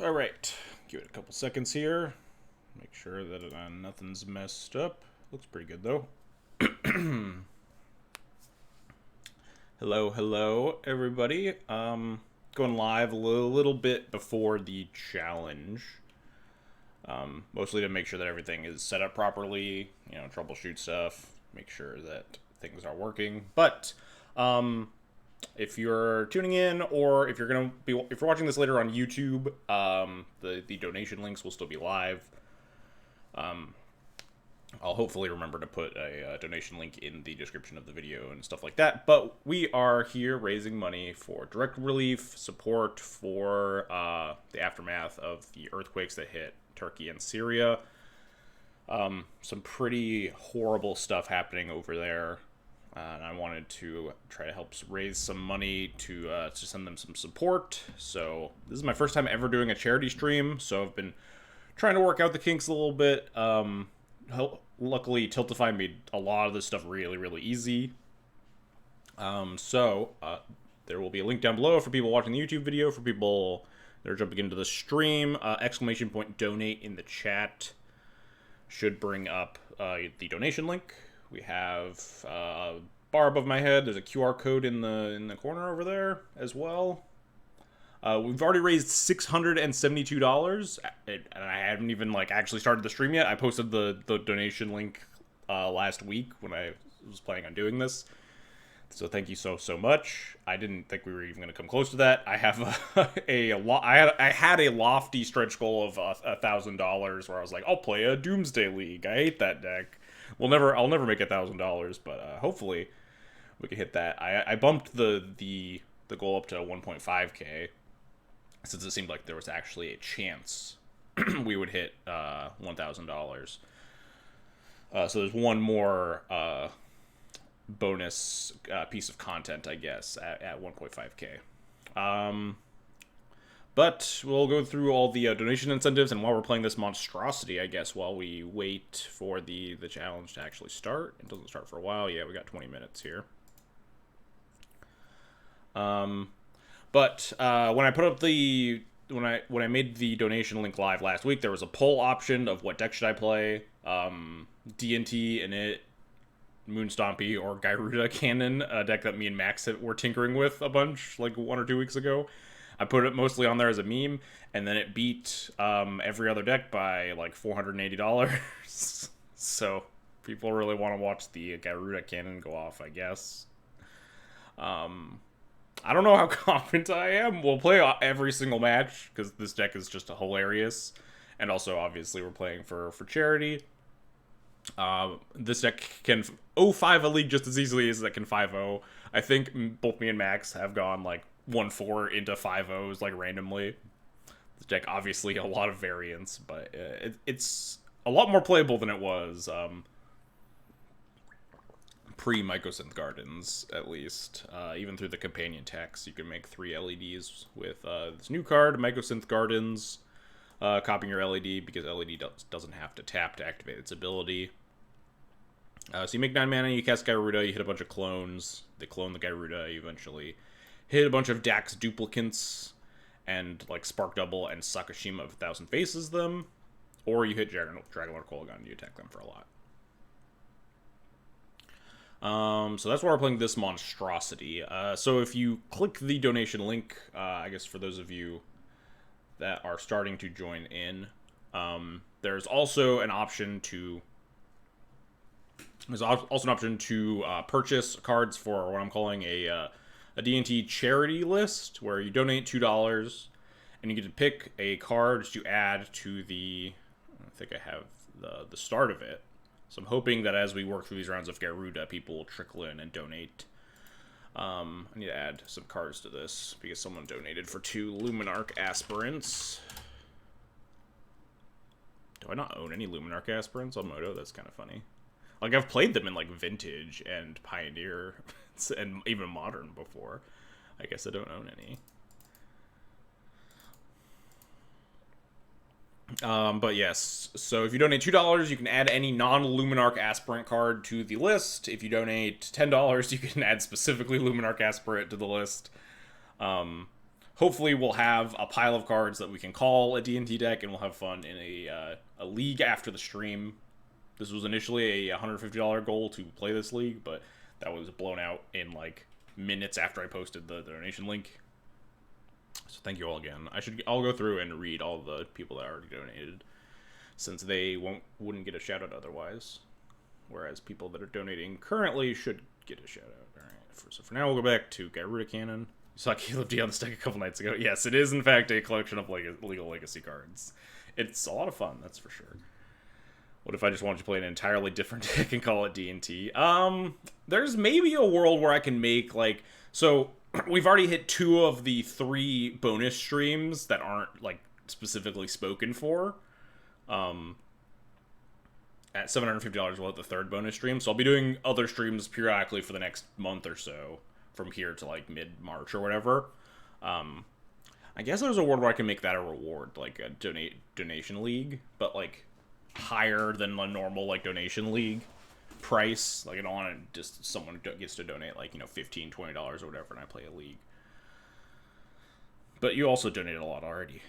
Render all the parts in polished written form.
All right, give it a couple seconds here. Make sure that nothing's messed up. Looks pretty good though. Hello, everybody. Going live a little bit before the challenge. Mostly to make sure that everything is set up properly. Troubleshoot stuff. Make sure that things are working. But if you're tuning in, or if you're watching this later on YouTube, the donation links will still be live. I'll hopefully remember to put a donation link in the description of the video and stuff like that. But we are here raising money for direct relief support for the aftermath of the earthquakes that hit Turkey and Syria. Some pretty horrible stuff happening over there. And I wanted to try to help raise some money to send them some support. So this is my first time ever doing a charity stream, so I've been trying to work out the kinks a little bit. Luckily, Tiltify made a lot of this stuff really, really easy. So there will be a link down below for people watching the YouTube video, for people that are jumping into the stream. !donate in the chat should bring up the donation link. We have a bar above my head. There's a QR code in the corner over there as well. We've already raised $672, and I haven't even actually started the stream yet. I posted the donation link last week when I was planning on doing this. So thank you so much. I didn't think we were even going to come close to that. I have I had a lofty stretch goal of $1,000 where I was like, I'll play a Doomsday League. I hate that deck. I'll never make $1,000, but hopefully we can hit that. I bumped the goal up to 1.5k since it seemed like there was actually a chance we would hit $1,000. So there's one more bonus piece of content, I guess, at 1.5k. But we'll go through all the donation incentives, and while we're playing this monstrosity, I guess, while we wait for the challenge to actually start. It doesn't start for a while. Yeah, we got 20 minutes here. But when I put up when I made the donation link live last week, there was a poll option of what deck should I play. D&T, Init, Moonstompy, or Gyruda Cannon, a deck that me and Max were tinkering with a bunch 1 or 2 weeks ago. I put it mostly on there as a meme, and then it beat every other deck by $480. So people really want to watch the Gyruda Cannon go off, I guess. I don't know how confident I am. We'll play every single match, because this deck is just hilarious. And also, obviously, we're playing for charity. This deck can 0-5 a league just as easily as it can 5-0. I think both me and Max have gone 1-4 into 5-0s randomly. This deck, obviously, a lot of variance, but it's a lot more playable than it was pre-Mycosynth Gardens, at least. Even through the companion text, you can make 3 LEDs with this new card, Mycosynth Gardens. Copying your LED, because LED doesn't have to tap to activate its ability. So you make 9 mana, you cast Gyruda, you hit a bunch of clones. They clone the Gyruda, you eventually hit a bunch of Dax duplicates, and Spark Double and Sakashima of 1,000 Faces them. Or you hit Dragonlord Kolaghan and you attack them for a lot. So that's why we're playing this monstrosity. So if you click the donation link, I guess for those of you that are starting to join in, there's also an option to purchase cards for what I'm calling a D&T charity list, where you donate $2 and you get to pick a card to add to I think I have the start of it. So I'm hoping that as we work through these rounds of Gyruda, people will trickle in and donate. I need to add some cards to this, because someone donated for 2 Luminarch Aspirants. Do I not own any Luminarch Aspirants on Moto? That's kind of funny. I've played them in, Vintage and Pioneer, and even Modern before. I guess I don't own any. But yes, so if you donate $2, you can add any non-Luminarch Aspirant card to the list. If you donate $10, you can add specifically Luminarch Aspirant to the list. hopefully we'll have a pile of cards that we can call a D&T deck, and we'll have fun in a league after the stream. This was initially a $150 goal to play this league, but that was blown out in like minutes after I posted the donation link. So thank you all again. I'll go through and read all the people that already donated, since they wouldn't get a shout out otherwise, whereas people that are donating currently should get a shout out. All right. So for now, we'll go back to Gyruda Cannon. You saw Caleb D on the deck a couple nights ago. Yes, it is in fact a collection of legal legacy cards. It's a lot of fun, that's for sure. What if I just wanted to play an entirely different deck and call it D&T? There's maybe a world where I can make, like... So, we've already hit 2 of the 3 bonus streams that aren't, like, specifically spoken for. At $750, we'll hit the 3rd bonus stream. So I'll be doing other streams periodically for the next month or so, from here to, like, mid-March or whatever. I guess there's a world where I can make that a reward, like a donation league, but, like... higher than a normal like donation league price. Like I don't want to just someone gets to donate like, you know, $15, $20 or whatever, and I play a league. But you also donated a lot already,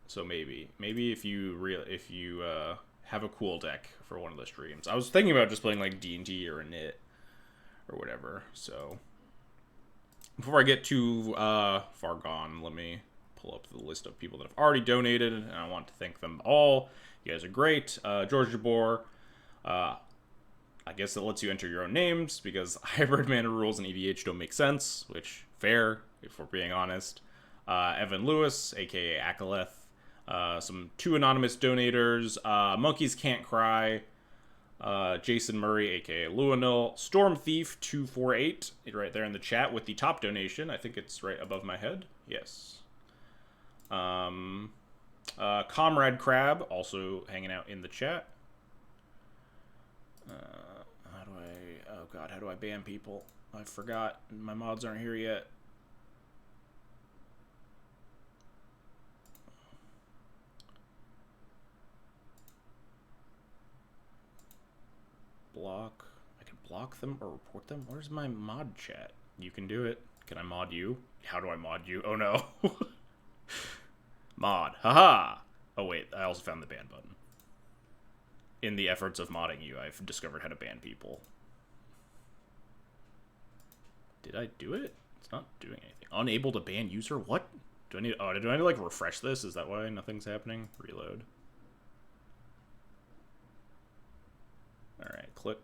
so maybe if you have a cool deck for one of the streams. I was thinking about just playing like D&D or a knit or whatever. So before I get too far gone, let me pull up the list of people that have already donated, and I want to thank them all. You guys are great. George Jabor, I guess it lets you enter your own names, because hybrid mana rules and EDH don't make sense, which, fair, if we're being honest. Evan Lewis, aka Akaleth. Some 2 anonymous donators. Monkeys Can't Cry. Jason Murray, aka Luanil. Storm Thief 248, right there in the chat with the top donation. I think it's right above my head. Yes. Comrade Crab, also hanging out in the chat. How do I ban people? I forgot. My mods aren't here yet. Block. I can block them or report them? Where's my mod chat? You can do it. Can I mod you? How do I mod you? Oh no. Mod. Haha! Oh wait, I also found the ban button. In the efforts of modding you, I've discovered how to ban people. Did I do it? It's not doing anything. Unable to ban user? What? Do I need to like refresh this? Is that why nothing's happening? Reload. Alright, click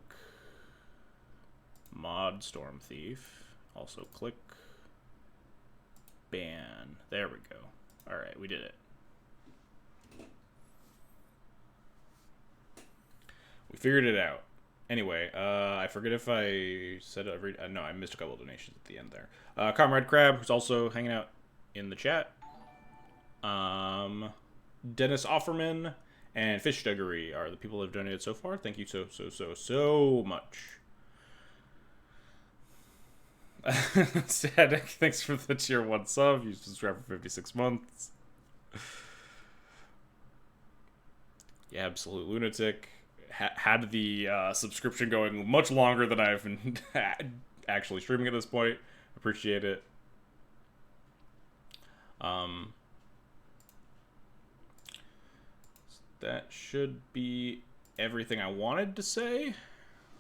mod Storm Thief. Also click ban. There we go. Alright, we did it. We figured it out. Anyway, I forget if I said every... no, I missed a couple of donations at the end there. Comrade Crab, who's also hanging out in the chat. Dennis Offerman and Fish Duggery are the people that have donated so far. Thank you so much. Static, thanks for the tier 1 sub. You subscribed for 56 months. Yeah, absolute lunatic. Had the subscription going much longer than I've been actually streaming at this point. Appreciate it. That should be everything I wanted to say.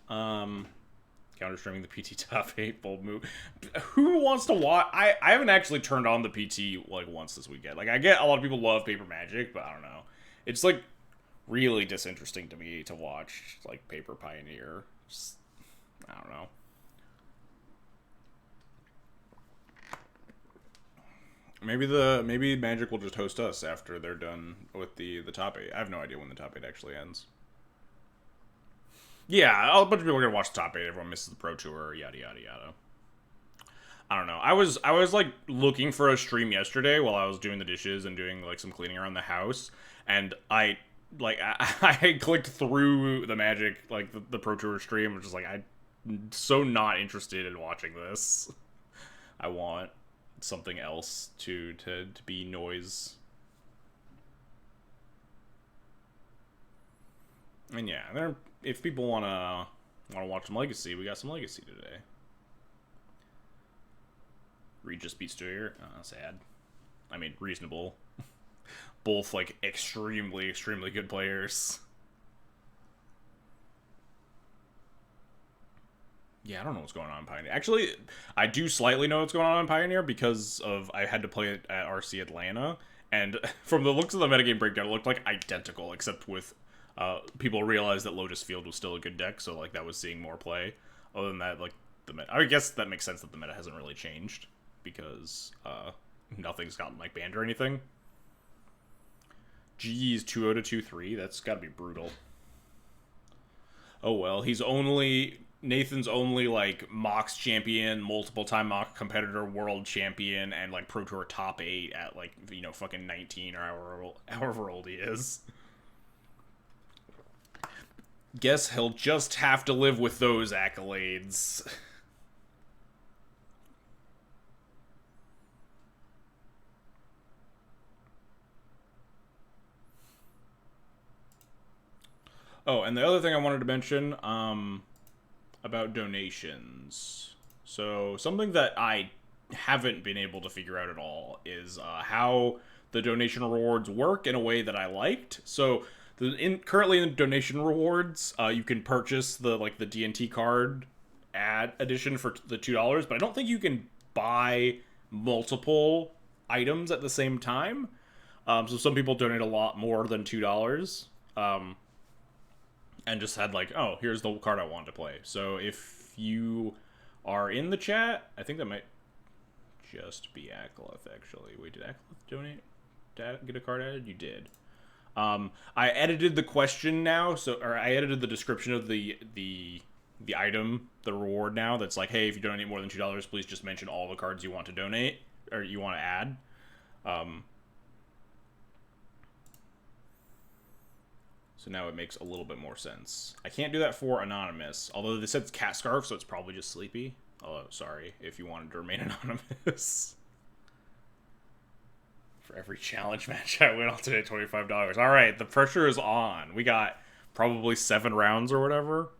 Counter streaming the PT top 8 bold move. Who wants to watch? I haven't actually turned on the PT like once this weekend. Like I get a lot of people love Paper Magic, but I don't know. It's like really disinteresting to me to watch like Paper Pioneer. Just, I don't know. Maybe Magic will just host us after they're done with the top 8. I have no idea when the top 8 actually ends. Yeah, a bunch of people are gonna watch the top 8. Everyone misses the Pro Tour, yada yada yada. I don't know. I was like looking for a stream yesterday while I was doing the dishes and doing like some cleaning around the house, and I clicked through the Magic, like the Pro Tour stream, which is like I'm so not interested in watching this. I want something else to be noise. And yeah, if people wanna watch some Legacy, we got some Legacy today. Regis beats Steer. Sad. I mean, reasonable. Both, like, extremely, extremely good players. Yeah, I don't know what's going on in Pioneer. Actually, I do slightly know what's going on in Pioneer because of I had to play it at RC Atlanta, and from the looks of the metagame breakdown, it looked like identical, except with people realized that Lotus Field was still a good deck, so like that was seeing more play. Other than that, like the meta, I guess that makes sense that the meta hasn't really changed because nothing's gotten like banned or anything. Geez, 2-0 to 2-3. That's got to be brutal. Oh well, Nathan's only, like, Mox champion, multiple-time Mox competitor, world champion, and, like, Pro Tour top 8 at, like, you know, fucking 19 or however old he is. Guess he'll just have to live with those accolades. Oh, and the other thing I wanted to mention, about donations. So something that I haven't been able to figure out at all is how the donation rewards work in a way that I liked. So currently in the donation rewards, you can purchase the DNT card edition for the $2, but I don't think you can buy multiple items at the same time. So some people donate a lot more than $2. And just had like, oh, here's the card I want to play. So if you are in the chat, I think that might just be Akleth, actually. Wait, did Akleth donate to get a card added? You did. I edited the question now, or I edited the description of the item, the reward now. That's like, hey, if you donate more than $2, please just mention all the cards you want to donate or you want to add. So now it makes a little bit more sense. I can't do that for Anonymous, although they said it's Cat Scarf, so it's probably just Sleepy. Oh, sorry, if you wanted to remain anonymous. For every challenge match I win, I'll donate $25. Alright, the pressure is on. We got probably 7 rounds or whatever.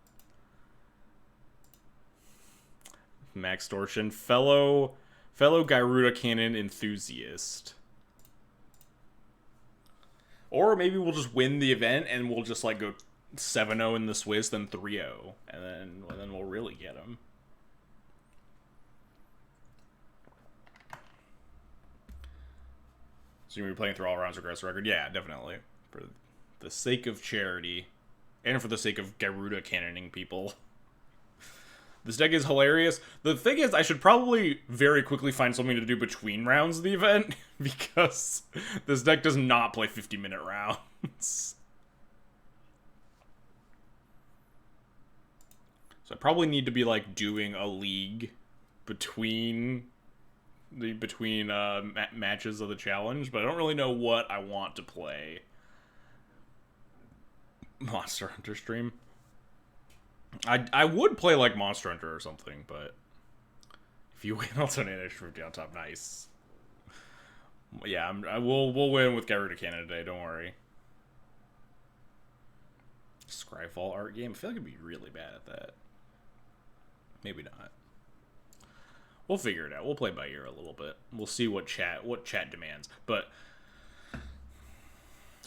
Max Torsion, fellow Gyruda Cannon enthusiast. Or maybe we'll just win the event and we'll just like go 7-0 in the Swiss, then 3-0, and then we'll really get him. So you're gonna be playing through all rounds of Regress Record? Yeah, definitely. For the sake of charity, and for the sake of Gyruda cannoning people. This deck is hilarious. The thing is, I should probably very quickly find something to do between rounds of the event, because this deck does not play 50-minute rounds. So I probably need to be, like, doing a league between matches of the challenge, but I don't really know what I want to play. Monster Hunter stream. I would play like Monster Hunter or something, but if you win, I'll donate extra $50 on top. Nice. Yeah, we'll win with Gyruda Cannon today. Don't worry. Scryfall art game. I feel like I'd be really bad at that. Maybe not. We'll figure it out. We'll play by ear a little bit. We'll see what chat demands. But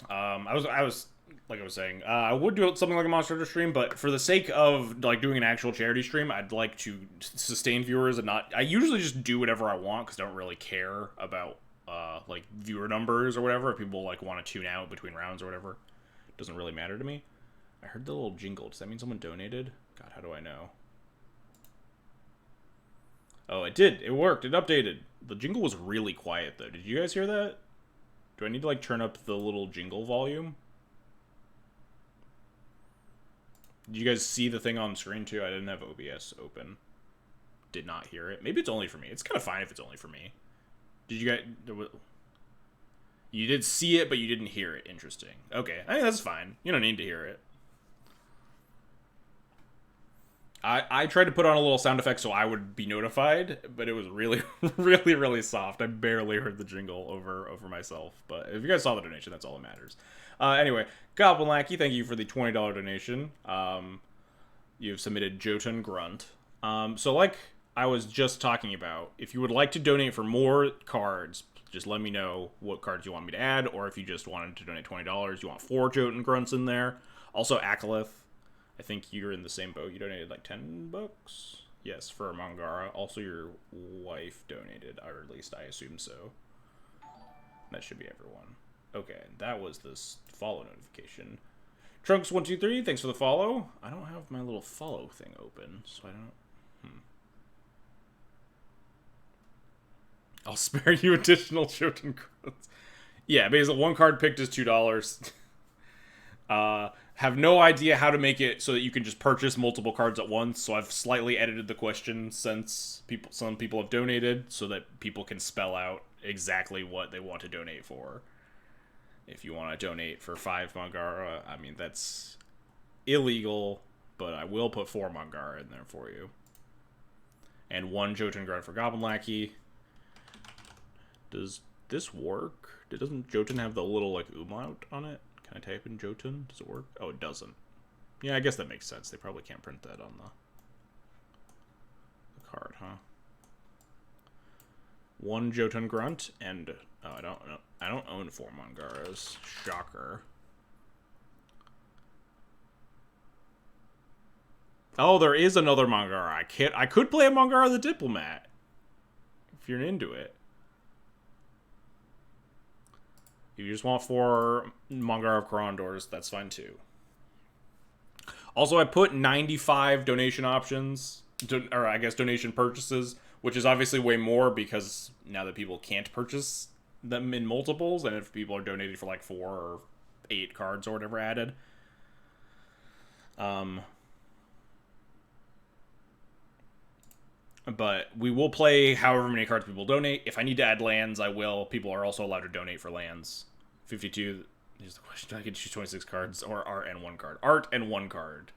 I was like I was saying, I would do something like a Monster Hunter stream, but for the sake of like doing an actual charity stream, I'd like to sustain viewers and not. I usually just do whatever I want because I don't really care about like viewer numbers or whatever. If people like want to tune out between rounds or whatever, it doesn't really matter to me. I heard the little jingle. Does that mean someone donated? God, how do I know? Oh, it did. It worked. It updated. The jingle was really quiet though. Did you guys hear that? Do I need to like turn up the little jingle volume? Did you guys see the thing on screen too? I didn't have OBS open. Did not hear it. Maybe it's only for me. It's kind of fine if it's only for me. Did you guys... You did see it, but you didn't hear it. Interesting. Okay, I think that's fine. You don't need to hear it. I tried to put on a little sound effect so I would be notified, but it was really, really, really soft. I barely heard the jingle over myself. But if you guys saw the donation, that's all that matters. Anyway, Goblin Lackey, thank you for the $20 donation. You've submitted Jotun Grunt. So like I was just talking about. If you would like to donate for more cards, just let me know what cards you want me to add, or if you just wanted to donate $20, you want 4 Jotun Grunts in there. Also, Akalith. I think you're in the same boat. You donated like $10? Yes, for Mangara. Also, your wife donated, or at least I assume so. That should be everyone. Okay, that was this follow notification. Trunks123, thanks for the follow. I don't have my little follow thing open, so I don't... I'll spare you additional Jotun Grunts. Yeah, basically, 1 card picked is $2. Have no idea how to make it so that you can just purchase multiple cards at once, so I've slightly edited the question since some people have donated, so that people can spell out exactly what they want to donate for. If you want to donate for 5 Mangara, I mean, that's illegal, but I will put 4 Mangara in there for you. And 1 Jotun Grunt for Goblin Lackey. Does this work? Doesn't Jotun have the little, like, umlaut on it? Can I type in Jotun? Does it work? Oh, it doesn't. Yeah, I guess that makes sense. They probably can't print that on the card, huh? 1 Jotun Grunt, and oh, I don't own 4 Mangaras. Shocker. Oh, there is another Mangara. I could play a Mangara the Diplomat if you're into it. If you just want 4 Mangara of Corondors, that's fine too. Also, I put 95 donation options, or I guess donation purchases, which is obviously way more because now that people can't purchase them in multiples, and if people are donating for like 4 or 8 cards or whatever added. But we will play however many cards people donate. If I need to add lands, I will. People are also allowed to donate for lands. 52. Here's the question. I can choose 26 cards or art and 1 card. Art and 1 card.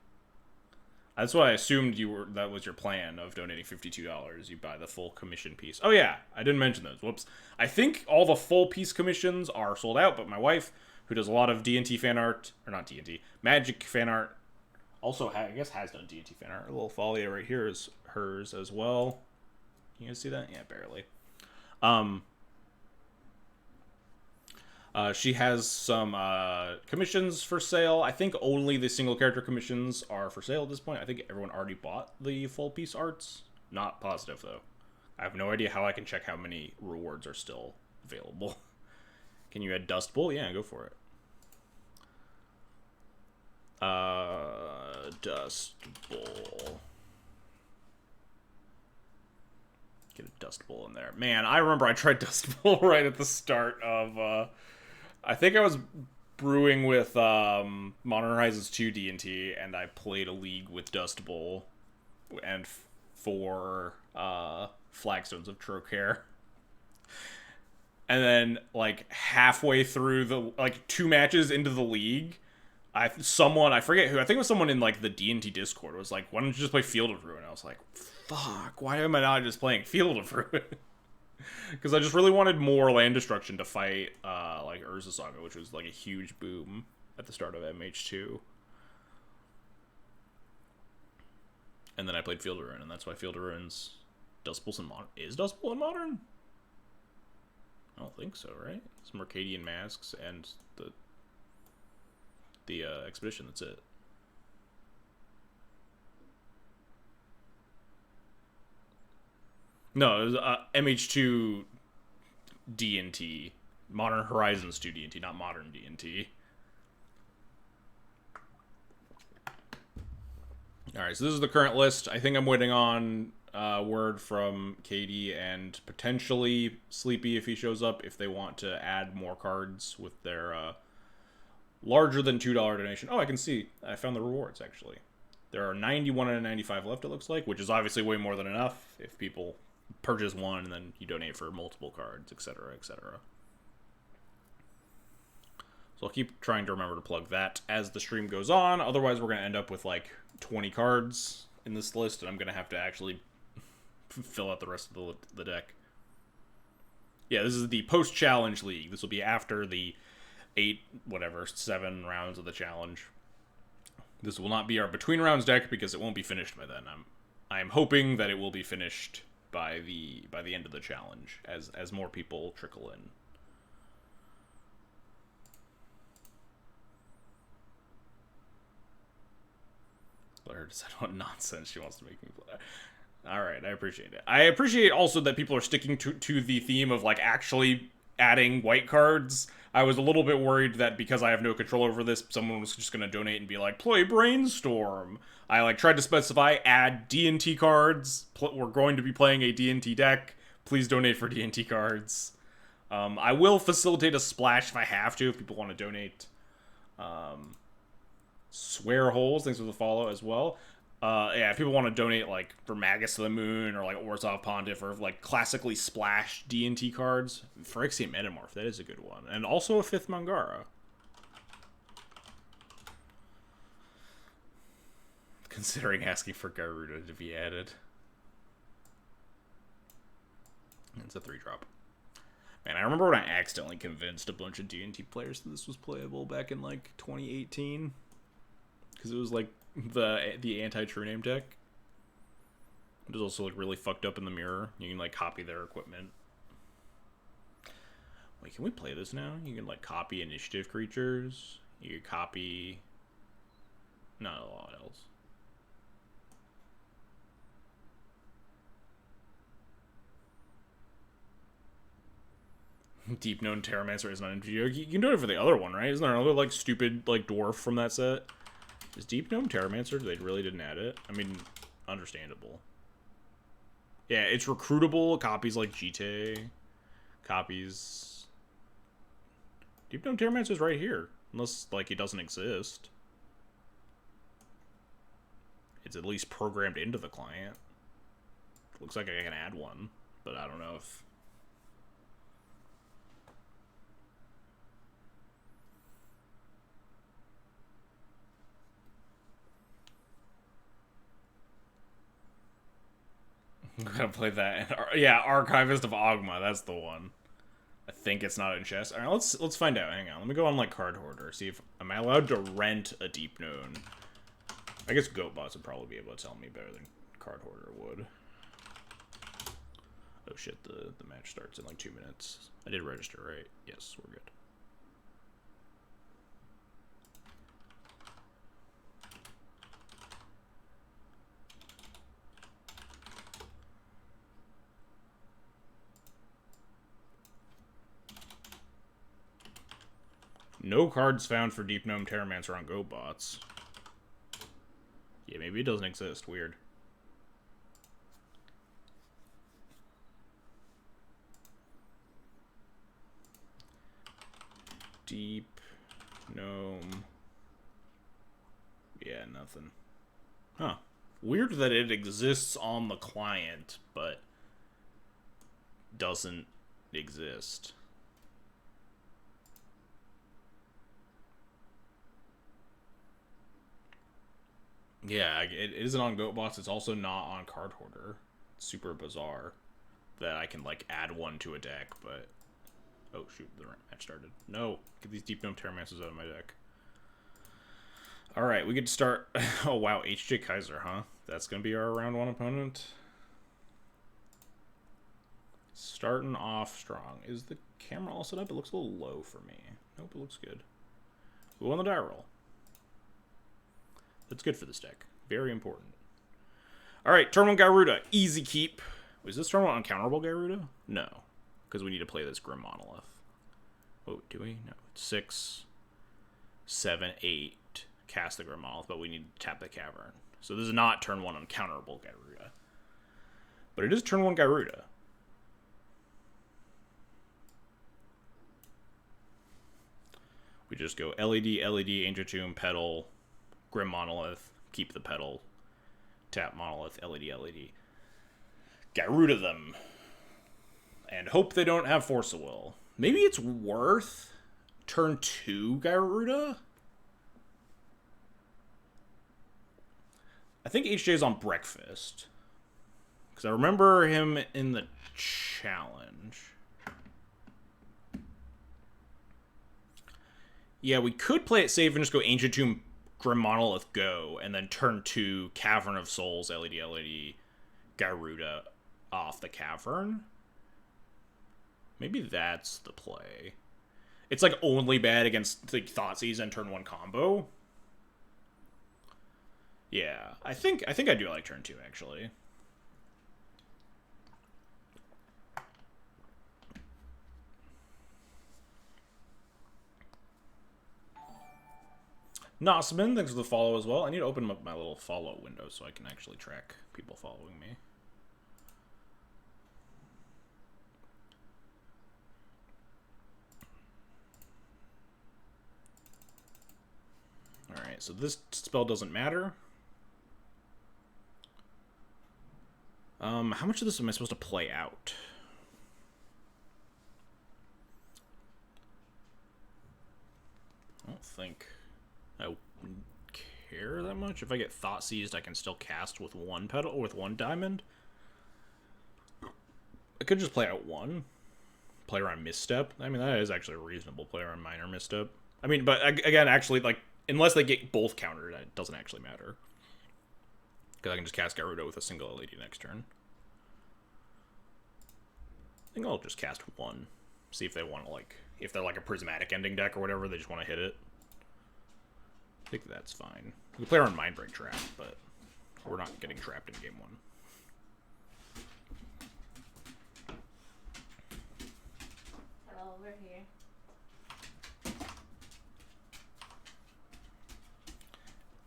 That's what I assumed that was your plan of donating $52. You buy the full commission piece. Oh yeah, I didn't mention those. Whoops. I think all the full piece commissions are sold out, but my wife, who does a lot of D&T fan art, or not D&T, Magic fan art, also I guess has done D&T fan art. A little folio right here is hers as well. Can you guys see that? Yeah, barely. She has some commissions for sale. I think only the single character commissions are for sale at this point. I think everyone already bought the full piece arts. Not positive, though. I have no idea how I can check how many rewards are still available. Can you add Dust Bowl? Yeah, go for it. Dust Bowl. Get a Dust Bowl in there. Man, I remember I tried Dust Bowl right at the start of... I think I was brewing with Modern Horizons 2 D&T, and I played a league with Dust Bowl and 4 Flagstones of Trocare. And then, like, halfway through the, like, 2 matches into the league, I forget who, I think it was someone in, like, the D&T Discord, was like, why don't you just play Field of Ruin? I was like, fuck, why am I not just playing Field of Ruin? Because I just really wanted more land destruction to fight, like, Urza Saga, which was, like, a huge boom at the start of MH2. And then I played Field of Ruin, and that's why Field of Ruin's Dust Bowl's in Modern. Is Dust Bowl in Modern? I don't think so, right? Some Mercadian Masks and the Expedition, that's it. No, it was MH2 D&T. Modern Horizons 2 D&T, not Modern D&T. Alright, so this is the current list. I think I'm waiting on word from Katie and potentially Sleepy if he shows up, if they want to add more cards with their larger than $2 donation. Oh, I can see. I found the rewards, actually. There are 91 and 95 left, it looks like, which is obviously way more than enough if people purchase 1 and then you donate for multiple cards, etc., etc. So I'll keep trying to remember to plug that as the stream goes on. Otherwise, we're going to end up with like 20 cards in this list, and I'm going to have to actually fill out the rest of the deck. Yeah, this is the post-challenge league. This will be after the 7 rounds of the challenge. This will not be our between rounds deck because it won't be finished by then. I'm hoping that it will be finished by the end of the challenge as more people trickle in. Let her decide what nonsense she wants to make me play. All right, I appreciate it. I appreciate also that people are sticking to the theme of like actually adding white cards. I was a little bit worried that because I have no control over this, someone was just going to donate and be like, play Brainstorm. I like tried to specify add D&T cards. We're going to be playing a D&T deck. Please donate for D&T cards. I will facilitate a splash if I have to, if people want to donate. Swear Holes, thanks for the follow as well. Yeah, if people want to donate, like, for Magus to the Moon, or, like, Orzhov Pontiff, or, like, classically splash D&T cards, Phyrexian Metamorph, that is a good one. And also a 5th Mangara. Considering asking for Gyruda to be added. It's a 3-drop. Man, I remember when I accidentally convinced a bunch of D&T players that this was playable back in, like, 2018. Because it was, like, the anti-true name deck. It was also like really fucked up in the mirror. You can like copy their equipment. Wait, can we play this now? You can like copy initiative creatures. You can copy not a lot else. Deep Known Terramancer is not in video. You can do it for the other one, right? Isn't there another like stupid like dwarf from that set? Is Deep Gnome Terramancer? They really didn't add it. I mean, understandable. Yeah, it's recruitable. Copies like GT. Copies. Deep Gnome Terramancer's right here. Unless, like, it doesn't exist. It's at least programmed into the client. Looks like I can add one. But I don't know if... I'm gonna play that. Yeah, Archivist of Ogma. That's the one. I think it's not in chess. All right, let's find out. Hang on. Let me go on like Card Hoarder. See if am I allowed to rent a Deep Known. I guess GoatBots would probably be able to tell me better than Card Hoarder would. Oh shit! The match starts in like 2 minutes. I did register, right? Yes, we're good. No cards found for Deep Gnome Terramancer on GoatBots. Yeah, maybe it doesn't exist. Weird. Deep Gnome. Yeah, nothing. Huh. Weird that it exists on the client, but doesn't exist. Yeah, it isn't on GoatBots. It's also not on Card Hoarder. It's super bizarre that I can, like, add one to a deck, but... Oh, shoot, the match started. No, get these Deep Gnome Terramancers out of my deck. Alright, we get to start... Oh, wow, HJ Kaiser, huh? That's going to be our round 1 opponent? Starting off strong. Is the camera all set up? It looks a little low for me. Nope, it looks good. Who on the die roll? That's good for this deck. Very important. Alright, turn 1 Gyruda. Easy keep. Was this turn 1 uncounterable Gyruda? No. Because we need to play this Grim Monolith. Oh, do we? No. It's 6, 7, 8. Cast the Grim Monolith, but we need to tap the Cavern. So this is not turn 1 uncounterable Gyruda. But it is turn 1 Gyruda. We just go LED, LED, Ancient Tomb, Petal... Grim Monolith, keep the Petal, tap Monolith, LED, LED. Gyruda them. And hope they don't have Force of Will. Maybe it's worth turn 2 Gyruda? I think HJ's on Breakfast. Because I remember him in the challenge. Yeah, we could play it safe and just go Ancient Tomb, Grim Monolith, go, and then turn 2 Cavern of Souls, LED, LED, Gyruda off the Cavern. Maybe that's the play. It's like only bad against like Thoughtseize and turn 1 combo. Yeah, I think I do like turn 2 actually. Nosman, thanks for the follow as well. I need to open up my little follow window so I can actually track people following me. Alright, so this spell doesn't matter. How much of this am I supposed to play out? I don't think I wouldn't care that much. If I get Thought Seized, I can still cast with 1 petal or with 1 diamond. I could just play out 1. Play around Misstep. I mean, that is actually a reasonable play around Minor Misstep. I mean, but again, actually, like, unless they get both countered, it doesn't actually matter. Because I can just cast Gyruda with a single LED next turn. I think I'll just cast 1. See if they want to, like, if they're like a Prismatic Ending deck or whatever, they just want to hit it. I think that's fine. We play around Mindbreak Trap, but we're not getting trapped in game 1. Hello, we're here.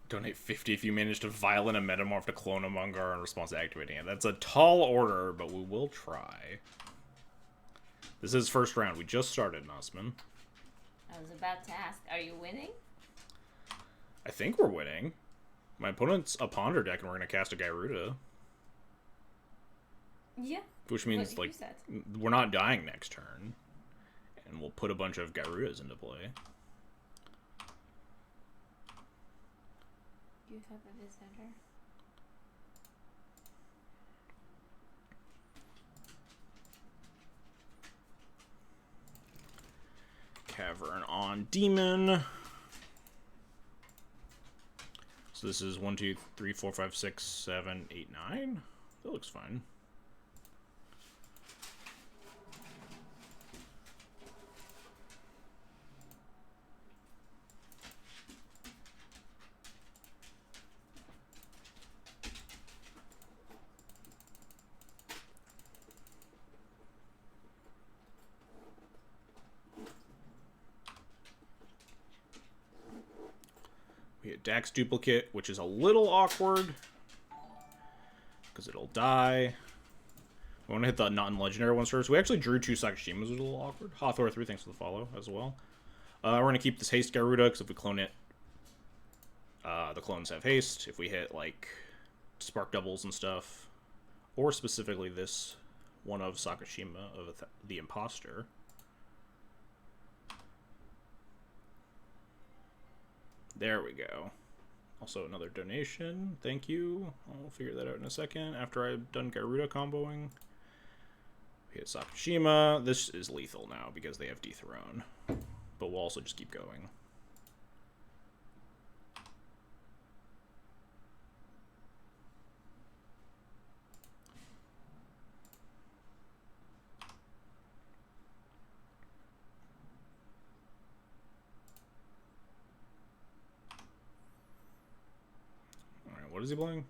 Donate 50 if you manage to Violent a Metamorph to clone a Mungar in response to activating it. That's a tall order, but we will try. This is first round. We just started, Nosman. I was about to ask, are you winning? I think we're winning. My opponent's a Ponder deck, and we're going to cast a Gyruda. Yeah. Which means, like, we're not dying next turn. And we'll put a bunch of Gyrudas into play. You have a visitor. Cavern on Demon. So this is 1, 2, 3, 4, 5, 6, 7, 8, 9. That looks fine. We hit Dax Duplicate, which is a little awkward because it'll die. We want to hit the non-legendary ones first. We actually drew 2 Sakashimas, which is a little awkward. Hawthor 3, thanks for the follow as well. We're going to keep this Haste Gyruda because if we clone it, the clones have haste. If we hit, like, Spark Doubles and stuff, or specifically this one of Sakashima of the Imposter. There we go. Also another donation. Thank you. I'll figure that out in a second after I've done Gyruda comboing. We hit Sakashima. This is lethal now because they have Dethrone. But we'll also just keep going. What is he playing?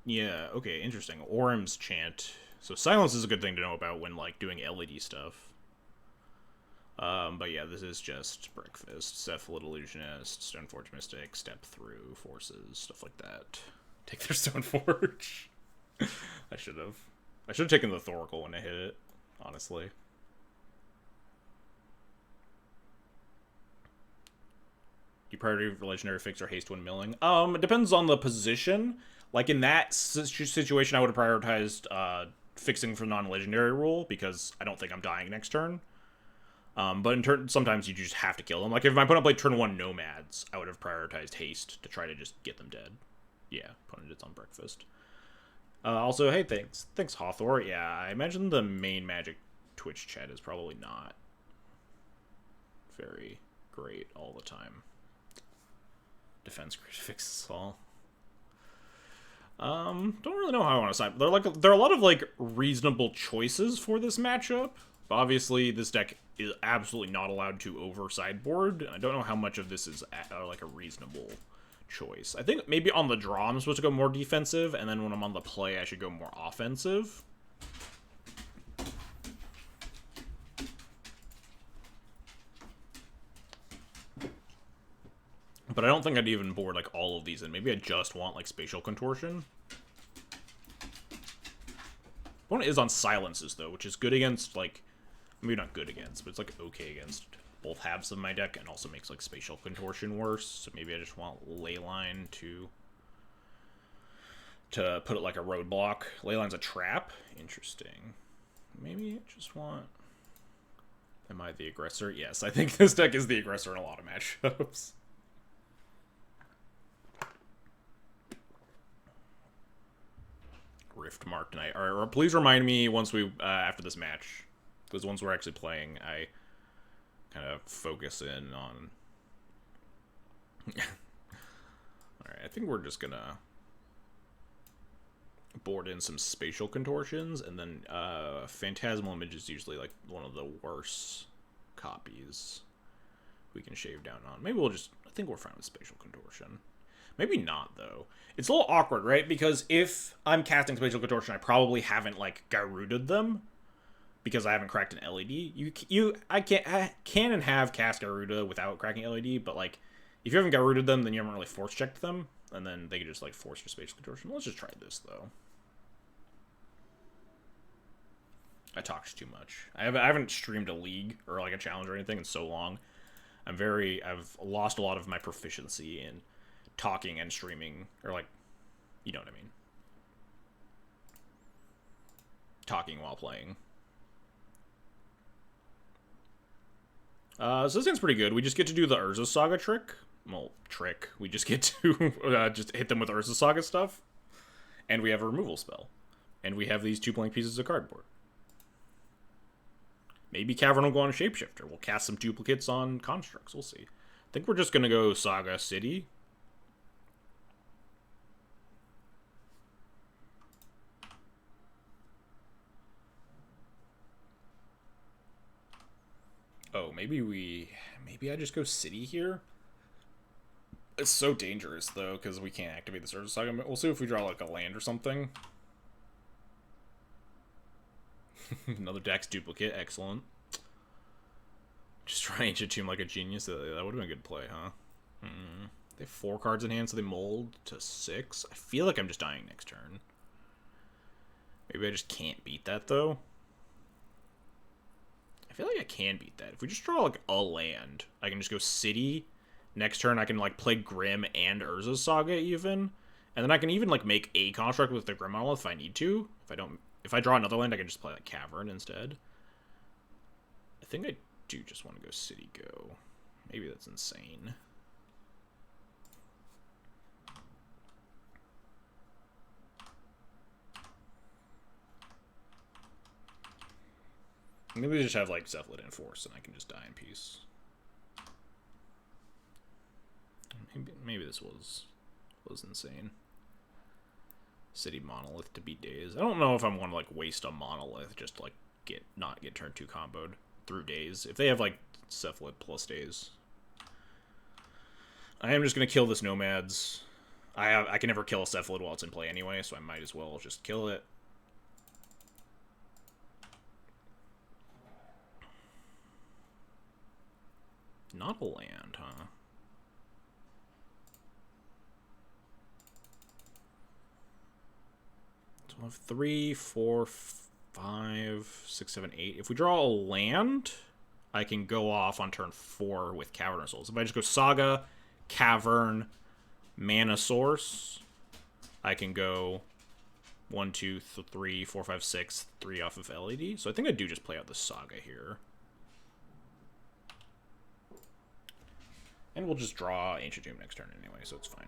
Yeah, okay, interesting. Orem's Chant. So silence is a good thing to know about when, like, doing LED stuff. But yeah, this is just Breakfast, Cephalid Illusionist, Stoneforge Mystic, Step Through, Forces, stuff like that. Take their Stoneforge. I should have taken the Thoracle when I hit it, honestly. You priority for legendary fix or haste when milling? It depends on the position. Like in that situation, I would have prioritized fixing for non-legendary rule because I don't think I'm dying next turn. But in turn, sometimes you just have to kill them. Like if my opponent played turn 1 Nomads, I would have prioritized haste to try to just get them dead. Yeah, opponent is on Breakfast. Also, hey, thanks Hawthor. Yeah, I imagine the main Magic Twitch chat is probably not very great all the time. Defense crit fixes all. Don't really know how I want to side. There are a lot of like reasonable choices for this matchup. But obviously, this deck is absolutely not allowed to over sideboard. I don't know how much of this is like a reasonable choice. I think maybe on the draw I'm supposed to go more defensive, and then when I'm on the play I should go more offensive. But I don't think I'd even board like all of these in. Maybe I just want like Spatial Contortion. Opponent is on silences though, which is good against like, maybe not good against, but it's like okay against both halves of my deck, and also makes like Spatial Contortion worse. So maybe I just want Leyline to put it like a roadblock. Leyline's a trap. Interesting. Maybe I just want. Am I the aggressor? Yes, I think this deck is the aggressor in a lot of matchups. Riftmark tonight. Or please remind me once we after this match, because once we're actually playing, I kind of focus in on. All right, I think we're just gonna board in some Spatial Contortions, and then Phantasmal Image is usually like one of the worst copies we can shave down on. Maybe we'll just. I think we're fine with Spatial Contortion. Maybe not, though. It's a little awkward, right? Because if I'm casting Spatial Contortion, I probably haven't, like, Gyruda'd them. Because I haven't cracked an LED. I can and have cast Gyruda without cracking LED, but, like, if you haven't Gyruda'd them, then you haven't really force-checked them. And then they can just, like, force your Spatial Contortion. Let's just try this, though. I talked too much. I haven't streamed a league or, like, a challenge or anything in so long. I've lost a lot of my proficiency in talking and streaming, or like, you know what I mean, talking while playing. So this thing's pretty good. We just get to do the Urza Saga trick. Well, we just get to just hit them with Urza Saga stuff, and we have a removal spell, and we have these 2 blank pieces of cardboard. Maybe Cavern will go on a Shapeshifter. We'll cast some duplicates on Constructs. We'll see. I think we're just gonna go Saga City. Oh, maybe I just go City here? It's so dangerous, though, because we can't activate the Urza Saga. We'll see if we draw, like, a land or something. Another Dax duplicate. Excellent. Just try Ancient Tomb like a genius. That would have been a good play, huh? They have 4 cards in hand, so they mold to 6. I feel like I'm just dying next turn. Maybe I just can't beat that, though. I feel like I can beat that. If we just draw, like, a land, I can just go City. Next turn, I can, like, play Grim and Urza Saga, even. And then I can even, like, make a construct with the Grim Monolith if I need to. If I draw another land, I can just play, like, Cavern instead. I think I do just want to go City Go. Maybe that's insane. Maybe we just have, like, Cephalid Enforce, and I can just die in peace. Maybe this was insane. City Monolith to beat Daze. I don't know if I want to, like, waste a Monolith just to, like, not get turn 2 comboed through Daze. If they have, like, Cephalid plus Daze. I am just going to kill this Nomads. I can never kill a Cephalid while it's in play anyway, so I might as well just kill it. Not a land, huh? So we'll have 3, 4, 5, 6, 7, 8. If we draw a land, I can go off on turn 4 with Cavern Souls. If I just go Saga, Cavern, Mana Source, I can go 1, 2, 3, 4, 5, 6, 3 off of LED. So I think I do just play out the Saga here. And we'll just draw Ancient Tomb next turn anyway, so it's fine.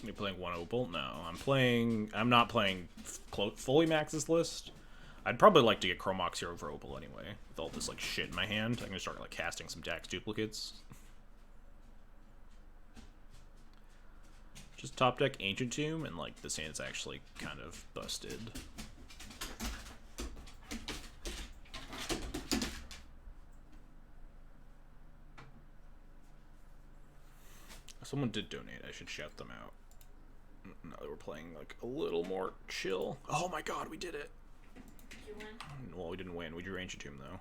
You playing one opal? No, I'm not playing fully Max's list. I'd probably like to get Chromox here over opal anyway. With all this like shit in my hand, I'm gonna start like casting some Dax duplicates. Just top deck Ancient Tomb, and like this hand's actually kind of busted. Someone did donate. I should shout them out. Now that we're playing like a little more chill. Oh my god, we did it! Did you win? Well, we didn't win. We drew Ancient Tomb though,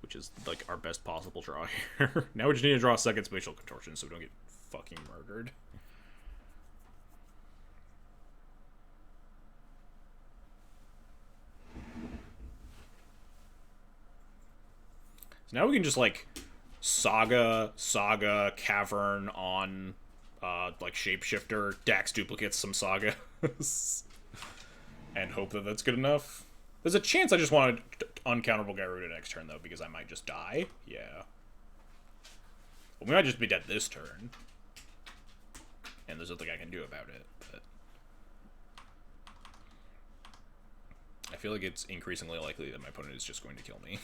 which is like our best possible draw here. Now we just need to draw a second Spatial Contortion so we don't get fucking murdered. So now we can just like Saga, Cavern on like Shapeshifter, Dax duplicates some Sagas, and hope that that's good enough. There's a chance I just want to uncounterable Gyruda next turn though, because I might just die. Yeah. Well, we might just be dead this turn. And there's nothing I can do about it, but I feel like it's increasingly likely that my opponent is just going to kill me.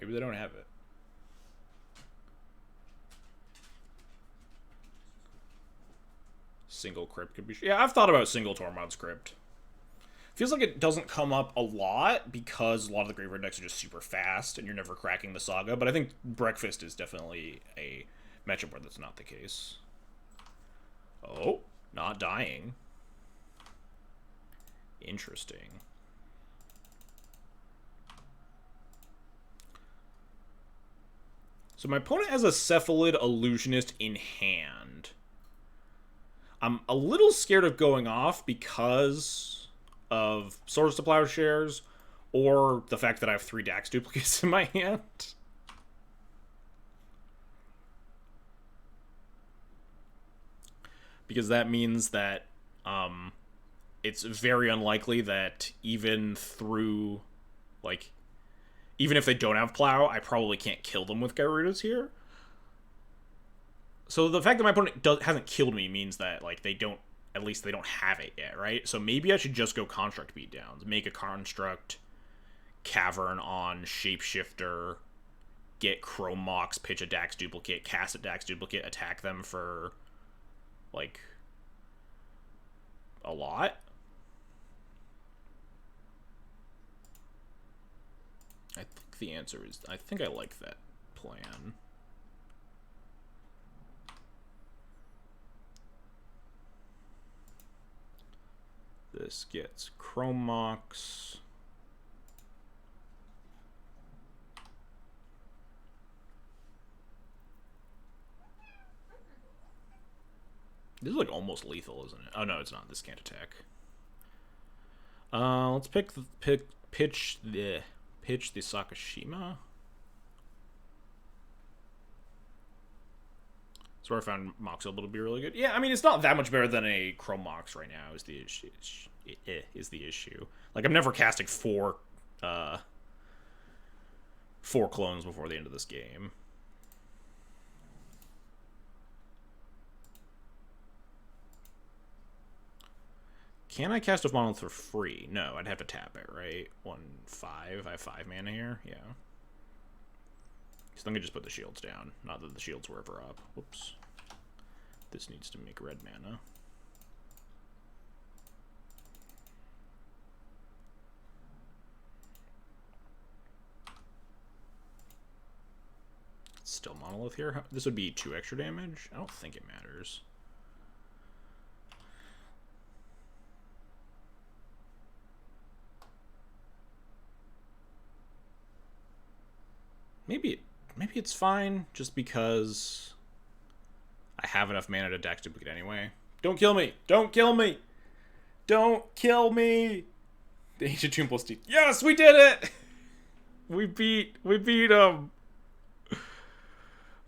Maybe they don't have it. Single crypt could be... Yeah, I've thought about single Tormod's crypt. Feels like it doesn't come up a lot because a lot of the graveyard decks are just super fast and you're never cracking the Saga, but I think Breakfast is definitely a matchup where that's not the case. Oh, not dying. Interesting. So my opponent has a Cephalid Illusionist in hand. I'm a little scared of going off because of Swords to Plowshares or the fact that I have 3 Dax duplicates in my hand. Because that means that it's very unlikely that even through, like, even if they don't have Plow, I probably can't kill them with Gyrudas here. So the fact that my opponent hasn't killed me means that, like, they don't, at least they don't have it yet, right? So maybe I should just go Construct Beatdowns. Make a Construct, Cavern on Shapeshifter, get Chromox, pitch a Dax duplicate, cast a Dax duplicate, attack them for, like, a lot. I think the answer is, I think I like that plan. This gets Chromox. This is like almost lethal, isn't it? Oh no, it's not. This can't attack. Let's pitch the Sakashima. That's where I found Mox able to be really good. Yeah, I mean, it's not that much better than a Chrome Mox right now, is the issue. Is the issue. Like, I'm never casting four clones before the end of this game. Can I cast a monolith for free? No, I'd have to tap it, right? 1/5. I have 5 mana here. Yeah. So then I just put the shields down. Not that the shields were ever up. Whoops. This needs to make red mana. Still monolith here. This would be 2 extra damage. I don't think it matters. Maybe it's fine, just because I have enough mana to Dax duplicate anyway. Don't kill me! Don't kill me! Don't kill me! The Ancient Tomb plus D. Yes, we did it! We beat him!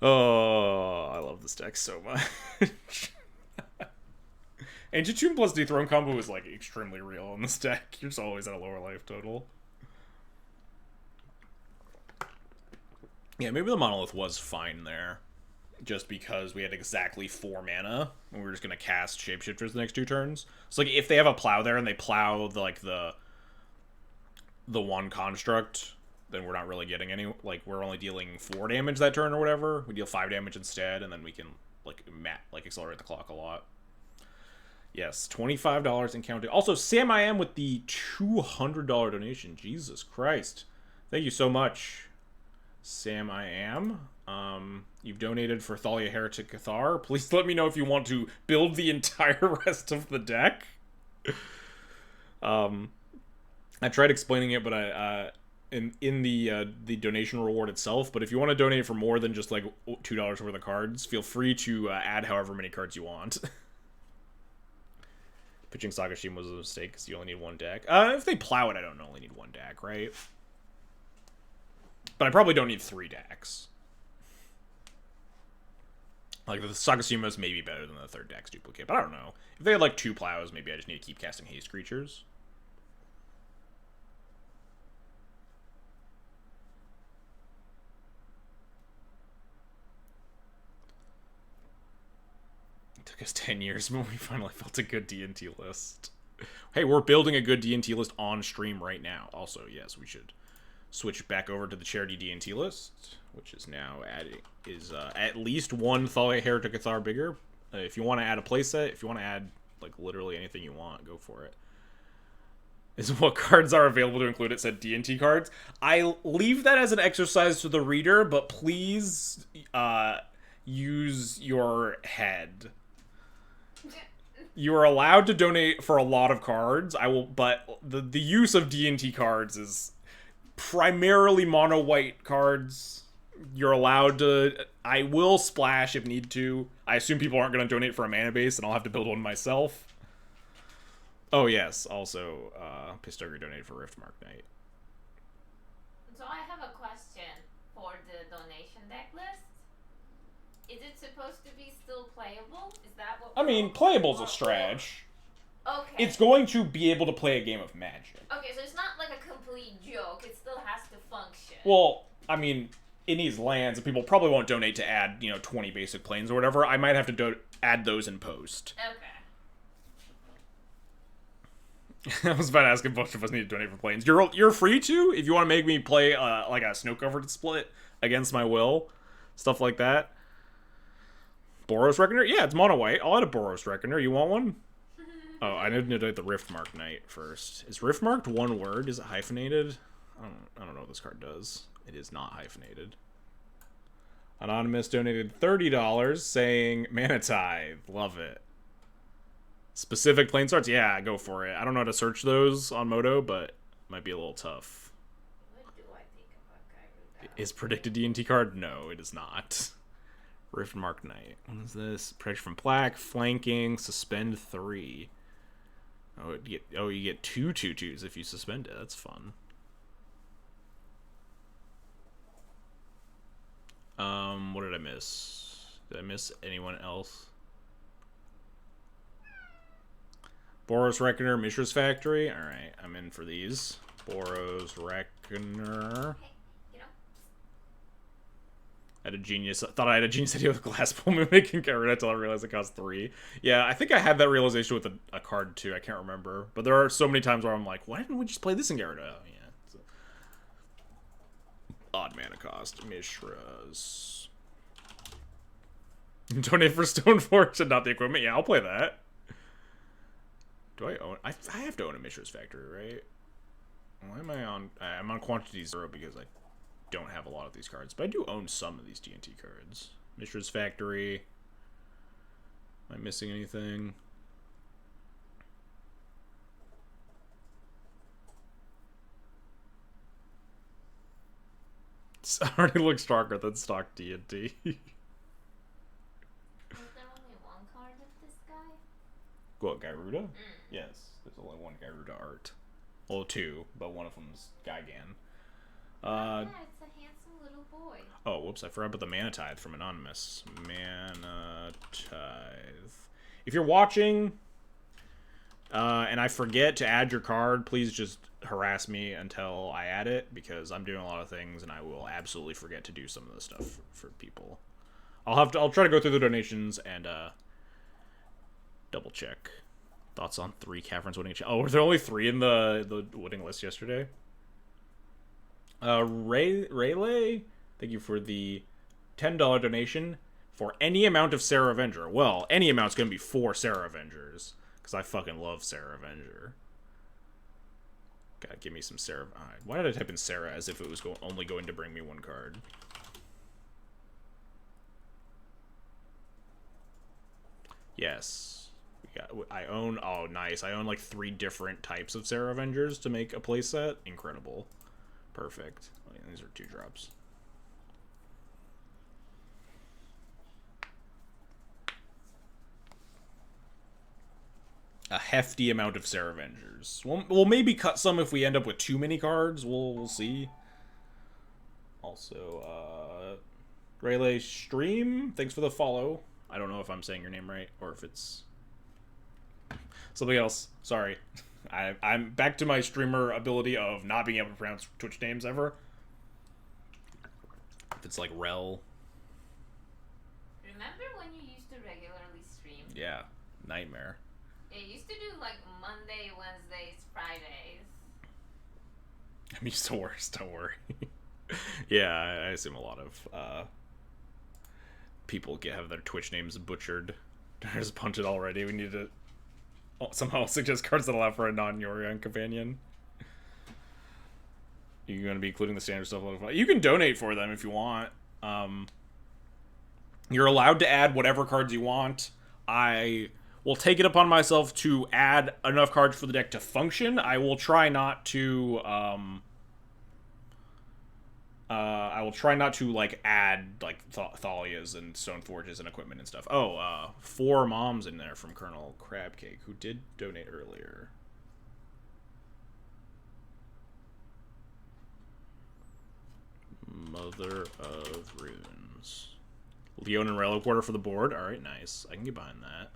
Oh, I love this deck so much. Ancient Tomb plus Dethrone combo is like extremely real in this deck. You're just always at a lower life total. Yeah, maybe the monolith was fine there. just because we had exactly 4 mana, and we were just going to cast Shapeshifters the next 2 turns. So, like, if they have a plow there and they plow, the one construct, then we're not really getting any, like, we're only dealing 4 damage that turn or whatever. We deal 5 damage instead, and then we can, like, accelerate the clock a lot. Yes, $25 and counting. Also, Sam I Am with the $200 donation. Jesus Christ. Thank you so much, Sam I Am. You've donated for Thalia Heretic Cathar. Please let me know if you want to build the entire rest of the deck. I tried explaining it, but in the donation reward itself. But if you want to donate for more than just like $2 worth of cards, feel free to add however many cards you want. Pitching Saga Sheen was a mistake because you only need 1 deck. If they plow it, I don't only need 1 deck, right? But I probably don't need 3 decks. Like, the Sagasumas may be better than the 3rd deck's duplicate, but I don't know. If they had, like, 2 plows, maybe I just need to keep casting haste creatures. It took us 10 years, but we finally built a good D&T list. Hey, we're building a good D&T list on stream right now. Also, yes, we should switch back over to the charity D&T list, which is now at least 1 Thalia Heretic Cathar bigger. If you want to add a playset, if you want to add like literally anything you want, go for it. Is what cards are available to include. It said D&T cards. I leave that as an exercise to the reader, but please use your head. You are allowed to donate for a lot of cards. But the use of D&T cards is primarily mono white cards. You're allowed to. I will splash if need to. I assume people aren't going to donate for a mana base, and I'll have to build one myself. Oh yes, also Pistoger donated for Riftmark Knight. So I have a question for the donation deck list. Is it supposed to be still playable? Is that what? I mean, playable's a stretch. Okay. It's going to be able to play a game of Magic. Okay, so it's not like a complete joke. It still has to function. Well, I mean, it needs lands, and people probably won't donate to add, 20 basic planes or whatever. I might have to add those in post. Okay. I was about to ask if both of us need to donate for planes. You're free to, if you want to make me play like a snow-covered split against my will. Stuff like that. Boros Reckoner? Yeah, it's mono white. I'll add a Boros Reckoner. You want one? Oh, I need to donate the Riftmark Knight first. Is Riftmarked one word? Is it hyphenated? I don't know what this card does. It is not hyphenated. Anonymous donated $30 saying Mana Tithe. Love it. Specific plane starts? Yeah, go for it. I don't know how to search those on Moto, but it might be a little tough. What do I think about Gyruda? Is predicted D&T card? No, it is not. Riftmark Knight. What is this? Protection from Black, flanking, suspend 3. Oh, you get 2 2/2s if you suspend it. That's fun. What did I miss? Did I miss anyone else? Boros Reckoner, Mishra's Factory. Alright, I'm in for these. Boros Reckoner. I thought I had a genius idea with Glass Bowl Mimic and Gyruda until I realized it cost 3. Yeah, I think I had that realization with a card too. I can't remember. But there are so many times where I'm like, why didn't we just play this in Gyruda? Oh, yeah. It's odd mana cost. Mishra's. Donate for Stoneforge and not the equipment. Yeah, I'll play that. Do I own... I have to own a Mishra's Factory, right? Why am I on... I'm on quantity 0 because I don't have a lot of these cards. But I do own some of these D&T cards. Mishra's Factory. Am I missing anything? It already looks stronger than stock D&T. What, Gyruda? Yes, there's only 1 Gyruda art. Well, 2, but one of them's Gygan. Yeah, it's a handsome little boy. Oh, whoops, I forgot about the Mana Tithe from Anonymous. Mana Tithe. If you're watching, and I forget to add your card, please just harass me until I add it, because I'm doing a lot of things, and I will absolutely forget to do some of the stuff for people. I'll try to go through the donations and double check. Thoughts on 3 caverns winning? Oh, were there only 3 in the winning list yesterday? Rayleigh, thank you for the $10 donation for any amount of Sarah Avenger. Well, any amount's gonna be 4 Sarah Avengers because I fucking love Sarah Avenger. God, give me some Sarah. Why did I type in Sarah as if it was only going to bring me 1 card? Yes. I own... Oh, nice. I own, like, 3 different types of Sarah Avengers to make a playset. Incredible. Perfect. Oh, yeah, these are 2 drops. A hefty amount of Sarah Avengers. We'll maybe cut some if we end up with too many cards. We'll see. Also, Rayleigh Stream, thanks for the follow. I don't know if I'm saying your name right or if it's something else. Sorry. I'm back to my streamer ability of not being able to pronounce Twitch names ever. If it's like Rel. Remember when you used to regularly stream? Yeah. Nightmare. It used to do like Monday, Wednesdays, Fridays. I'm used to worse, don't worry. Yeah, I assume a lot of people have their Twitch names butchered. There's punted already. We need to somehow suggest cards that allow for a non-Yorion companion. You're going to be including the standard stuff. You can donate for them if you want. You're allowed to add whatever cards you want. I will take it upon myself to add enough cards for the deck to function. I will try not to like add like Thalias and Stoneforges and equipment and stuff. Oh, 4 moms in there from Colonel Crabcake, who did donate earlier. Mother of Runes. Leonin Relic Order for the board. Alright, nice. I can get behind that.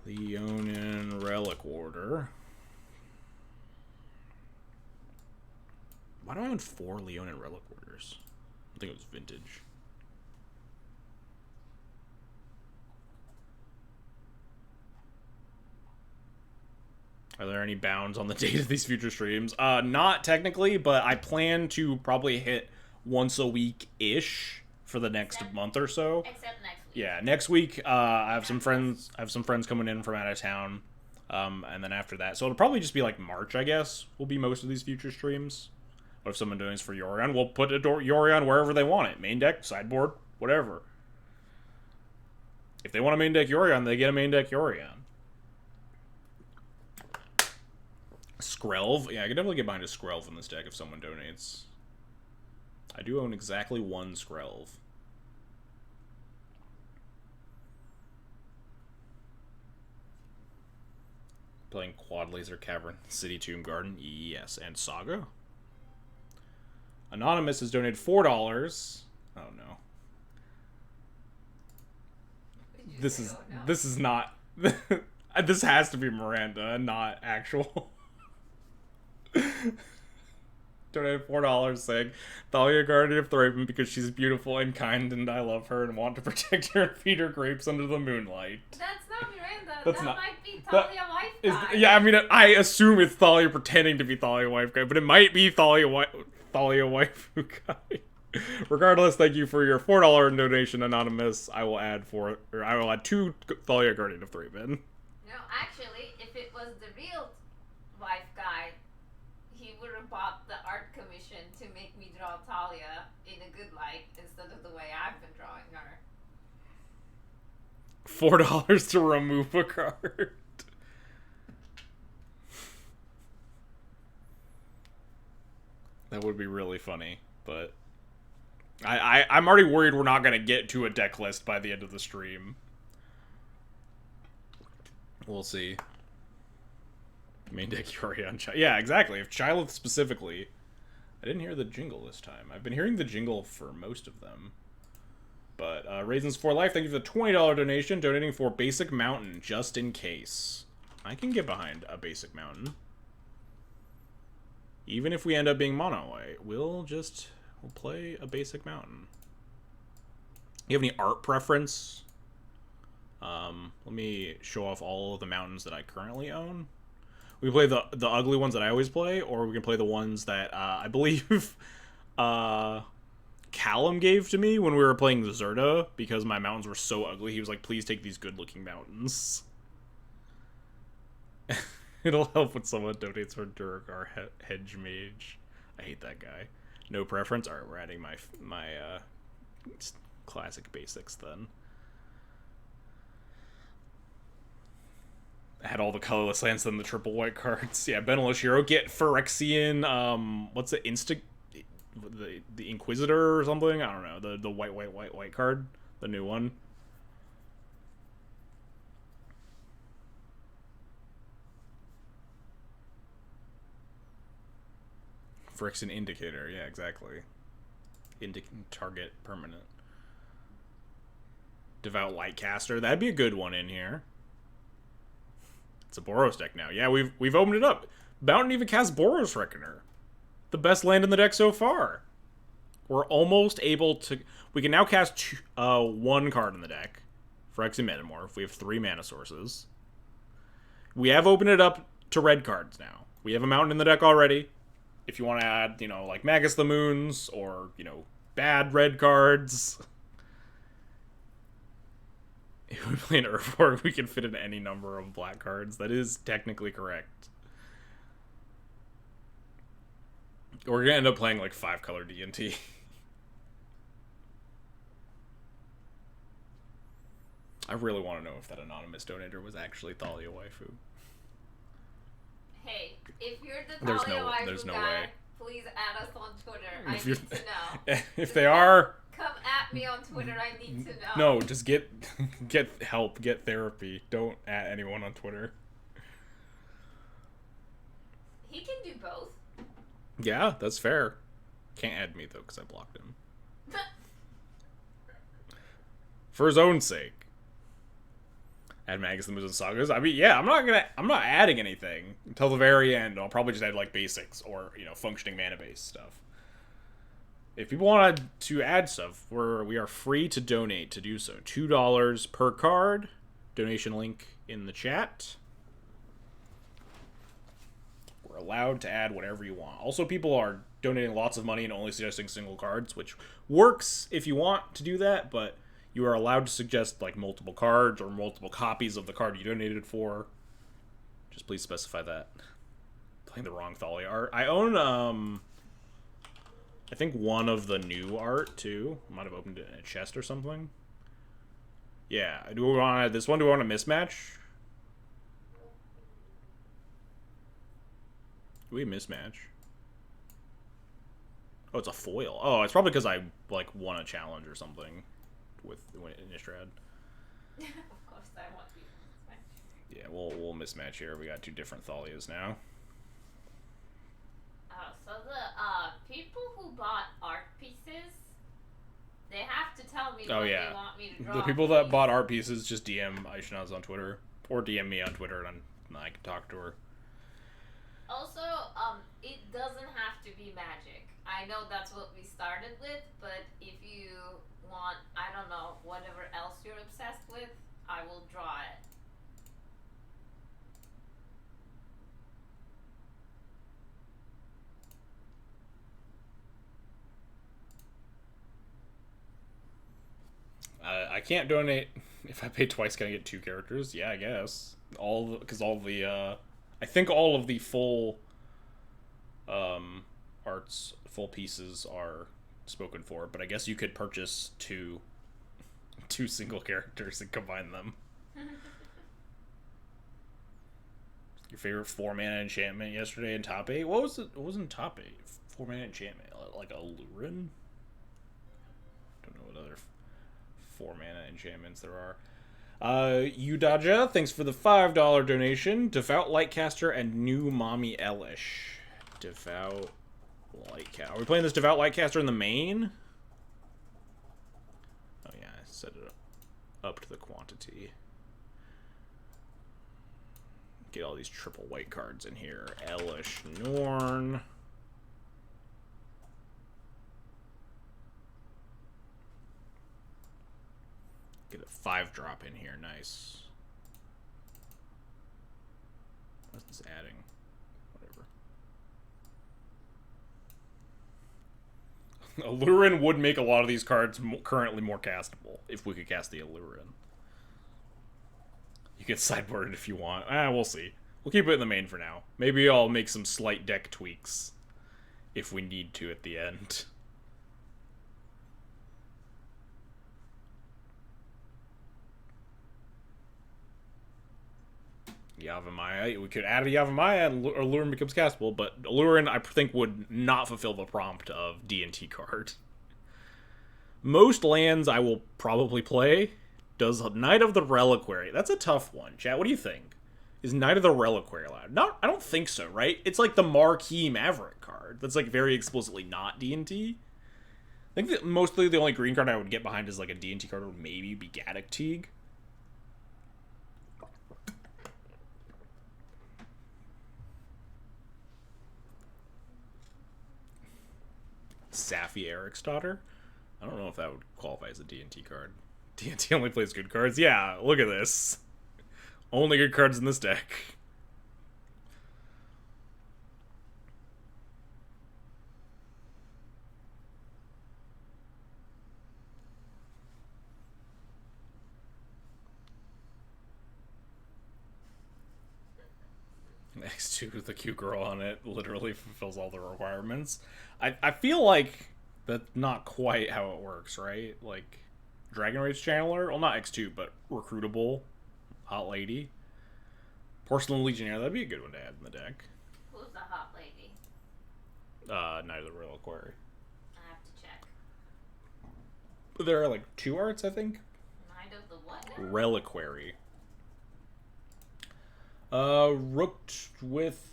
Leonin Relic Order. Why do I own 4 Leonin Relic Orders? I think it was vintage. Are there any bounds on the date of these future streams? Not technically, but I plan to probably hit once a week-ish for the next month or so. Except next week. Yeah, next week I have some friends coming in from out of town. And then after that. So it'll probably just be like March, I guess, will be most of these future streams. What if someone doing this for Yorion? We'll put a Yorion wherever they want it. Main deck, sideboard, whatever. If they want a main deck Yorion, they get a main deck Yorion. Skrelv. Yeah, I could definitely get behind a Skrelv in this deck if someone donates. I do own exactly 1 Skrelv. Playing Quad Laser Cavern, City Tomb Garden. Yes, and Saga. Anonymous has donated $4. Oh no. This is not. This has to be Miranda, not actual. Donated $4 saying, Thalia, Guardian of Thraben, because she's beautiful and kind and I love her and want to protect her and feed her grapes under the moonlight. That's not Miranda. That's that not, might be Thalia Wife Guy. Yeah, I mean, I assume it's Thalia pretending to be Thalia Wife Guy, but it might be Thalia Wife Guy. Regardless, thank you for your $4 donation, Anonymous. I will add 2 Thalia Guardian of Thraben. No, actually, if it was the real Wife Guy, he would have bought the art commission to make me draw Talia in a good light instead of the way I've been drawing her. $4 to remove a card. That would be really funny, but I'm already worried we're not going to get to a deck list by the end of the stream. We'll see. Main deck Yorion. Yeah, exactly. If Chylith specifically. I didn't hear the jingle this time. I've been hearing the jingle for most of them. But Raisins for Life, thank you for the $20 donation. Donating for Basic Mountain, just in case. I can get behind a Basic Mountain. Even if we end up being mono white, we'll play a basic mountain. You have any art preference? Let me show off all of the mountains that I currently own. We play the ugly ones that I always play, or we can play the ones that I believe Callum gave to me when we were playing the Gyruda, because my mountains were so ugly. He was like, please take these good-looking mountains. It'll help when someone donates for Duragar Hedge Mage. I hate that guy. No preference? Alright, we're adding my classic basics then. I had all the colorless lands and the triple white cards. Yeah, Benelashiro, get Phyrexian, what's it, the Inquisitor or something? I don't know. The white card. The new one. Phyrexian Indicator, yeah, exactly. Target permanent. Devout Lightcaster, that'd be a good one in here. It's a Boros deck now. Yeah, we've opened it up. Mountain even casts Boros Reckoner. The best land in the deck so far. We're almost able to... We can now cast one card in the deck. Phyrexian Metamorph. We have 3 mana sources. We have opened it up to red cards now. We have a mountain in the deck already. If you want to add, you know, like Magus the Moons, or, you know, bad red cards... If we play an Urborg, we can fit in any number of black cards. That is technically correct. We're gonna end up playing like 5-color D&T. I really want to know if that anonymous donator was actually Thalia Waifu. Hey, if you're the Thalia Waifu guy, way. Please add us on Twitter. I need to know. If they are... Come at me on Twitter, I need to know. No, just get help, get therapy. Don't at anyone on Twitter. He can do both. Yeah, that's fair. Can't add me though, because I blocked him. For his own sake. Add Magus the Moons and Sagas. I mean, yeah, I'm not adding anything until the very end. I'll probably just add like basics or, you know, functioning mana based stuff. If people want to add stuff, we are free to donate to do so. $2 per card. Donation link in the chat. We're allowed to add whatever you want. Also, people are donating lots of money and only suggesting single cards, which works if you want to do that, but you are allowed to suggest like multiple cards or multiple copies of the card you donated for. Just please specify that. Playing the wrong Thalia art. I own, I think one of the new art, too. Might have opened it in a chest or something. Yeah. Do we want to add this one? Do we want a mismatch? Do we mismatch? Oh, it's a foil. Oh, it's probably because I, like, won a challenge or something with Innistrad. Of course, I want you to mismatch. Yeah, we'll mismatch here. We got 2 different Thalias now. So the people who bought art pieces, they have to tell me what they want me to draw. The people that bought art pieces, just DM Aishanaz on Twitter. Or DM me on Twitter and I can talk to her. Also, it doesn't have to be magic. I know that's what we started with, but if you want, I don't know, whatever else you're obsessed with, I will draw it. I can't donate. If I pay twice, can I get 2 characters? Yeah, I guess. I think all of the full arts, full pieces are spoken for, but I guess you could purchase two single characters and combine them. Your favorite 4-mana enchantment yesterday in top 8? What was it? What was in top 8? 4-mana enchantment, like a Lurin? Don't know what other 4-mana enchantments there are. Udaja, thanks for the $5 donation. Devout Lightcaster and new Mommy Elish. Devout Lightcaster. Are we playing this Devout Lightcaster in the main? Oh yeah, I set it up to the quantity. Get all these triple white cards in here. Elish, Norn. 5-drop in here. Nice. What's this adding? Whatever. Allurin would make a lot of these cards currently more castable if we could cast the Allurin. You get sideboarded if you want. We'll see. We'll keep it in the main for now. Maybe I'll make some slight deck tweaks if we need to at the end. Yavimaya. We could add a Yavimaya and Allurin becomes castable, but Allurin, I think, would not fulfill the prompt of D&T card. Most lands I will probably play. Does Knight of the Reliquary. That's a tough one. Chat, what do you think? Is Knight of the Reliquary allowed? No, I don't think so, right? It's like the marquee Maverick card. That's like very explicitly not D&T. I think that mostly the only green card I would get behind is like a D&T card would maybe be Gaddock Teague. Safi Eric's daughter? I don't know if that would qualify as a D&T card. D&T only plays good cards? Yeah, look at this. Only good cards in this deck. Next to the cute girl on it literally fulfills all the requirements. I feel like that's not quite how it works, right? Like, Dragon Rage Channeler? Well, not X2, but Recruitable. Hot Lady. Porcelain Legionnaire, that'd be a good one to add in the deck. Who's the hot lady? Knight of the Reliquary. I have to check. There are like 2 arts, I think. Knight of the what now? Reliquary. Rooked with...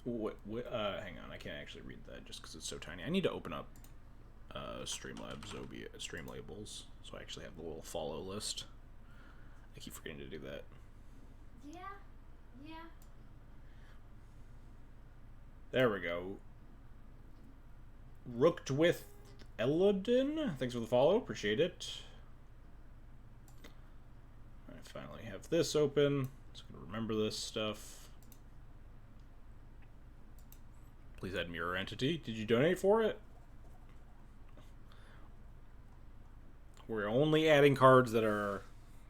hang on, I can't actually read that just because it's so tiny. I need to open up Streamlabs Streamlabels so I actually have the little follow list. I keep forgetting to do that. Yeah. There we go. Rooked with Elodin. Thanks for the follow. Appreciate it. I finally have this open. Just gonna remember this stuff. Please add Mirror Entity. Did you donate for it? We're only adding cards that are...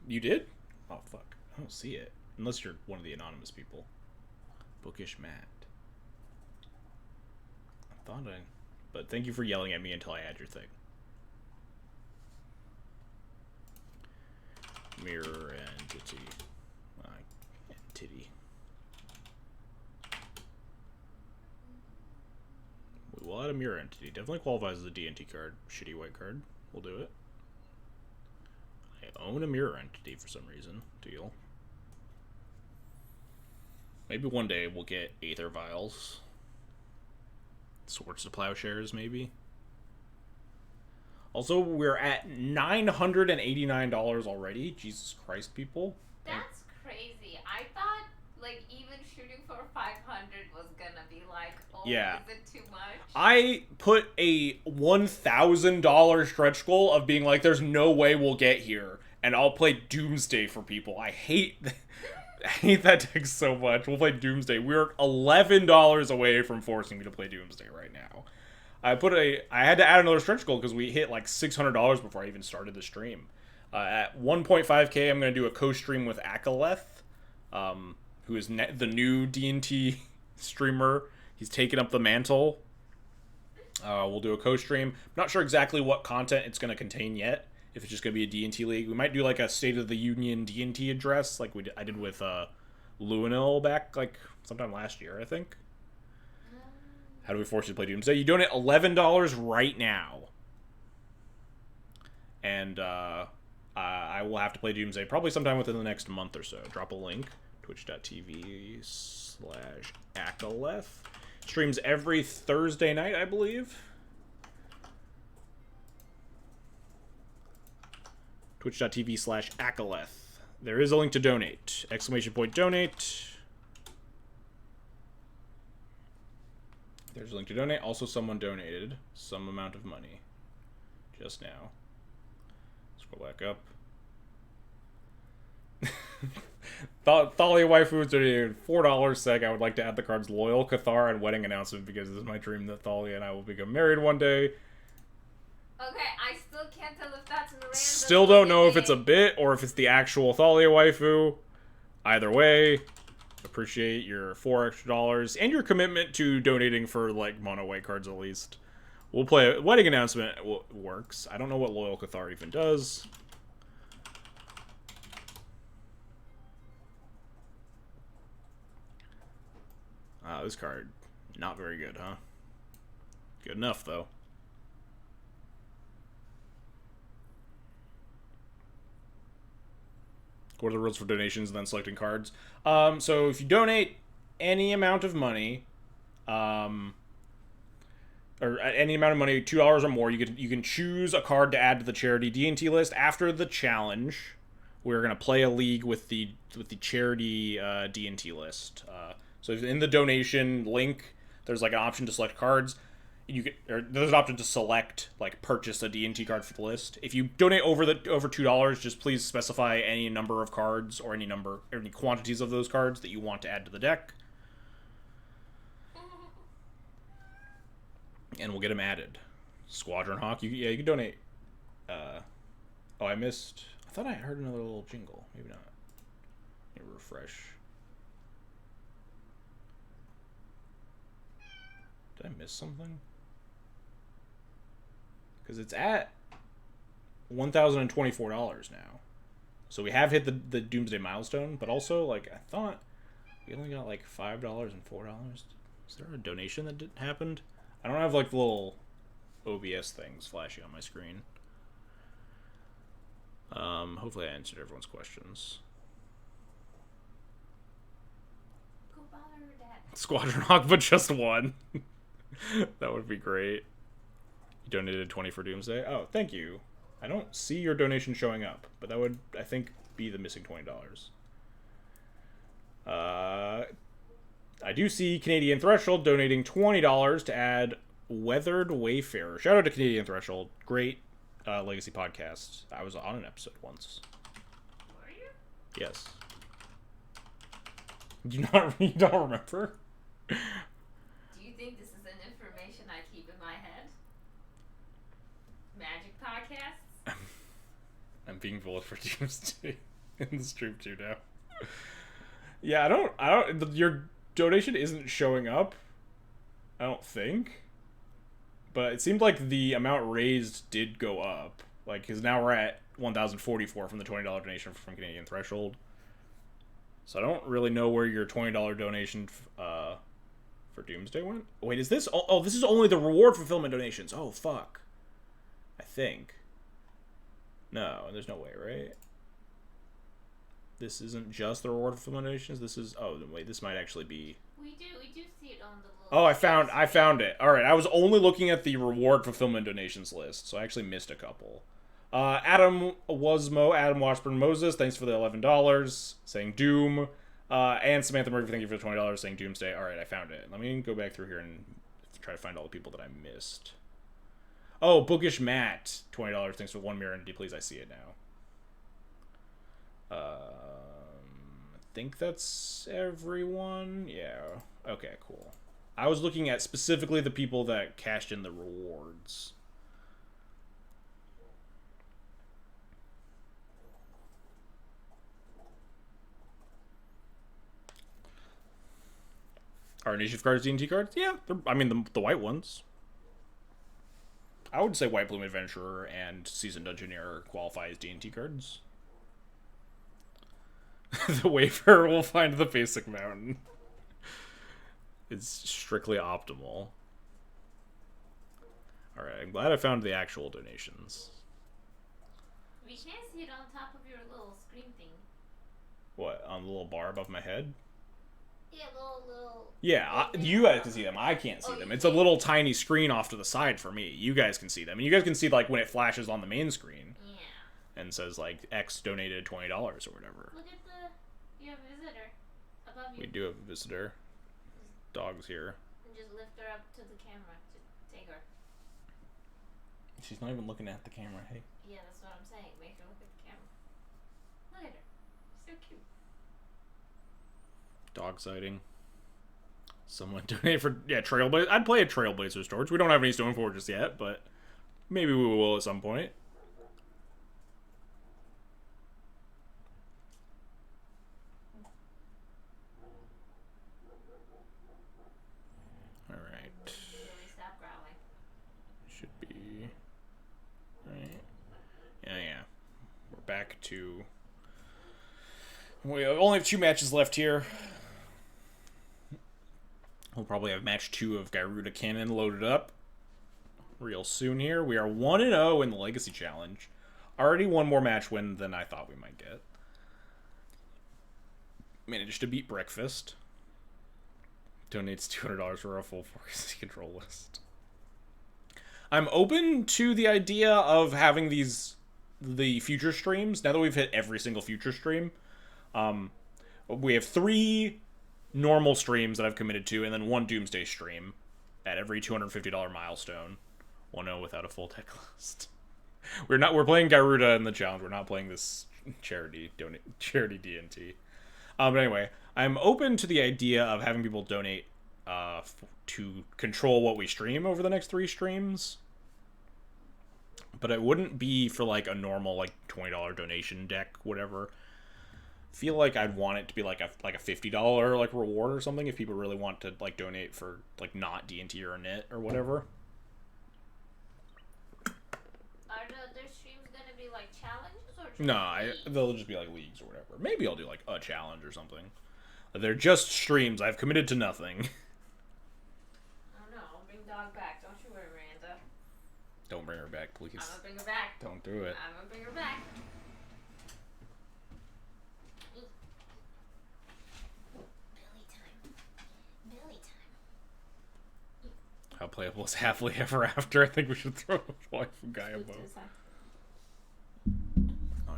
You did? Oh, fuck. I don't see it. Unless you're one of the anonymous people. Bookish Matt. I thought I... But thank you for yelling at me until I add your thing. Mirror Entity. Entity. We will add a Mirror Entity. Definitely qualifies as a D&T card. Shitty white card. We'll do it. I own a Mirror Entity for some reason. Deal. Maybe one day we'll get Aether Vials. Swords to Plowshares, maybe. Also, we're at $989 already. Jesus Christ, people. That's crazy. I thought, like, even shooting for 500 was gonna be like, oh, yeah. Is it too much? I put a $1,000 stretch goal of being like, there's no way we'll get here, and I'll play Doomsday for people. I hate that deck so much. We'll play Doomsday. We're $11 away from forcing me to play Doomsday right now. I had to add another stretch goal because we hit like $600 before I even started the stream. At 1.5k, I'm going to do a co-stream with Akaleth, who is the new D&T streamer. He's taken up the mantle. We'll do a co-stream. I'm not sure exactly what content it's going to contain yet. If it's just going to be a D&T league. We might do like a State of the Union D&T address like I did with Luanil back like sometime last year, I think. How do we force you to play Doomsday? You donate $11 right now. And I will have to play Doomsday probably sometime within the next month or so. Drop a link. Twitch.tv/Akaleth. Streams every Thursday night, I believe. Twitch.tv/Akaleth. There is a link to donate. !donate. There's a link to donate. Also, someone donated some amount of money just now. Scroll back up. Thalia Waifu donated $4 sec. I would like to add the cards Loyal, Cathar, and Wedding Announcement because it is my dream that Thalia and I will become married one day. Okay, I still can't tell if that's Miranda. Still don't know if it's a bit or if it's the actual Thalia Waifu. Either way, appreciate your $4 extra and your commitment to donating for, like, mono white cards at least. We'll play Wedding Announcement works. I don't know what Loyal Cathar even does. This card, not very good, huh? Good enough, though. What are the rules for donations and then selecting cards? So if you donate any amount of money, or any amount of money, $2 or more, you can choose a card to add to the charity D&T list. After the challenge, we're gonna play a league with the charity D&T list. So in the donation link, there's like an option to select cards. There's an option to select, like, purchase a D&T card for the list. If you donate over $2, just please specify any number of cards or any quantities of those cards that you want to add to the deck, and we'll get them added. Squadron Hawk, you can donate. Oh, I missed. I thought I heard another little jingle. Maybe not. Let me refresh. Did I miss something? Because it's at $1,024 now. So we have hit the Doomsday milestone, but also, like, I thought we only got like $5 and $4. Is there a donation that happened? I don't have, like, the little OBS things flashing on my screen. Hopefully I answered everyone's questions. Go bother her dad. Squadron Hawk, but just one. That would be great. You donated 20 for Doomsday? Oh, thank you. I don't see your donation showing up, but that would, I think, be the missing $20. I do see Canadian Threshold donating $20 to add Weathered Wayfarer. Shout out to Canadian Threshold. Great Legacy podcast. I was on an episode once. Were you? Yes. You don't remember? Do you think this is an information I keep in my head? Magic podcasts? I'm being bullied for Doomsday in the stream too now. Yeah, I don't. Your donation isn't showing up. I don't think. But it seemed like the amount raised did go up. Like, because now we're at $1,044 from the $20 donation from Canadian Threshold. So I don't really know where your $20 donation for Doomsday went. Wait, is this? Oh, this is only the reward fulfillment donations. Oh, fuck. I think. No, there's no way, right? This isn't just the reward fulfillment donations. This is. Oh, wait, this might actually be. We do see it on the little. Oh, I found it. All right, I was only looking at the reward fulfillment donations list, so I actually missed a couple. Adam Washburn Moses, thanks for the $11, saying Doom. And Samantha Murphy, thank you for the $20, saying Doomsday. All right, I found it. Let me go back through here and try to find all the people that I missed. Oh, Bookish Matt, $20, thanks for 1 mirror entity, please. I see it now. I think that's everyone. Yeah. Okay, cool. I was looking at specifically the people that cashed in the rewards. Are initiative cards D&T cards? Yeah, I mean the white ones. I would say White Plume Adventurer and Seasoned Dungeoneer qualify as D&T cards. The Wayfarer will find the basic mountain. It's strictly optimal. Alright, I'm glad I found the actual donations. We can't see it on top of your little screen thing. What, on the little bar above my head? Yeah, little... Yeah, you guys can see them. I can't see them. It's a little tiny screen off to the side for me. You guys can see them. And you guys can see, like, when it flashes on the main screen. Yeah. And says, like, X donated $20 or whatever. Look at you have a visitor above you. We do have a visitor. Dog's here. And just lift her up to the camera. Just take her. She's not even looking at the camera, hey. Yeah, that's what I'm saying. Make her look at the camera. Look at her. So cute. Dog sighting. Someone donate for Trailblazer. I'd play a Trailblazer Torch. We don't have any Stone Forges yet, but maybe we will at some point. All right. Really stop growling. Should be. All right. Yeah. We're back to. We only have 2 matches left here. We'll probably have match 2 of Gyruda Cannon loaded up real soon here. We are 1-0 in the Legacy Challenge. Already one more match win than I thought we might get. Managed to beat Breakfast. Donates $200 for a full Legacy control list. I'm open to the idea of having the future streams. Now that we've hit every single future stream, we have 3 normal streams that I've committed to, and then 1 Doomsday stream at every $250 milestone. 1-0 without a full deck list. We're playing Gyruda in the challenge. We're not playing this charity DNT. But anyway, I'm open to the idea of having people donate to control what we stream over the next 3 streams. But it wouldn't be for like a normal like $20 donation deck, whatever. Feel like I'd want it to be like a $50 like reward or something if people really want to like donate for like not DNT or knit or whatever. Are their streams gonna be like challenges or? No, they'll just be like leagues or whatever. Maybe I'll do like a challenge or something. They're just streams. I've committed to nothing. Oh no! Bring dog back. Don't you worry, Miranda. Don't bring her back, please. I'm gonna bring her back. Don't do it. I'm gonna bring her back. How playable is Happily Ever After? I think we should throw a wife and guy above. Oh,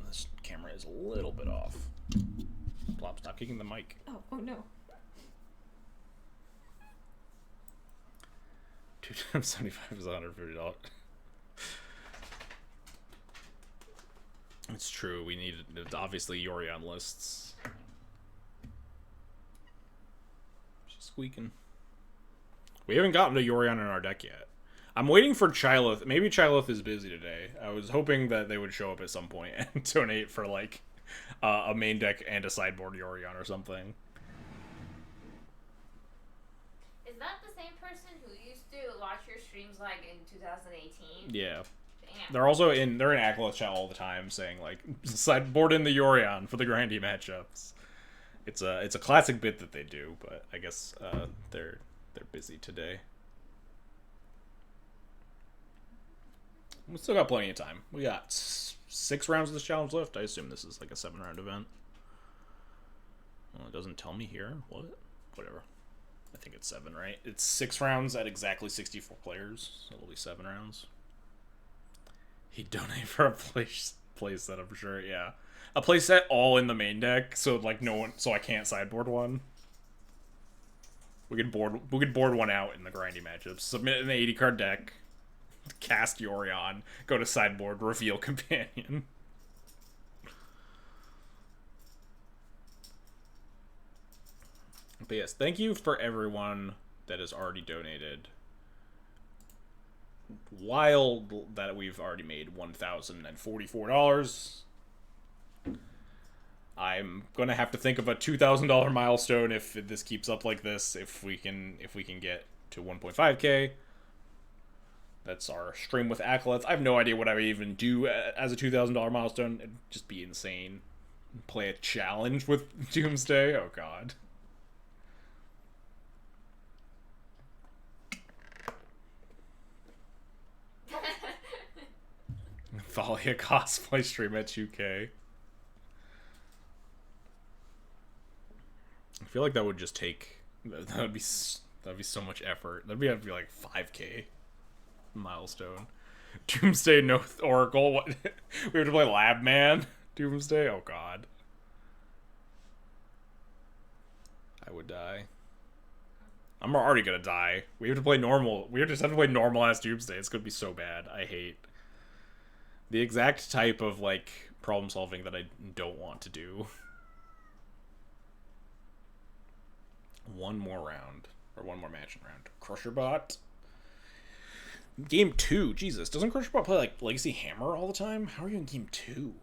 this camera is a little bit off. Plop, stop kicking the mic. Oh no. 2 times 75 is $150. It's true. We need obviously Yori on lists. She's squeaking. We haven't gotten to Yorion in our deck yet. I'm waiting for Chylith. Maybe Chylith is busy today. I was hoping that they would show up at some point and donate for like a main deck and a sideboard Yorion or something. Is that the same person who used to watch your streams like in 2018? Yeah. Damn. They're in Acolyth chat all the time saying like sideboard in the Yorion for the grindy matchups. It's a classic bit that they do, but I guess they're busy today. We still got plenty of time. We got 6 rounds of this challenge left. I assume this is like a 7-round event. Well, it doesn't tell me here. What? Whatever. I think it's 7, right? It's 6 rounds at exactly 64 players. So it'll be 7 rounds. He'd donate for a play set, I'm sure. Yeah, a play set all in the main deck, so like so I can't sideboard one. We could board one out in the grindy matchups. Submit an 80 card deck, cast Yorion, go to sideboard, reveal Companion. But yes, thank you for everyone that has already donated. Wild that we've already made $1,044. I'm gonna have to think of a $2,000 milestone if this keeps up like this. If we can get to 1.5K, that's our stream with Acolyths. I have no idea what I would even do as a $2,000 milestone. It'd just be insane. Play a challenge with Doomsday. Oh god. Thalia cosplay stream at 2K. I feel like that would just take. That would be so much effort. That'd be like 5K milestone. Doomsday no Oracle. What? We have to play Lab Man. Doomsday. Oh god. I would die. I'm already gonna die. We have to play normal. We just have to play normal ass Doomsday. It's gonna be so bad. I hate the exact type of like problem solving that I don't want to do. One more round. Or one more match in round. Crusherbot. Game 2. Jesus. Doesn't Crusherbot play like Legacy Hammer all the time? How are you in game 2?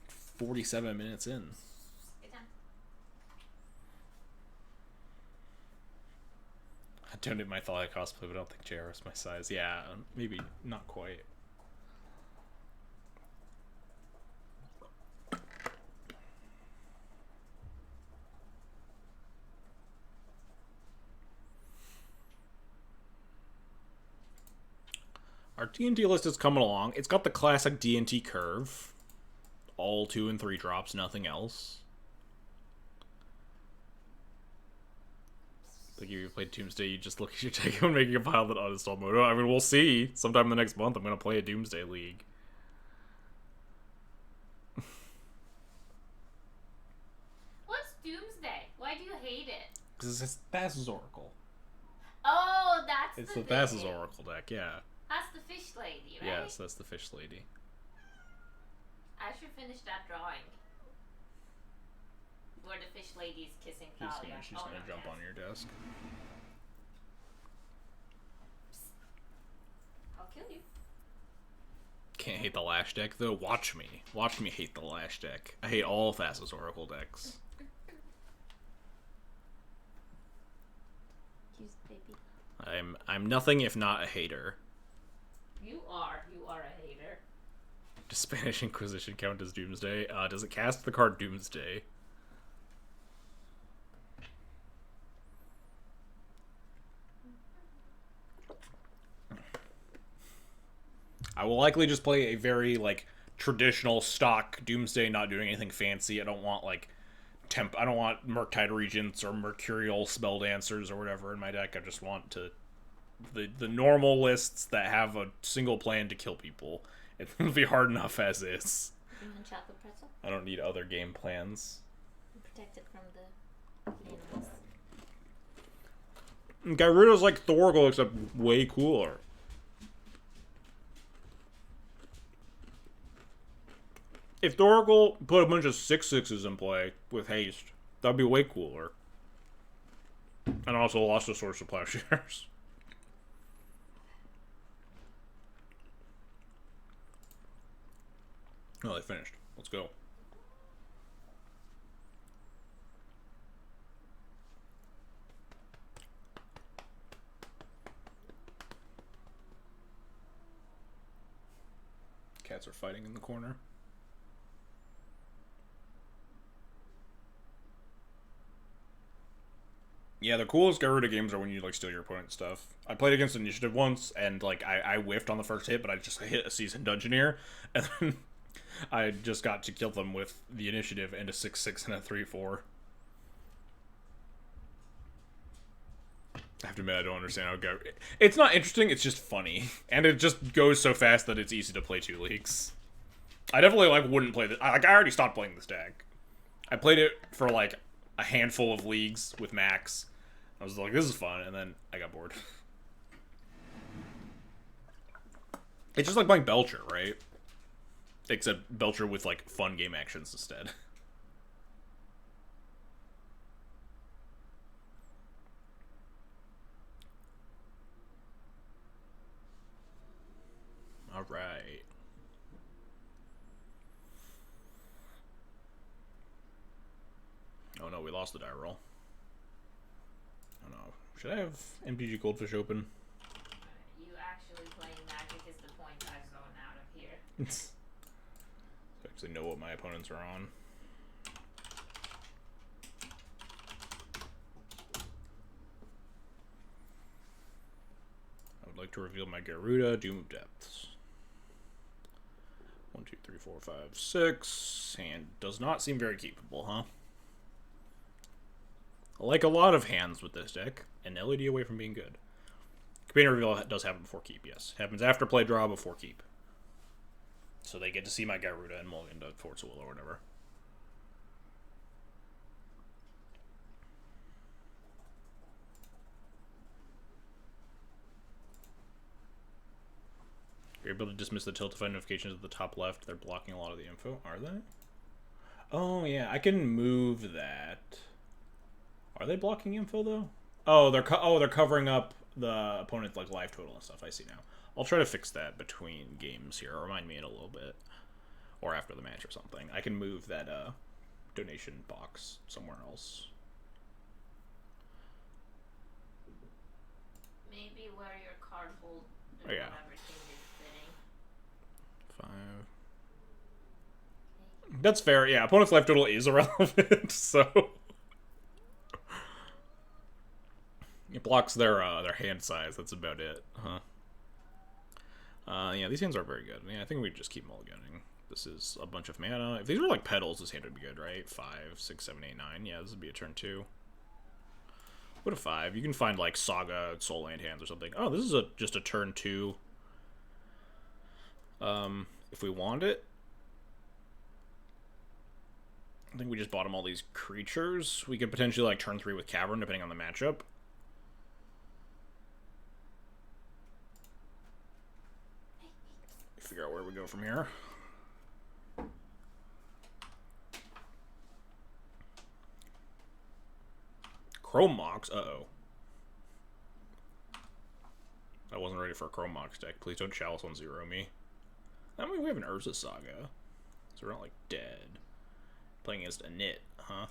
47 minutes in. I donate my Thalia cosplay, but I don't think JR is my size. Yeah, maybe not quite. Our D&D list is coming along. It's got the classic D&T curve. All 2 and 3 drops, nothing else. Like if you played Doomsday, you just look at your deck and making a pile that uninstall Moto. I mean, we'll see. Sometime in the next month, I'm going to play a Doomsday League. What's Doomsday? Why do you hate it? Because it's Thassa's Oracle. Oh, that's it's the Thassa's Oracle deck, yeah. That's the fish lady, right? Yes, that's the fish lady. I should finish that drawing. Where the fish lady's kissing Thalia. She's gonna jump on your desk. I'll kill you. Can't hate the Lash deck, though. Watch me. Watch me hate the Lash deck. I hate all Thassa's Oracle decks. Excuse baby. I'm nothing if not a hater. You are a hater. Does Spanish Inquisition count as Doomsday? Does it cast the card Doomsday? I will likely just play a very, like, traditional stock Doomsday, not doing anything fancy. I don't want, like, I don't want Murktide Regents or Mercurial Spell Dancers or whatever in my deck. I just want to... The normal lists that have a single plan to kill people. It'll be hard enough as is. You want chocolate pretzel? I don't need other game plans. Protected from the animals. Gyruda's like Thorgal, except way cooler. If Thorgal put a bunch of 6/6s in play with haste, that'd be way cooler. And also lost a source of plowshares. Oh, they finished. Let's go. Cats are fighting in the corner. Yeah, the coolest Gyruda games are when you, like, steal your opponent's stuff. I played against Initiative once, and, like, I whiffed on the first hit, but I just hit a Seasoned Dungeoneer, and then I just got to kill them with the Initiative and a 6/6 and a 3/4. I have to admit, I don't understand how it goes. It's not interesting, it's just funny. And it just goes so fast that it's easy to play 2 leagues. I definitely, like, wouldn't play this. Like, I already stopped playing this deck. I played it for, like, a handful of leagues with Max. I was like, this is fun, and then I got bored. It's just like playing Belcher, right? Except Belcher with, like, fun game actions instead. Alright. Oh no, we lost the die roll. Oh no. Should I have MTG Goldfish open? You actually playing Magic is the point I zone out of here. I actually know what my opponents are on. I would like to reveal my Gyruda, Doom of Depths. 1, 2, 3, 4, 5, 6. Hand does not seem very keepable, huh? Like a lot of hands with this deck, an LED away from being good. Companion reveal does happen before keep, yes. Happens after play draw, before keep. So they get to see my Gyruda and mulligan to Force Will or whatever. You're able to dismiss the Tiltify notifications at the top left. They're blocking a lot of the info. Are they? Oh, yeah. I can move that. Are they blocking info, though? Oh, they're covering up the opponent's like life total and stuff. I see now. I'll try to fix that between games here. Remind me in a little bit. Or after the match or something. I can move that donation box somewhere else. Maybe where your card hold or oh, yeah. whatever thing is sitting. 5. That's fair. Yeah, opponent's life total is irrelevant, so it blocks their hand size. That's about it, huh? Yeah, these hands are very good. Yeah, I think we just keep mulliganing. This is a bunch of mana. If these were like petals, this hand would be good, right? 5, 6, 7, 8, 9. Yeah, this would be a turn 2. What a 5. You can find like Saga, Soul Land hands or something. Oh, this is just a turn 2. If we want it. I think we just bottom all these creatures. We could potentially like turn 3 with Cavern, depending on the matchup. Figure out where we go from here. Chrome Mox? Uh-oh. I wasn't ready for a Chrome Mox deck. Please don't Chalice on 0 me. I mean, we have an Urza Saga. So we're not, like, dead. Playing against a Knit, huh?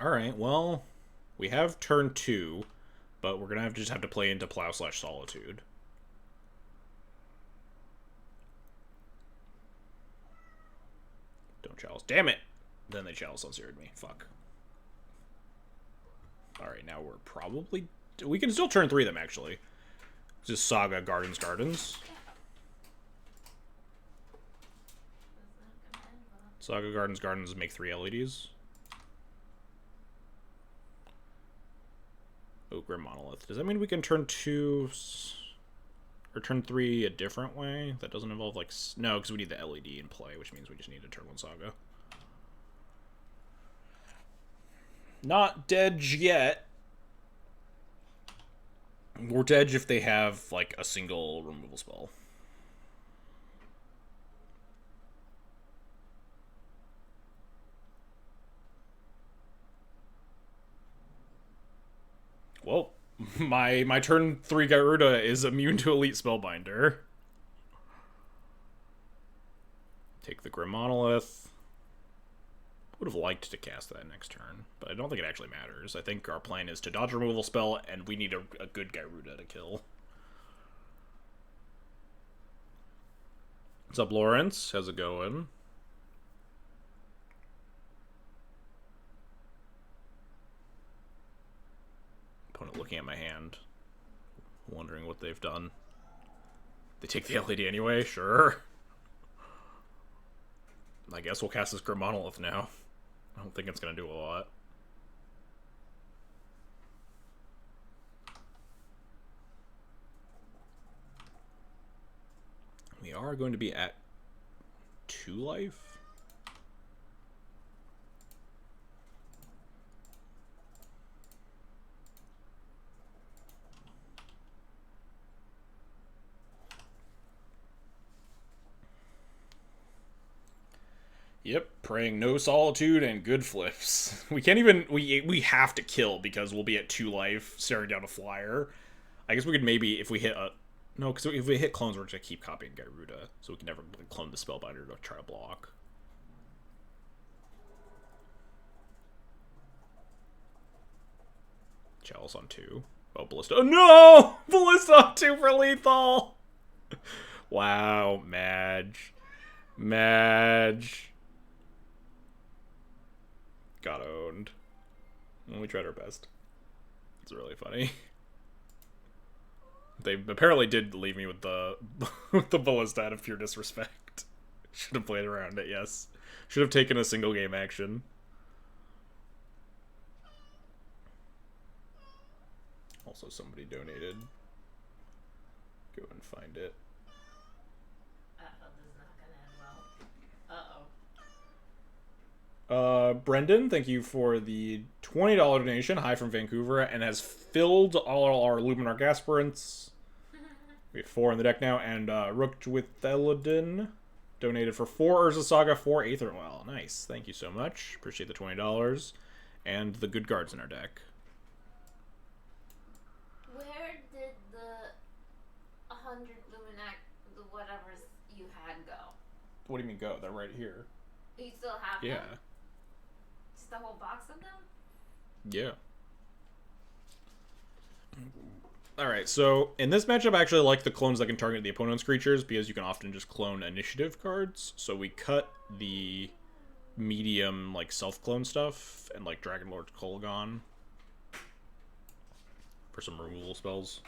Alright, well, we have turn 2, but we're gonna just have to play into Plow/Solitude. Don't Chalice. Damn it! Then they Chalice on 0'd me. Fuck. Alright, now we're probably... We can still turn 3 them, actually. Just Saga, Gardens. Saga, Gardens make 3 LEDs. Oh, Grim Monolith. Does that mean we can turn 2... or turn 3 a different way? That doesn't involve, like... No, because we need the LED in play, which means we just need to turn 1 Saga. Not dead yet. We're dead if they have, like, a single removal spell. Well, my turn 3 Gyruda is immune to Elite Spellbinder. Take the Grim Monolith. Would have liked to cast that next turn, but I don't think it actually matters. I think our plan is to dodge a removal spell, and we need a good Gyruda to kill. What's up, Lawrence? How's it going? Opponent looking at my hand, wondering what they've done. They take the LED anyway? Sure. I guess we'll cast this Grim Monolith now. I don't think it's going to do a lot. We are going to be at 2 life. Yep, praying no solitude and good flips. We can't even... We have to kill because we'll be at 2 life staring down a flyer. I guess we could maybe, if we hit a... No, because if we hit clones, we're just going to keep copying Gyruda. So we can never clone the Spellbinder to try to block. Chalice on 2. Oh, Ballista. Oh, no! Ballista on 2 for lethal! Wow, Madge. Got owned. Well, we tried our best. It's really funny. They apparently did leave me with the with the Ballista out of pure disrespect. Should have played around it, yes. Should have taken a single game action. Also, somebody donated. Go and find it. Uh-oh, this is not gonna end well. Uh-oh. Brendan, thank you for the $20 donation. Hi from Vancouver, and has filled all our Luminarch aspirants. We have 4 in the deck now, and Rooked with Theloden donated for 4 Urza Saga, 4 Aether. Well, nice. Thank you so much. Appreciate the $20. And the good guards in our deck. Where did the 100 Luminac, the whatevers you had go? What do you mean go? They're right here. You still have Yeah. them? Just a whole box of them? Yeah. Alright, so in this matchup, I actually like the clones that can target the opponent's creatures because you can often just clone initiative cards. So we cut the medium, like, self-clone stuff and, like, Dragon Lord Kolaghan for some removal spells.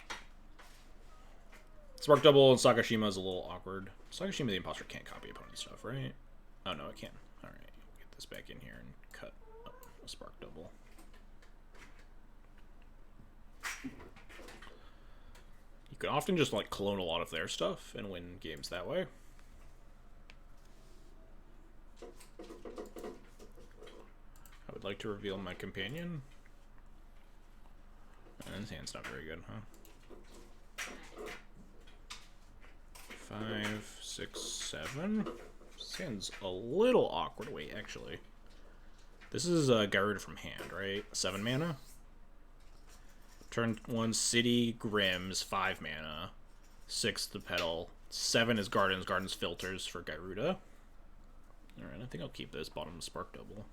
Spark Double and Sakashima is a little awkward. Sakashima the Imposter can't copy opponent's stuff, right? Oh, no, it can. Alright, get this back in here and cut a Spark Double. You can often just, like, clone a lot of their stuff and win games that way. I would like to reveal my companion. And his hand's not very good, huh? 5, 6, 7. This hand's a little awkward. Wait, actually. This is Gyruda from hand, right? 7 mana. Turn 1, City, Grims, 5 mana. 6, the Petal. 7 is Gardens. Gardens filters for Gyruda. Alright, I think I'll keep this bottom Spark Double.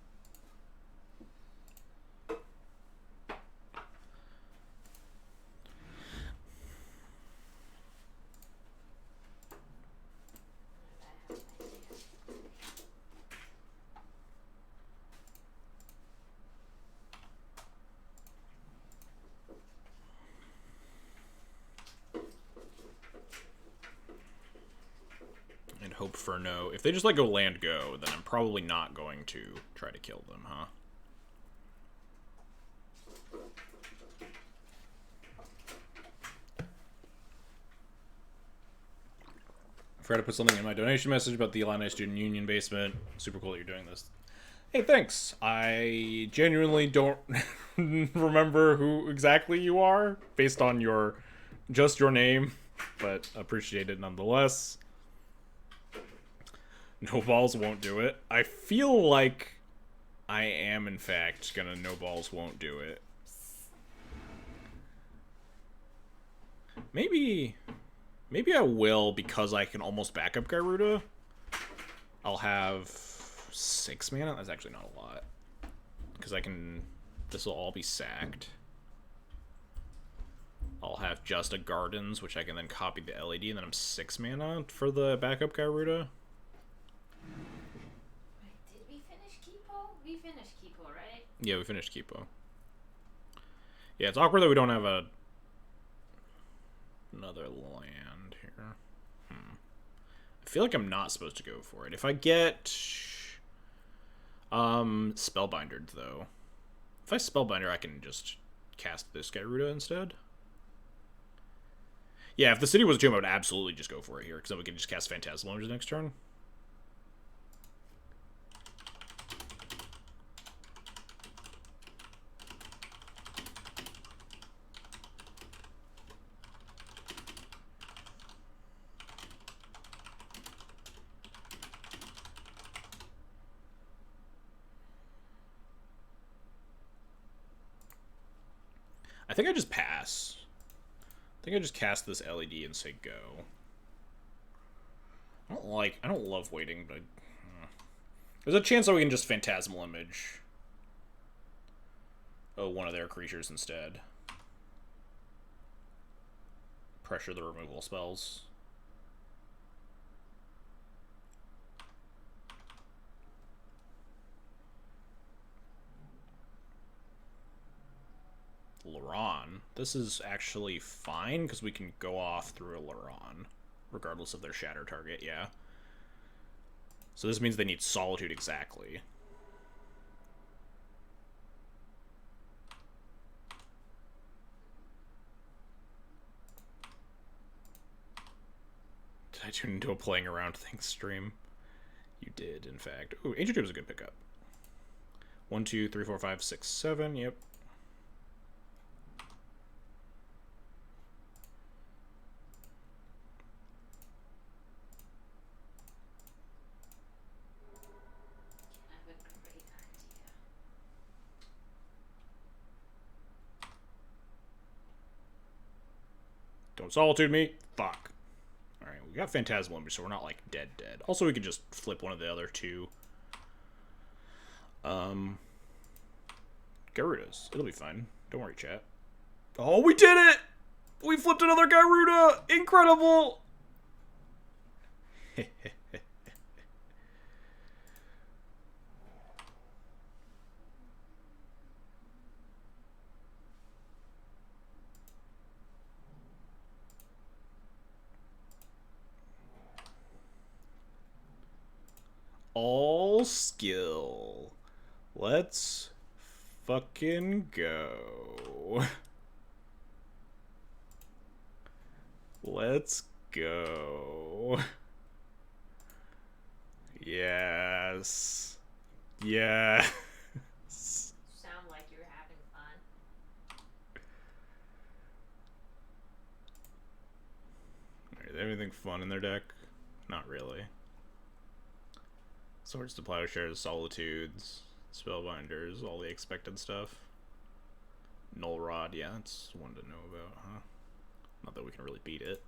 Hope for no. If they just like go land go, then I'm probably not going to try to kill them, huh? I forgot to put something in my donation message about the Illini Student Union basement. Super cool that you're doing this. Hey, thanks. I genuinely don't remember who exactly you are based on your name, but appreciate it nonetheless. No balls won't do it. I feel like I am, in fact, gonna no balls won't do it. Maybe I will because I can almost back up Gyruda. I'll have 6 mana. That's actually not a lot. Because I can... This will all be sacked. I'll have just a Gardens, which I can then copy the LED, and then I'm 6 mana for the backup Gyruda. We finished Kipo, right? Yeah, we finished Kipo. Yeah, it's awkward that we don't have another land here. I feel like I'm not supposed to go for it. If I get Spellbindered, though. If I Spellbinder, I can just cast this Gyruda instead. Yeah, if the city was a tomb, I would absolutely just go for it here, because then we can just cast Phantasmal Image next turn. I think I just pass. I think I just cast this LED and say go. I don't love waiting, but there's a chance that we can just Phantasmal Image one of their creatures instead. Pressure the removal spells. Laron. This is actually fine, because we can go off through a Laron, regardless of their shatter target, yeah. So this means they need Solitude exactly. Did I tune into a playing around things stream? You did, in fact. Ooh, Ancient Tomb is a good pickup. 1, 2, 3, 4, 5, 6, 7. Yep. I have a great idea. Don't solitude me. Fuck. Alright, we got Phantasmal Image, so we're not, like, dead. Also, we could just flip one of the other two. Gyrudas. It'll be fine. Don't worry, chat. Oh, we did it! We flipped another Gyruda! Incredible! All skill. Let's fucking go. Let's go. Yes. Yes. Sound like you're having fun. Is anything fun in their deck? Not really. Swords to Plowshares, Solitudes, Spellbinders, all the expected stuff. Null Rod, yeah, that's one to know about, huh? Not that we can really beat it.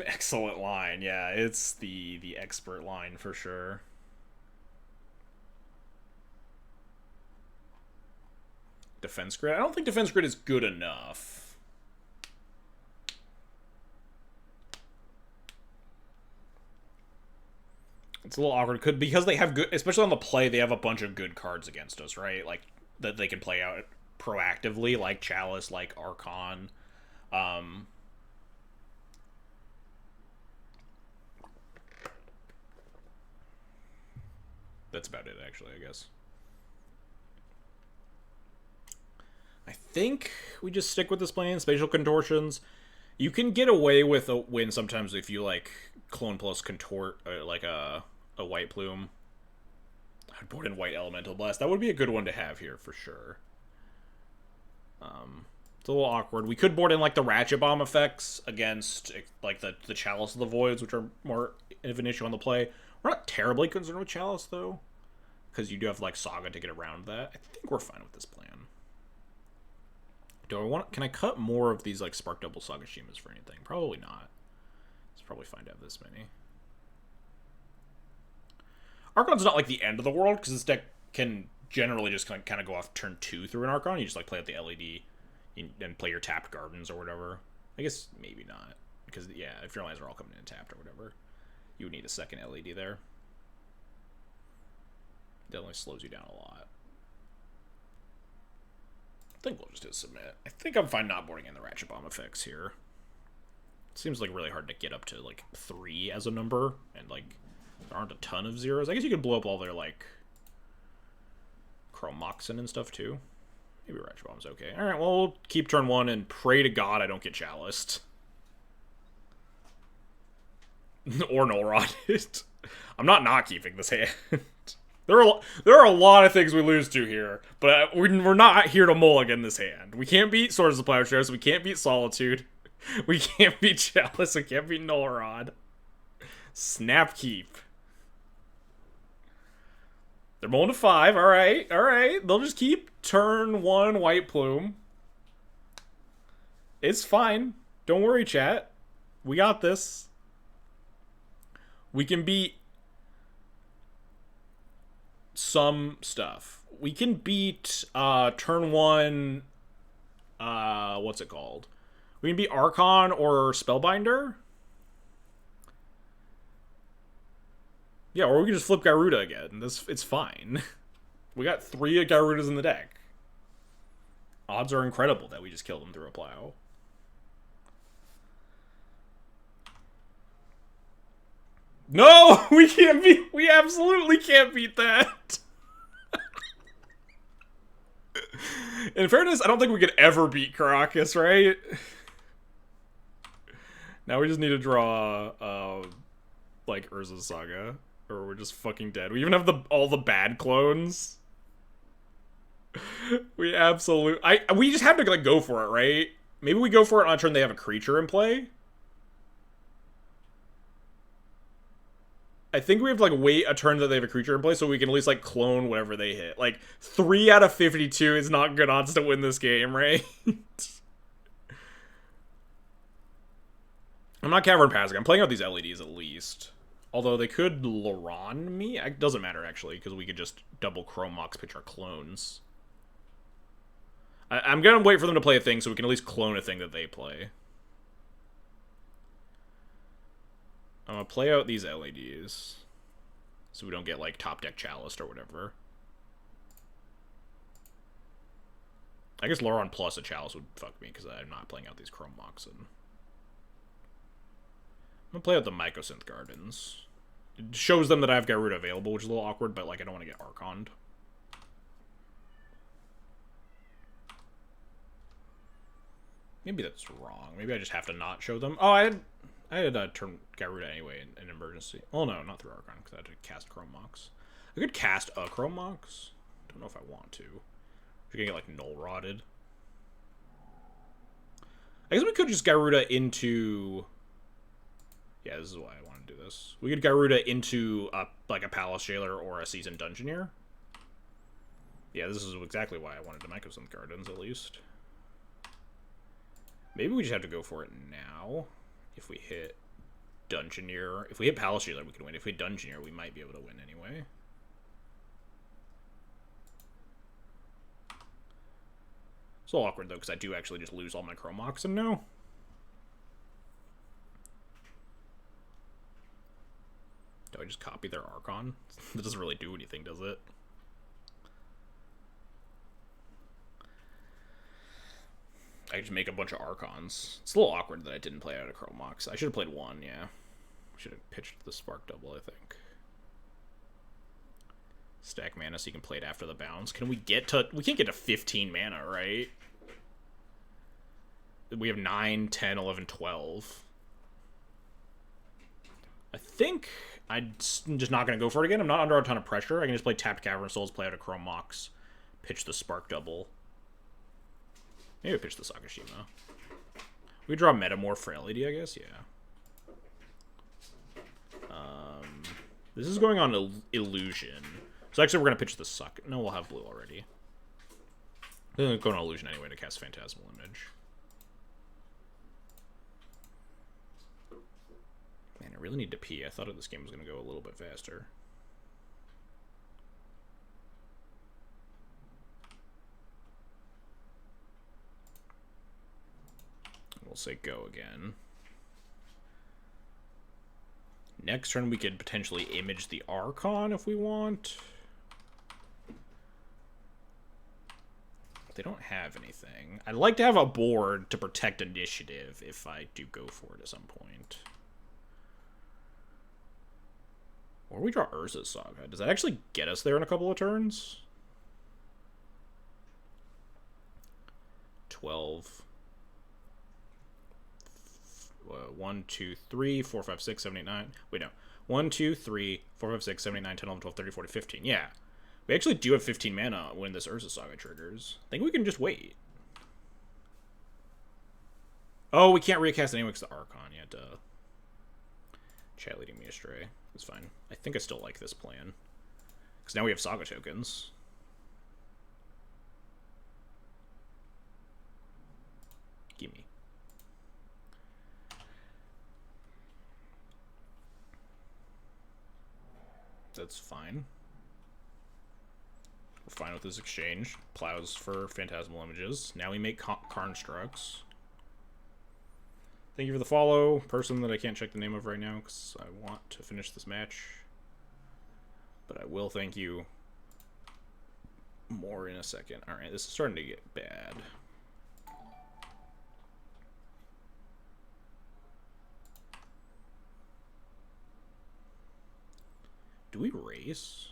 Excellent line, yeah, it's the expert line for sure. Defense Grid? I don't think Defense Grid is good enough. It's a little awkward because they have good, especially on the play, they have a bunch of good cards against us, right? Like that they can play out proactively, like Chalice, like Archon. That's about it, actually, I guess. I think we just stick with this plan. Spatial Contortions. You can get away with a win sometimes if you, like, clone plus contort, like a White Plume. I'd board in White Elemental Blast. That would be a good one to have here, for sure. It's a little awkward. We could board in, like, the Ratchet Bomb effects against, like, the Chalice of the Voids, which are more of an issue on the play. We're not terribly concerned with Chalice, though, because you do have, like, Saga to get around that. I think we're fine with this plan. Do I want? Can I cut more of these, like, Spark Double Sagashimas for anything? Probably not. It's probably fine to have this many. Archon's not, like, the end of the world, because this deck can generally just kind of go off turn 2 through an Archon. You just, like, play out the LED and play your tapped Gardens or whatever. I guess maybe not, because, yeah, if your lines are all coming in tapped or whatever, you would need a second LED there. Definitely slows you down a lot. I think we'll just hit submit. I think I'm fine not boarding in the Ratchet Bomb effects here. It seems like really hard to get up to, like, 3 as a number, and, like, there aren't a ton of zeros. I guess you could blow up all their, like, Chromoxin and stuff, too. Maybe Ratchet Bomb's okay. Alright, well, we'll keep turn 1 and pray to God I don't get Chaliced. Or Null Rod. I'm not keeping this hand. There are a lot of things we lose to here, but we're not here to mulligan this hand. We can't beat Swords of Plowshares, we can't beat Solitude, we can't beat Chalice, we can't beat Null Rod. Snap keep. They're mulling to 5, alright. They'll just keep turn 1 White Plume. It's fine. Don't worry, chat. We got this. We can beat some stuff. We can beat turn 1 what's it called? We can beat Archon or Spellbinder. Yeah, or we can just flip Gyruda again. It's fine. We got 3 Gyrudas in the deck. Odds are incredible that we just killed them through a plow. No! We absolutely can't beat that! In fairness, I don't think we could ever beat Caracas, right? Now we just need to draw, like, Urza's Saga. Or we're just fucking dead. We even have all the bad clones. We we just have to like go for it, right? Maybe we go for it on a turn they have a creature in play. I think we have to like wait a turn that they have a creature in play so we can at least like clone whatever they hit. Like 3 out of 52 is not good odds to win this game, right? I'm not cavern passing. I'm playing out these LEDs at least. Although they could Laron me. It doesn't matter actually because we could just double Chrome Mox pitch our clones. I'm gonna wait for them to play a thing so we can at least clone a thing that they play. I'm gonna play out these LEDs so we don't get like top deck Chalice or whatever. I guess Laron plus a Chalice would fuck me because I'm not playing out these Chrome Moxen. I'm gonna play out the Mycosynth Gardens. It shows them that I have Gyruda available, which is a little awkward, but like I don't want to get Archoned. Maybe that's wrong. Maybe I just have to not show them. Oh, I had turn Gyruda anyway in an emergency. Oh no, not through Archon, because I had to cast Chrome Mox. I could cast a Chrome Mox. Don't know if I want to. We're gonna get like null rotted. I guess we could just Gyruda into. Yeah, this is why I want to do this. We could Gyruda into like a Palace Jailer or a Seasoned Dungeoneer. Yeah, this is exactly why I wanted to Mycosynth Gardens at least. Maybe we just have to go for it now. If we hit Dungeoneer. If we hit Palace Jailer, we can win. If we hit Dungeoneer, we might be able to win anyway. It's a little awkward, though, because I do actually just lose all my Chrome Moxen now. Do I just copy their Archon? That doesn't really do anything, does it? I just make a bunch of Archons. It's a little awkward that I didn't play out a Chrome Mox. I should have played one, yeah. Should have pitched the Spark Double, I think. Stack mana so you can play it after the bounce. Can we get to... We can't get to 15 mana, right? We have 9, 10, 11, 12. I think I'm just not going to go for it again. I'm not under a ton of pressure. I can just play tapped Cavern Souls, play out a Chrome Mox, pitch the Spark Double. Maybe pitch the Sakashima. We draw Metamorph for LED, I guess? Yeah. This is going on Illusion. So actually we're going to pitch the Suck. No, we'll have blue already. We're going on Illusion anyway to cast Phantasmal Image. Man, I really need to pee. I thought this game was going to go a little bit faster. We'll say go again. Next turn we could potentially image the Archon if we want. They don't have anything. I'd like to have a board to protect initiative if I do go for it at some point. Or we draw Urza's Saga. Does that actually get us there in a couple of turns? 12. 1, 2, 3, 4, 5, 6, 7, 8, 9. Wait, no. 1, 2, 3, 4, 5, 6, 7, 8, 9, 10, 11, 12, 13, 14, 15. Yeah. We actually do have 15 mana when this Urza Saga triggers. I think we can just wait. Oh, we can't recast anyway because the Archon. Yeah, duh. Chat leading me astray. It's fine. I think I still like this plan. Because now we have Saga tokens. Gimme. That's fine. We're fine with this exchange. Plows for Phantasmal Images. Now we make Constructs. Thank you for the follow, person that I can't check the name of right now because I want to finish this match. But I will thank you more in a second. Alright, this is starting to get bad. Do we race?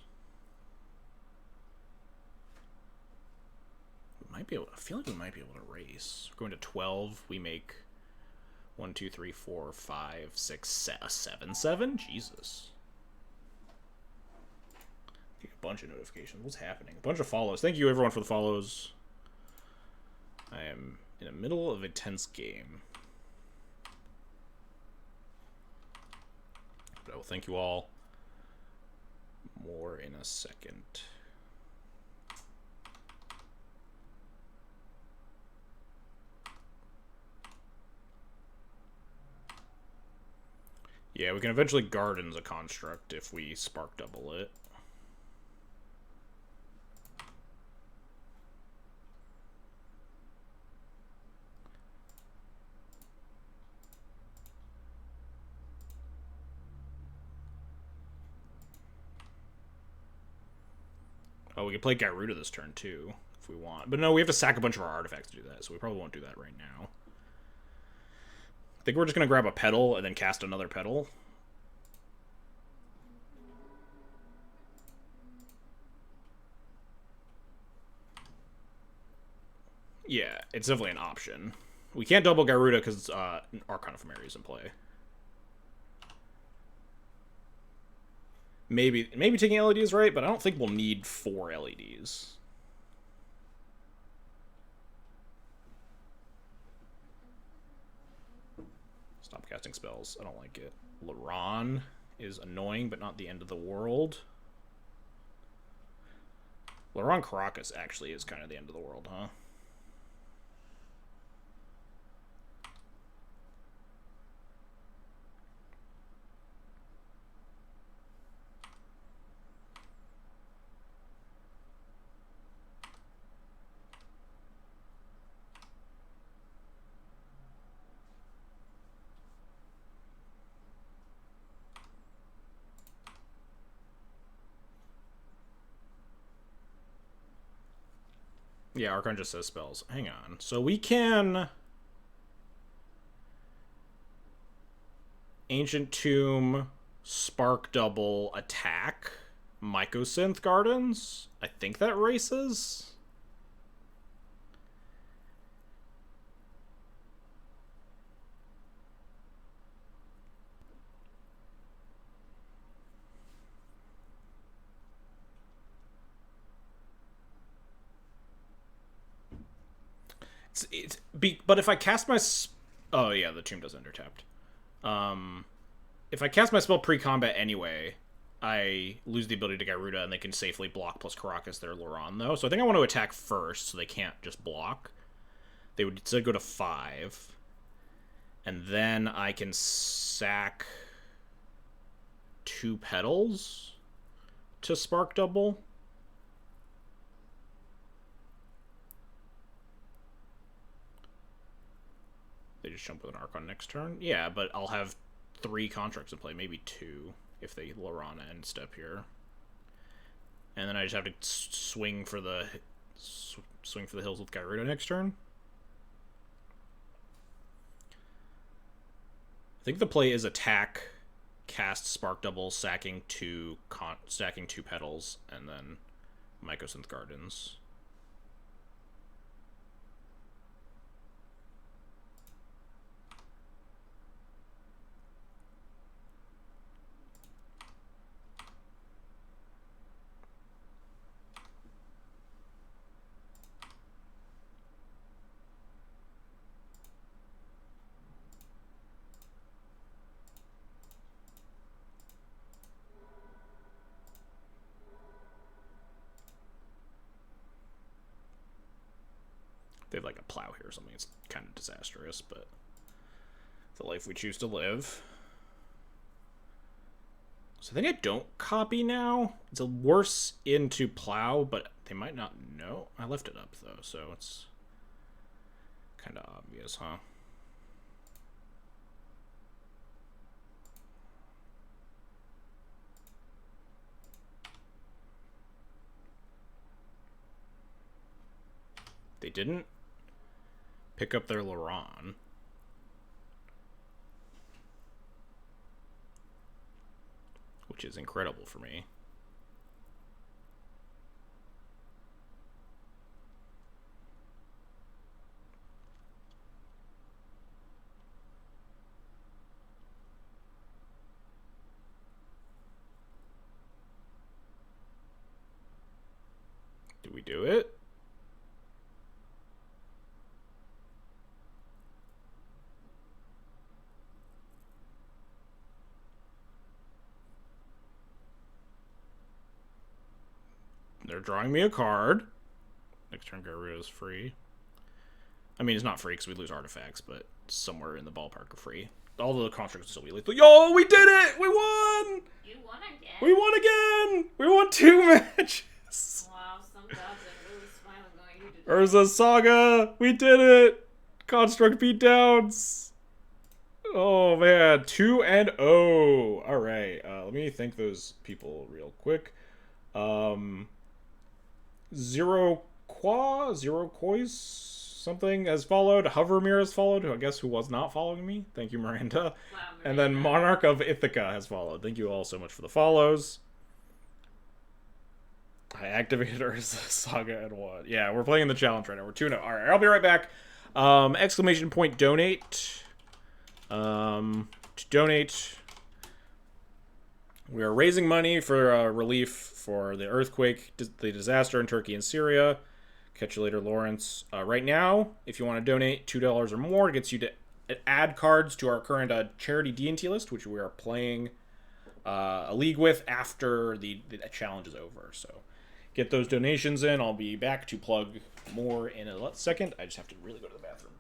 We might be able. I feel like we might be able to race. We're going to 12. We make 1, 2, 3, 4, 5, 6, 7, 7. Jesus. A bunch of notifications. What's happening? A bunch of follows. Thank you, everyone, for the follows. I am in the middle of a tense game. But I will thank you all more in a second. Yeah, we can eventually Gardens a construct if we spark double it. Oh, we can play Gyruda this turn, too, if we want. But no, we have to sack a bunch of our artifacts to do that, so we probably won't do that right now. I think we're just going to grab a Petal and then cast another Petal. Yeah, it's definitely an option. We can't double Gyruda because Archon of Mary is in play. Maybe taking LED is right, but I don't think we'll need 4 LEDs. Stop casting spells. I don't like it. Laron is annoying, but not the end of the world. Laron Caracas actually is kind of the end of the world, huh? Yeah, Archon just says spells. Hang on. So we can... Ancient Tomb, Spark Double, Attack, Mycosynth Gardens. I think that races. But if I cast my... Oh, yeah, the Tomb does enter tapped. If I cast my spell pre-combat anyway, I lose the ability to Gyruda, and they can safely block plus Caracas their Laron, though. So I think I want to attack first, so they can't just block. They would instead go to 5. And then I can sack 2 Petals to Spark Double. They just jump with an Archon next turn? Yeah, but I'll have 3 constructs in play, maybe 2, if they Lorana end step here. And then I just have to swing for the hills with Gyruda next turn. I think the play is attack, cast Spark Double, stacking 2 Petals, and then Mycosynth Gardens. They have like a plow here or something. It's kind of disastrous, but the life we choose to live. So I think I don't copy now. It's a worse into plow, but they might not know. I left it up though, so it's kind of obvious, huh? They didn't pick up their Laron. Which is incredible for me. do it? They're drawing me a card. Next turn, Gyruda is free. I mean, it's not free because we lose artifacts, but somewhere in the ballpark of free. All the constructs will still be lethal. Yo, we did it! We won! You won again. We won again! We won 2 matches! Wow, some gods are really smiling on you today. Urza Saga! We did it! Construct beatdowns! Oh, man. 2-0. Alright, let me thank those people real quick. Zero Kois something has followed. Hovermere has followed, who I guess who was not following me. Thank you, Miranda. Wow, Miranda. And then Monarch of Ithaca has followed. Thank you all so much for the follows. I activated Urza Saga and won. Yeah, we're playing the challenge right now. We're 2-0. Alright, I'll be right back. Exclamation point donate. To donate. We are raising money for relief for the earthquake, the disaster in Turkey and Syria. Catch you later, Lawrence. Right now, if you want to donate $2 or more, it gets you to add cards to our current charity D&T list, which we are playing a league with after the challenge is over. So get those donations in. I'll be back to plug more in a second. I just have to really go to the bathroom.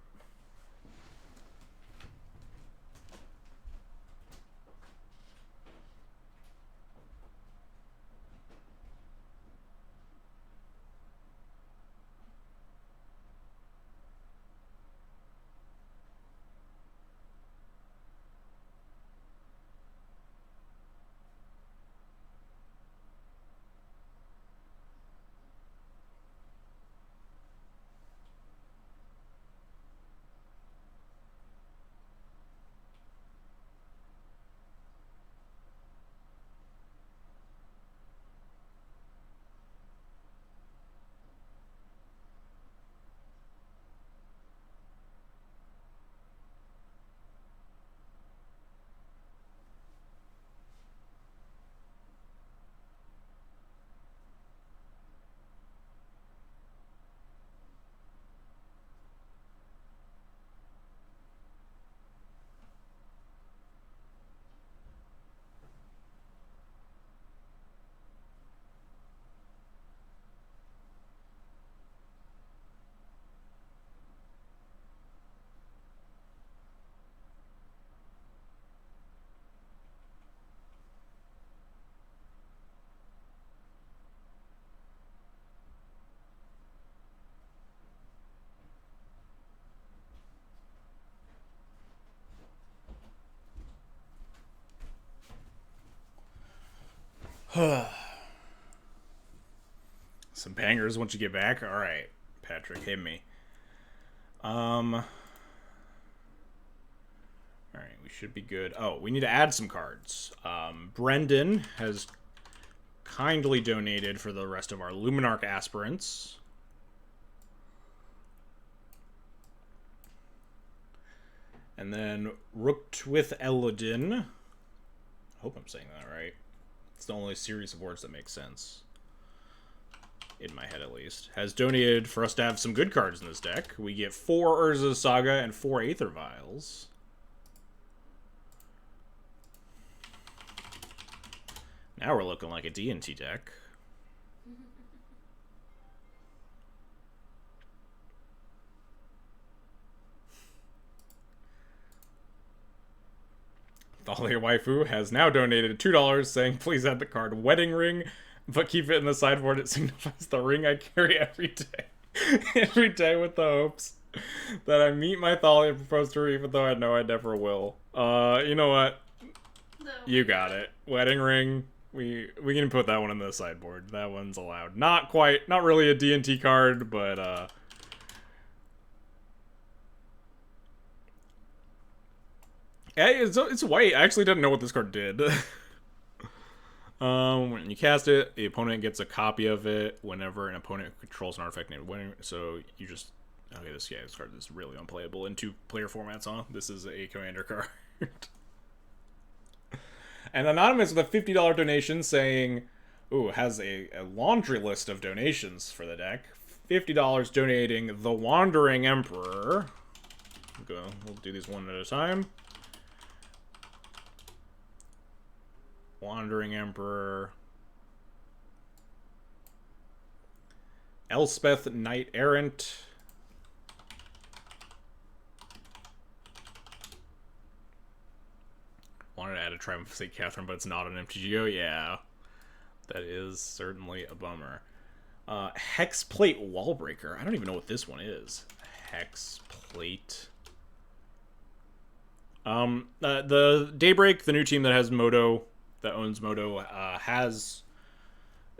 Some bangers once you get back. All right, Patrick, hit me. All right, we should be good. Oh, we need to add some cards. Brendan has kindly donated for the rest of our Luminarch aspirants. And then Rooked with Elodin. I hope I'm saying that right. It's the only series of words that make sense. In my head, at least. Has donated for us to have some good cards in this deck. We get 4 Urza Saga and 4 Aether Vials. Now we're looking like a D&T deck. Thalia Waifu has now donated $2 saying, please add the card Wedding Ring, but keep it in the sideboard. It signifies the ring I carry every day. Every day with the hopes that I meet my Thalia and propose to her, even though I know I never will. You know what? No. You got it. Wedding Ring. We can put that one in the sideboard. That one's allowed. Not really a D&T card, but it's white. I actually didn't know what this card did. When you cast it, the opponent gets a copy of it whenever an opponent controls an artifact named Wedding. So you just this card is really unplayable in 2-player formats, huh? This is a commander card. And Anonymous with a $50 donation saying, Ooh, has a laundry list of donations for the deck. $50 donating the Wandering Emperor. We'll do these one at a time. Wandering Emperor. Elspeth Knight Errant. Wanted to add a Triumph of St. Catherine, but it's not an MTGO. Yeah, that is certainly a bummer. Hexplate Wallbreaker. I don't even know what this one is. Hexplate. The Daybreak, the new team that has Moto, that owns Moto, has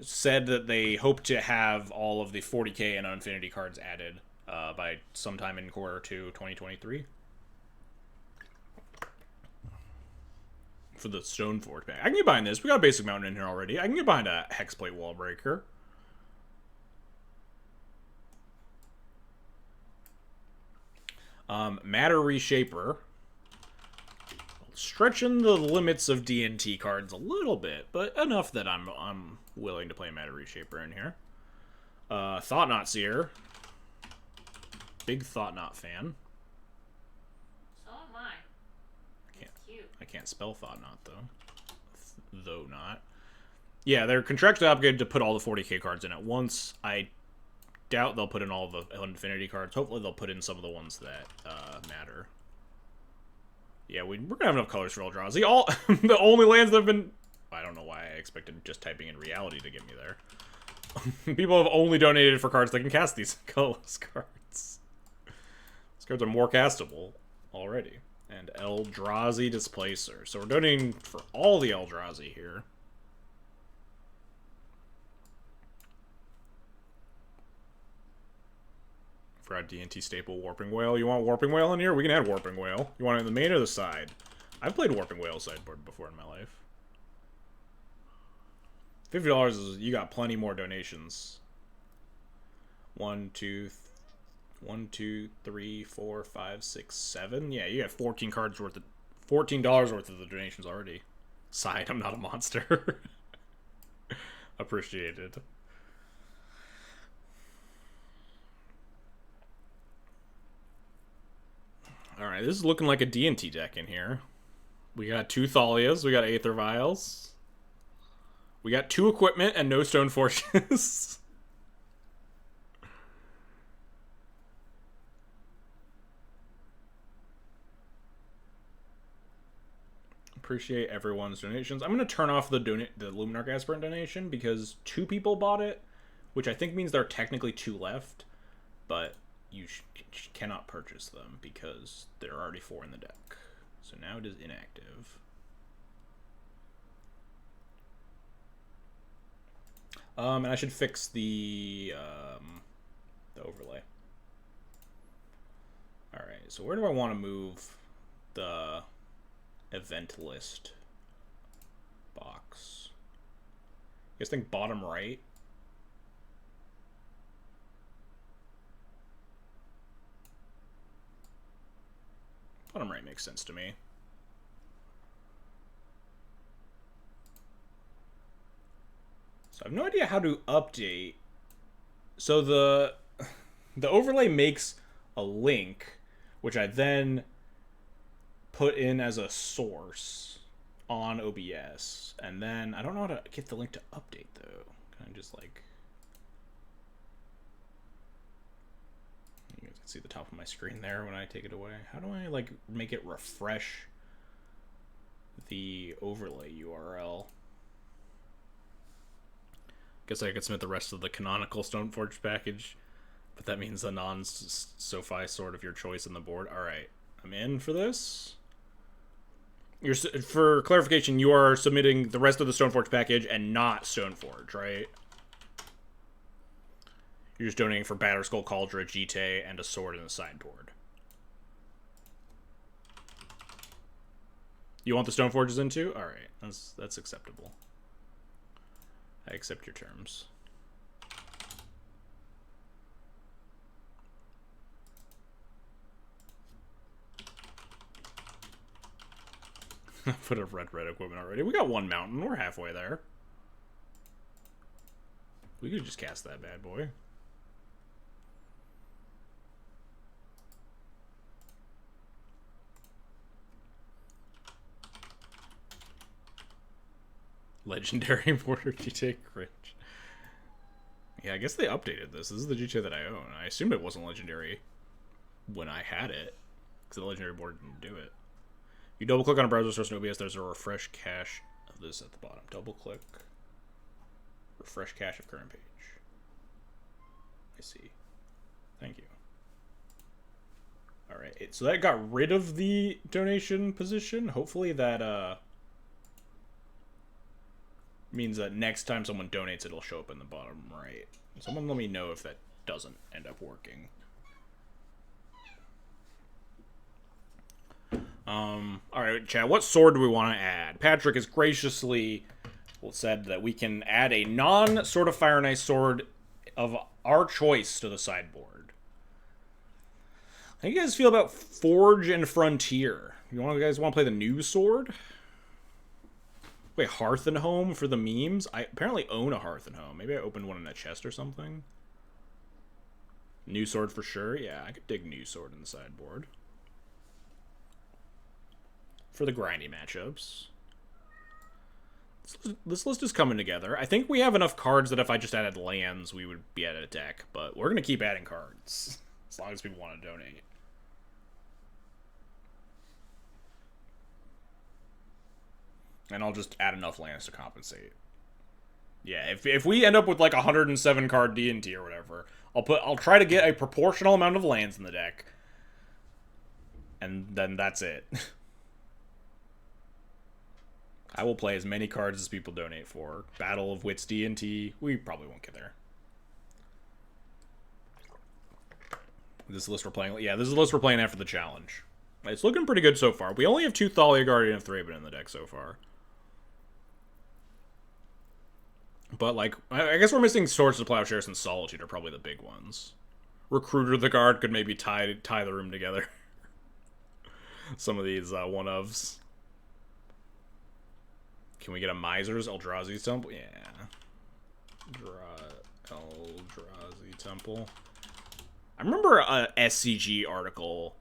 said that they hope to have all of the 40k and Infinity cards added by sometime in quarter 2, 2023. For the Stoneforge pack. I can get behind this. We got a Basic Mountain in here already. I can get behind a Hexplate Wallbreaker. Matter Reshaper. Stretching the limits of D&T cards a little bit, but enough that I'm willing to play Matter Reshaper in here. Thought-Knot Seer. Big Thought-Knot fan. So am I. I can't spell Thought-Knot, though. Though not. Yeah, they're contractually obligated to put all the 40k cards in at once. I doubt they'll put in all the Infinity cards. Hopefully they'll put in some of the ones that matter. Yeah, we're going to have enough colors for Eldrazi. The only lands that have been... I don't know why I expected just typing in reality to get me there. People have only donated for cards that can cast these colorless cards. These cards are more castable already. And Eldrazi Displacer. So we're donating for all the Eldrazi here. For our D&T staple, Warping Whale. You want Warping Whale in here? We can add Warping Whale. You want it in the main or the side? I've played Warping Whale sideboard before in my life. $50 is... You got plenty more donations. 1, 2, 3, 4, 5, 6, 7. Yeah, you got 14 cards worth of... $14 worth of the donations already. Side, I'm not a monster. Appreciated. Alright, this is looking like a D&T deck in here. We got 2 Thalias, we got Aether Vials. We got 2 equipment and no Stone Forges. Appreciate everyone's donations. I'm going to turn off the Luminarch Aspirant donation because 2 people bought it, which I think means there are technically 2 left, but you cannot purchase them because there are already 4 in the deck. So now it is inactive. And I should fix the overlay. Alright, so where do I want to move the event list box? You guys think bottom right? Bottom right makes sense to me. So I have no idea how to update. So the overlay makes a link, which I then put in as a source on OBS. And then I don't know how to get the link to update, though. Can I just, like... You guys can see the top of my screen there when I take it away. How do I, like, make it refresh the overlay URL? Guess I could submit the rest of the canonical Stoneforge package, but that means a non-SoFi sword of your choice in the board. Alright, I'm in for this. For clarification, you are submitting the rest of the Stoneforge package and not Stoneforge, right? You're just donating for Batterskull, Cauldron, Jite, and a sword in the sideboard. You want the Stoneforges in too? Alright, that's acceptable. I accept your terms. Put a red equipment already. We got 1 mountain. We're halfway there. We could just cast that bad boy. Legendary border GTA cringe. Yeah, I guess they updated this. This is the GTA that I own. I assumed it wasn't legendary when I had it, because the legendary border didn't do it. You double click on a browser source in OBS, there's a refresh cache of this at the bottom. Double click. Refresh cache of current page. I see. Thank you. Alright, so that got rid of the donation position. Hopefully that means that next time someone donates, it'll show up in the bottom right. Someone let me know if that doesn't end up working. Alright, chat, what sword do we want to add? Patrick has graciously said that we can add a non-Sword of Fire and Ice sword of our choice to the sideboard. How do you guys feel about Forge and Frontier? You guys want to play the new sword? Wait, Hearth and Home for the memes? I apparently own a Hearth and Home. Maybe I opened one in a chest or something. New sword for sure. Yeah, I could dig new sword in the sideboard. For the grindy matchups. This list is coming together. I think we have enough cards that if I just added lands, we would be at a deck. But we're going to keep adding cards. As long as people want to donate. And I'll just add enough lands to compensate. Yeah, if we end up with like 107 card D&T or whatever, I'll try to get a proportional amount of lands in the deck. And then that's it. I will play as many cards as people donate for. Battle of Wits D&T. We probably won't get there. This is the list we're playing. Yeah, this is the list we're playing after the challenge. It's looking pretty good so far. We only have 2 Thalia Guardian of Thraben in the deck so far. But, like, I guess we're missing Swords of Plowshares and Solitude are probably the big ones. Recruiter the Guard could maybe tie the room together. Some of these one-ofs. Can we get a Miser's Eldrazi Temple? Yeah. Eldrazi Temple. I remember a SCG article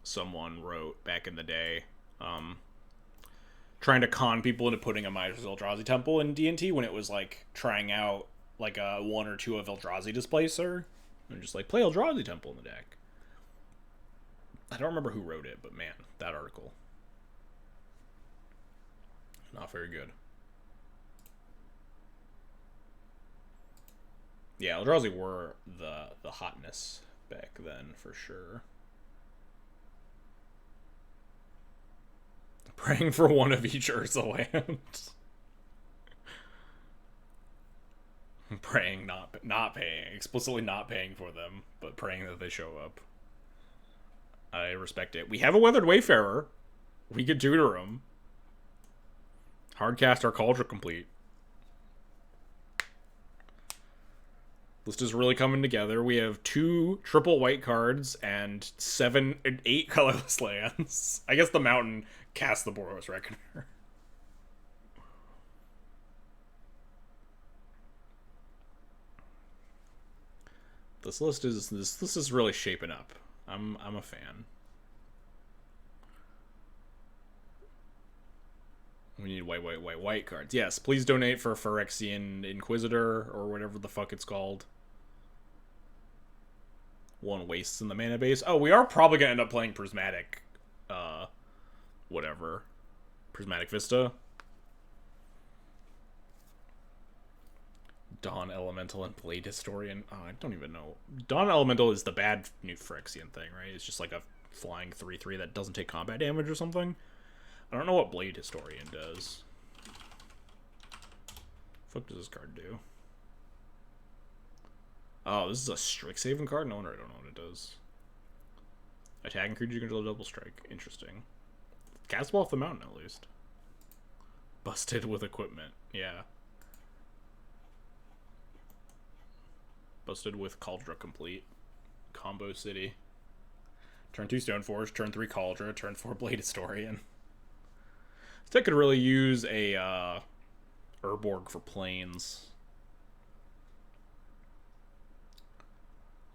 someone wrote back in the day. Trying to con people into putting a Miser's Eldrazi Temple in D&T when it was, like, trying out, like, a 1 or 2 of Eldrazi Displacer. And just, like, play Eldrazi Temple in the deck. I don't remember who wrote it, but man, that article. Not very good. Yeah, Eldrazi were the hotness back then, for sure. Praying for one of each Urza land. Praying, not paying. Explicitly not paying for them, but praying that they show up. I respect it. We have a Weathered Wayfarer. We could tutor him. Hardcast our Cauldron complete. List is really coming together. We have 2 triple white cards and 8 colorless lands. I guess the mountain cast the Boros Reckoner. This list is really shaping up. I'm a fan. We need white cards. Yes, please donate for Phyrexian Inquisitor or whatever the fuck it's called. 1 wastes in the mana base. Oh, we are probably gonna end up playing Prismatic, whatever. Prismatic Vista. Dawn Elemental and Blade Historian. Oh, I don't even know. Dawn Elemental is the bad new Phyrexian thing, right? It's just like a flying 3/3 that doesn't take combat damage or something. I don't know what Blade Historian does. What the fuck does this card do? Oh, this is a Strixhaven card? No wonder I don't know what it does. Attacking creature you control double strike. Interesting. Castable off the mountain, at least. Busted with equipment. Yeah. Busted with Cauldron complete. Combo City. Turn 2 Stoneforge, turn 3 Cauldron, turn 4 Blade Historian. This deck could really use a Urborg for planes.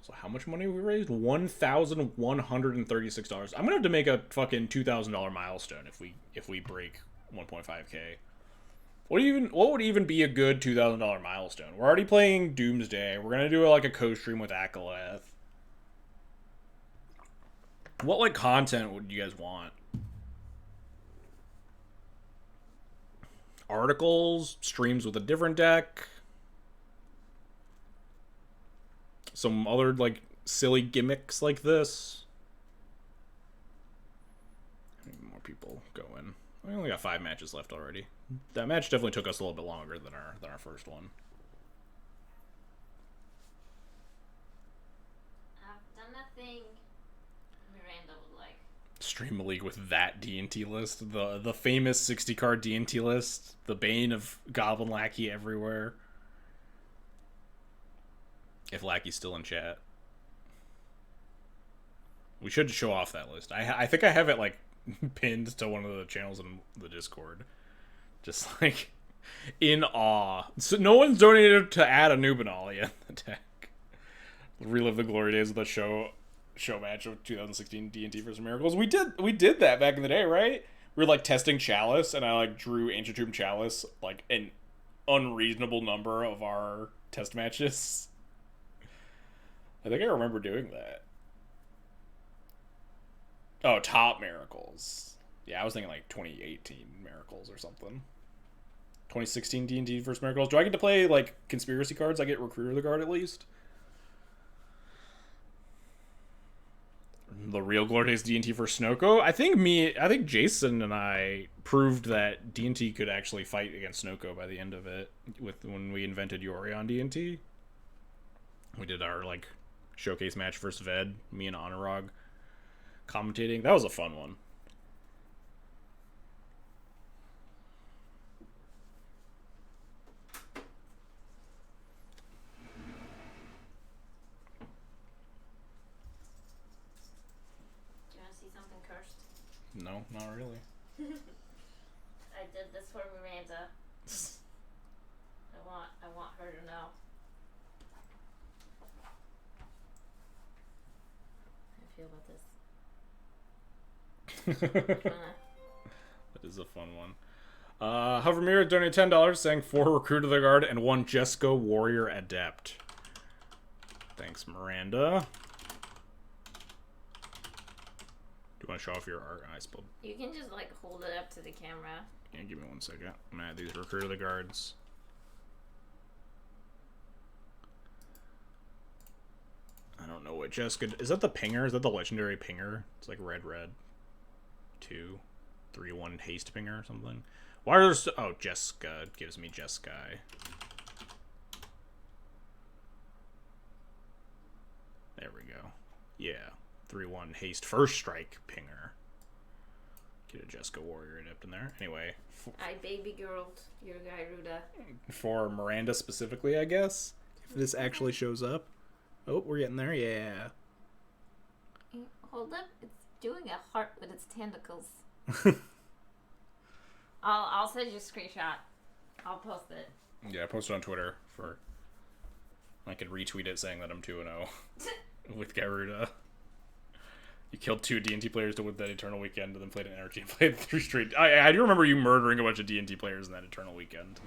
So how much money we raised? $1,136. I'm gonna have to make a fucking $2,000 milestone if we break 1.5K. What would even be a good $2,000 milestone? We're already playing Doomsday. We're gonna do like a co-stream with Akaleth. What like content would you guys want? Articles, streams with a different deck, some other like silly gimmicks like this. More people go in. We only got 5 matches left already. That match definitely took us a little bit longer than our first one. I've done nothing Miranda would like. Stream a league with that D&T list, the famous 60 card D&T list, the bane of Goblin Lackey everywhere. If Lackey's still in chat, we should show off that list. I think I have it like pinned to one of the channels in the Discord, just like in awe. So no one's donated to add a Nubanal yet in the deck. Relive the glory days of the show match of 2016 D&T vs Miracles. We did that back in the day, right? We were like testing Chalice, and I like drew Ancient Tomb Chalice like an unreasonable number of our test matches. I think I remember doing that. Oh, top Miracles. Yeah, I was thinking like 2018 Miracles or something. 2016 D&D vs Miracles. Do I get to play like conspiracy cards? I get Recruiter the Guard at least. The real Glory Days D&T for Snoko. I think Jason and I proved that D&T could actually fight against Snoko by the end of it when we invented Yori on D&T. We did our like showcase match versus Ved, me and Honorog commentating. That was a fun one. No, not really. I did this for Miranda. I want her to know. How do you feel about this? That is a fun one. Hovermere donated $10, saying 4 Recruit of the Guard and 1 Jesco Warrior Adept. Thanks, Miranda. Do you want to show off your art? I spelled. You can just like hold it up to the camera. Yeah, give me 1 second. I'm gonna add these Recruit of the Guards. I don't know what Jessica. Is that the pinger? Is that the legendary pinger? It's like red. 2, 3, 1 haste pinger or something. Why are there oh, Jessica gives me Jeskai. There we go. Yeah. 3-1 haste first strike pinger. Get a Jessica Warrior Adept in there. Anyway. I baby girled your Gyruda. For Miranda specifically, I guess. If this actually shows up. Oh, we're getting there. Yeah. Hold up. It's doing a heart with its tentacles. I'll send you a screenshot. I'll post it. Yeah, I posted on Twitter for. I could retweet it saying that I'm 2-0 with Gyruda. You killed 2 D&T players to win that Eternal Weekend, and then played an energy and played 3 straight. I do remember you murdering a bunch of D&T players in that Eternal Weekend.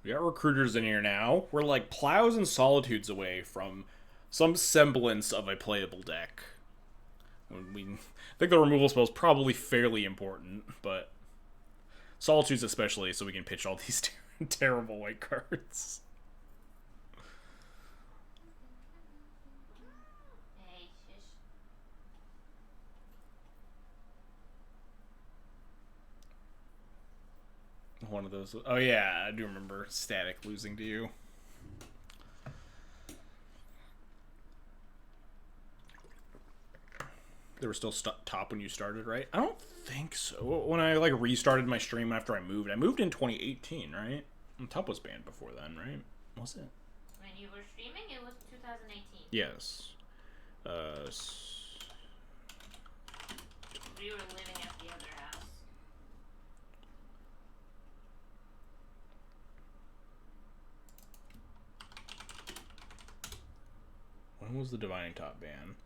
We got recruiters in here now. We're like plows and solitudes away from some semblance of a playable deck. I think the removal spell is probably fairly important, but solitudes especially, so we can pitch all these terrible white cards. Hey, shush. One of those. Oh yeah, I do remember Static losing to you. They were still top when you started, right? I don't think so. When I like restarted my stream after I moved in 2018, right? And Top was banned before then, right? Was it? When you were streaming, it was 2018. Yes. We were living at the other house. When was the Divining Top ban?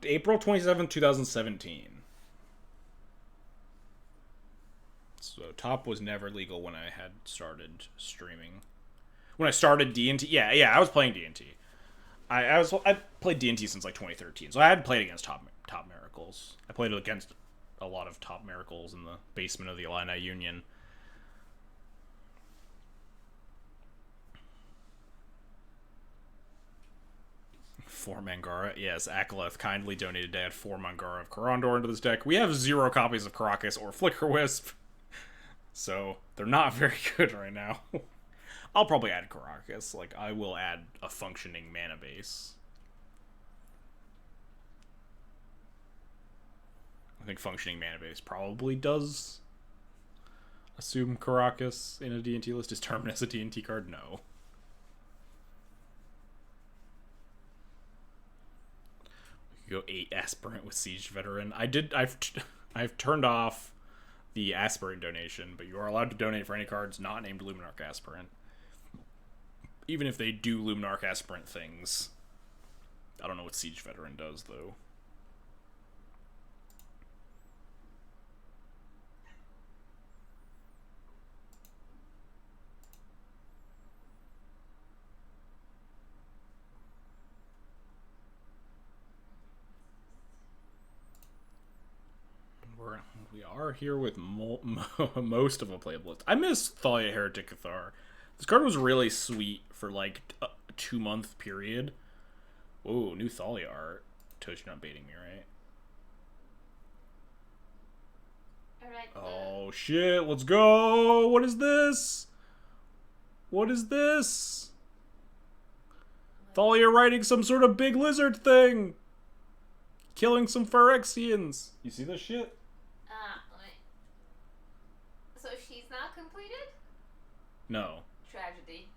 April 27th, 2017. So Top was never legal when I had started streaming. When I started D&T, yeah, I was playing D&T. I played D&T since like 2013, so I had played against top miracles. I played against a lot of top miracles in the basement of the Illini Union. Four Mangara. Yes, Akaleth kindly donated to add 4 Mangara of Karandor into this deck. We have 0 copies of Karakas or Flicker Wisp, so they're not very good right now. I'll probably add Karakas. Like, I will add a functioning mana base. I think functioning mana base probably does assume Karakas in a D&T list. Is Terminus a D&T card? No. Go 8 Aspirant with Siege Veteran. I've turned off the Aspirant donation, but you are allowed to donate for any cards not named Luminarch Aspirant. Even if they do Luminarch Aspirant things. I don't know what Siege Veteran does, though. We are here with most of a playable list. I miss Thalia Heretic Cathar. This card was really sweet for like a 2-month period. Whoa, new Thalia art. Toast, you're not baiting me, right? Alright. Oh shit, let's go! What is this? What is this? Thalia riding some sort of big lizard thing! Killing some Phyrexians! You see this shit? Wait. So she's not completed? No. Tragedy.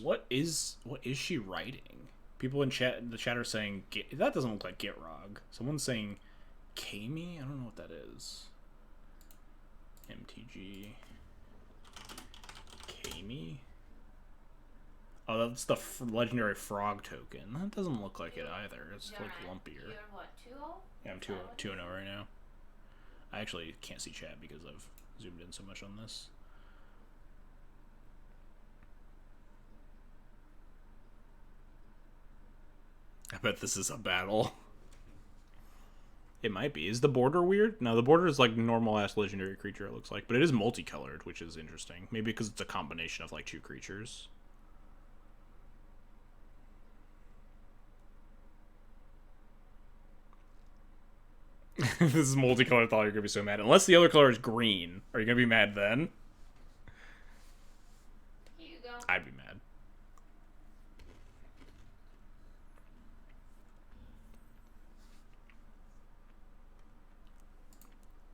What is she writing? People in the chat are saying that doesn't look like Gitrog. Someone's saying Kami? I don't know what that is. MTG Kami? Oh, that's the legendary frog token. That doesn't look like it either. It's like lumpier. You're what, 2-0? Yeah, I'm 2-0 right now. I actually can't see chat because I've zoomed in so much on this. I bet this is a battle. It might be. Is the border weird? No, the border is like normal-ass legendary creature, it looks like. But it is multicolored, which is interesting. Maybe because it's a combination of like 2 creatures. This is multicolored. Thought you're gonna be so mad. Unless the other color is green, are you gonna be mad then? Here you go. I'd be mad.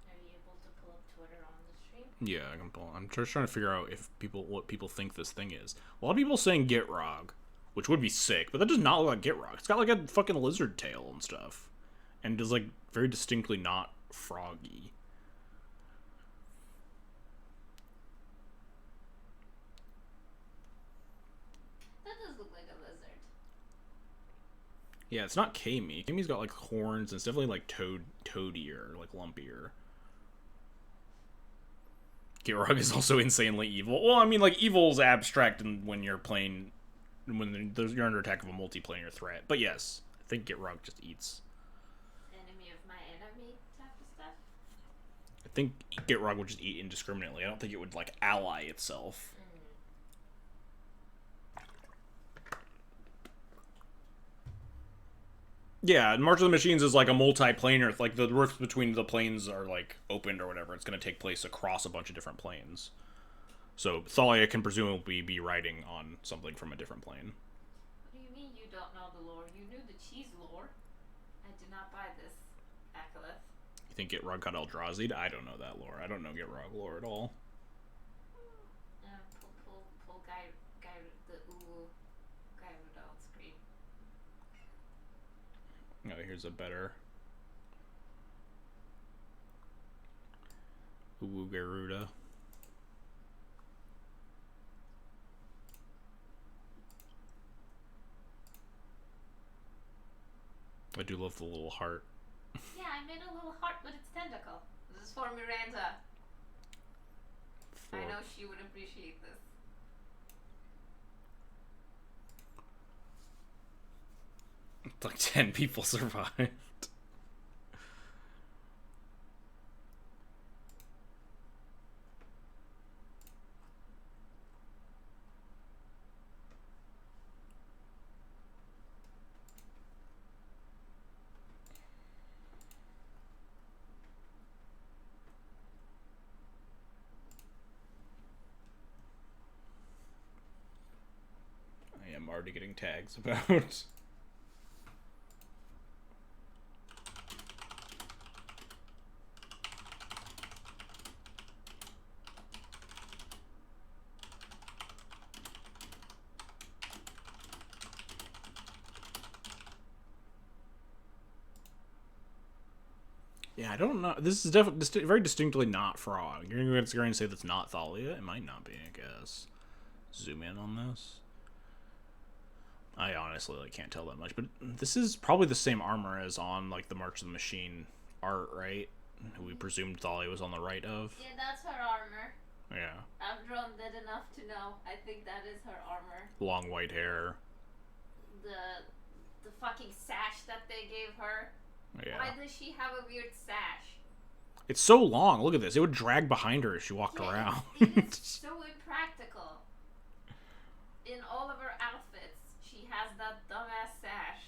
Are you able to pull up Twitter on the stream? Yeah, I can pull. I'm just trying to figure out what people think this thing is. A lot of people saying Gitrog, which would be sick, but that does not look like Gitrog. It's got like a fucking lizard tail and stuff, and is like very distinctly not froggy. That does look like a lizard. Yeah, it's not Kami. Kami's got like horns, and it's definitely like toadier, like lumpier. Gitrog is also insanely evil. Well, I mean, like, evil's abstract when you're playing, when you're under attack of a multiplanar threat. But yes, I think Gitrog just eats. Enemy of my enemy type of stuff? I think Gitrog would just eat indiscriminately. I don't think it would, like, ally itself. Yeah, March of the Machines is like a multiplanar, like the rifts between the planes are like opened or whatever. It's going to take place across a bunch of different planes. So Thalia can presumably be riding on something from a different plane. What do you mean you don't know the lore? You knew the cheese lore. I did not buy this, Akaleth. You think Gitrog got Eldrazi'd? I don't know that lore. I don't know Gitrog lore at all. Pull the Gyruda on screen. Oh, here's a better Gyruda. I do love the little heart. Yeah, I made a little heart with its tentacle. This is for Miranda. I know she would appreciate this. Like 10 people survived. I am already getting tags about. Yeah, I don't know. This is definitely very distinctly not Frog. You're going to say that's not Thalia? It might not be, I guess. Zoom in on this. I honestly can't tell that much, but this is probably the same armor as on the March of the Machine art, right? Who we presumed Thalia was on the right of. Yeah, that's her armor. Yeah. I've drawn that enough to know. I think that is her armor. Long white hair. The fucking sash that they gave her. Yeah. Why does she have a weird sash? It's so long. Look at this. It would drag behind her as she walked around. It is so impractical. In all of her outfits, she has that dumbass sash.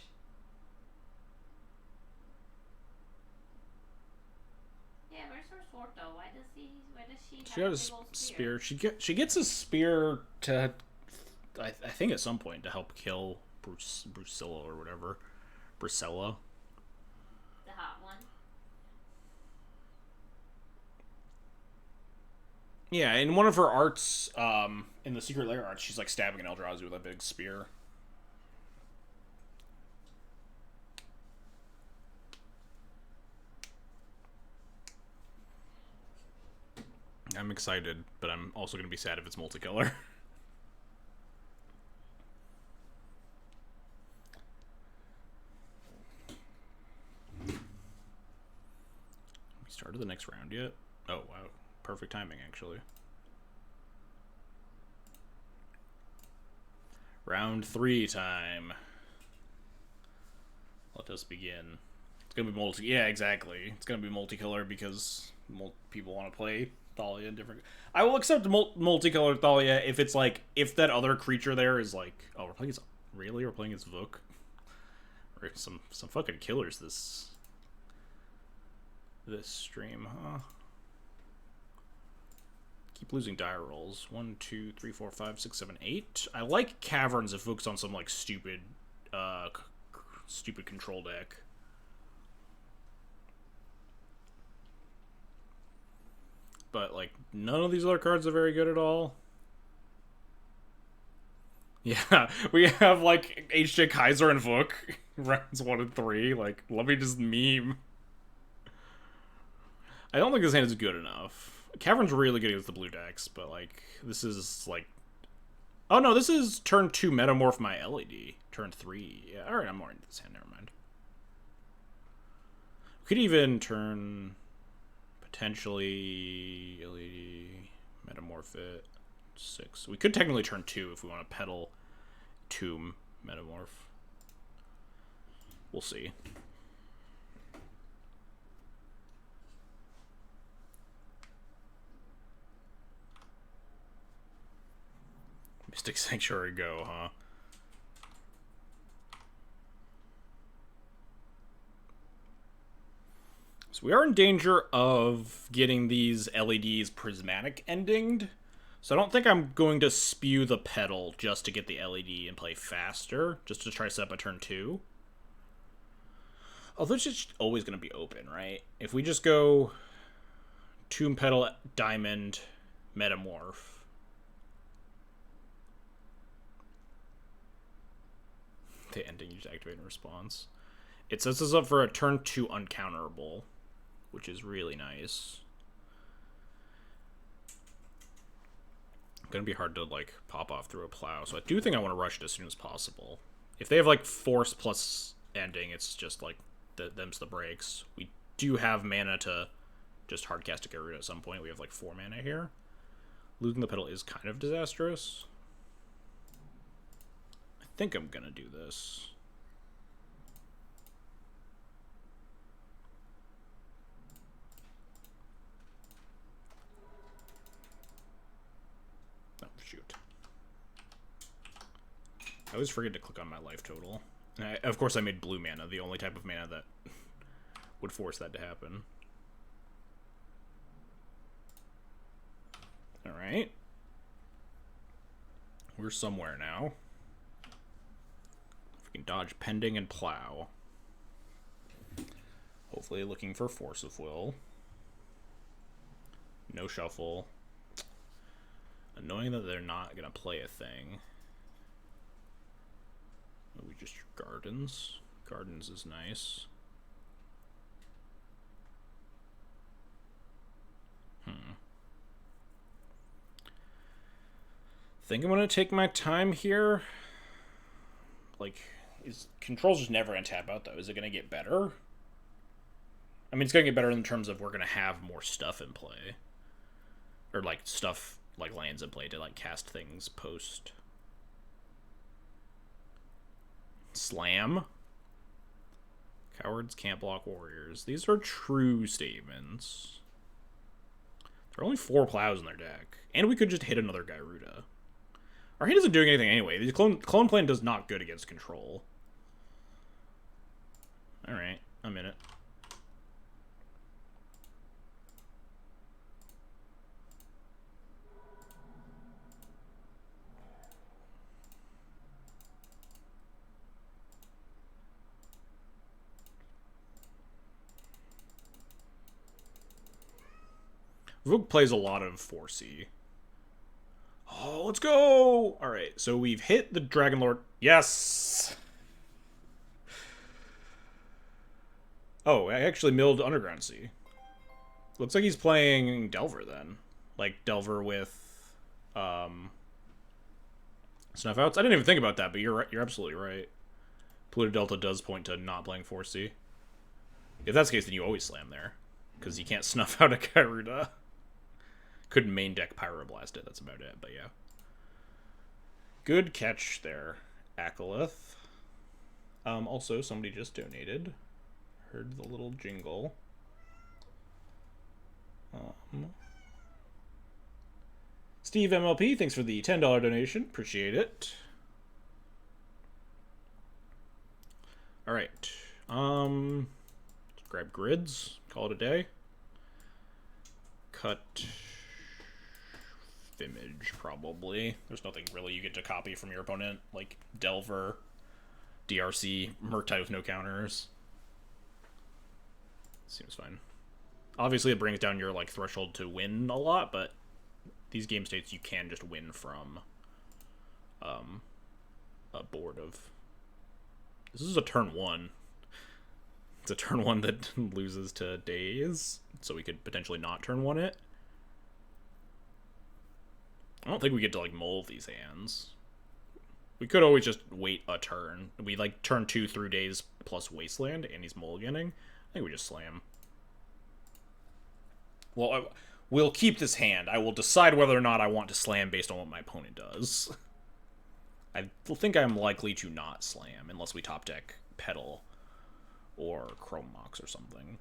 Yeah, where's her sword though? Why does she have She has a big old spear. She gets a spear to, I think at some point, to help kill Brucilla or whatever. Brucilla. The hot one. Yeah, in one of her arts, in the Secret Lair art, she's stabbing an Eldrazi with a big spear. I'm excited, but I'm also going to be sad if it's multicolor. We started the next round yet? Oh, wow. Perfect timing, actually. Round 3 time. Let us begin. It's going to be Yeah, exactly. It's going to be multicolor because people want to play Thalia in different... I will accept multicolored Thalia if it's if that other creature there is oh, we're playing as... Really? We're playing as Vuk? Or some fucking killers this stream, huh? Keep losing die rolls. 1, 2, 3, 4, 5, 6, 7, 8. I like Caverns if Vuk's on some stupid control deck. But none of these other cards are very good at all. Yeah, we have H.J. Kaiser and Vuk rounds 1 and 3. Let me just meme. I don't think this hand is good enough. Cavern's really good against the blue decks, but this is oh no, this is turn 2 metamorph my LED. Turn 3. Yeah, alright, I'm more into this hand, never mind. We could even turn potentially LED metamorph it 6. We could technically turn 2 if we want to pedal Tomb metamorph. We'll see. Mystic Sanctuary go, huh? So we are in danger of getting these LEDs prismatic endinged. So I don't think I'm going to spew the pedal just to get the LED and play faster, just to try to set up a turn 2. Although it's just always going to be open, right? If we just go Tomb Pedal, Diamond, Metamorph. The ending, you just activate in response. It sets us up for a turn 2 uncounterable, which is really nice. Gonna be hard to pop off through a plow, so I do think I want to rush it as soon as possible. If they have Force plus ending. It's just like them's the breaks. We do have mana to just hardcast a Gyruda at some point. We have like 4 mana here. Losing the pedal is kind of disastrous. I think I'm gonna do this. Oh, shoot. I always forget to click on my life total. And of course, I made blue mana, the only type of mana that would force that to happen. Alright. We're somewhere now. If we can dodge Pending and Plow. Hopefully looking for Force of Will. No shuffle. Annoying that they're not going to play a thing. We just Gardens. Gardens is nice. Think I'm gonna take my time here. Like, control's just never gonna tap out though. Is it gonna get better? I mean, it's gonna get better in terms of we're gonna have more stuff in play, or like stuff like lands in play to like cast things post. Slam. Cowards can't block warriors. These are true statements. There are only 4 plows in their deck, and we could just hit another Gyruda. Our hand isn't doing anything anyway. The clone plan does not good against control. Alright, I'm in it. Vuk plays a lot of 4C. Oh, let's go! Alright, so we've hit the Dragon Lord. Yes! Oh, I actually milled Underground Sea. Looks like he's playing Delver then. Like, Delver with, Snuff Outs. I didn't even think about that, but you're right. You're absolutely right. Pluto Delta does point to not playing 4C. If that's the case, then you always slam there. Because you can't snuff out a Gyruda. Couldn't main deck Pyroblast it, that's about it, but yeah. Good catch there, Akalith. Also, somebody just donated. Heard the little jingle. Steve MLP, thanks for the $10 donation. Appreciate it. Alright. Let's grab grids. Call it a day. Cut image, probably. There's nothing really you get to copy from your opponent, like Delver, DRC, Murktide with no counters. Seems fine. Obviously, it brings down your like threshold to win a lot, but these game states you can just win from a board of. This is a turn 1. It's a turn 1 that loses to days, so we could potentially not turn 1 it. I don't think we get to, like, mull these hands. We could always just wait a turn. We, like, turn 2 through days plus Wasteland, and he's mulliganing. I think we just slam. Well, we'll keep this hand. I will decide whether or not I want to slam based on what my opponent does. I think I'm likely to not slam, unless we top deck Petal or Chrome Mox or something.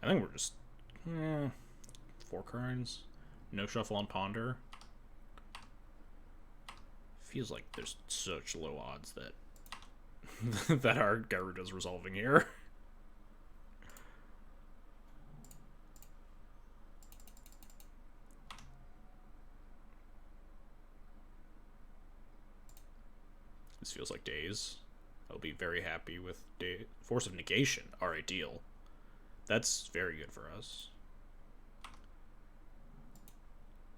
I think we're just 4 cards, no shuffle on Ponder. Feels like there's such low odds that that our Gyruda's resolving here. This feels like days. I'll be very happy with day. Force of Negation. Alright, deal. That's very good for us.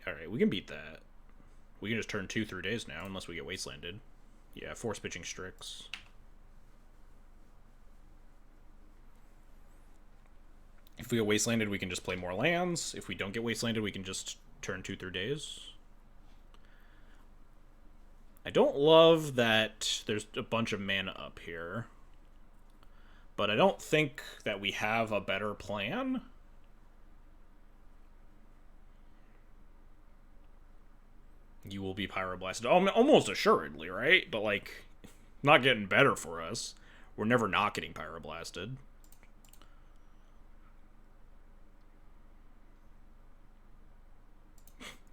Alright, we can beat that. We can just turn 2 through days now, unless we get Wastelanded. Yeah, Force Pitching Strix. If we get wastelanded, we can just play more lands. If we don't get wastelanded, we can just turn 2 through days. I don't love that there's a bunch of mana up here. But I don't think that we have a better plan. You will be pyroblasted. Almost assuredly, right? But, like, not getting better for us. We're never not getting pyroblasted.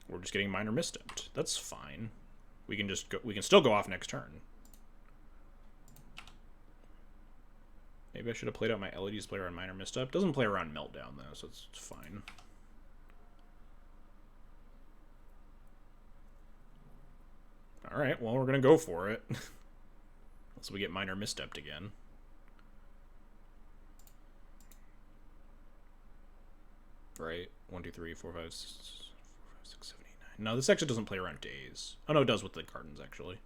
We're just getting minor misstepped. That's fine. We can just go, we can still go off next turn. Maybe I should have played out my LEDs play around minor misstep. Doesn't play around meltdown though, so it's fine. Alright, well we're gonna go for it. Unless we get minor misstepped again. Right. 1, 2, 3, 4, 5, 6, 7, 8, 9. No, this actually doesn't play around days. Oh no, it does with the gardens actually.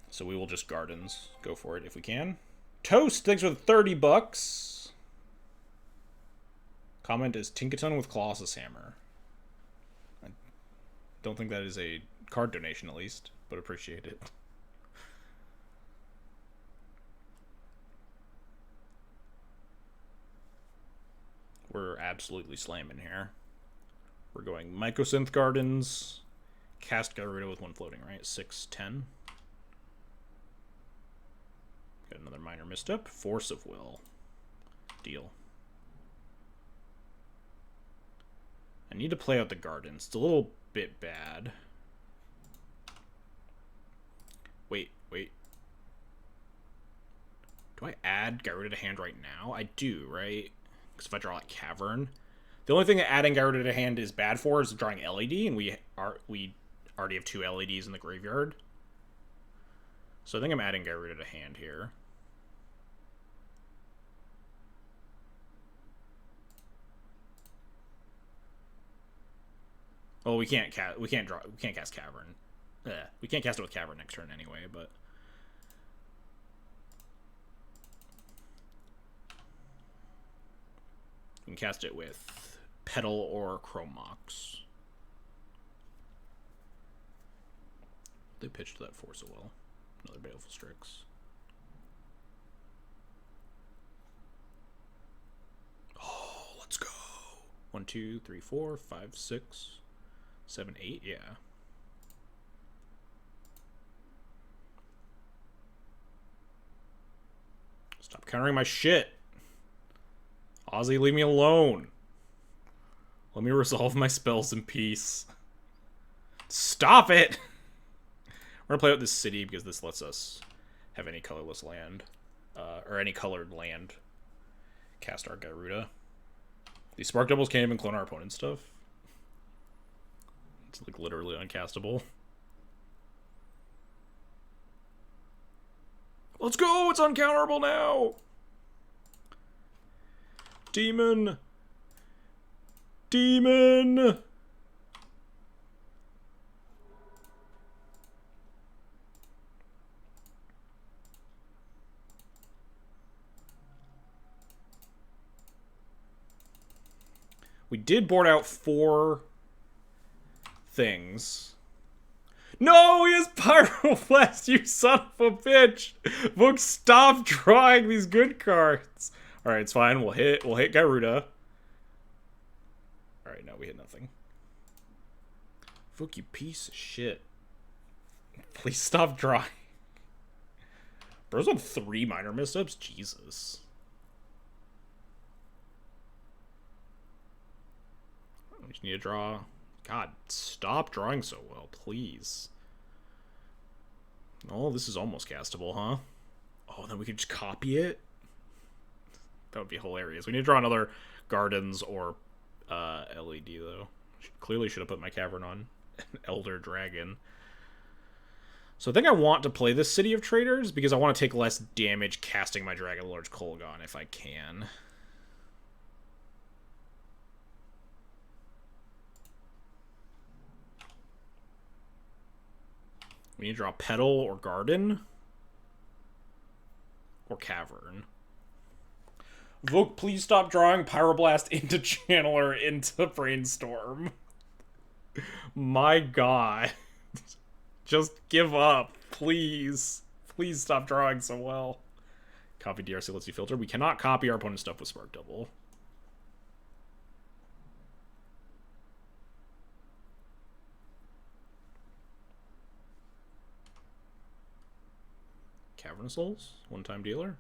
So we will just gardens. Go for it if we can. Toast, thanks for the 30 bucks. Comment is Tinkaton with Colossus Hammer. I don't think that is a card donation at least, but appreciate it. We're absolutely slamming here. We're going Mycosynth Gardens. Cast Gyruda with 1 floating, right? 6, 10. Got another minor misstep. Force of Will. Deal. I need to play out the gardens. It's a little bit bad. Wait. Do I add Gyruda to hand right now? I do, right? Because if I draw like Cavern. The only thing that adding Gyruda to hand is bad for is drawing LED, and we already have 2 LEDs in the graveyard. So I think I'm adding Gyruda to hand here. Well, we can't cast Cavern. We can't cast it with Cavern next turn anyway, but we can cast it with Petal or Chromox. They pitched that Force of Will. Another Baleful Strix. Oh, let's go. 1, 2, 3, 4, 5, 6, 7, 8. Yeah. Stop countering my shit. Ozzy, leave me alone. Let me resolve my spells in peace. Stop it! We're gonna play out this city because this lets us have any colorless land. Or any colored land. Cast our Gyruda. These Spark Doubles can't even clone our opponent's stuff. It's like literally uncastable. Let's go! It's uncounterable now! Demon! Demon! We did board out 4 things. No, he has Pyroblast, you son of a bitch! Book, stop drawing these good cards. Alright, it's fine. We'll hit Gyruda. Alright, no, we hit nothing. Book, you piece of shit. Please stop drawing. Bro's on 3 minor missteps? Jesus. We just need to draw. God, stop drawing so well, please. Oh, this is almost castable, huh? Oh, then we could just copy it? That would be hilarious. We need to draw another Gardens or LED, though. Clearly should have put my Cavern on. Elder Dragon. So I think I want to play this City of Traders because I want to take less damage casting my Dragon Lord's Kolaghan if I can. We need to draw Petal or Garden. Or Cavern. Vogue, please stop drawing Pyroblast into Channeler into Brainstorm. My god. Just give up, please. Please stop drawing so well. Copy DRC lets you filter. We cannot copy our opponent's stuff with Spark Double. Cavern of Souls, one-time dealer.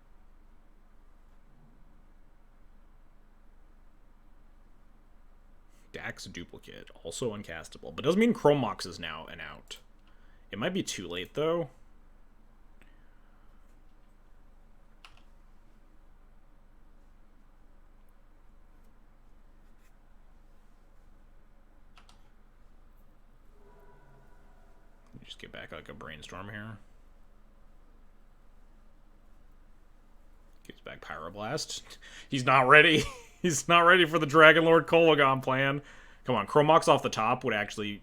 Dax Duplicate, also uncastable, but doesn't mean Chrome Mox is now an out. It might be too late though. Just get back like a Brainstorm here. Gives back Pyroblast. He's not ready. He's not ready for the Dragon Lord Kolagon plan. Come on, Chromox off the top would actually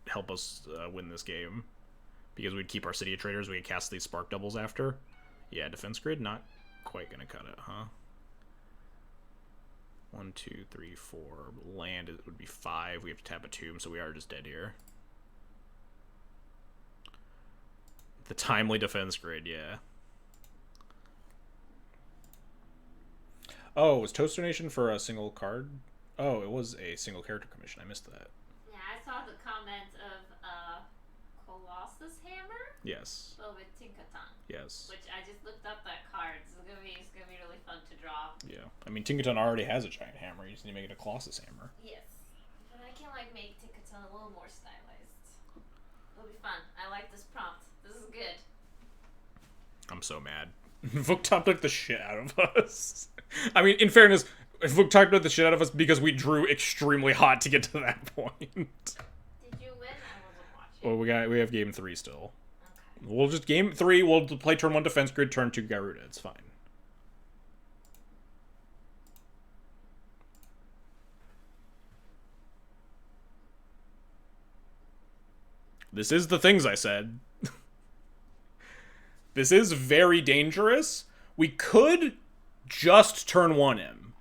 help us win this game. Because we'd keep our City of Traders, we could cast these Spark Doubles after. Yeah, Defense Grid, not quite gonna cut it, huh? 1, 2, 3, 4. Land, it would be 5. We have to tap a tomb, so we are just dead here. The timely Defense Grid, yeah. Oh, was Toast Donation for a single card? Oh, it was a single character commission. I missed that. Yeah, I saw the comment of Colossus Hammer. Yes. Well, with Tinkaton. Yes. Which I just looked up that card. It's gonna be really fun to draw. Yeah, I mean Tinkaton already has a giant hammer. You just need to make it a Colossus Hammer. Yes, but I can like make Tinkaton a little more stylized. It'll be fun. I like this prompt. This is good. I'm so mad. Vooktop took the shit out of us. I mean, in fairness, Vooktop took the shit out of us because we drew extremely hot to get to that point. Did you win? I wasn't watching. Well, we have game 3 still. Okay. We'll just game 3. We'll play turn 1 Defense Grid, turn 2 Gyruda. It's fine. This is the things I said. This is very dangerous. We could just turn 1 him.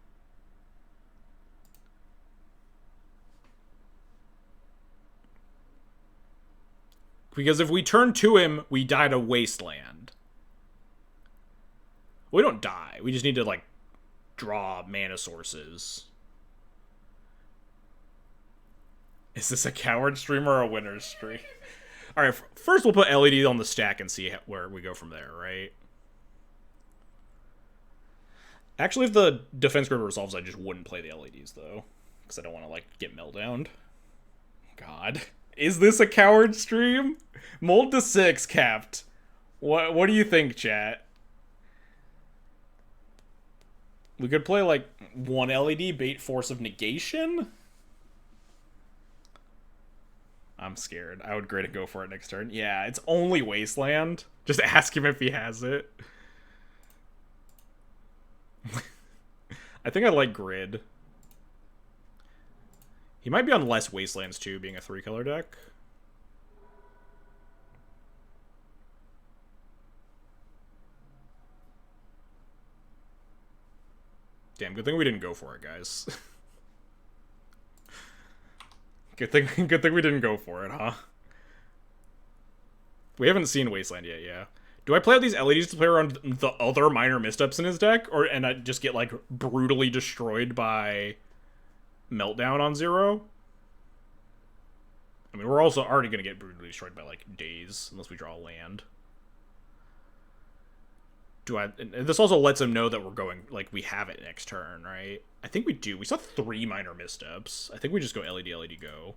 Because if we turn 2 him, we die to Wasteland. We don't die. We just need to, like, draw mana sources. Is this a coward stream or a winner stream? Alright, first we'll put LED on the stack and see where we go from there, right? Actually, if the Defense Grid resolves, I just wouldn't play the LEDs, though. Because I don't want to, like, get meltdowned. God. Is this a coward stream? Mold to 6 capped. What do you think, chat? We could play, like, 1 LED, bait Force of Negation? I'm scared. I would grade and go for it next turn. Yeah, it's only Wasteland. Just ask him if he has it. I think I like Grid. He might be on less Wastelands too, being a 3-color deck. Damn, good thing we didn't go for it, guys. Good thing we didn't go for it, huh? We haven't seen Wasteland yet, yeah. Do I play out these LEDs to play around the other minor missteps in his deck? And I just get, like, brutally destroyed by Meltdown on 0? I mean, we're also already going to get brutally destroyed by, like, Daze, unless we draw a land. This also lets him know that we're going, like, we have it next turn, right? I think we do. We saw 3 minor missteps. I think we just go LED, LED, go.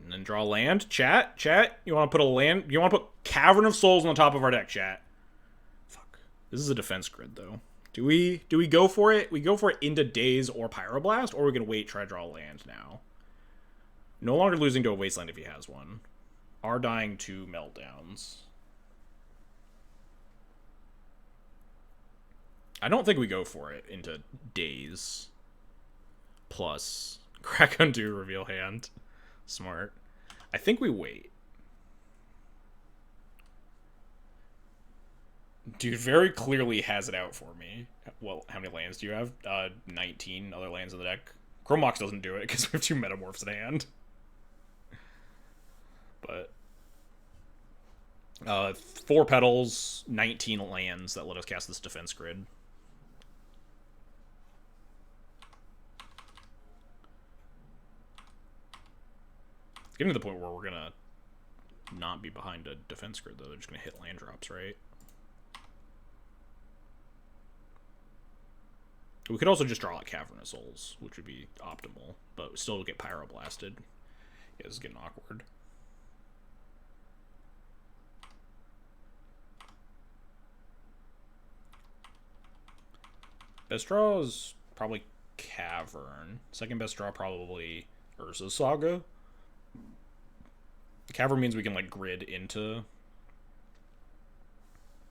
And then draw land. Chat, you want to put a land? You want to put Cavern of Souls on the top of our deck, chat? Fuck. This is a Defense Grid, though. Do we go for it? We go for it into Daze or Pyroblast, or we can wait, try to draw land now. No longer losing to a Wasteland if he has one. Are dying to Meltdowns. I don't think we go for it into Daze. Plus, Crack Undo, reveal hand. Smart. I think we wait. Dude very clearly has it out for me. Well, how many lands do you have? 19 other lands in the deck. Chromox doesn't do it because we have 2 Metamorphs in hand. But 4 petals, 19 lands that let us cast this defense grid. It's getting to the point where we're gonna not be behind a defense grid, though. They're just gonna hit land drops, right? We could also just draw like Cavernous Souls, which would be optimal, but still get Pyroblasted. Yeah, this is getting awkward. Best draw is probably Cavern. Second best draw probably Urza's Saga. Cavern means we can like grid into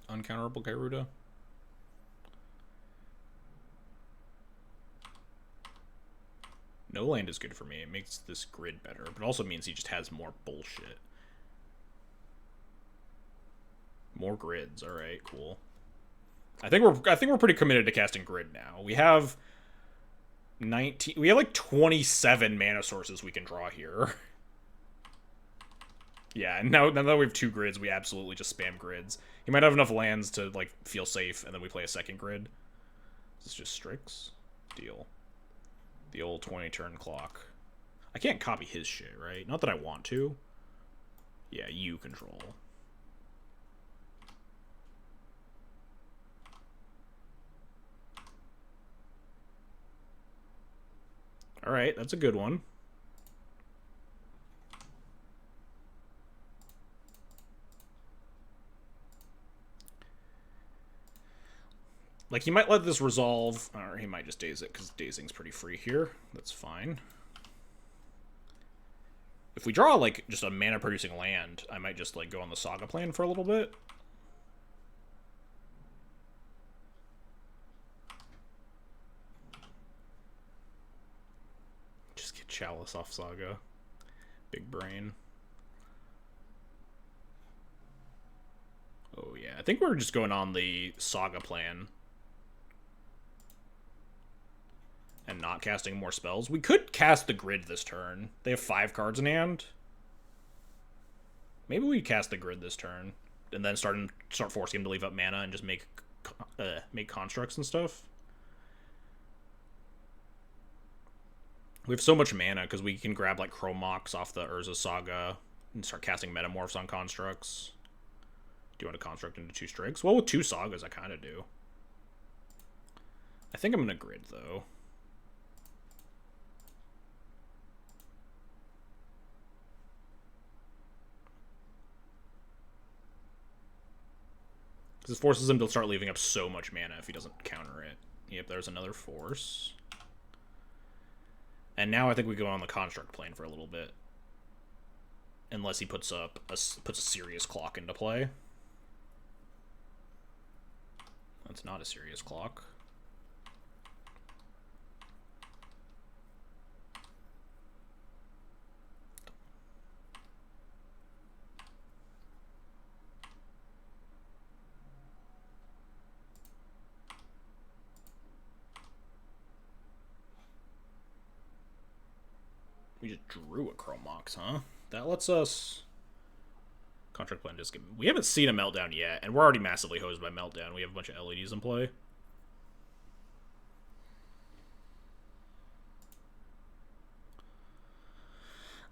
uncounterable Gyruda. No land is good for me. It makes this grid better, but it also means he just has more bullshit. More grids. All right, cool. I think we're pretty committed to casting grid now. We have 19. We have like 27 mana sources we can draw here. Yeah, and now that we have 2 grids, we absolutely just spam grids. He might have enough lands to like feel safe, and then we play a second grid. Is this just Strix? Deal. The old 20-turn clock. I can't copy his shit, right? Not that I want to. Yeah, you control. Alright, that's a good one. Like, he might let this resolve, or he might just daze it, because dazing's pretty free here. That's fine. If we draw, like, just a mana-producing land, I might just, like, go on the Saga plan for a little bit. Just get Chalice off Saga. Big brain. Oh, yeah. I think we're just going on the Saga plan. And not casting more spells. We could cast the grid this turn. They have 5 cards in hand. Maybe we cast the grid this turn. And then start forcing him to leave up mana and just make constructs and stuff. We have so much mana because we can grab like Chromox off the Urza Saga and start casting Metamorphs on constructs. Do you want to construct into 2 Strix? Well, with 2 Sagas, I kind of do. I think I'm going to grid, though. This forces him to start leaving up so much mana if he doesn't counter it. Yep, there's another force. And now I think we go on the construct plane for a little bit. Unless he puts a serious clock into play. That's not a serious clock. We just drew a Chromox, huh? That lets us... Contract plan just... We haven't seen a Meltdown yet, and we're already massively hosed by Meltdown. We have a bunch of LEDs in play.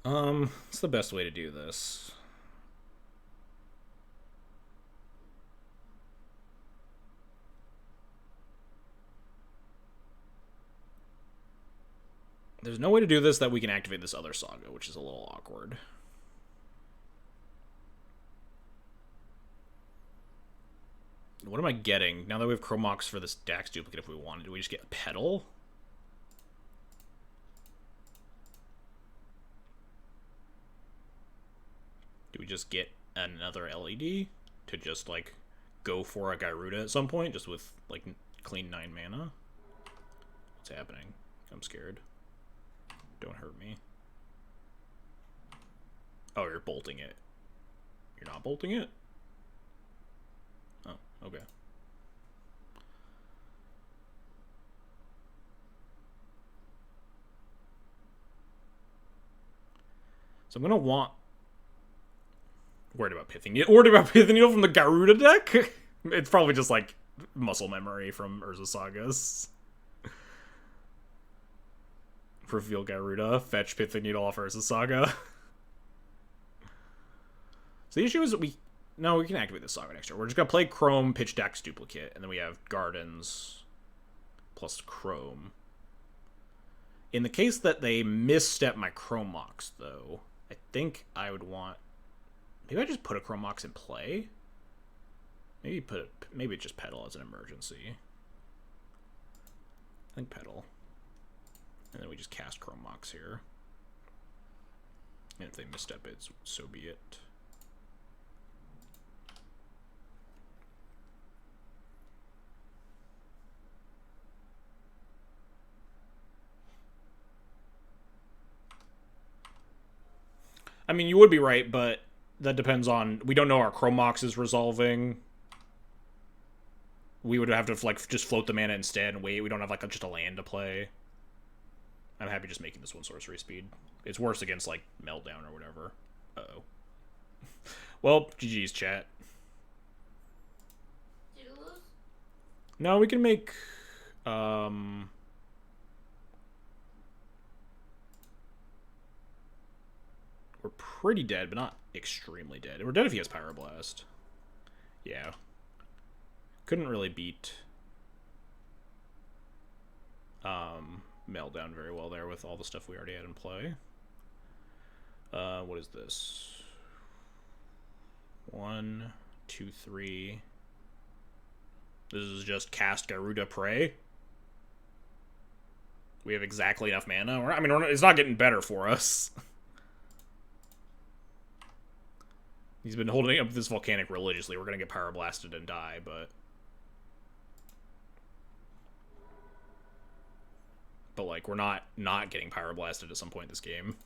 What's the best way to do this? There's no way to do this that we can activate this other Saga, which is a little awkward. What am I getting? Now that we have Chromox for this Dax duplicate if we wanted, do we just get a Petal? Do we just get another LED to just, like, go for a Gyruda at some point, just with, like, clean 9 mana? What's happening? I'm scared. Don't hurt me. Oh, you're bolting it. You're not bolting it? Oh, okay. So I'm gonna want... Worried about Pithing Needle. Worried about Pithing Needle from the Gyruda deck? It's probably just, like, muscle memory from Urza Sagas. Reveal Gyruda. Fetch Pithing Needle off Urza Saga. So the issue is that we can activate the Saga next turn. We're just gonna play Chrome, Pitch Dex Duplicate, and then we have Gardens plus Chrome. In the case that they misstep my Chrome Mox, though, I think I would want... Maybe I just put a Chrome Mox in play? Maybe just Pedal as an emergency. I think Pedal. And then we just cast Chrome Mox here. And if they misstep it, so be it. I mean, you would be right, but that depends on... We don't know our Chrome Mox is resolving. We would have to, like, just float the mana instead and wait. We don't have, like, just a land to play. I'm happy just making this one sorcery speed. It's worse against, like, Meltdown or whatever. Uh-oh. Well, GG's, chat. Did you lose? No, we can make... We're pretty dead, but not extremely dead. We're dead if he has Pyroblast. Yeah. Couldn't really beat Meltdown very well there with all the stuff we already had in play. What is this? 1, 2, 3. This is just cast Gyruda Prey. We have exactly enough mana. I mean, it's not getting better for us. He's been holding up this Volcanic religiously. We're going to get Pyroblasted and die, but... But, like, we're not getting Pyroblasted at some point in this game.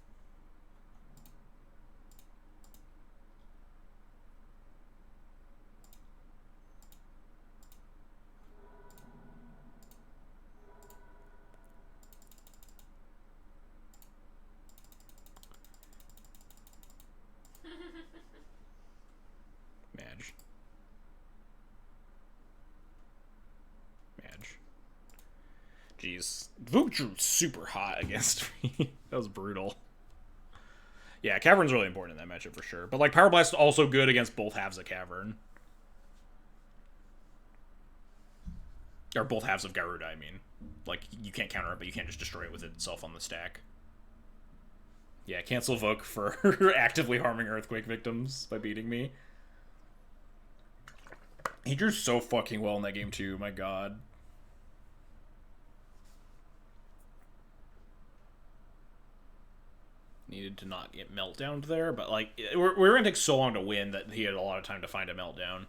Jeez. Vuk drew super hot against me. That was brutal. Yeah, Cavern's really important in that matchup for sure. But, like, Pyroblast is also good against both halves of Cavern. Or both halves of Gyruda, I mean. Like, you can't counter it, but you can't just destroy it with itself on the stack. Yeah, cancel Vuk for actively harming Earthquake victims by beating me. He drew so fucking well in that game, too. My god. Needed to not get Meltdowned there, but, like, we're going to take so long to win that he had a lot of time to find a Meltdown.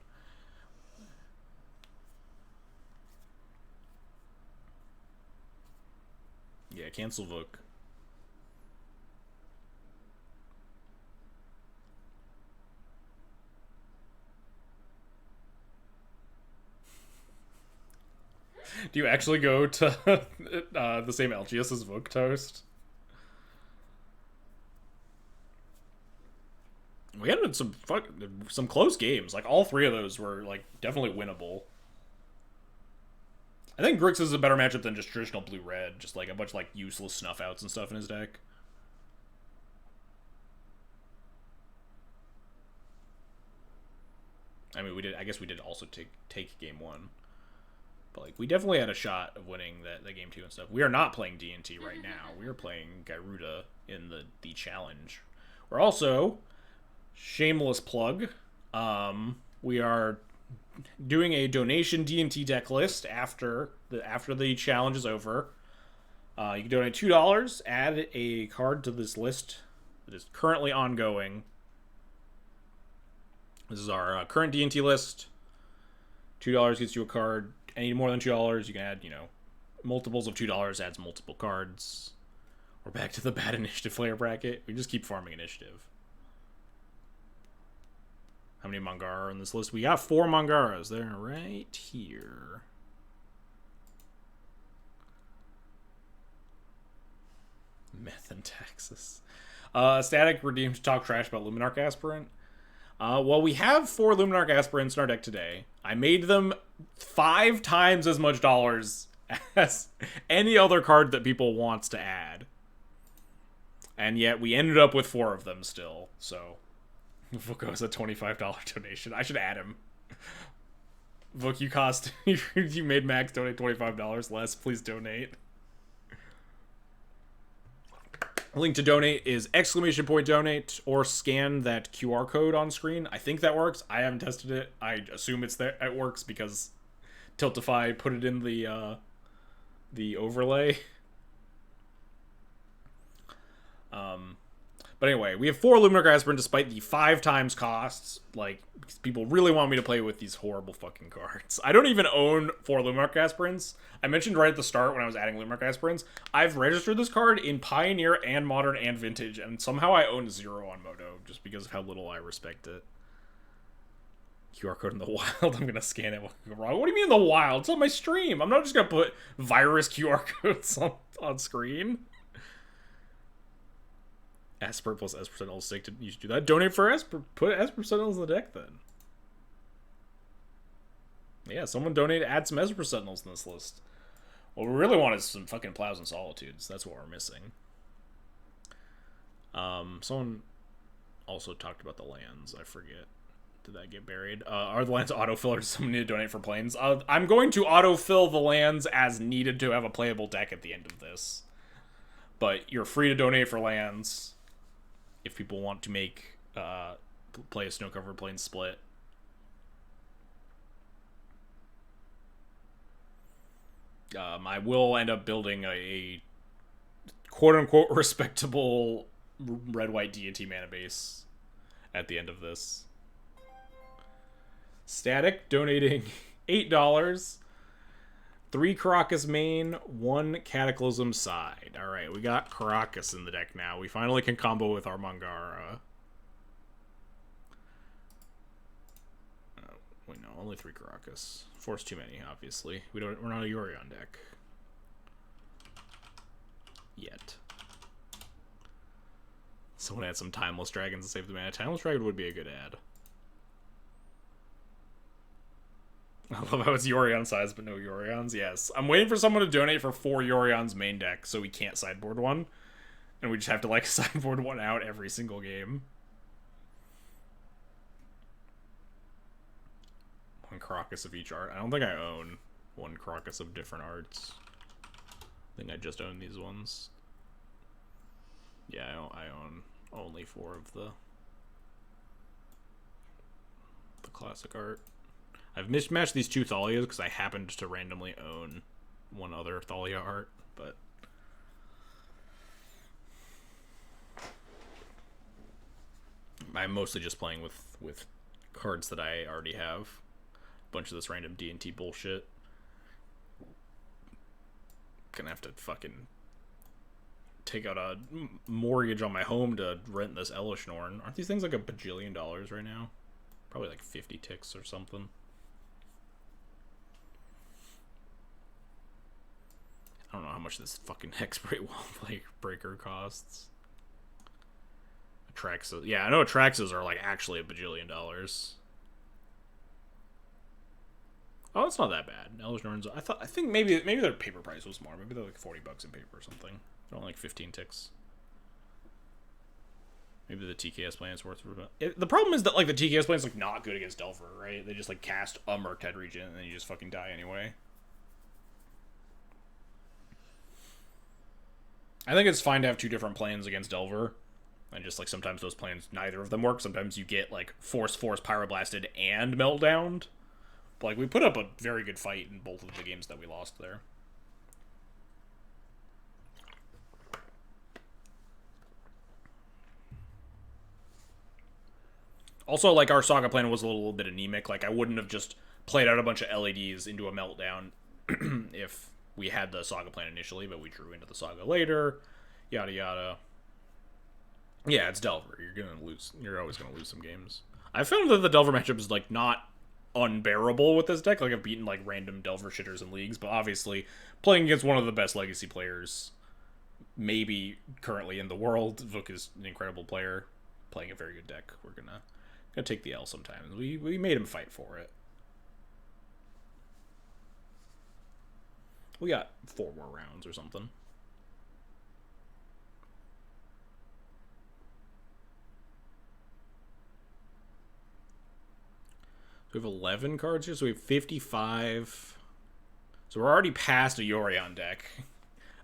Yeah, cancel Vuk. Do you actually go to the same LGS as Vuk Toast? We had some close games. Like, all three of those were, like, definitely winnable. I think Grix is a better matchup than just traditional blue-red. Just, like, a bunch of, like, useless snuff-outs and stuff in his deck. I mean, I guess we did also take game one. But, like, we definitely had a shot of winning the game two and stuff. We are not playing D&T right now. We are playing Gyruda in the challenge. We're also... Shameless plug. We are doing a donation D&T deck list after the challenge is over. You can donate $2, add a card to this list that is currently ongoing. This is our current D&T list. $2 gets you a card. Any more than $2, you can add, multiples of $2 adds multiple cards. We're back to the bad initiative player bracket. We just keep farming initiative. How many Mangara are on this list? We got 4 Mangaras. They're right here. Meth and taxes. Static redeemed to talk trash about Luminarch Aspirant. Well, we have 4 Luminarch Aspirants in our deck today. I made them 5 times as much dollars as any other card that people wants to add. And yet we ended up with 4 of them still, so... Vuko's a $25 donation. I should add him. Vuk, you cost... you made Max donate $25 less. Please donate. Link to donate is !donate or scan that QR code on screen. I think that works. I haven't tested it. I assume it works because Tiltify put it in the overlay. But anyway, we have 4 Luminarch Aspirant despite the 5 times costs. Like, people really want me to play with these horrible fucking cards. I don't even own 4 Luminarch Aspirants. I mentioned right at the start when I was adding Luminarch Aspirants, I've registered this card in Pioneer and Modern and Vintage, and somehow I own 0 on Moto, just because of how little I respect it. QR code in the wild, I'm gonna scan it. What do you mean in the wild? It's on my stream. I'm not just gonna put virus QR codes on screen. Esper plus Esper Sentinel stick to you should do that. Donate for Esper. Put Esper Sentinels in the deck then. Yeah, someone donate add some Esper Sentinels in this list. What we really want is some fucking Plows and Solitudes. That's what we're missing. Someone also talked about the lands. I forget. Did that get buried? Are the lands autofill or does someone need to donate for planes? I'm going to autofill the lands as needed to have a playable deck at the end of this. But you're free to donate for lands. If people want to make play a snow-covered plane split. I will end up building a quote-unquote respectable red-white deity mana base at the end of this. Static donating $8. 3 Caracas main, 1 Cataclysm side. Alright, we got Caracas in the deck now. We finally can combo with our Mangara. Wait, no, only 3 Caracas. 4's too many, obviously. We're not a Yorion deck. Yet. Someone add some Timeless Dragons to save the mana. Timeless Dragon would be a good add. I love how it's Yorion size, but no Yorions. Yes. I'm waiting for someone to donate for 4 Yorion's main deck, so we can't sideboard one. And we just have to, like, sideboard one out every single game. 1 Caracas of each art. I don't think I own 1 Caracas of different arts. I think I just own these ones. Yeah, I own only 4 of the classic art. I've mismatched these 2 Thalias because I happened to randomly own 1 other Thalia art, but I'm mostly just playing with cards that I already have. A bunch of this random D&T bullshit. Gonna have to fucking take out a mortgage on my home to rent this Elishnorn. Aren't these things like $1 bajillion right now? Probably like 50 ticks or something. I don't know how much this fucking Hexbreak Wall Breaker costs. Atraxas. Yeah, I know Atraxas are like actually $1 bajillion. Oh, it's not that bad. Elishnorns. I think maybe their paper price was more. Maybe they're like $40 in paper or something. They're only like 15 ticks. Maybe the TKS plan is worth it. The problem is that like the TKS plan is like not good against Delver, right? They just like cast a Murktide Regent and then you just fucking die anyway. I think it's fine to have 2 different planes against Delver. And just like sometimes those planes, neither of them work. Sometimes you get like Force, Pyroblasted, and Meltdowned. But like we put up a very good fight in both of the games that we lost there. Also, like, our Saga plan was a little bit anemic. Like, I wouldn't have just played out a bunch of LEDs into a Meltdown if we had the Saga plan initially, but we drew into the Saga later. Yada, yada. Yeah, it's Delver. You're gonna lose. You're always gonna lose some games. I found that the Delver matchup is like not unbearable with this deck. Like I've beaten like random Delver shitters in leagues, but obviously playing against one of the best Legacy players, maybe currently in the world, Vuk is an incredible player, playing a very good deck. We're gonna take the L sometimes. We made him fight for it. We got 4 more rounds or something. So we have 11 cards here, so we have 55. So we're already past a Yorion deck,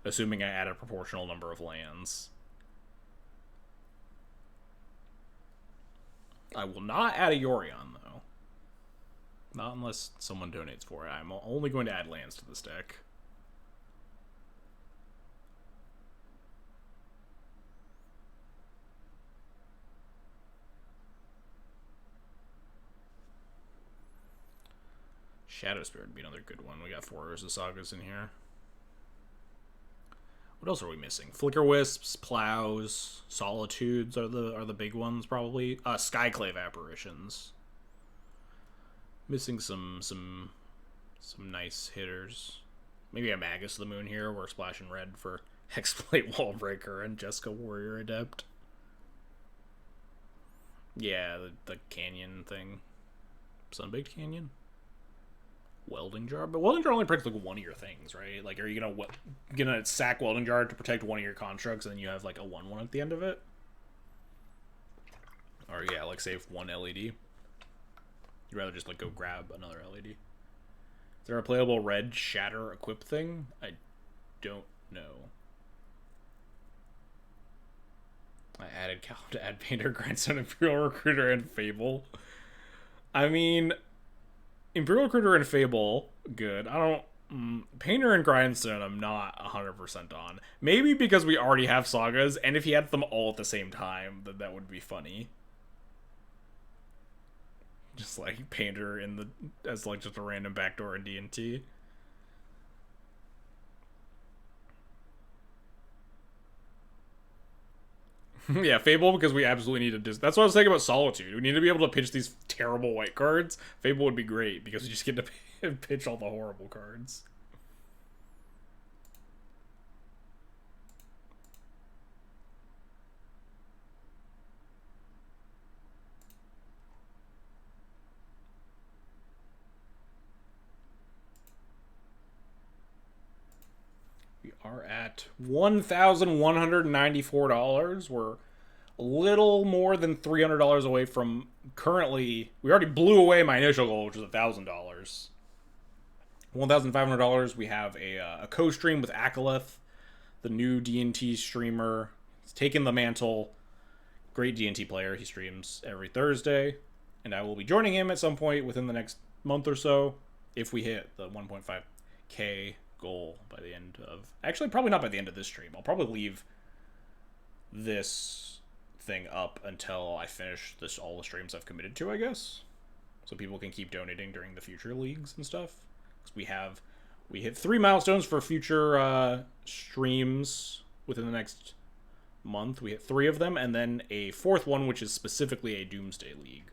assuming I add a proportional number of lands. I will not add a Yorion, though. Not unless someone donates for it. I'm only going to add lands to this deck. Shadow Spirit would be another good one. We got 4 Urza Sagas in here. What else are we missing? Flicker Wisps, Plows, Solitudes are the big ones probably. Skyclave Apparitions. Missing some nice hitters. Maybe a Magus of the Moon here. We're splashing red for Hexblade Wallbreaker and Jessica Warrior Adept. Yeah, the canyon thing. Sunbaked Canyon? Welding Jar, but Welding Jar only protects like one of your things, right? Like, are you gonna sack Welding Jar to protect one of your constructs, and then you have like a 1/1 at the end of it? Or yeah, like save 1 LED. You'd rather just like go grab another LED. Is there a playable red shatter equip thing? I don't know. I added Cal to add Painter, Grindstone, Imperial Recruiter, and Fable. I mean, Imperial Recruiter and Fable, good. I don't... Painter and Grindstone, I'm not 100% on. Maybe because we already have Sagas, and if he had them all at the same time, then that would be funny. Just like Painter in the... as like just a random backdoor in D&T. Yeah, Fable, because we absolutely need to... That's what I was saying about Solitude. We need to be able to pitch these terrible white cards. Fable would be great, because we just get to pitch all the horrible cards. We are at $1,194. We're a little more than $300 away from currently... We already blew away my initial goal, which was $1,000. $1,500. We have a co-stream with Akaleth, the new D&T streamer. He's taken the mantle. Great D&T player. He streams every Thursday. And I will be joining him at some point within the next month or so, if we hit the 1.5K goal by the end of... Actually, probably not by the end of this stream. I'll probably leave this thing up until I finish all the streams I've committed to, I guess. So people can keep donating during the future leagues and stuff. Because we hit 3 milestones for future streams within the next month. We hit 3 of them, and then a 4th one, which is specifically a Doomsday League.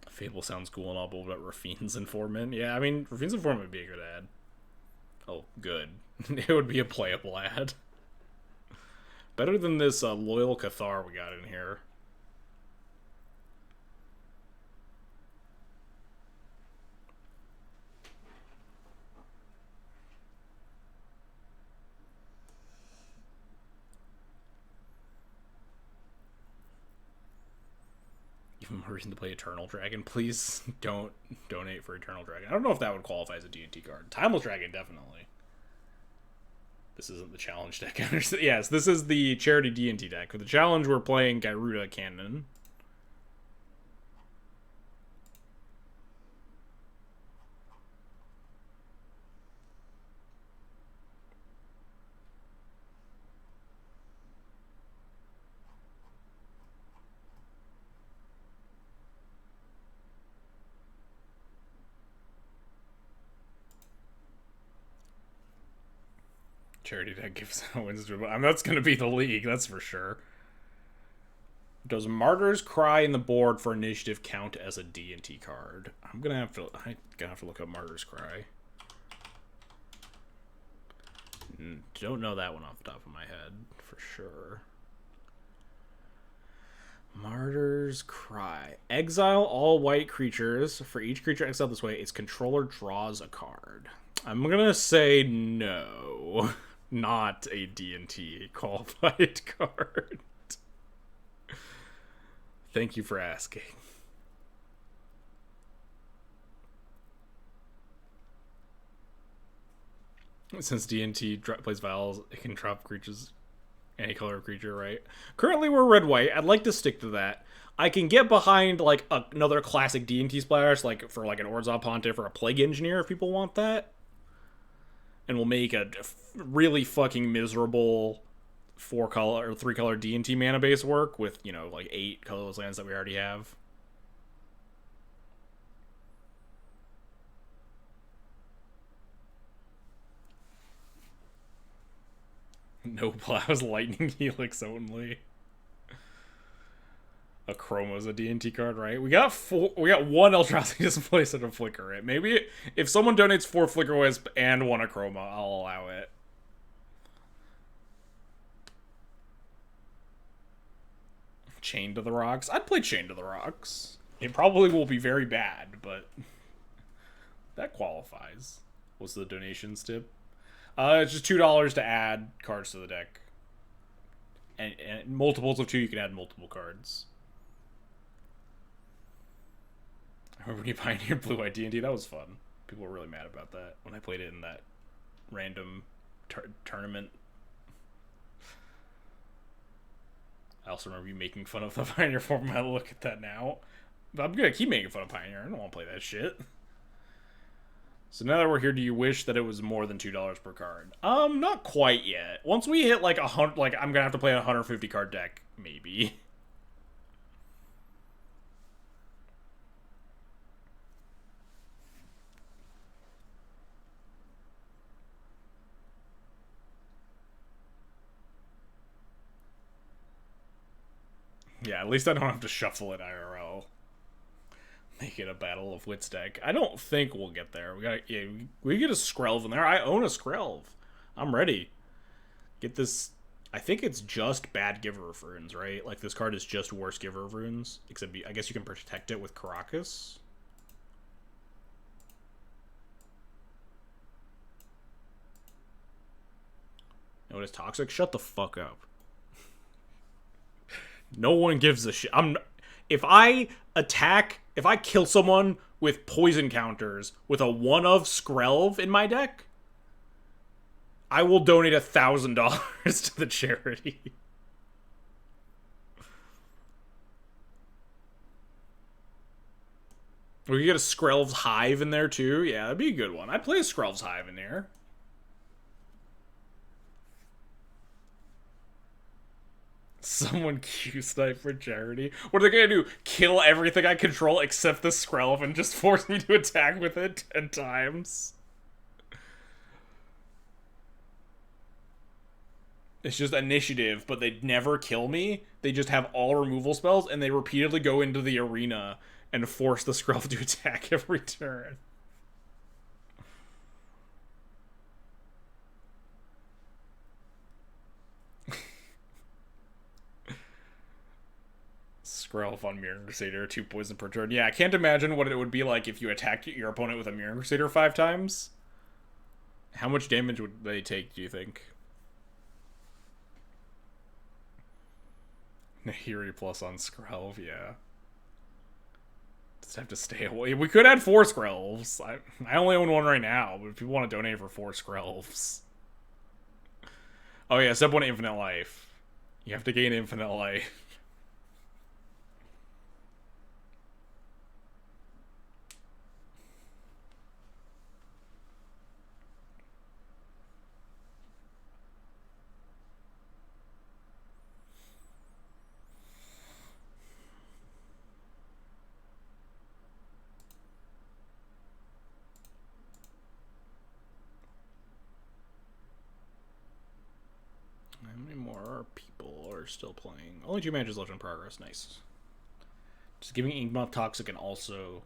Fable sounds cool and all, but about Rafine's Informant? Yeah, I mean, Rafine's Informant would be a good ad. Oh, good. It would be a playable ad. Better than this Loyal Cathar we got in here. Give him a reason to play Eternal Dragon. Please don't donate for Eternal Dragon. I don't know if that would qualify as a D&T card. Timeless Dragon, definitely. This isn't the challenge deck. Yes, this is the charity D&T deck. For the challenge, we're playing Gyruda Cannon. charity deck gives out wins to. I mean, that's gonna be the league, that's for sure. Does Martyr's Cry in the board for initiative count as a D&T card? I'm gonna have to look up Martyr's Cry. Don't know that one off the top of my head for sure. Martyr's Cry. Exile all white creatures. For each creature exiled this way, its controller draws a card. I'm gonna say no. Not a D&T qualified card. Thank you for asking. Since D&T plays Vowels, it can drop creatures, any color of creature, right? Currently, we're red-white. I'd like to stick to that. I can get behind, like, another classic D&T splash, like, for, like, an Orzhov Pontiff or a Plague Engineer, if people want that. And we'll make a really fucking miserable 4-color or 3-color D&T mana base work with, you know, like 8 colorless lands that we already have. No plows, lightning helix only. A Chroma's a D&T card, right? We got one Eldrazi Displace and a Flicker, right? Maybe if someone donates 4 Flicker Wisp and 1 Chroma, I'll allow it. Chain to the Rocks. I'd play Chain to the Rocks. It probably will be very bad, but that qualifies. What's the donations tip? It's just $2 to add cards to the deck. And multiples of 2, you can add multiple cards. I remember when you pioneered Blue-White D&D, that was fun. People were really mad about that when I played it in that random tournament. I also remember you making fun of the Pioneer format. I look at that now. But I'm gonna keep making fun of Pioneer. I don't want to play that shit. So now that we're here, do you wish that it was more than $2 per card? Not quite yet. Once we hit like 100, like I'm gonna have to play a 150 card deck, maybe. Yeah, at least I don't have to shuffle it IRL. Make it a Battle of Wits deck. I don't think we'll get there. We get a Skrelv in there. I own a Skrelv. I'm ready. Get this. I think it's just bad Giver of Runes, right? Like this card is just worse Giver of Runes. Except I guess you can protect it with Karakas. What is toxic? Shut the fuck up. No one gives a shit. If I kill someone with poison counters with a 1 of Skrelv in my deck, I will donate $1,000 to the charity. We could get a Skrelv's Hive in there too. Yeah, that'd be a good one. I'd play a Skrelv's Hive in there. Someone Q-snipe for charity. What are they gonna do? Kill everything I control except the Skrelv and just force me to attack with it 10 times? It's just initiative, but they never kill me. They just have all removal spells, and they repeatedly go into the arena and force the Skrelv to attack every turn. Skrelv on Mirror Crusader, 2 poison per turn. Yeah, I can't imagine what it would be like if you attacked your opponent with a Mirror Crusader 5 times. How much damage would they take, do you think? Nahiri plus on Skrelv, yeah. Just have to stay away. We could add 4 Skrelvs. I only own 1 right now, but if people want to donate for 4 Skrelvs. Oh yeah, step 1, infinite life. You have to gain infinite life. still playing. Only 2 matches left in progress. Nice. Just giving Inkmoth Toxic and also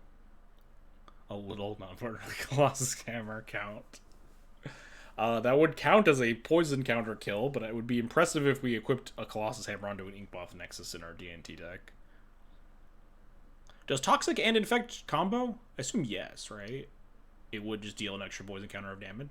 a little non-part of the Colossus Hammer count. That would count as a poison counter kill, but it would be impressive if we equipped a Colossus Hammer onto an Inkmoth Nexus in our DNT deck. Does Toxic and Infect combo? I assume yes, right? It would just deal an extra poison counter of damage.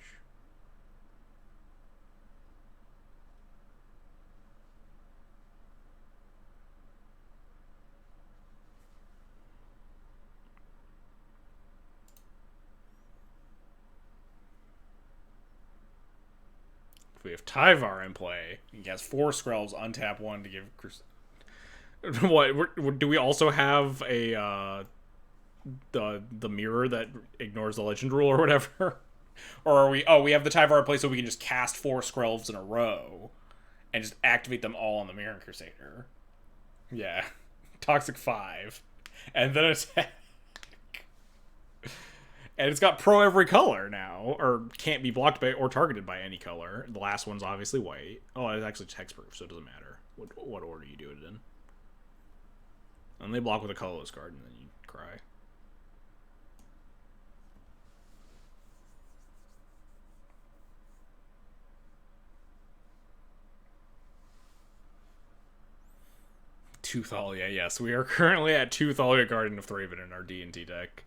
We have Tyvar in play. He has 4 Skrells, untap 1 to give... What? Do we also have a, the mirror that ignores the legend rule or whatever? Or are we... Oh, we have the Tyvar in play so we can just cast 4 Skrells in a row and just activate them all on the Mirror Crusader. Yeah. Toxic 5. And then attack. And it's got pro every color now, or can't be blocked by or targeted by any color. The last one's obviously white. Oh, it's actually hexproof, so it doesn't matter what order you do it in. And they block with a colorless card, and then you cry. Two Thalia, yes. We are currently at 2 Thalia Guardian of Thraben in our D&T deck.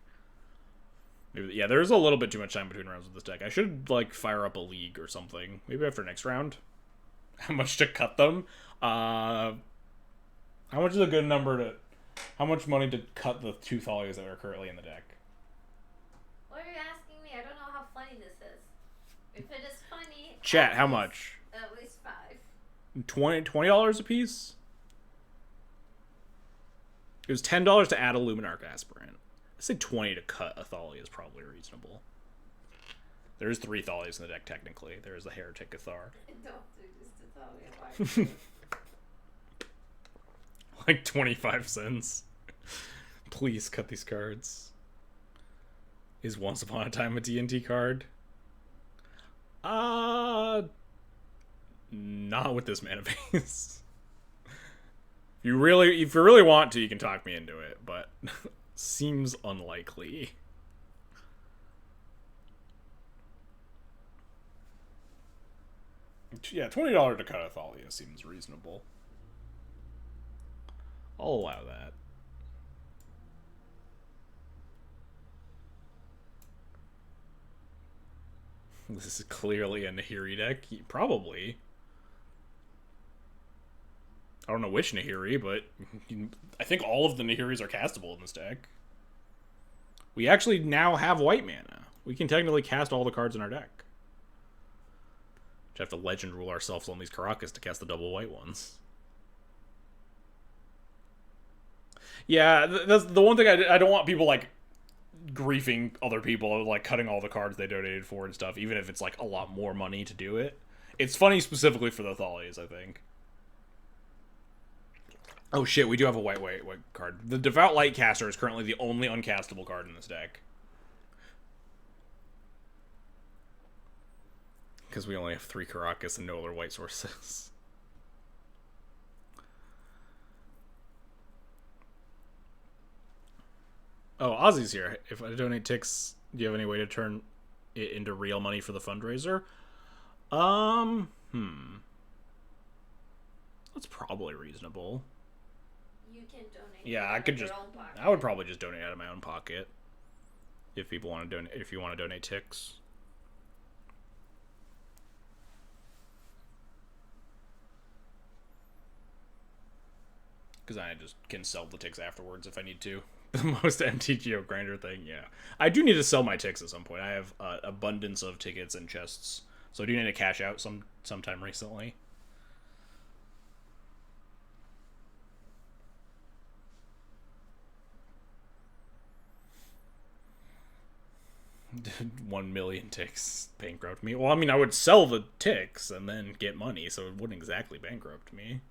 Yeah, there's a little bit too much time between rounds with this deck. I should, like, fire up a league or something. Maybe after next round. How much to cut them? How much is a good number to... How much money to cut the 2 Thalias that are currently in the deck? What are you asking me? I don't know how funny this is. If it is funny... Chat, how much? At least 5. $20 a piece? It was $10 to add a Luminarch Aspirant. I say 20 to cut a Thalia is probably reasonable. There's 3 Thalias in the deck, technically. There's the Heretic Cathar. Don't do this to Thalia. Like 25 cents. Please cut these cards. Is Once Upon a Time a D&D card? Not with this mana base. If you really want to, you can talk me into it, but... Seems unlikely. Yeah, $20 to cut a Thalia seems reasonable. I'll allow that. This is clearly a Nahiri deck. Probably. I don't know which Nahiri, but I think all of the Nahiris are castable in this deck. We actually now have white mana. We can technically cast all the cards in our deck. Just have to legend rule ourselves on these Karakas to cast the double white ones. Yeah, that's the one thing I don't want people, like, griefing other people, like, cutting all the cards they donated for and stuff, even if it's, like, a lot more money to do it. It's funny specifically for the Thalias, I think. Oh shit, we do have a white card. The Devout Lightcaster is currently the only uncastable card in this deck. Because we only have 3 Karakas and no other white sources. Oh, Ozzy's here. If I donate ticks, do you have any way to turn it into real money for the fundraiser? That's probably reasonable. You can donate. Yeah, I could just... I would probably just donate out of my own pocket. If people want to donate... If you want to donate ticks. Because I just can sell the ticks afterwards if I need to. The most MTGO grinder thing, yeah. I do need to sell my ticks at some point. I have abundance of tickets and chests. So I do need to cash out sometime recently. $1 million ticks bankrupt me. Well, I mean, I would sell the ticks and then get money, so it wouldn't exactly bankrupt me.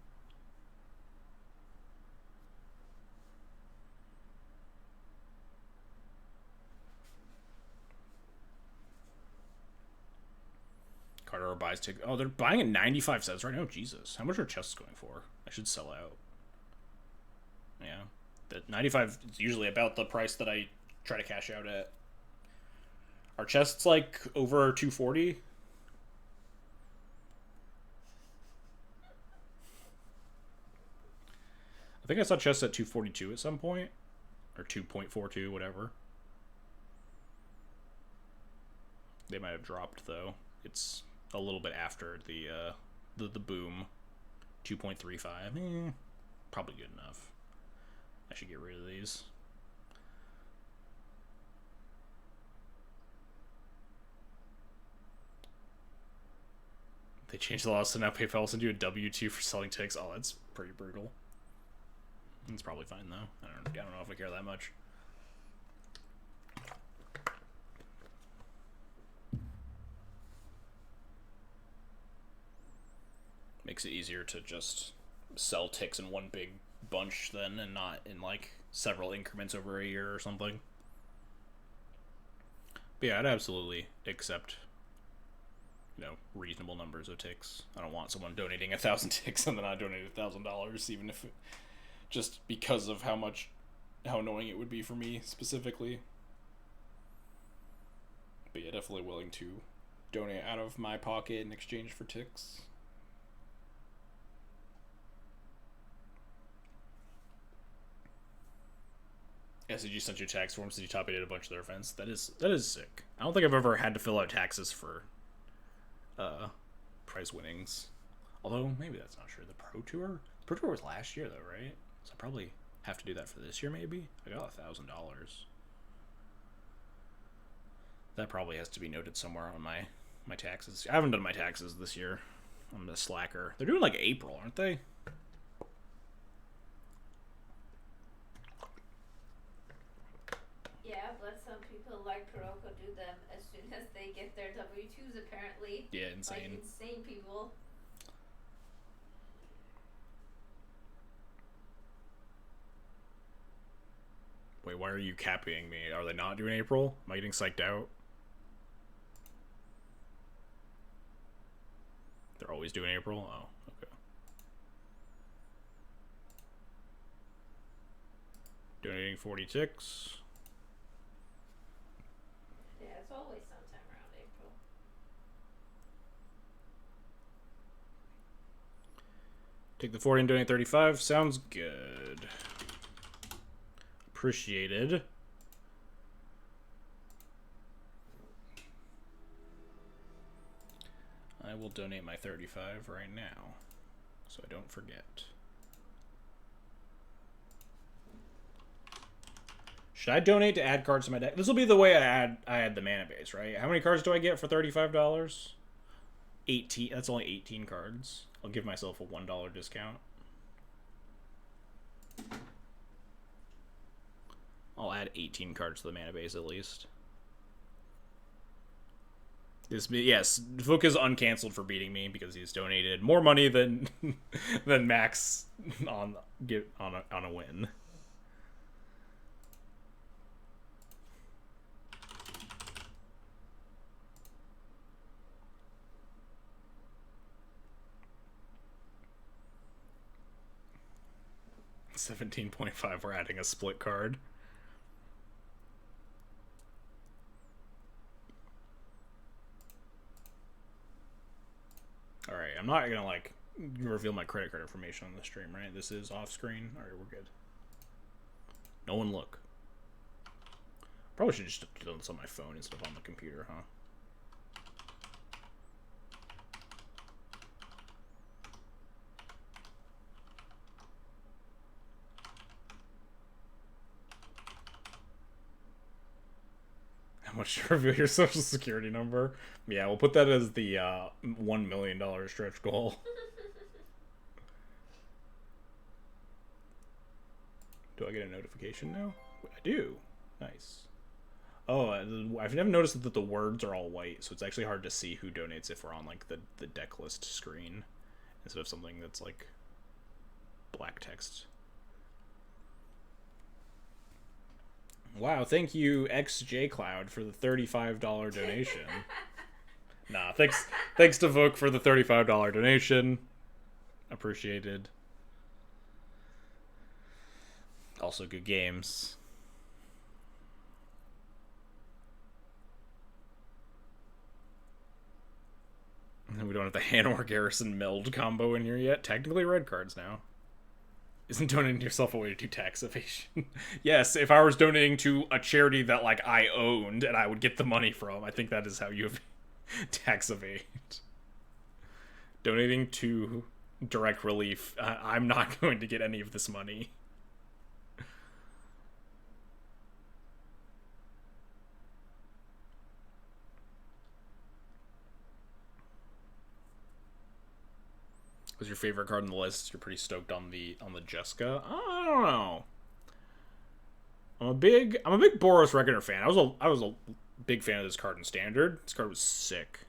Carter buys tickets. Oh, they're buying at 95 cents right now. Jesus, how much are chests going for? I should sell out. Yeah, that 95 is usually about the price that I try to cash out at. Are chests like over 240? I think I saw chests at 242 at some point, or 2.42, whatever. They might have dropped though. It's a little bit after the boom. 2.35. Probably good enough. I should get rid of these. They changed the laws so now PayPal will send you a W-2 for selling ticks. Oh, that's pretty brutal. It's probably fine though. I don't know if I care that much. Makes it easier to just sell ticks in one big bunch then, and not in like several increments over a year or something. But yeah, I'd absolutely accept, reasonable numbers of ticks. I don't want someone donating 1,000 ticks and then I donate $1,000, even if just because of how annoying it would be for me specifically. But yeah, definitely willing to donate out of my pocket in exchange for ticks. SCG sent you tax forms. Did you top it at a bunch of their events? That is sick. I don't think I've ever had to fill out taxes for prize winnings. Although maybe that's not true. The Pro Tour was last year though, right? So I probably have to do that for this year. Maybe I got $1,000. That probably has to be noted somewhere on my taxes. I haven't done my taxes this year. I'm the slacker. They're doing like April, aren't they? Yeah, but some people like Kuroko do them as soon as they get their W-2s, apparently. Yeah, insane. Like insane people. Wait, why are you capping me? Are they not doing April? Am I getting psyched out? They're always doing April? Oh, okay. Donating 40 ticks. Yeah, it's always sometime around April. Take the 40 and donate 35. Sounds good. Appreciated. I will donate my 35 right now, so I don't forget. Should I donate to add cards to my deck? This will be the way I add the mana base, right? How many cards do I get for $35? 18. That's only 18 cards. I'll give myself a $1 discount. I'll add 18 cards to the mana base at least. Yes, Vuk is uncanceled for beating me because he's donated more money than than Max on a win. $17.5. We're adding a split card. Alright, I'm not gonna like reveal my credit card information on the stream, right? This is off screen. Alright, we're good. No one look. Probably should just do this on my phone instead of on the computer, huh? How much to reveal your social security number? Yeah, we'll put that as the $1 million stretch goal. Do I get a notification now? I do. Nice. Oh, I've never noticed that the words are all white, so it's actually hard to see who donates if we're on like the deck list screen instead of something that's like black text. Wow, thank you XJ Cloud for the $35 donation. Nah, thanks to Vogue for the $35 donation. Appreciated. Also good games. And we don't have the Hanwar Garrison meld combo in here yet. Technically red cards now. Isn't donating yourself a way to do tax evasion? Yes, if I was donating to a charity that, like, I owned and I would get the money from, I think that is how you tax evade. Donating to direct relief, I'm not going to get any of this money. What's your favorite card on the list? You're pretty stoked on the Jessica. I don't know. I'm a big Boros Reckoner fan. I was a big fan of this card in Standard. This card was sick.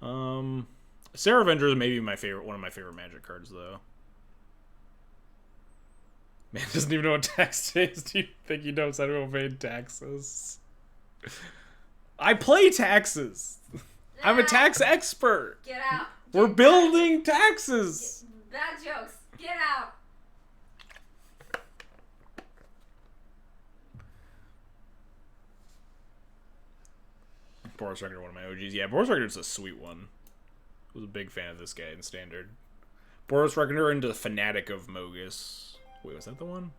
Sarah Avenger is maybe one of my favorite Magic cards, though. Man doesn't even know what tax is. Do you think he knows how to evade taxes? I play taxes. I'm a tax expert. Get out. We're building taxes. Bad jokes. Get out. Boros Reckoner, one of my OGs. Yeah, Boros Reckoner's a sweet one. I was a big fan of this guy in Standard. Boros Reckoner into the Fanatic of Mogus. Wait, was that the one?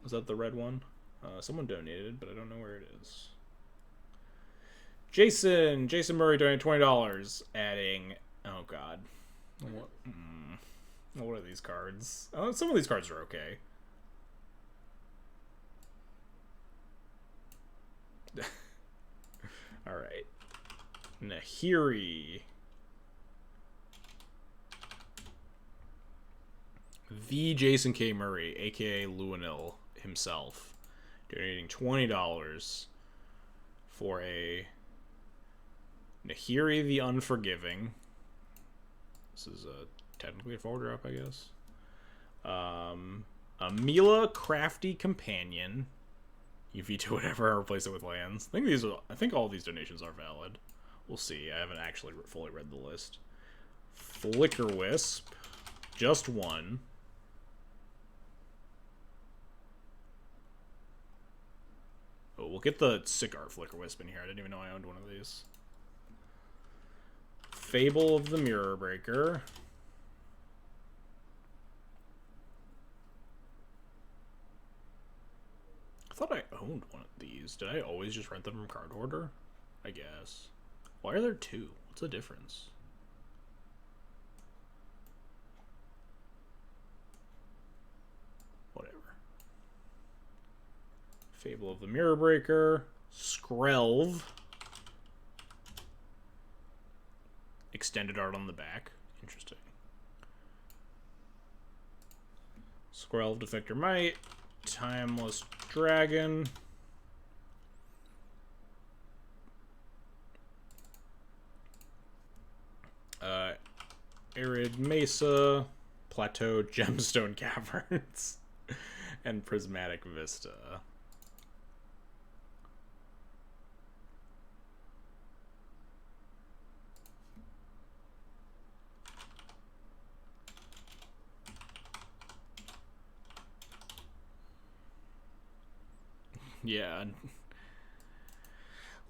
Was that the red one? Someone donated, but I don't know where it is. Jason Murray donated $20, adding, oh god, what are these cards? Some of these cards are okay. All right, Nahiri, the Jason K. Murray, aka Luanil himself, donating $20 for a Nahiri the Unforgiving. This is technically a 4-drop, I guess. A Mila Crafty Companion. You veto whatever and replace it with lands. I think all these donations are valid. We'll see. I haven't actually fully read the list. Flicker Wisp. Just one. Oh, we'll get the sick art Flicker Wisp in here. I didn't even know I owned one of these. Fable of the Mirror Breaker. I thought I owned one of these. Did I always just rent them from Card Hoarder? I guess. Why are there two? What's the difference? Whatever. Fable of the Mirror Breaker. Skrelv. Extended art on the back. Interesting. Skrelv, Defector Might. Timeless Dragon. Arid Mesa. Plateau Gemstone Caverns. And Prismatic Vista. Yeah.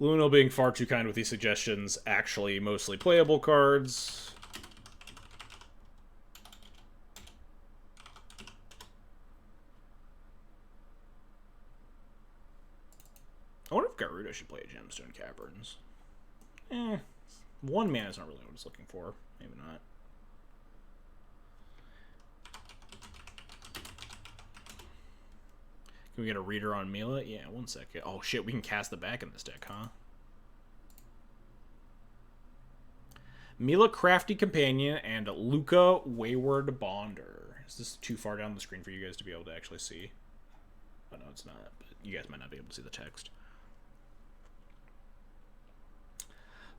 Luno being far too kind with these suggestions. Actually, mostly playable cards. I wonder if Gyruda should play a Gemstone Caverns. One mana is not really what it's looking for. Maybe not. Can we get a reader on Mila? Yeah, 1 second. Oh shit, we can cast it back in this deck, huh? Mila Crafty Companion and Luca Wayward Bonder. Is this too far down the screen for you guys to be able to actually see? Oh no, it's not, but you guys might not be able to see the text.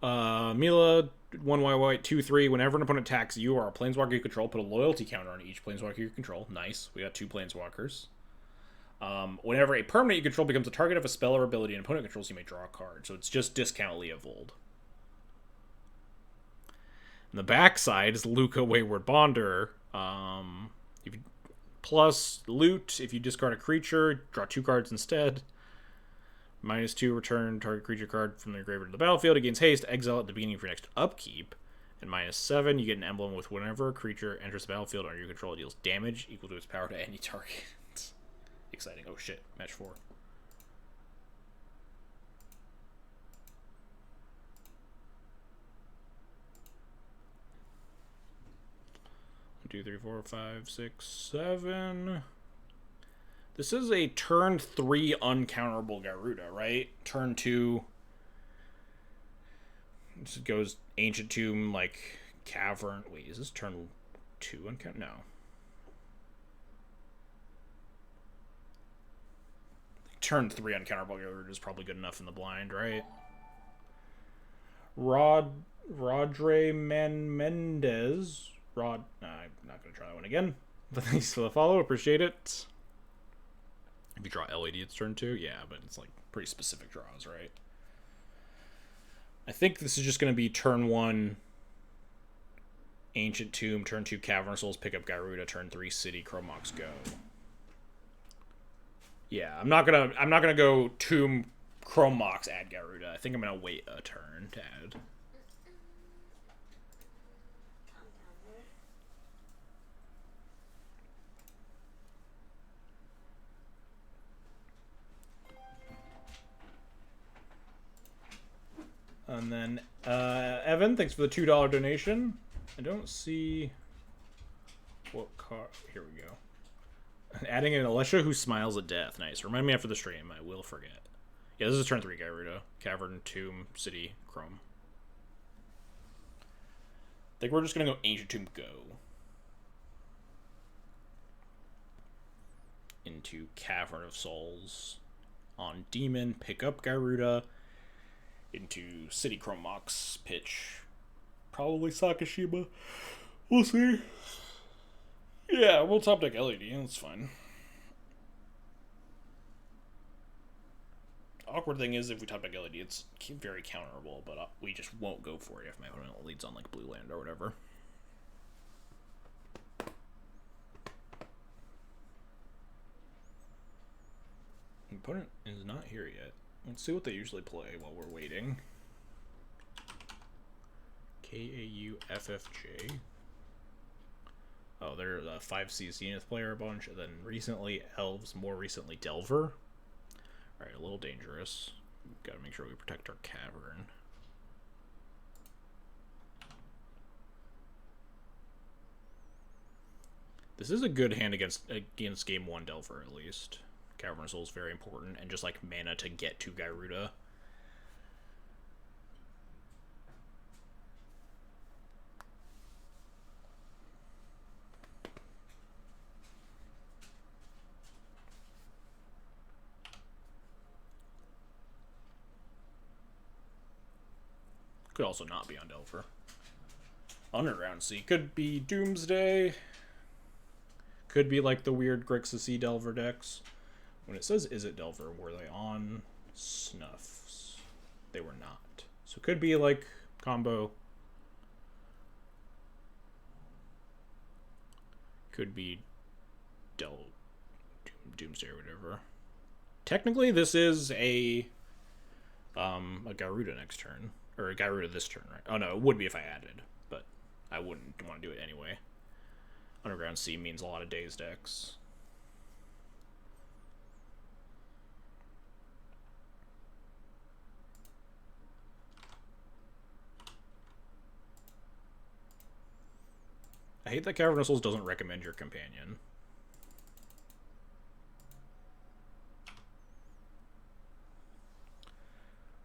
Mila, 1 white, 2/3. Whenever an opponent attacks you or a planeswalker you control, put a loyalty counter on each planeswalker you control. Nice. We got 2 planeswalkers. Whenever a permanent you control becomes a target of a spell or ability an opponent controls, you may draw a card. So it's just discount Leovold. And the backside is Luca Wayward Bonder. If you, plus loot, if you discard a creature, draw 2 cards instead. -2, return target creature card from the graveyard to the battlefield. It gains haste, exile at the beginning of your next upkeep. And -7, you get an emblem with whenever a creature enters the battlefield under your control, it deals damage equal to its power to any target. Exciting. Oh shit, match 4. 2, 3, 4, 5, 6, 7. This is a turn 3 uncounterable Gyruda, right? Turn 2. This goes Ancient Tomb, like Cavern. Wait, is this turn 2 uncountable? No. Turn 3 uncounterable Gyruda is probably good enough in the blind, right? Rodre Mendez. I'm not going to try that one again. But thanks for the follow. Appreciate it. If you draw LED, it's turn 2. Yeah, but it's like pretty specific draws, right? I think this is just going to be turn 1 Ancient Tomb, turn 2 Cavern Souls, pick up Gyruda, turn 3 City, Chrome Mox, go. Yeah, I'm not gonna go Tomb, Chrome Mox, add Gyruda. I think I'm gonna wait a turn to add. And then, Evan, thanks for the $2 donation. I don't see what card. Here we go. Adding an Alesha who smiles at death. Nice. Remind me after the stream. I will forget. Yeah, this is turn 3 Gyruda. Cavern, Tomb, City, Chrome. I think we're just going to go Ancient Tomb, go. Into Cavern of Souls. On Demon, pick up Gyruda. Into City, Chrome Mox, pitch. Probably Sakashima. We'll see. Yeah, we'll top deck LED. That's fine. Awkward thing is, if we top deck LED, it's very counterable, but we just won't go for it if my opponent leads on like blue land or whatever. The opponent is not here yet. Let's see what they usually play while we're waiting. KAUFFJ. Oh, they're a 5C Zenith player a bunch, and then recently Elves, more recently Delver. Alright, a little dangerous. Gotta make sure we protect our Cavern. This is a good hand against game 1 Delver, at least. Cavern Soul is very important, and just like mana to get to Gyruda. Could also not be on Delver. Underground Sea could be Doomsday. Could be like the weird Grixis Sea Delver decks. When it says is it Delver, were they on Snuffs? They were not. So it could be like combo. Could be Doomsday or whatever. Technically, this is a Gyruda next turn. Or a Gyruda this turn, right? Oh no, it would be if I added, but I wouldn't want to do it anyway. Underground Sea means a lot of Daze decks. I hate that Cavern of Souls doesn't recommend your companion.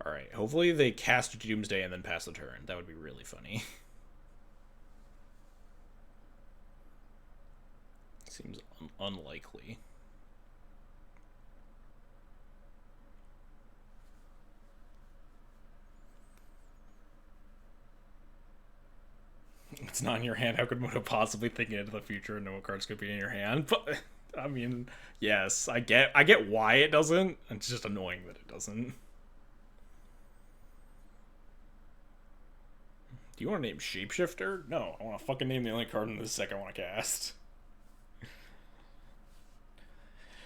Alright, hopefully they cast Doomsday and then pass the turn. That would be really funny. Seems unlikely. It's not in your hand. How could Moto possibly think into the future and know what cards could be in your hand? But I mean, yes, I get why it doesn't. It's just annoying that it doesn't. Do you want to name Shapeshifter? No, I want to fucking name the only card in this deck I want to cast.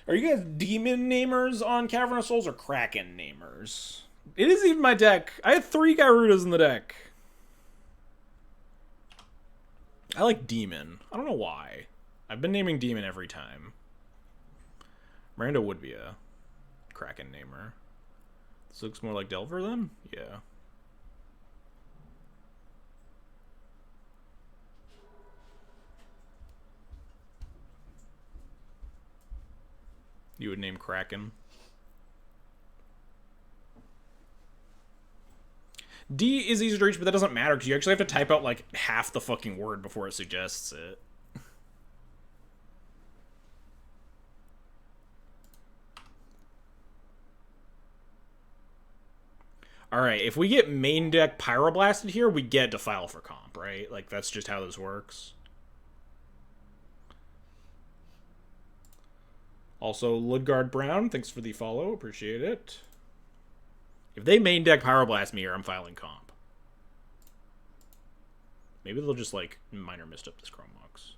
Are you guys demon namers on Cavern of Souls or Kraken namers? It is even my deck. I had 3 Gyrudas in the deck. I like demon. I don't know why. I've been naming demon every time. Miranda would be a Kraken namer. This looks more like Delver then? Yeah. You would name Kraken. D is easy to reach, but that doesn't matter because you actually have to type out like half the fucking word before it suggests it. Alright, if we get main deck Pyroblasted here, we get Defile for comp, right? Like, that's just how this works. Also, Ludgard Brown, thanks for the follow. Appreciate it. If they main deck Pyroblast me here, I'm filing comp. Maybe they'll just, like, minor mist up this Chromebox.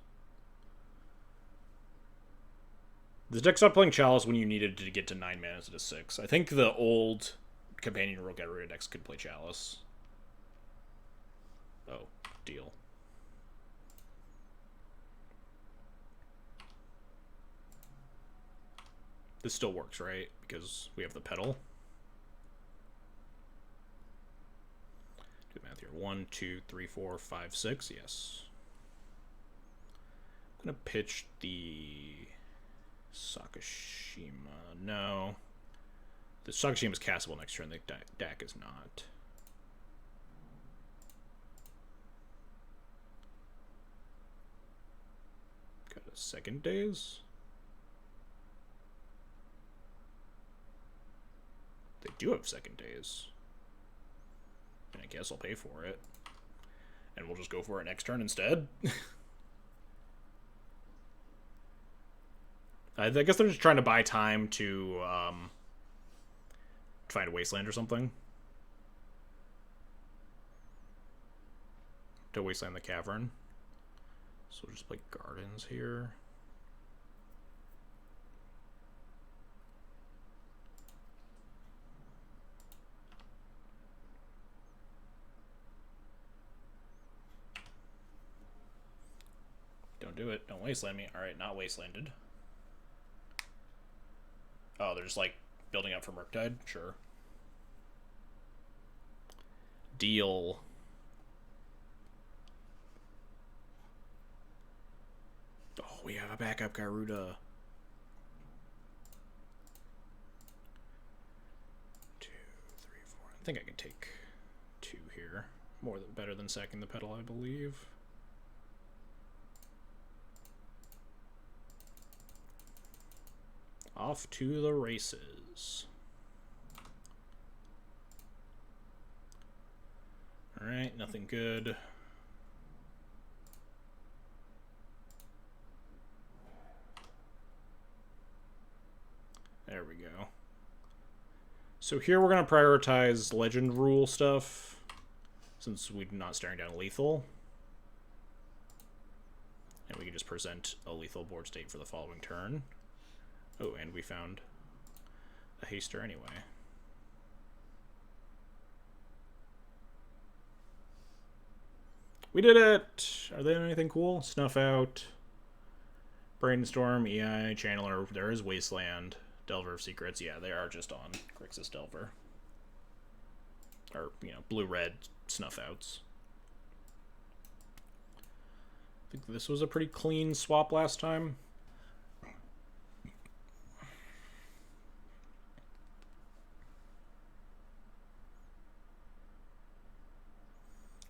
This deck stopped playing Chalice when you needed to get to 9 mana instead of 6. I think the old Companion Rule Gyruda decks could play Chalice. Oh, deal. This still works, right? Because we have the pedal. Do the math here. 1, 2, 3, 4, 5, 6. Yes. I'm gonna pitch the Sakashima. No. The Sakashima is castable next turn. The deck is not. Got a second days. They do have second days. And I guess I'll pay for it. And we'll just go for it next turn instead. I guess they're just trying to buy time to find a wasteland or something. To wasteland the cavern. So we'll just play gardens here. Don't do it. Don't wasteland me. Alright, not wastelanded. Oh, they're just like building up for Murktide? Sure. Deal. Oh, we have a backup Gyruda. 2, 3, 4. I think I can take 2 here. Better than sacking the pedal, I believe. Off to the races. Alright, nothing good. There we go. So here we're going to prioritize legend rule stuff, since we're not staring down lethal. And we can just present a lethal board state for the following turn. Oh, and we found a haster anyway. We did it! Are they anything cool? Snuff Out, Brainstorm, EI, Channeler, there is Wasteland, Delver of Secrets. Yeah, they are just on Grixis Delver. Or, you know, blue-red Snuff Outs. I think this was a pretty clean swap last time.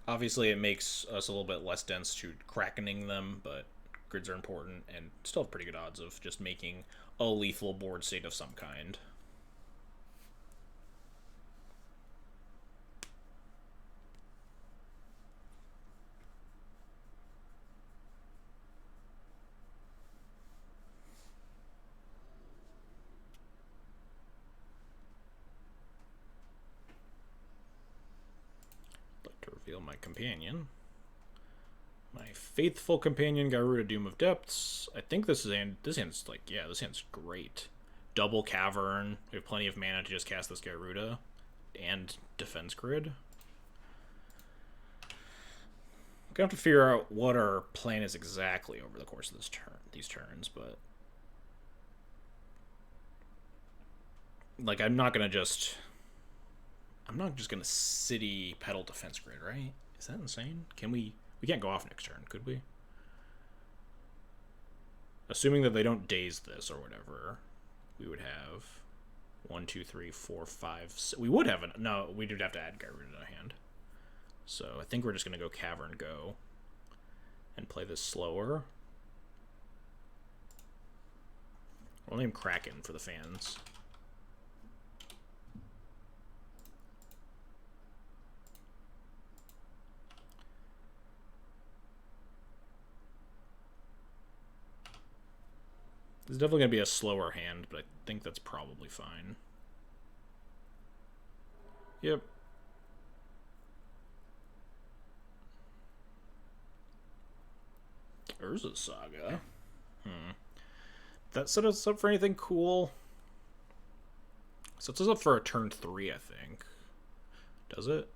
Obviously, it makes us a little bit less dense to crackening them, but grids are important and still have pretty good odds of just making a lethal board state of some kind. reveal my companion. My faithful companion, Gyruda Doom of Depths. I think this hand's like, yeah, this hand's great. Double Cavern. We have plenty of mana to just cast this Gyruda. And Defense Grid. We're gonna have to figure out what our plan is exactly over the course of these turns, but like I'm not just gonna city pedal Defense Grid, right? Is that insane? Can we can't go off next turn, could we? Assuming that they don't daze this or whatever, we would have 1, 2, 3, 4, 5. We would have no. We'd have to add Gyruda to hand. So I think we're just gonna go Cavern Go and play this slower. We'll name Kraken for the fans. This is definitely going to be a slower hand, but I think that's probably fine. Yep. Urza Saga. That set us up for anything cool? Sets us up for a turn 3, I think. Does it?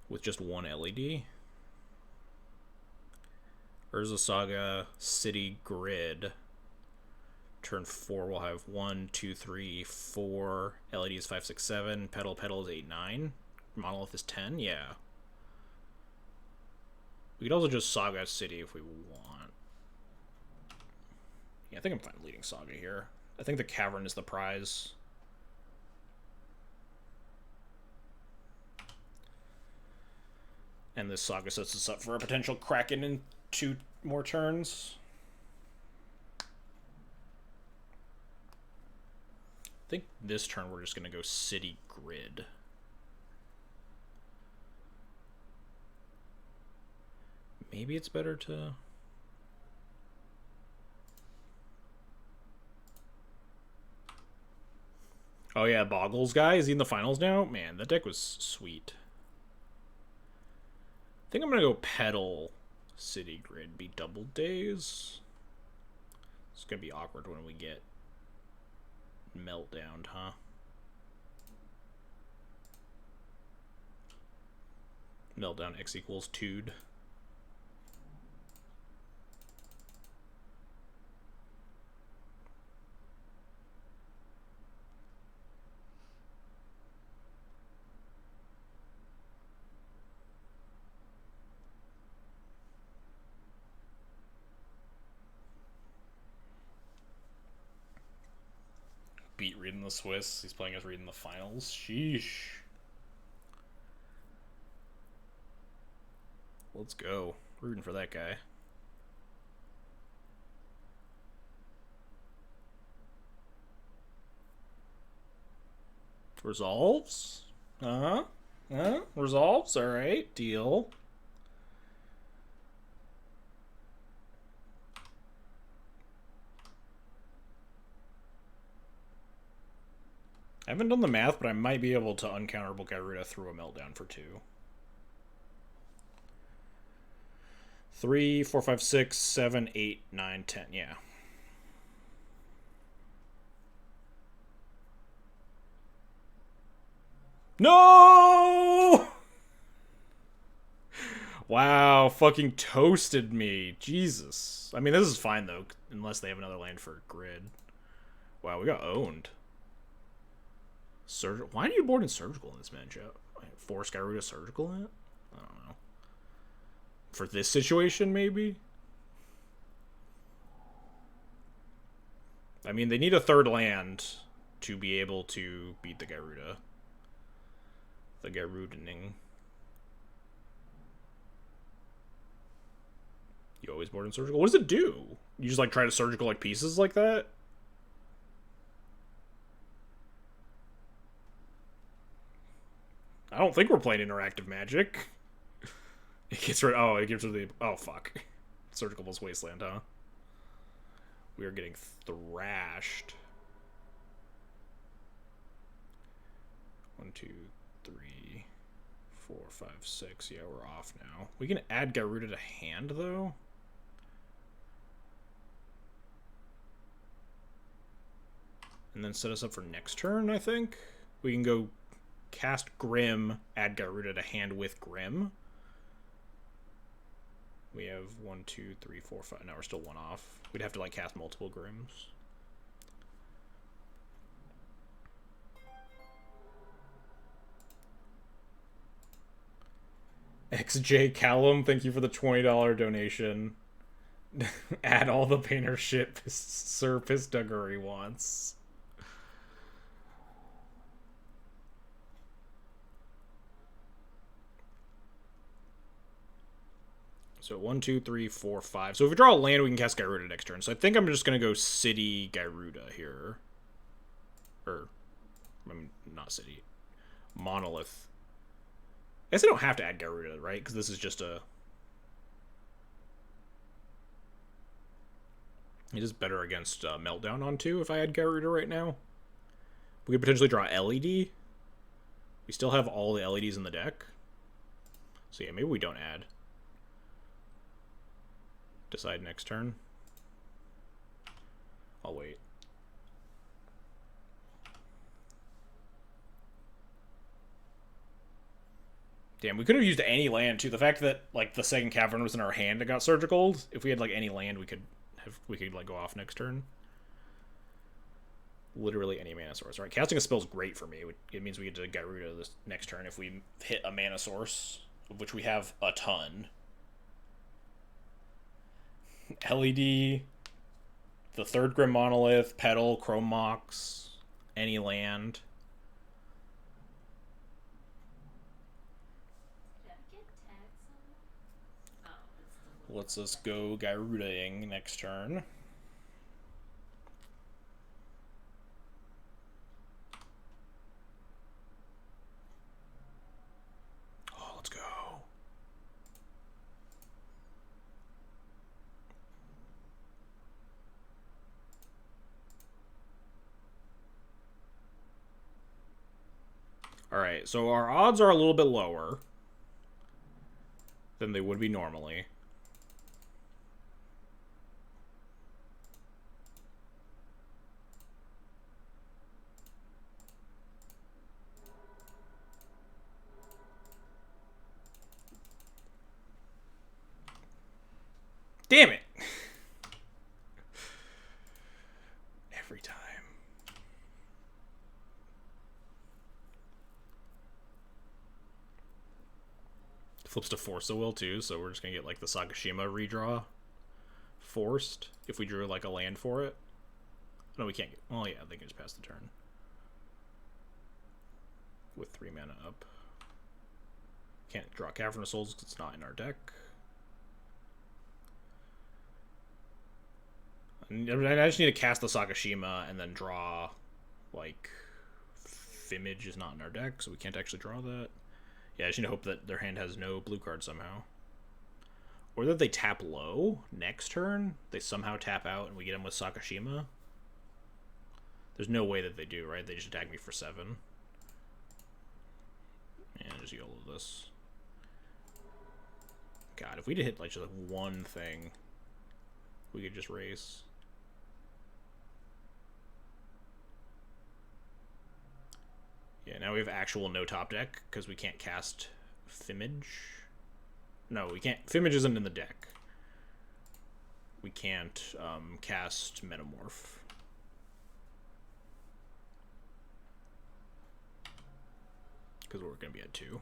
With just one LED? Urza Saga, City Grid. Turn 4 we'll have 1, 2, 3, 4. LED is 5, 6, 7. Pedal is 8, 9. Monolith is 10, yeah. We could also just Saga City if we want. Yeah, I think I'm fine leading Saga here. I think the Cavern is the prize. And this Saga sets us up for a potential Kraken in 2 more turns. I think this turn we're just going to go City Grid. Maybe it's better to... Oh yeah, Boggles guy, is he in the finals now? Man, that deck was sweet. I think I'm going to go Pedal City Grid, be double days. It's going to be awkward when we get meltdowned, huh? Meltdown X equals 2'd. Beat reading the Swiss. He's playing us reading the finals. Sheesh. Let's go. Rooting for that guy. Resolves? Resolves? Alright. Deal. I haven't done the math, but I might be able to uncounterable Gyruda through a meltdown for 2. 3, 4, 5, 6, 7, 8, 9, 10. Yeah. No! Wow, fucking toasted me. Jesus. I mean, this is fine, though, unless they have another land for grid. Wow, we got owned. Why do you board in Surgical in this matchup? Force Gyruda Surgical in it? I don't know. For this situation, maybe? I mean, they need a third land to be able to beat the Gyruda. The Gyrudening. You always board in Surgical? What does it do? You just, like, try to Surgical, like, pieces like that? I don't think we're playing interactive Magic. It gets rid. Oh, it gives rid of the. Oh fuck. Surgical plus Wasteland, huh? We are getting thrashed. 1, 2, 3, 4, 5, 6. Yeah, we're off now. We can add Gyruda to hand, though. And then set us up for next turn, I think. We can go cast Grim, add Gyruda to hand with Grim. We have 1, 2, 3, 4, 5. Now we're still 1 off. We'd have to like cast multiple Grims. XJ Callum, thank you for the $20 donation. Add all the painter shit Sir Pistuggery wants. So 1, 2, 3, 4, 5. So if we draw a land, we can cast Gyruda next turn. So I think I'm just going to go City Gyruda here. Or, I mean, not City. Monolith. I guess I don't have to add Gyruda, right? Because this is just a... It is better against Meltdown on 2 if I add Gyruda right now. We could potentially draw LED. We still have all the LEDs in the deck. So yeah, maybe we don't add. Decide next turn. I'll wait. Damn, we could have used any land too. The fact that like the second cavern was in our hand and got surgical. If we had like any land, we could like go off next turn. Literally any mana source. All right, casting a spell is great for me. It means we get to Gyruda this next turn if we hit a mana source, of which we have a ton. LED, the third Grim Monolith, Petal, Chrome Mox, any land. Let's us go Gyruda-ing next turn. Oh, let's go. Alright, so our odds are a little bit lower than they would be normally. Damn it! Every time. Flips to Force the Will too, so we're just gonna get like the Sagashima redraw forced if we drew like a land for it. No, we can't get. Well, yeah, they can just pass the turn with 3 mana up. Can't draw Cavern of Souls because it's not in our deck. I just need to cast the Sagashima and then draw, like, Fimage is not in our deck, so we can't actually draw that. Yeah, I just need to hope that their hand has no blue card somehow. Or that they tap low next turn, they somehow tap out and we get them with Sakashima. There's no way that they do, right? They just attack me for 7. And just YOLO this. God, if we did hit like just like one thing, we could just race. Yeah, now we have actual no top deck because we can't cast Fimage. No, we can't. Fimage isn't in the deck. We can't cast Metamorph. Because we're going to be at 2.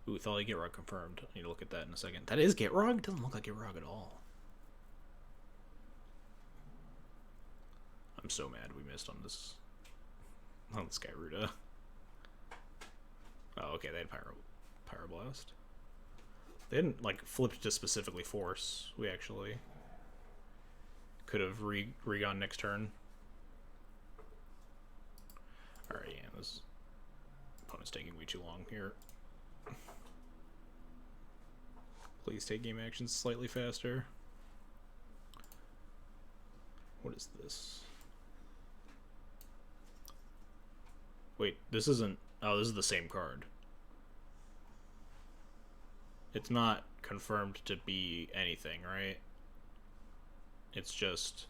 Ooh, Thali Gitrog confirmed. I need to look at that in a second. That is Gitrog? It doesn't look like Gitrog at all. I'm so mad we missed on this. On this Gyruda. Oh, okay, they had Pyroblast. They didn't, like, flip to specifically force. We actually could have re-gone next turn. Alright, yeah, this opponent's taking way too long here. Please take game actions slightly faster. What is this? Wait, this isn't... Oh, this is the same card. It's not confirmed to be anything, right? It's just...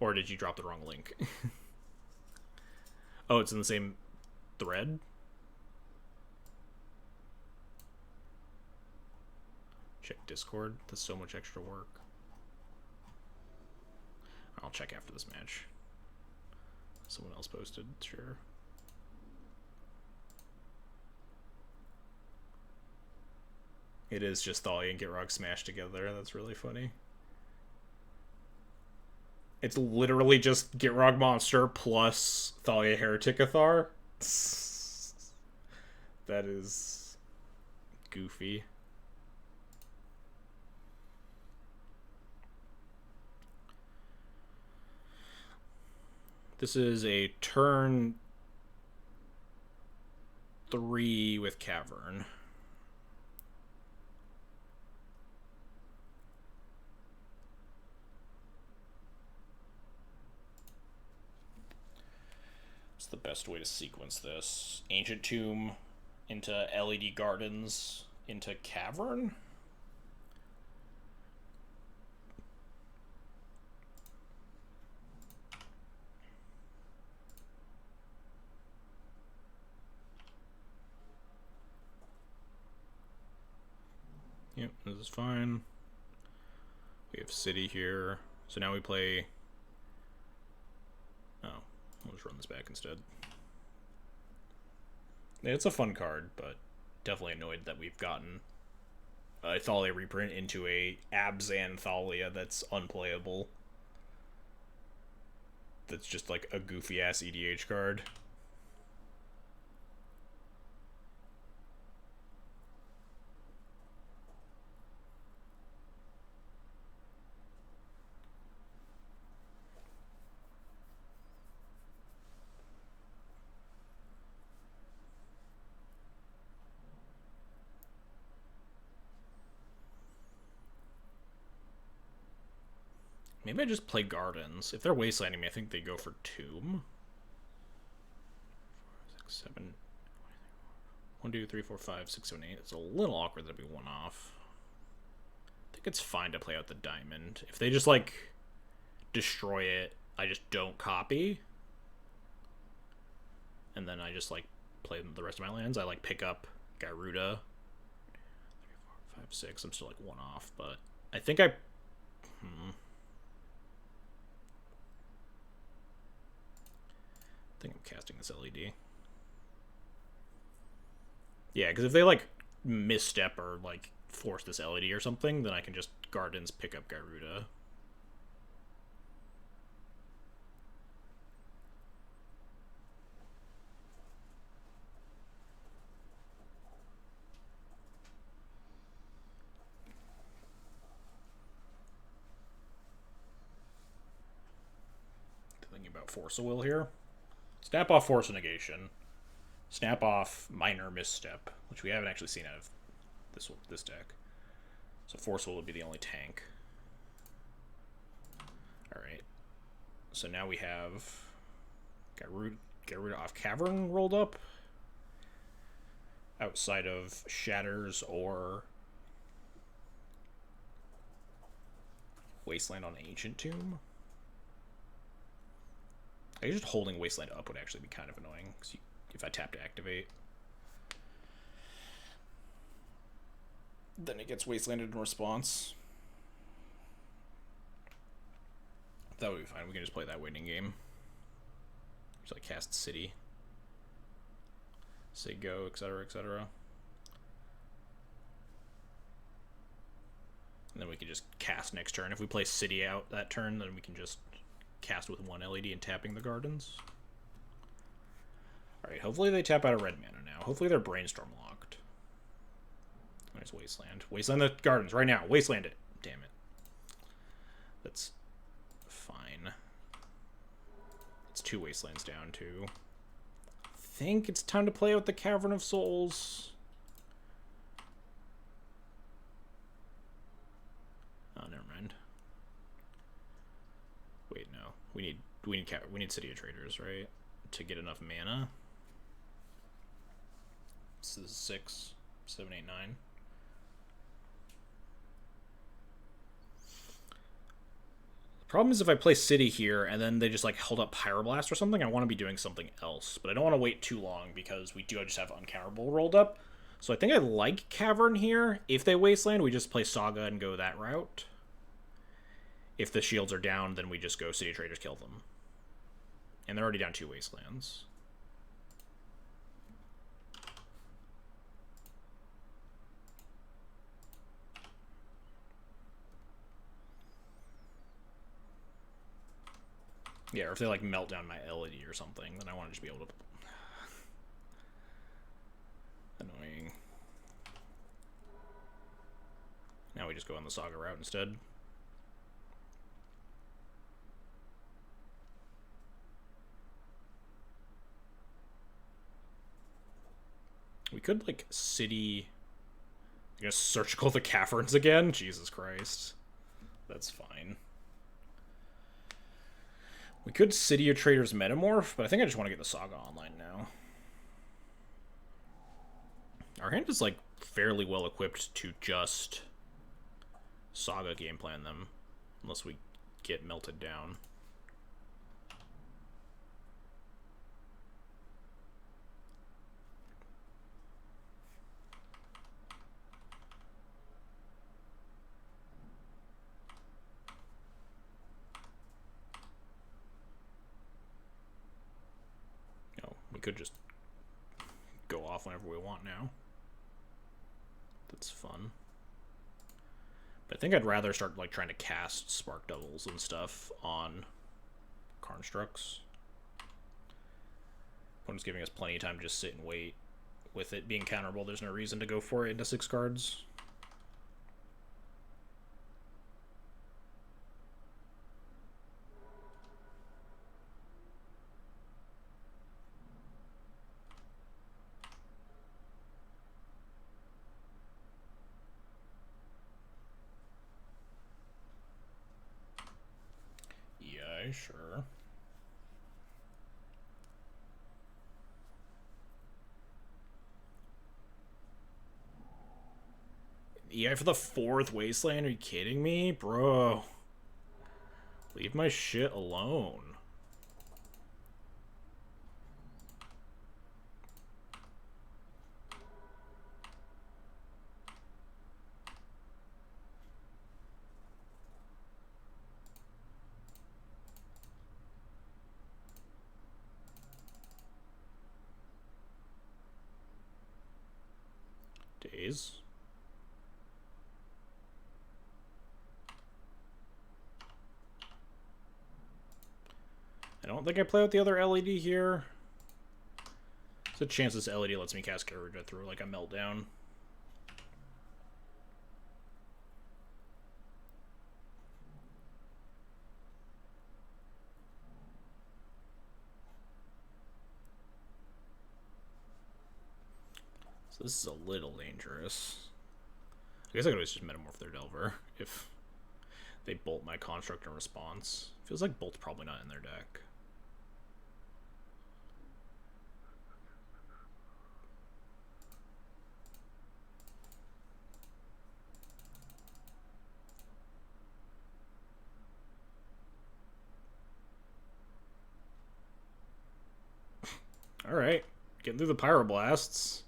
Or did you drop the wrong link? Oh, it's in the same thread? Check Discord. That's so much extra work. I'll check after this match. Someone else posted, sure. It is just Thalia and Gitrog smashed together. That's really funny. It's literally just Gitrog Monster plus Thalia Heretic Athar. That is goofy. This is a turn 3 with Cavern. What's the best way to sequence this? Ancient Tomb into LED Gardens into Cavern? Yep, this is fine. We have City here. So now we play... Oh, I'll just run this back instead. Yeah, it's a fun card, but definitely annoyed that we've gotten a Thalia reprint into a Abzan Thalia that's unplayable. That's just like a goofy-ass EDH card. Maybe I just play Gardens. If they're wastelanding me, I think they go for Tomb. 4, 6, 7. 1, 2, 3, 4, 5, 6, 7, 8. It's a little awkward that we one off. I think it's fine to play out the diamond. If they just, like, destroy it, I just don't copy. And then I just, like, play the rest of my lands. I, like, pick up Gyruda. 3, 4, 5, 6. I'm still, like, one off, but I think I... I think I'm casting this LED. Yeah, because if they, like, misstep or, like, force this LED or something, then I can just Gardens pick up Gyruda. Thinking about Force of Will here. Snap off Force of Negation. Snap off Minor Misstep, which we haven't actually seen out of this deck. So Force of Will would be the only tank. Alright. So now we have Gyruda off Cavern rolled up. Outside of Shatters or Wasteland on Ancient Tomb. I guess just holding Wasteland up would actually be kind of annoying if I tap to activate. Then it gets Wastelanded in response. That would be fine. We can just play that waiting game. Just like cast City. Say go, etc., etc. And then we can just cast next turn. If we play City out that turn, then we can just cast with one LED and tapping the Gardens. Alright, hopefully they tap out a red mana now. Hopefully they're Brainstorm locked. There's Wasteland. Wasteland the Gardens right now. Wasteland it. Damn it. That's fine. It's 2 Wastelands down, too. I think it's time to play out the Cavern of Souls. Oh, never mind. Wait, no. We need City of Traders, right? To get enough mana. This is 6. 7, 8, 9. The problem is if I play City here and then they just like hold up Pyroblast or something, I want to be doing something else. But I don't want to wait too long because we do just have Uncounterable rolled up. So I think I like Cavern here. If they Wasteland, we just play Saga and go that route. If the shields are down, then we just go City Traders, kill them. And they're already down 2 Wastelands. Yeah, or if they like melt down my LED or something, then I want to just be able to... Annoying. Now we just go on the Saga route instead. We could, like, City... I guess Surgical the Caverns again? Jesus Christ. That's fine. We could City of Traders Metamorph, but I think I just want to get the Saga online now. Our hand is, like, fairly well equipped to just Saga game plan them. Unless we get melted down. We could just go off whenever we want now. That's fun. But I think I'd rather start like trying to cast Spark Doubles and stuff on Constructs. Opponent's giving us plenty of time to just sit and wait. With it being counterable, there's no reason to go for it into 6 cards. Sure. EI for the 4th Wasteland? Are you kidding me? Bro. Leave my shit alone. Days. I don't think I play with the other LED here. There's a chance this LED lets me cast Gyruda through like a meltdown. So this is a little dangerous. I guess I could always just Metamorph their Delver if they bolt my Construct in response. Feels like Bolt's probably not in their deck. Alright, getting through the Pyroblasts.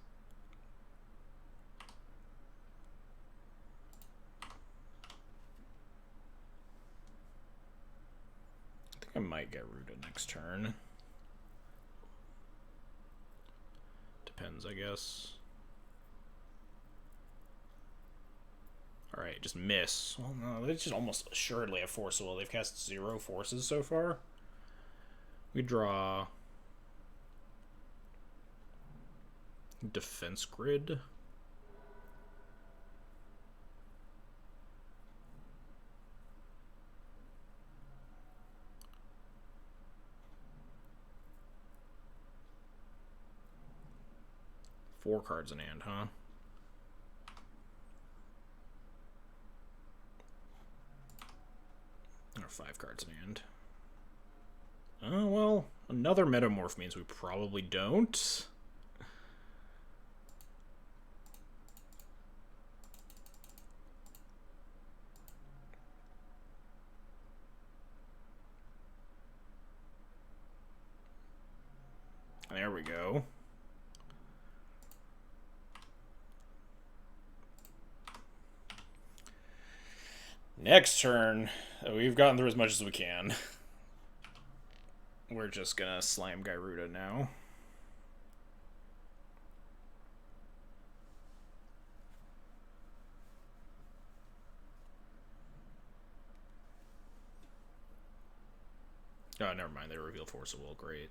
I might get Gyruda next turn. Depends, I guess. Alright, just miss. Well, no, they just almost assuredly have Force Will. They've cast 0 forces so far. We draw... Defense Grid. Four cards in hand, huh? Or 5 cards in hand. Oh, well, another Metamorph means we probably don't. There we go. Next turn, we've gotten through as much as we can. We're just gonna slam Gyruda now. Oh, never mind. They revealed Force of Will. Great.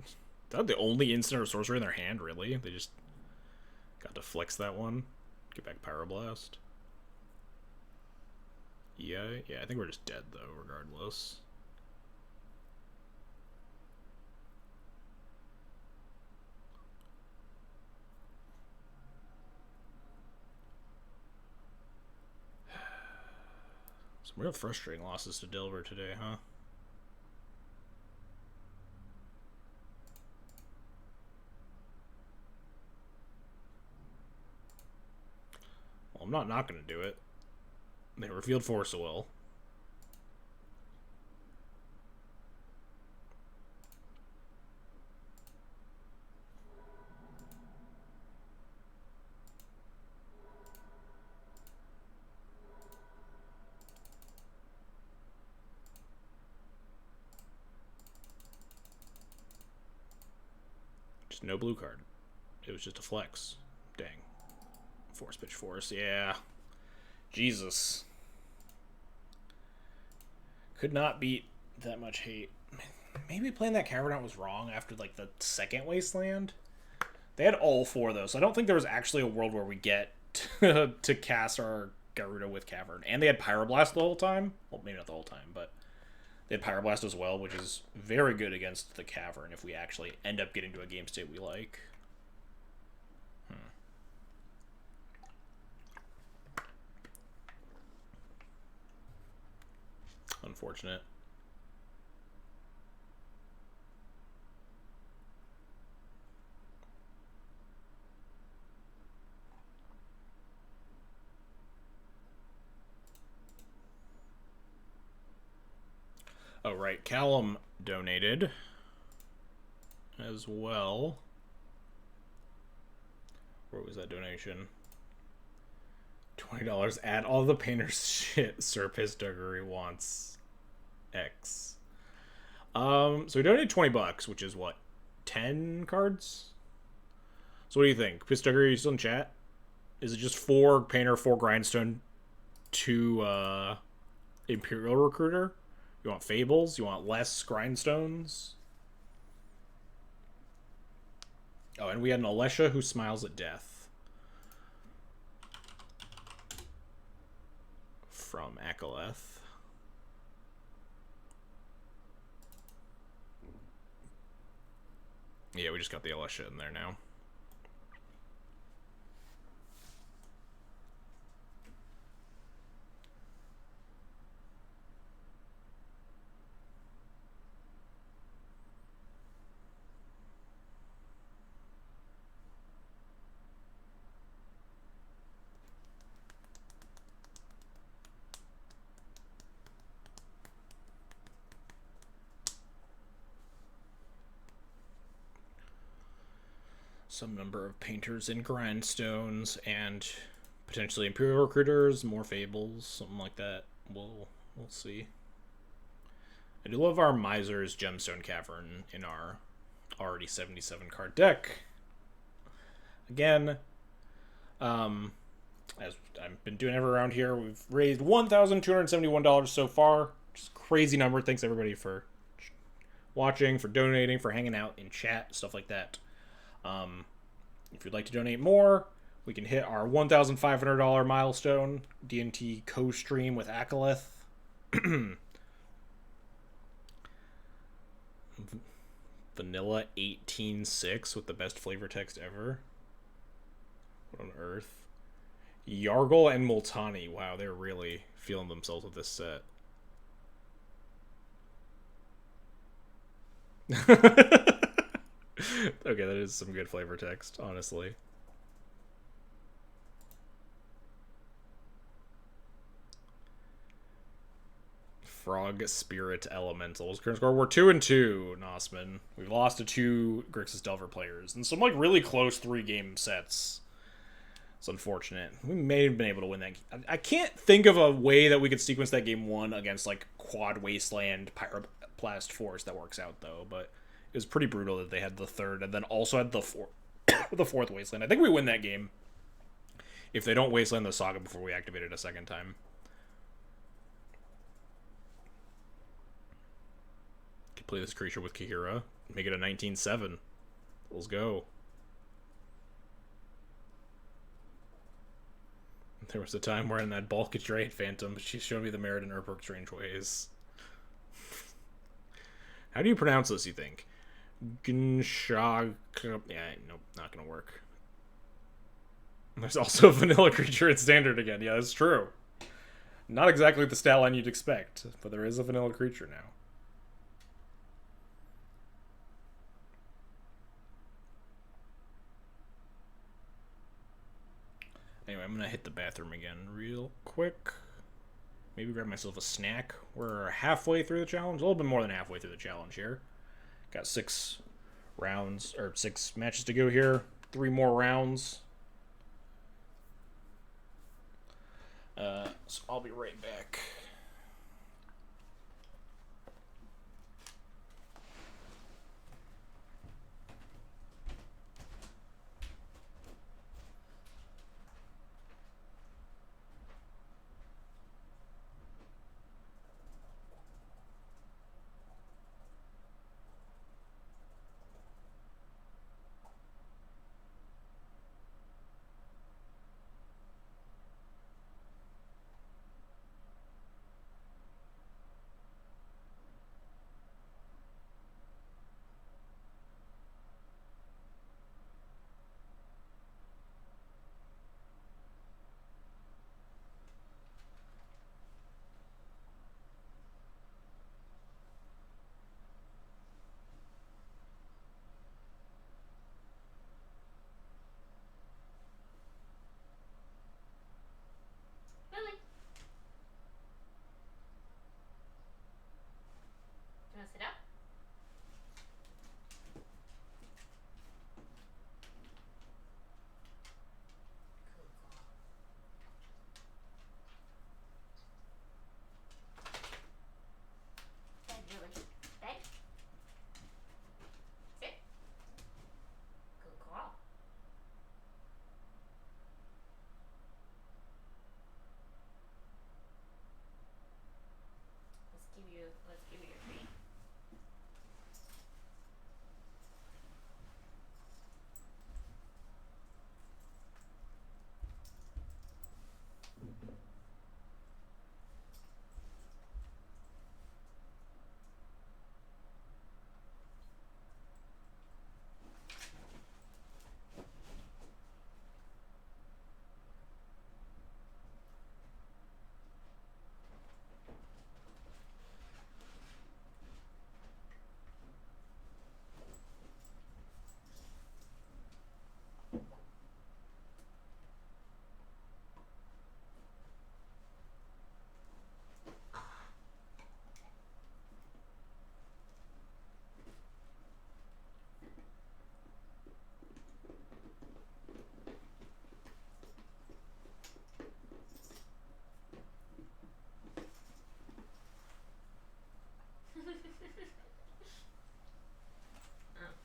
Is that the only instant or sorcery in their hand, really? They just got to flex that one. Get back Pyroblast. Yeah, I think we're just dead, though, regardless. Some real frustrating losses to Delver today, huh? Well, I'm not going to do it. They revealed Force of Will. Just no blue card. It was just a flex. Dang. Force Pitch Force, yeah. Jesus. Could not beat that much hate. Maybe playing that Cavern out was wrong after, like, the second Wasteland. They had all four, though, so I don't think there was actually a world where we get to cast our Gyruda with Cavern. And they had Pyroblast the whole time. Well, maybe not the whole time, but they had Pyroblast as well, which is very good against the Cavern if we actually end up getting to a game state we like. Unfortunate. Oh, right. Callum donated as well. Where was that donation? $20. Add all the painter's shit Sir Pistuggery wants. X. So we donated $20, which is what? 10 cards? So what do you think? Pistuggery, you still in chat? Is it just 4 painter, 4 grindstone, 2 Imperial Recruiter? You want Fables? You want less grindstones? Oh, and we had an Alesha who smiles at death. From Akaleth. Yeah, we just got the Alesha in there now. Some number of painters and grindstones, and potentially Imperial Recruiters, more Fables, something like that. We'll see. I do love our Miser's Gemstone Cavern in our already 77 card deck. Again, as I've been doing every round here, we've raised $1,271 so far. Just a crazy number. Thanks everybody for watching, for donating, for hanging out in chat, stuff like that. If you'd like to donate more, we can hit our $1,500 milestone D&T co-stream with Akaleth. Vanilla 18.6 with the best flavor text ever. What on earth? Yargle and Multani. Wow, they're really feeling themselves with this set. Okay, that is some good flavor text, honestly. Frog Spirit Elementals. Current score, we're 2-2, Nosman. We've lost to 2 Grixis Delver players. And some, like, really close 3-game sets. It's unfortunate. We may have been able to win that. I can't think of a way that we could sequence that game 1 against, like, Quad Wasteland Pyroblast Force that works out, though. But it was pretty brutal that they had the 3rd and then also had the 4th Wasteland. I think we win that game if they don't Wasteland the Saga before we activate it a second time. Could play this creature with Kahira. Make it a 19-7. Let's go. There was a time where in that bulk trade Phantom, she showed me the merit in Urberk's strange ways. How do you pronounce this, you think? Gnshag... Yeah, nope, not gonna work. There's also a vanilla creature in Standard again. Yeah, that's true. Not exactly the stat line you'd expect, but there is a vanilla creature now. Anyway, I'm gonna hit the bathroom again real quick. Maybe grab myself a snack. We're halfway through the challenge. A little bit more than halfway through the challenge here. Got 6 rounds, or 6 matches to go here. 3 more rounds. So I'll be right back. Sit up. Bed, really. Bed. Sit. Good call. Let's give you a treat.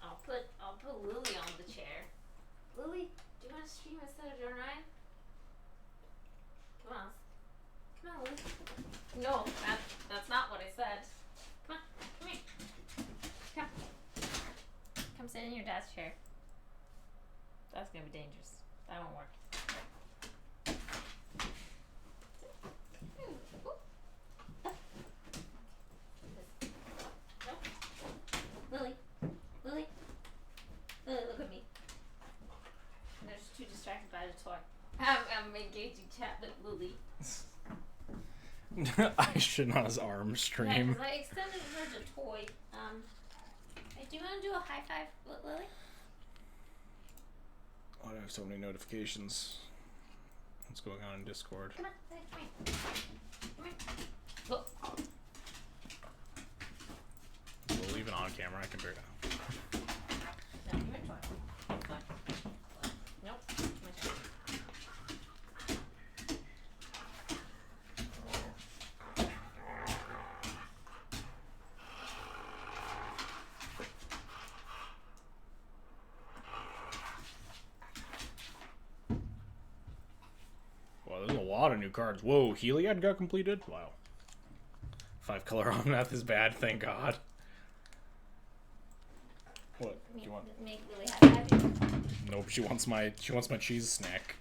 I'll put Lily on the chair. Lily, do you want to stream instead of Ryan? Come on. Come on, Lily. No, that's not what I said. Come on, come here. Come. Come sit in your dad's chair. That's gonna be dangerous. That won't work. Lily. Lily. Lily, look at me. I'm just too distracted by the toy. I'm engaging chat with Lily. I should not his arm stream. Yeah, 'cause I extended her the toy. Hey, do you want to do a high five with Lily? Oh, I have so many notifications. What's going on in Discord? Come on, come here. Come here. Look. camera. I can bear down. No, give it to him. Nope. My turn. Wow, there's a lot of new cards. Whoa, Heliod got completed? Wow. 5-color Omnath is bad, thank God. What? Do you want? Make Lily happy. Nope, she wants my cheese snack.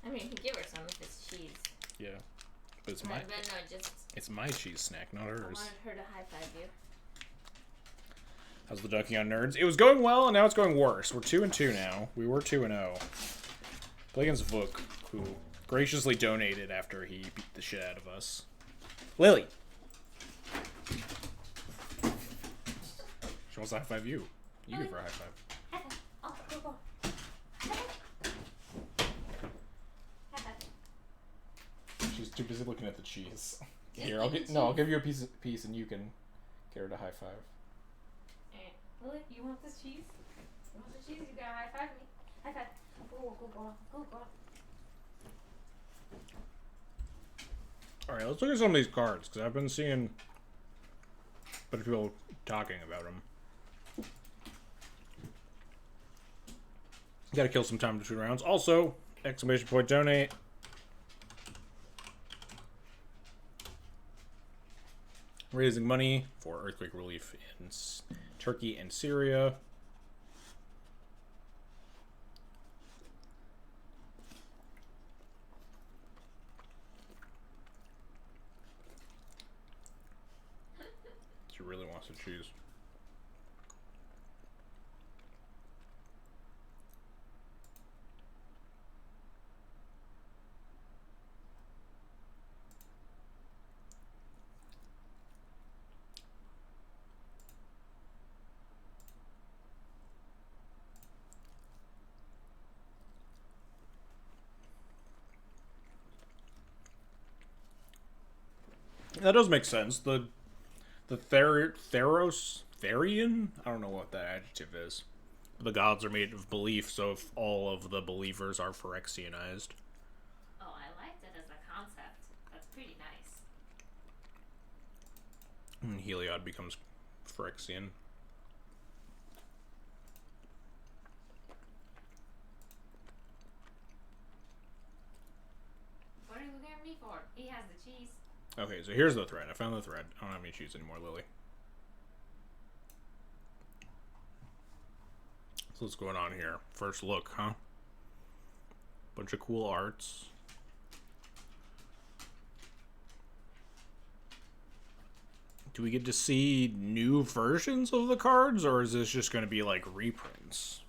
I mean, you can give her some if it's cheese. Yeah. But it's But my no, just it's my cheese snack, not I hers. wanted her to high five you. How's the dunking on nerds? It was going well, and now it's going worse. We're 2-2 now. We were 2-0. Play against Vuk, who graciously donated after he beat the shit out of us. Lily! She wants to high five you. You give her a high five. High five. Oh, go. High five. She's too busy looking at the cheese. Here, I'll give you a piece, and you can get her to high five. Alright. Lily, you want this cheese? You want the cheese? You gotta high five me. High five. Go. Alright, let's look at some of these cards, because I've been seeing a bunch of people talking about them. Gotta kill some time between rounds. Also, exclamation point donate. Raising money for earthquake relief in Turkey and Syria. She really wants to choose. That does make sense. The Therian? I don't know what that adjective is. The gods are made of belief, so if all of the believers are Phyrexianized. Oh, I liked it as a concept. That's pretty nice. And Heliod becomes Phyrexian. What are you looking at me for? He has the cheese. Okay, so here's the thread. I found the thread. I don't have any cheese anymore, Lily. So what's going on here? First look, huh? Bunch of cool arts. Do we get to see new versions of the cards, or is this just going to be like reprints?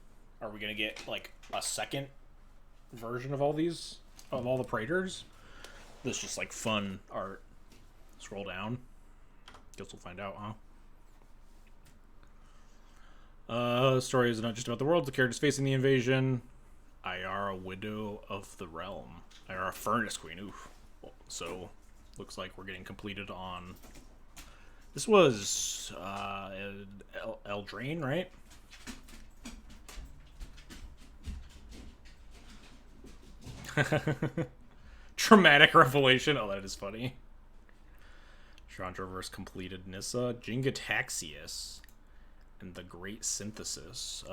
Are we going to get like a second version of all these, of all the Praetors? This just like fun art. Scroll down. Guess we'll find out, huh? The story is not just about the world. The characters facing the invasion. Ayara, Widow of the Realm. Ayara, Furnace Queen. Oof. So, looks like we're getting completed on... This was Eldraine, right? Traumatic revelation. Oh, that is funny. Chandra vs. completed Nissa. Jingataxius. And the Great Synthesis.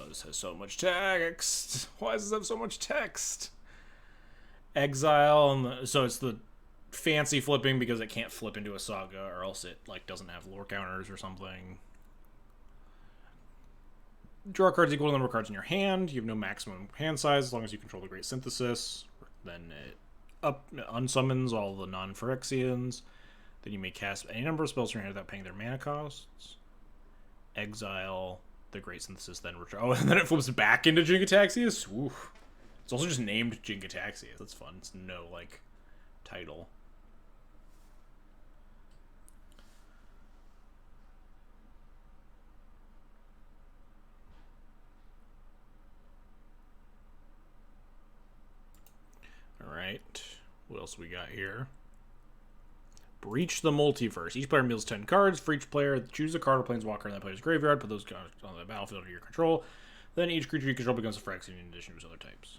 This has so much text. Why does this have so much text? Exile. And so it's the fancy flipping because it can't flip into a saga, or else it like doesn't have lore counters or something. Draw cards equal to the number of cards in your hand. You have no maximum hand size as long as you control the Great Synthesis. Then it unsummons all the non-Phyrexians. Then you may cast any number of spells from your hand without paying their mana costs. Exile the Great Synthesis, then return. Oh, and then it flips back into Jingataxius? Oof. It's also just named Jingataxius. That's fun. It's no, like, title. Alright. What else we got here? Breach the Multiverse. Each player deals 10 cards. For each player, choose a card or planeswalker in that player's graveyard. Put those cards on the battlefield under your control. Then each creature you control becomes a Phyrexian in addition to its other types.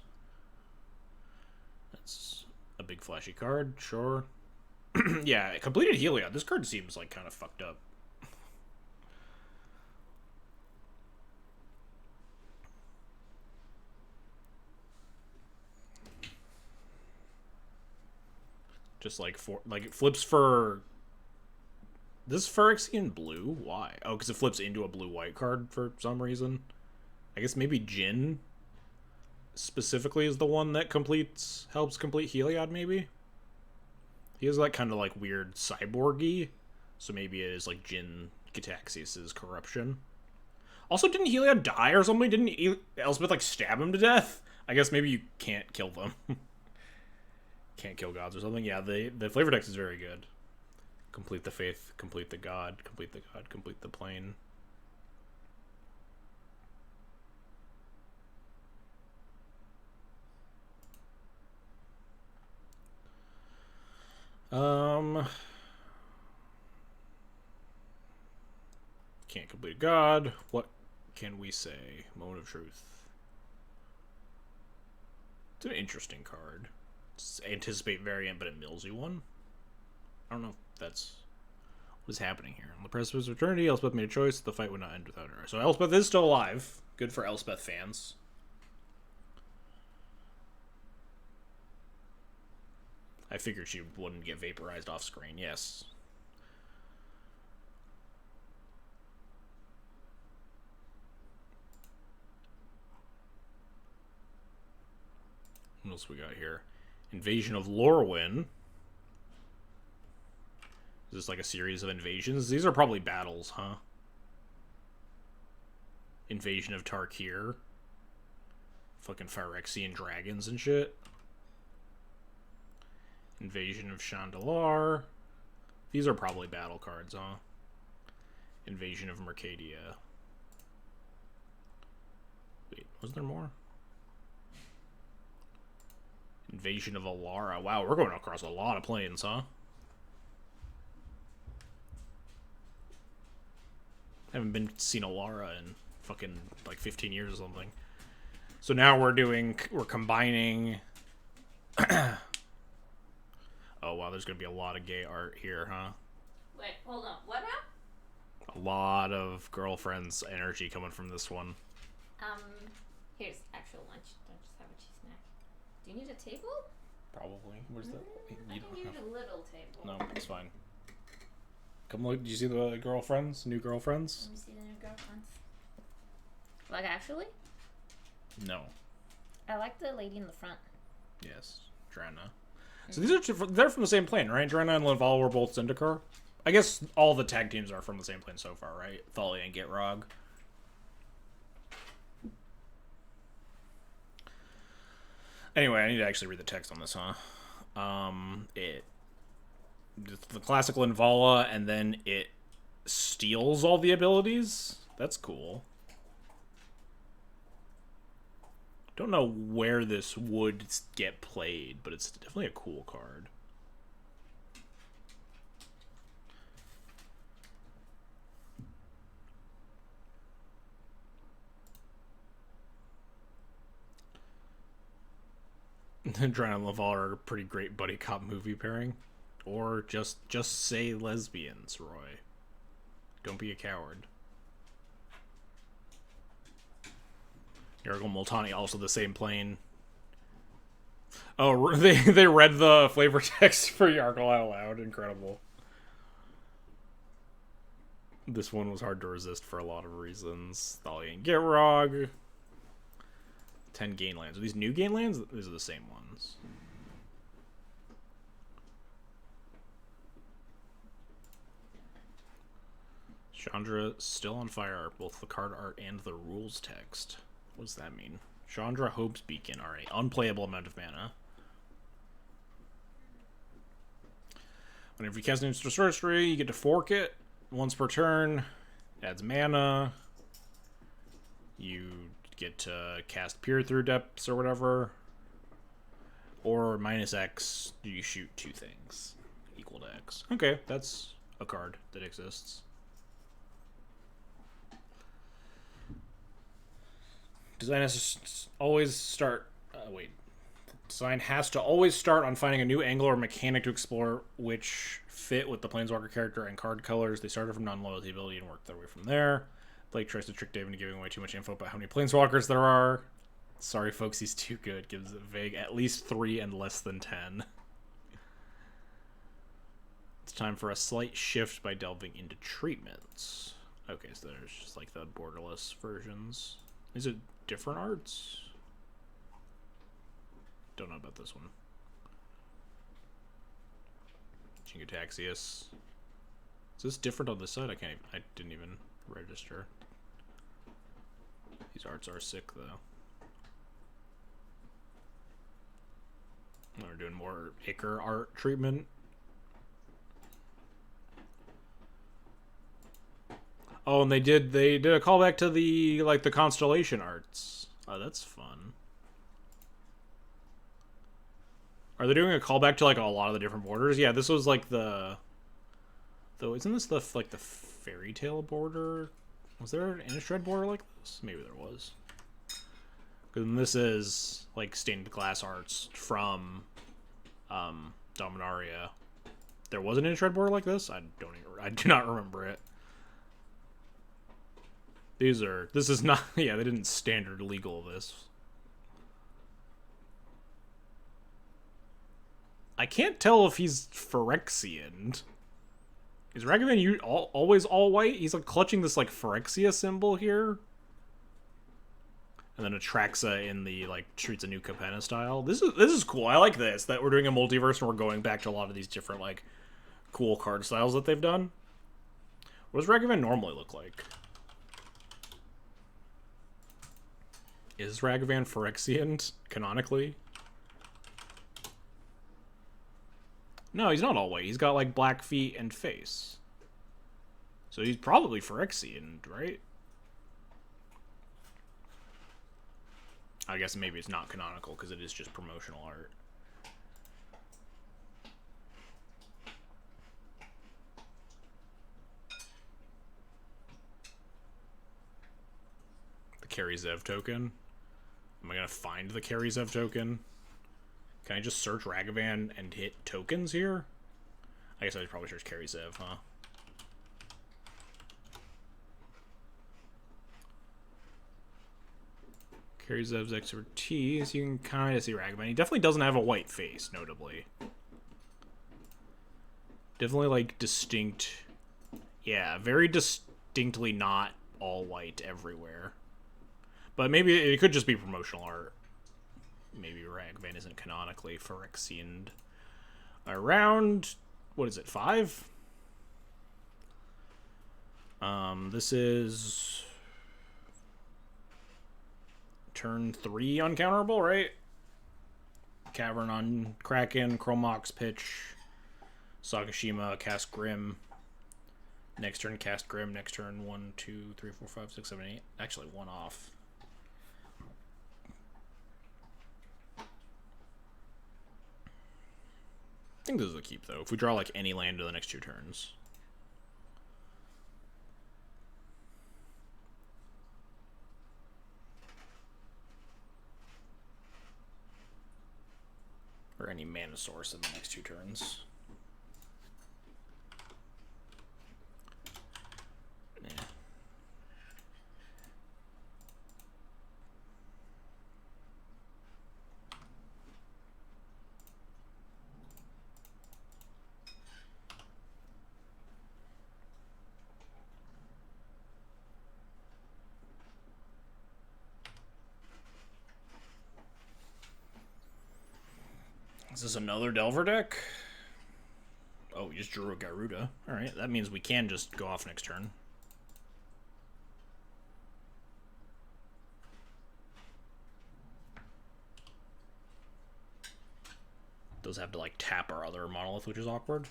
That's a big flashy card, sure. Yeah, completed Heliod. This card seems like kind of fucked up. Just like it flips for this Phyrexian blue. Why? Oh, because it flips into a blue-white card for some reason. I guess maybe Jin specifically is the one that helps complete Heliod. Maybe he has that kind of like weird cyborgy, so maybe it is like Jin Gitaxias' corruption. Also, didn't Heliod die or something? Didn't Elspeth like stab him to death? I guess maybe you can't kill them. Can't kill gods or something. Yeah, the flavor text is very good. Complete the faith, complete the god, complete the god, complete the plane. Can't complete a god. What can we say? Moment of truth. It's an interesting card. It's anticipate variant, but it mills you one. I don't know if that's what's happening here. On the precipice of eternity, Elspeth made a choice. The fight would not end without her. So Elspeth is still alive. Good for Elspeth fans. I figured she wouldn't get vaporized off screen. Yes. What else we got here? Invasion of Lorwyn. Is this like a series of invasions? These are probably battles, huh? Invasion of Tarkir. Fucking Phyrexian dragons and shit. Invasion of Chandalar. These are probably battle cards, huh? Invasion of Mercadia. Wait, was there more? Invasion of Alara. Wow, we're going across a lot of planes, huh? Haven't seen Alara in fucking like 15 years or something. So now we're combining. Oh wow, there's gonna be a lot of gay art here, huh? Wait, hold on. What now? A lot of girlfriends energy coming from this one. Here's actual lunch. Don't just have a cheese snack. Do you need a table? Probably. Where's that? I can use a little table. No, it's fine. Come look. Did you see the girlfriends? New girlfriends? Let me see the new girlfriends. Like actually? No. I like the lady in the front. Yes, Drana. So these they're from the same plane, right? Drana and Laval were both Zendikar. I guess all the tag teams are from the same plane so far, right? Thalia and Gitrog. Anyway, I need to actually read the text on this, huh? The classical Invala, and then it steals all the abilities. That's cool. Don't know where this would get played, but it's definitely a cool card. Drana and Laval are a pretty great buddy cop movie pairing. Or just say lesbians, Roy. Don't be a coward. Yargle Multani, also the same plane. Oh, they read the flavor text for Yargle out loud. Incredible. This one was hard to resist for a lot of reasons. Thalia and Gitrog. 10 gain lands. Are these new gain lands? These are the same ones. Chandra still on fire, both the card art and the rules text. What does that mean? Chandra Hope's Beacon are an unplayable amount of mana. Whenever you cast an instant sorcery, you get to fork it once per turn. Adds mana. You get to cast Peer Through Depths or whatever. Or -X, you shoot 2 things. Equal to decks. Okay, that's a card that exists. Design has to always start... Design has to always start on finding a new angle or mechanic to explore which fit with the Planeswalker character and card colors. They started from non-loyalty ability and worked their way from there. Blake tries to trick Dave into giving away too much info about how many Planeswalkers there are. Sorry, folks, he's too good. Gives it vague at least 3 and less than 10. It's time for a slight shift by delving into treatments. Okay, so there's just like the borderless versions. Is it different arts? Don't know about this one. Chingotaxius. Is this different on this side? I didn't even register. These arts are sick though. We're doing more Icar art treatment. Oh, and they did a callback to the the constellation arts. Oh, that's fun. Are they doing a callback to a lot of the different borders? Yeah, this was isn't this the fairy tale border? Was there an Innistrad border like this? Maybe there was. Because this is stained glass arts from Dominaria. There was an Innistrad border like this? I do not remember it. This is not, yeah, they didn't standard legal this. I can't tell if he's Phyrexian. Is Ragavan always all white? He's clutching this Phyrexia symbol here. And then Atraxa in the treats a new Capenna style. This is cool. I like this, that we're doing a multiverse and we're going back to a lot of these different cool card styles that they've done. What does Ragavan normally look like? Is Ragavan Phyrexian canonically? No, he's not all white. He's got black feet and face. So he's probably Phyrexian, right? I guess maybe it's not canonical because it is just promotional art. The Carry Zev token. Am I going to find the Carry Zev token? Can I just search Ragavan and hit tokens here? I guess I should probably search Carry Zev, huh? Carry Zev's expertise. You can kind of see Ragavan. He definitely doesn't have a white face, notably. Definitely, distinct... Yeah, very distinctly not all white everywhere. But maybe it could just be promotional art. Maybe Ragavan isn't canonically Phyrexian. Around, what is it, 5? This is turn 3 uncounterable, right? Cavern on Kraken, Chromox pitch, Sakashima, cast Grim. Next turn, cast Grim. Next turn, 1, 2, 3, 4, 5, 6, 7, 8. Actually, 1 off. I think this is a keep, though. If we draw, any land in the next 2 turns. Or any mana source in the next 2 turns. Yeah. Is this another Delver deck? Oh, we just drew a Gyruda. Alright, that means we can just go off next turn. Does have to tap our other monolith, which is awkward.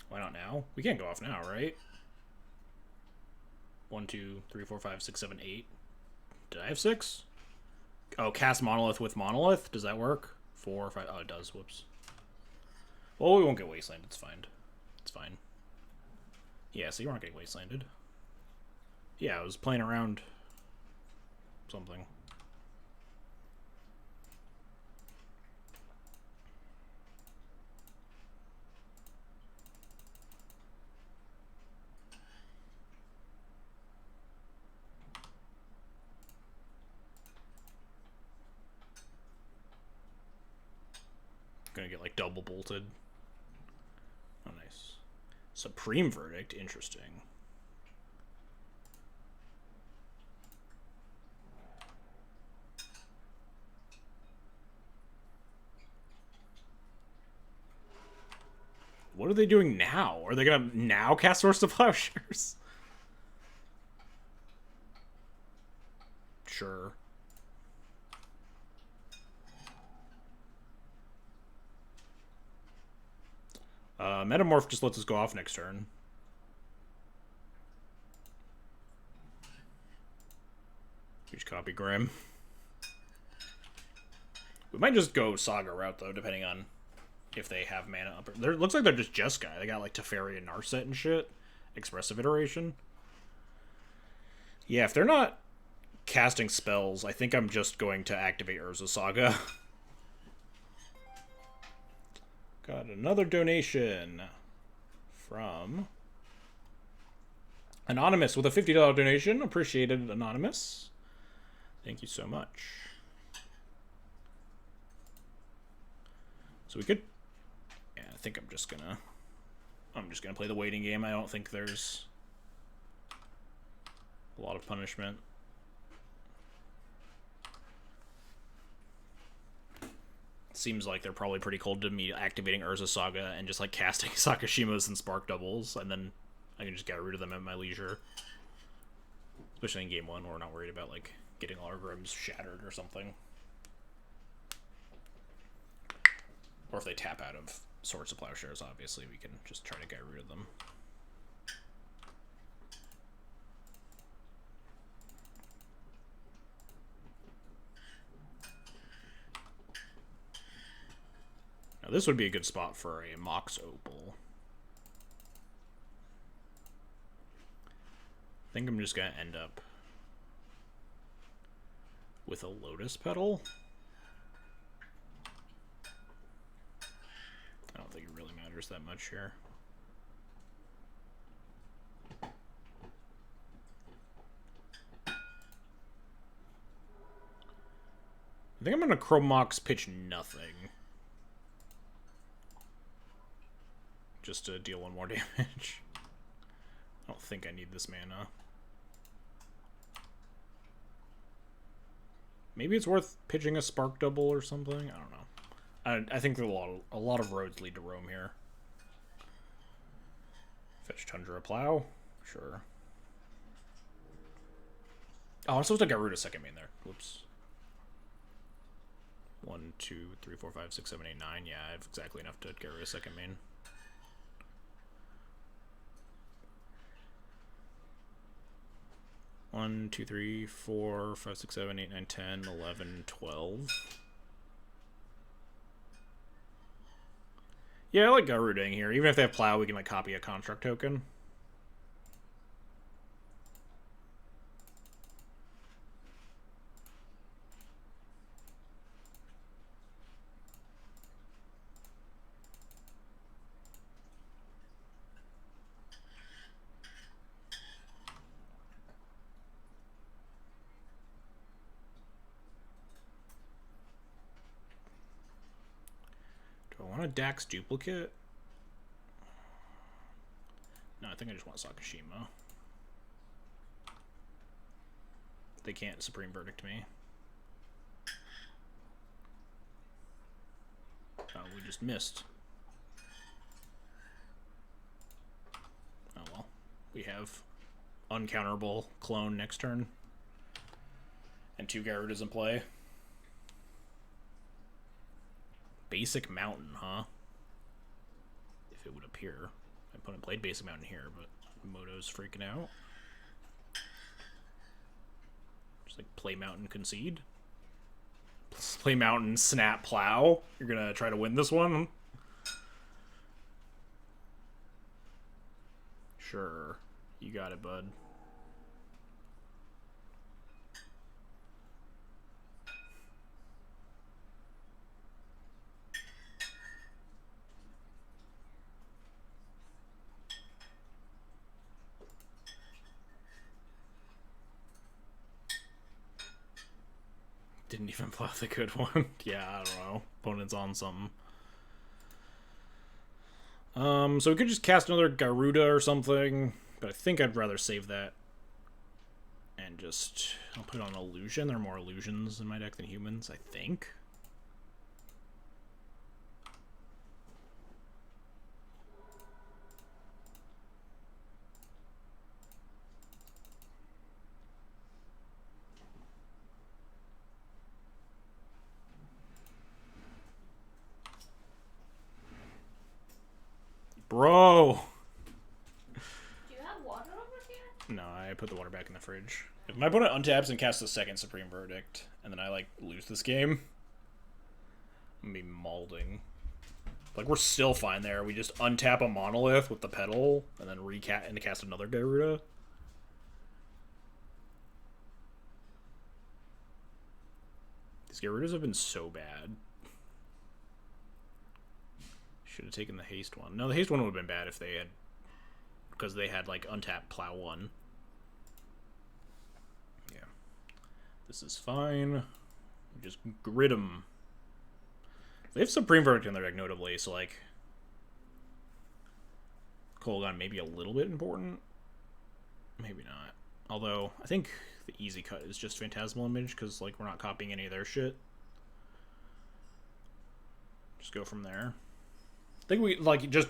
Why not now? We can't go off now, right? 1, 2, 3, 4, 5, 6, 7, 8. Did I have 6? Oh, cast Monolith with Monolith. Does that work? 4, 5. Oh, it does. Whoops. Well, we won't get Wasteland. It's fine. It's fine. Yeah, so you aren't getting Wastelanded. Yeah, I was playing around something. Gonna get like double bolted. Oh, nice. Supreme Verdict, interesting. What are they doing now? Are they gonna now cast Swords to Plowshares? Sure. Metamorph just lets us go off next turn. Huge copy Grim. We might just go Saga route, though, depending on if they have mana up. There looks like they're just Jeskai. They got, like, Teferi and Narset and shit. Expressive Iteration. Yeah, if they're not casting spells, I think I'm just going to activate Urza Saga. Got another donation from Anonymous with a $50 donation. Appreciated, Anonymous. Thank you so much. So we could... Yeah, I think I'm just gonna play the waiting game. I don't think there's a lot of punishment. Seems like they're probably pretty cold to me activating Urza Saga and just like casting Sakashimos and Spark Doubles, and then I can just get rid of them at my leisure. Especially in game 1, where we're not worried about like getting all our Grims shattered or something. Or if they tap out of Swords to Plowshares, obviously we can just try to get rid of them. Now this would be a good spot for a Mox Opal. I think I'm just going to end up with a Lotus Petal. I don't think it really matters that much here. I think I'm going to Chrome Mox pitch nothing. Just to deal 1 more damage. I don't think I need this mana. Maybe it's worth pitching a Spark Double or something. I don't know. I think there are a lot of roads lead to Rome here. Fetch Tundra Plow? Sure. Oh, I'm supposed to Gyruda second main there. Whoops. 1, 2, 3, 4, 5, 6, 7, 8, 9. Yeah, I have exactly enough to Gyruda second main. One, 2, 3, 4, 5, 6, 7, 8, 9, 10, 11, 12. Yeah, I like Gyrudaing here. Even if they have Plow, we can like copy a construct token. Do I want a Dax duplicate? No, I think I just want Sakashima. They can't Supreme Verdict me. Oh, we just missed. Oh well. We have uncounterable clone next turn. And 2 Gyrudas in play. Basic Mountain, huh? If it would appear. My opponent played Basic Mountain here, but Moto's freaking out. Just like play mountain concede. Play mountain snap plow. You're gonna try to win this one? Sure. You got it, bud. Didn't even plow the good one. Yeah, I don't know. Opponent's on something. So we could just cast another Gyruda or something, but I think I'd rather save that. And just... I'll put it on illusion. There are more illusions in my deck than humans, I think. Bro! Do you have water over here? No, I put the water back in the fridge. If my opponent untaps and casts a second Supreme Verdict, and then I, like, lose this game, I'm gonna be mauling. Like, we're still fine there. We just untap a Monolith with the Petal, and then cast another Gyruda. These Gyrudas have been so bad. Should have taken the haste one. No, the haste one would have been bad if they had... Because they had, like, untap plow one. Yeah. This is fine. Just grid them. They have Supreme Verdict in their deck, notably, so, like... Kolaghan may be a little bit important. Maybe not. Although, I think the easy cut is just Phantasmal Image, because, like, we're not copying any of their shit. Just go from there. I think we, like, just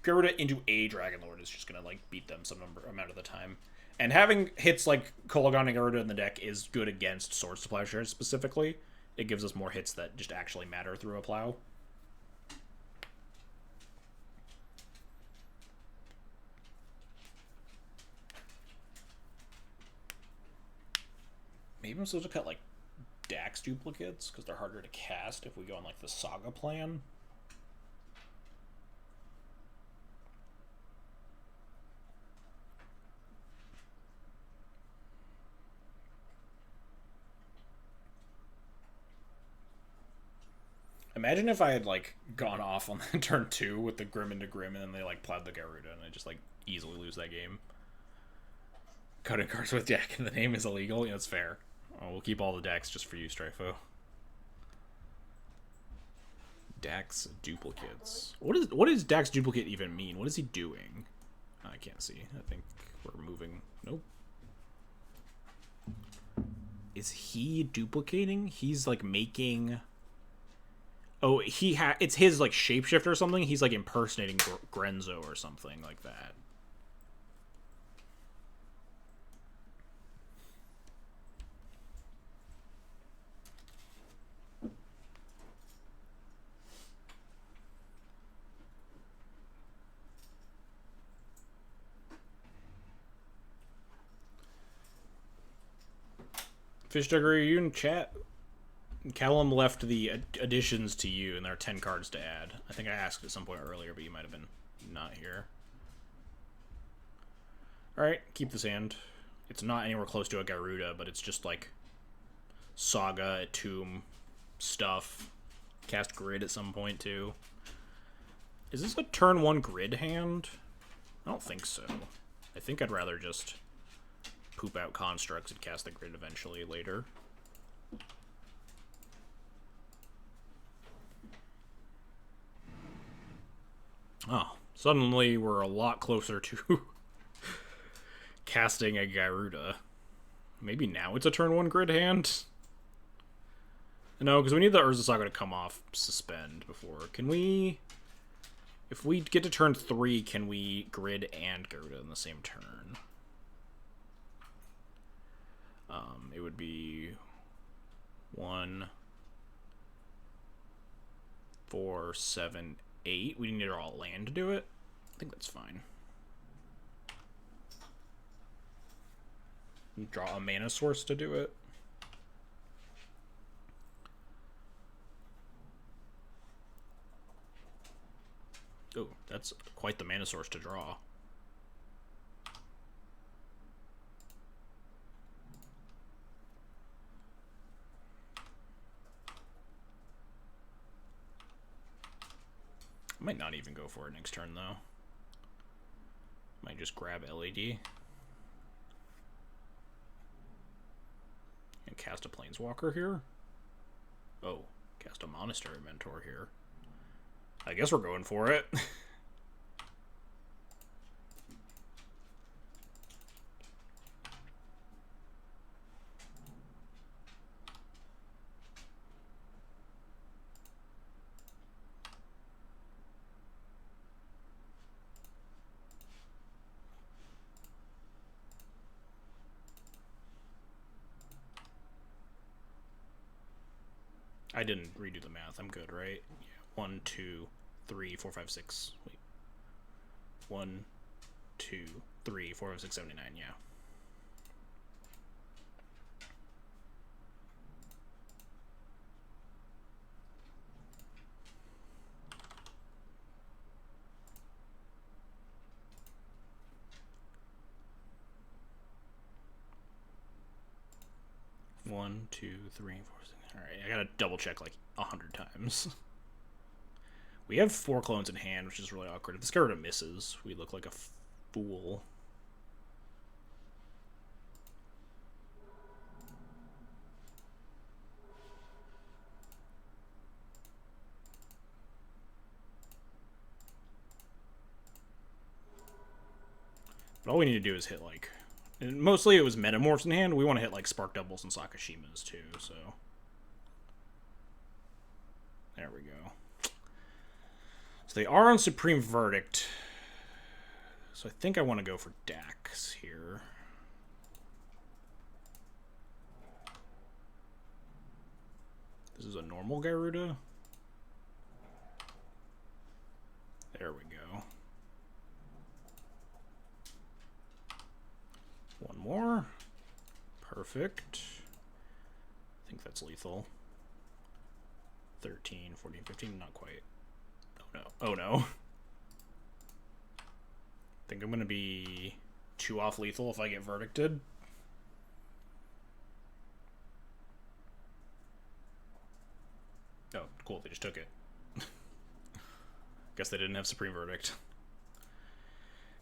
Gyruda into a Dragon Lord is just gonna, like, beat them some amount of the time. And having hits like Kolaghan and Gyruda in the deck is good against Swords to Plowshares specifically. It gives us more hits that just actually matter through a plow. Maybe I'm supposed to cut, like, Dax duplicates, because they're harder to cast if we go on, like, the Saga plan. Imagine if I had, like, gone off on turn 2 with the Grim into Grim, and then they, like, plowed the Gyruda, and I just, like, easily lose that game. Cutting cards with deck and the name is illegal? Yeah, that's fair. Oh, we'll keep all the decks just for you, Strifo. Dax duplicates. What does Dax duplicate even mean? What is he doing? I can't see. I think we're moving. Nope. Is he duplicating? He's like making... Oh, it's his like shapeshifter or something. He's like impersonating Grenzo or something like that. Fish Dugger, are you in chat? Callum left the additions to you, and there are 10 cards to add. I think I asked at some point earlier, but you might have been not here. Alright, keep this hand. It's not anywhere close to a Gyruda, but it's just like Saga, Tomb, stuff. Cast Grid at some point, too. Is this a turn 1 Grid hand? I don't think so. I think I'd rather just poop out Constructs and cast the Grid eventually later. Oh, suddenly we're a lot closer to casting a Gyruda. Maybe now it's a turn 1 Grid hand? No, because we need the Urza Saga to come off suspend before. Can we... If we get to turn 3, can we Grid and Gyruda in the same turn? It would be 1, 4, 7, 8. We need to draw a land to do it. I think that's fine. Draw a mana source to do it. Oh, that's quite the mana source to draw. I might not even go for it next turn, though. Might just grab LED. And cast a Planeswalker here. Oh, cast a Monastery Mentor here. I guess we're going for it. I didn't redo the math. I'm good, right? Yeah. 1, 2, 3, 4, 5, 6. Wait. 1, 2, 3, 4, 5, 6, 7, 8, 9. Yeah. One, 2, 3, 4, 6. Alright, I gotta double check like 100 times. We have 4 clones in hand, which is really awkward. If this Gyruda misses, we look like a fool. But all we need to do is hit like... And mostly it was Metamorphs in hand. We want to hit like Spark Doubles and Sakashimas too, so... There we go. So they are on Supreme Verdict. So I think I want to go for Dax here. This is a normal Gyruda. There we go. One more. Perfect. I think that's lethal. 13, 14, 15, not quite. Oh no. Oh no. I think I'm going to be 2 off lethal if I get verdicted. Oh, cool. They just took it. Guess they didn't have Supreme Verdict.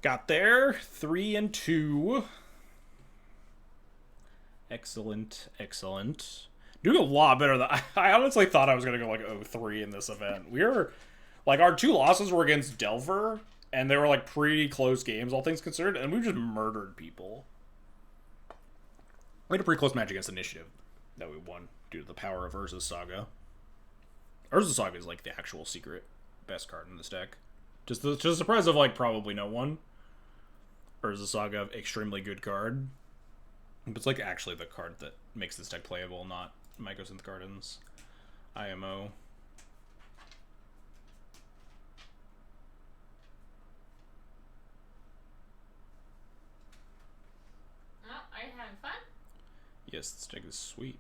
Got there. 3 and 2. Excellent. Excellent. Doing a lot better than... I honestly thought I was going to go like 0-3 in this event. We were... Like, our 2 losses were against Delver, and they were like pretty close games, all things considered, and we just murdered people. We had a pretty close match against Initiative that we won due to the power of Urza's Saga. Urza's Saga is like the actual secret best card in this deck. Just to the surprise of like probably no one. Urza's Saga, extremely good card. But it's like actually the card that makes this deck playable, not Mycosynth Gardens. IMO. Oh, are you having fun? Yes, this deck is sweet.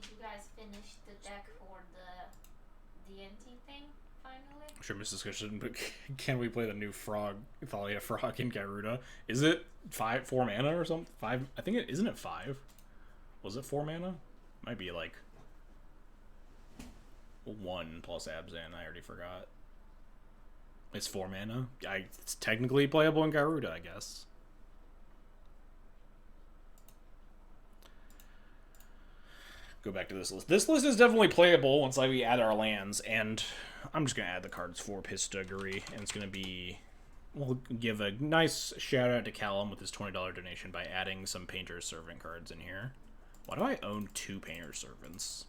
Did you guys finish the deck for the DNT thing finally? Sure, Miss Discussion, but can we play the new Frog, Thalia Frog in Gyruda? Is it 4 mana or something? 5? I think it isn't it 5? Was it 4 mana? Might be like 1 plus Abzan. I already forgot. It's 4 mana. It's technically playable in Gyruda, I guess. Go back to this list. This list is definitely playable once we add our lands, and I'm just going to add the cards for Pistaguri, and it's going to be... We'll give a nice shout out to Callum with his $20 donation by adding some Painter's Servant cards in here. Why do I own 2 Painter's Servants?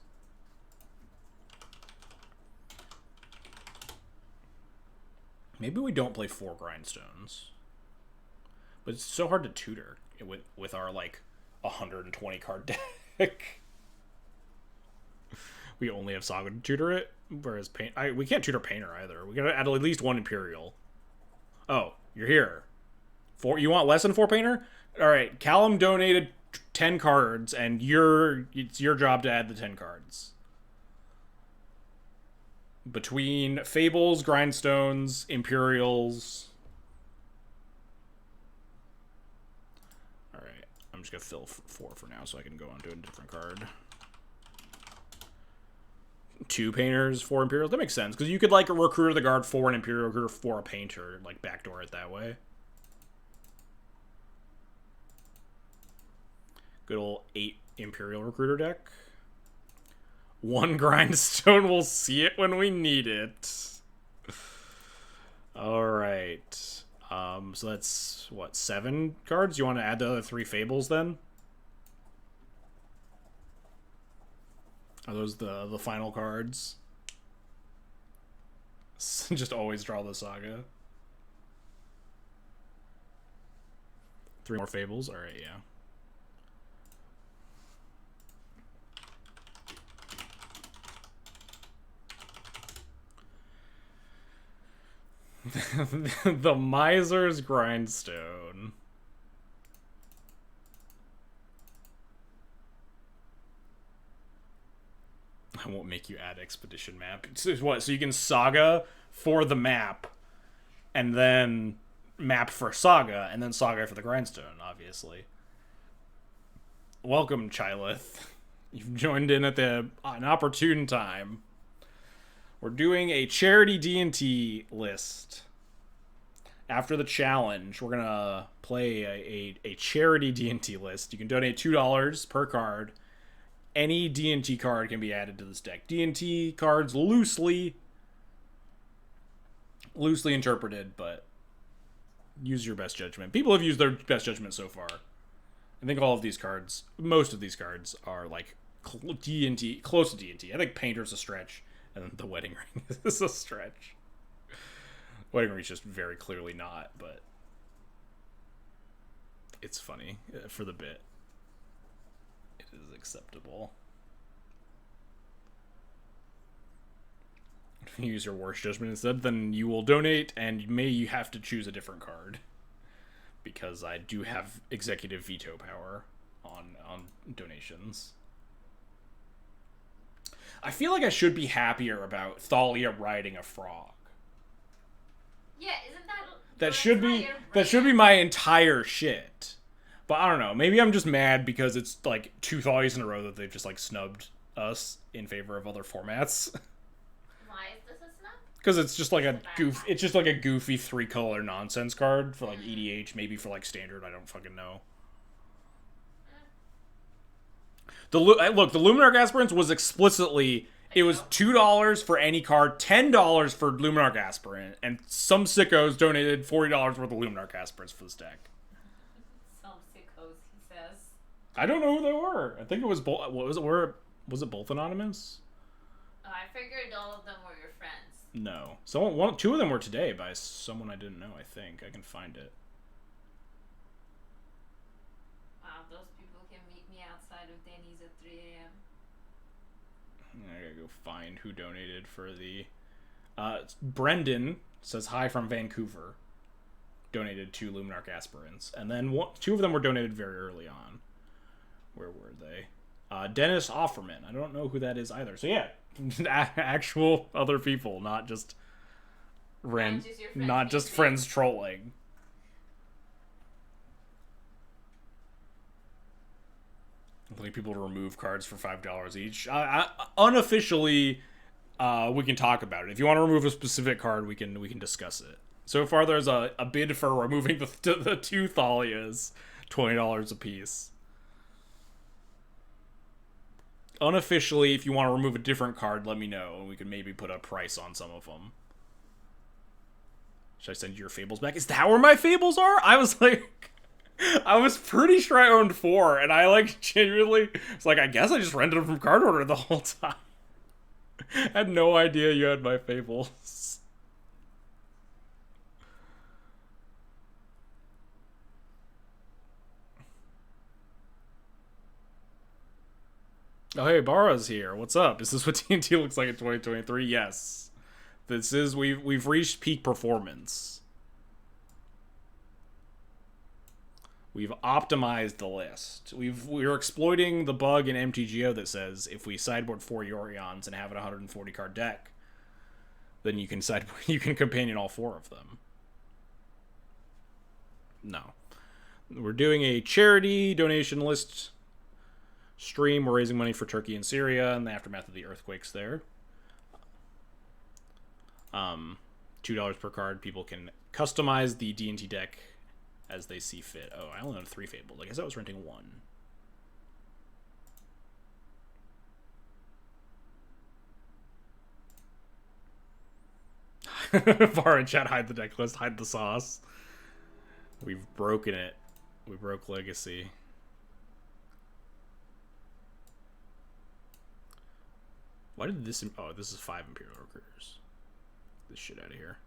Maybe we don't play 4 Grindstones. But it's so hard to tutor with our, like, 120 card deck. We only have Saga to tutor it, whereas we can't tutor Painter either. We gotta add at least 1 Imperial. Oh, you're here. 4. You want less than 4 Painter? All right, Callum donated 10 cards, and it's your job to add the 10 cards. Between Fables, Grindstones, Imperials. Alright, I'm just gonna fill 4 for now so I can go on to a different card. 2 Painters, 4 Imperials. That makes sense, because you could, like, a Recruiter the Guard for an Imperial Recruiter for a Painter, like, backdoor it that way. Good old 8 Imperial Recruiter deck. 1 Grindstone, we'll see it when we need it. Alright. So that's, what, 7 cards? You want to add the other 3 Fables, then? Are those the final cards? Just always draw the Saga. 3 more Fables? Alright, yeah. The Miser's Grindstone. I won't make you add Expedition map. So what? So you can Saga for the map, and then map for Saga, and then Saga for the Grindstone, obviously. Welcome, Chylith. You've joined in at an opportune time. We're doing a charity D&T list. After the challenge, we're going to play a charity D&T list. You can donate $2 per card. Any D&T card can be added to this deck. D&T cards loosely interpreted, but use your best judgment. People have used their best judgment so far. I think all of these cards, most of these cards, are like D&T, close to D&T. I think Painter's a stretch. And then the Wedding Ring is a stretch. Wedding Ring's just very clearly not, but it's funny for the bit. It is acceptable. If you use your worst judgment instead, then you will donate, and you have to choose a different card. Because I do have executive veto power on donations. I feel like I should be happier about Thalia riding a frog. Yeah, isn't that that should be my entire shit. But I don't know. Maybe I'm just mad because it's like 2 Thalias in a row that they've just like snubbed us in favor of other formats. Why is this a snub? Because it's just like it's just like a goofy 3-color nonsense card for like EDH, maybe for like standard. I don't fucking know. Look, the Luminarch Aspirants was explicitly, it was $2 for any card, $10 for Luminarch Aspirant, and some sickos donated $40 worth of Luminarch Aspirants for this deck. Some sickos, he says. I don't know who they were. I think it was both. Was it both anonymous? I figured all of them were your friends. No, 2 of them were today by someone I didn't know. I think I can find it. Those people can meet me outside of Denny's at 3 a.m. I gotta go find who donated for the... Brendan says hi from Vancouver. Donated 2 Luminarch Aspirants. And then 2 of them were donated very early on. Where were they? Dennis Offerman. I don't know who that is either. So yeah, actual other people, not just... not just friends trolling. Like people to remove cards for $5 each. Unofficially, we can talk about it. If you want to remove a specific card, we can discuss it. So far, there's a bid for removing the 2 Thalias, $20 a piece. Unofficially, if you want to remove a different card, let me know, and we can maybe put a price on some of them. Should I send you your Fables back? Is that where my Fables are? I was like... I was pretty sure I owned 4, and I, like, genuinely was like, I guess I just rented them from Card Order the whole time. I had no idea you had my Fables. Oh, hey, Bara's here. What's up? Is this what TNT looks like in 2023? Yes. This is we've reached peak performance. We've optimized the list. We're exploiting the bug in MTGO that says if we sideboard 4 Yorions and have a 140 card deck, then you can companion all 4 of them. No. We're doing a charity donation list stream. We're raising money for Turkey and Syria in the aftermath of the earthquakes there. $2 per card. People can customize the D&T deck as they see fit. Oh, I only own 3 Fabled. I guess I was renting 1. Bar in chat, hide the deck list, hide the sauce. We've broken it. We broke Legacy. Why did this... Oh, this is 5 Imperial Recruiters. This shit out of here.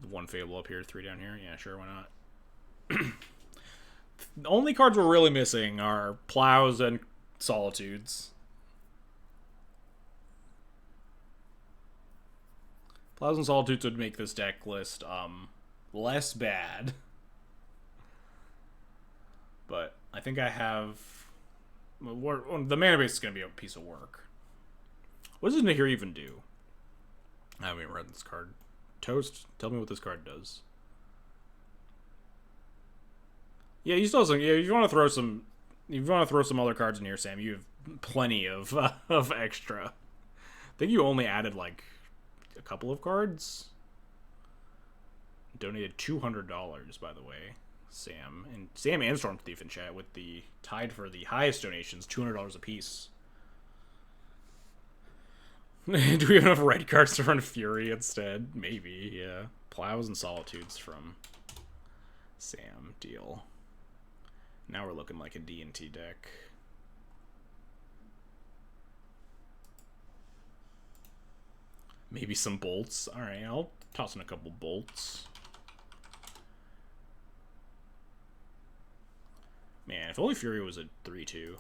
1 Fable up here, 3 down here. Yeah, sure, why not? The only cards we're really missing are Plows and Solitudes. Plows and Solitudes would make this deck list less bad. But I think I have... The mana base is going to be a piece of work. What does Nahir even do? I haven't even read this card. Toast, tell me what this card does. Yeah, you still have yeah. If you want to throw some, other cards in here, Sam, you have plenty of extra. I think you only added like a couple of cards. Donated $200, by the way, Sam and Storm Thief in chat with the tied for the highest donations, $200 a piece. Do we have enough red cards to run Fury instead? Maybe, yeah. Plows and Solitudes from Sam. Deal. Now we're looking like a D&T deck. Maybe some bolts. Alright, I'll toss in a couple bolts. Man, if only Fury was a 3-2.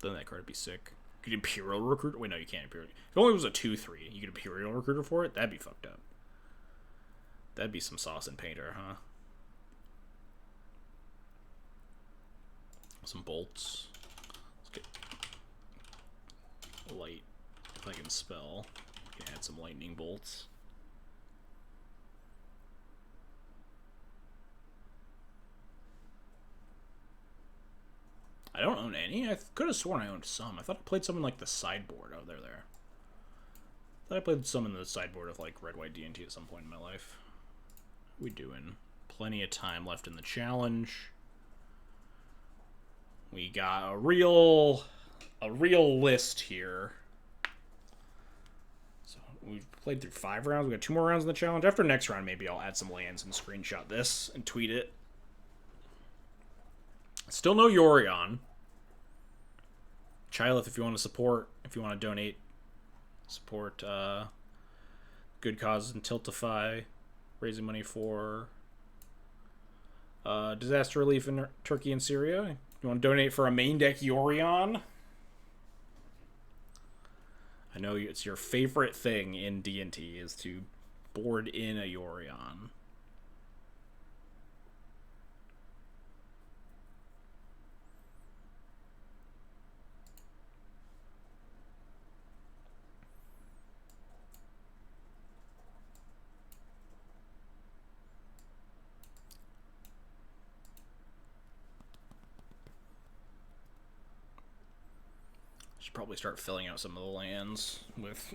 Then that card would be sick. You could Imperial Recruiter. Wait, no, you can't Imperial. If it only was a 2-3, you could Imperial Recruiter for it. That'd be fucked up. That'd be some sauce and painter, huh? Some bolts. Let's get light. If I can spell, I can add some lightning bolts. I don't own any. I could have sworn I owned some. I thought I played some in like the sideboard. Oh, they're there. I thought I played some in the sideboard of like red-white D&T at some point in my life. We doing plenty of time left in the challenge. We got a real list here. So we've played through 5 rounds. We got 2 more rounds in the challenge. After next round, maybe I'll add some lands and screenshot this and tweet it. Still no Yorion. Chylith, if you want to support, if you want to donate, support good causes and Tiltify, raising money for disaster relief in Turkey and Syria. You want to donate for a main deck Yorion? I know it's your favorite thing in D&T is to board in a Yorion. Should probably start filling out some of the lands with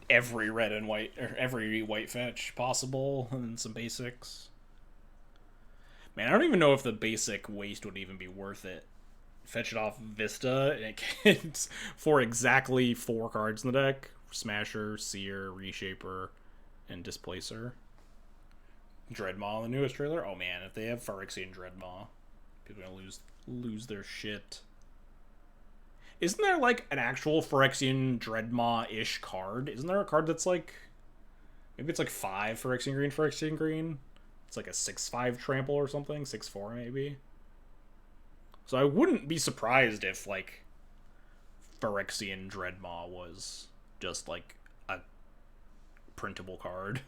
every red and white, or every white fetch possible, and then some basics. Man, I don't even know if the basic waste would even be worth it. Fetch it off Vista, and it gets for exactly 4 cards in the deck. Smasher, Seer, Reshaper, and Displacer. Dreadmaw in the newest trailer? Oh man, if they have Phyrexian Dreadmaw, people are gonna lose their shit. Isn't there, like, an actual Phyrexian Dreadmaw-ish card? Isn't there a card that's, like... Maybe it's, like, 5 Phyrexian Green? It's, like, a 6-5 trample or something? 6-4, maybe? So I wouldn't be surprised if, like, Phyrexian Dreadmaw was just, like, a printable card.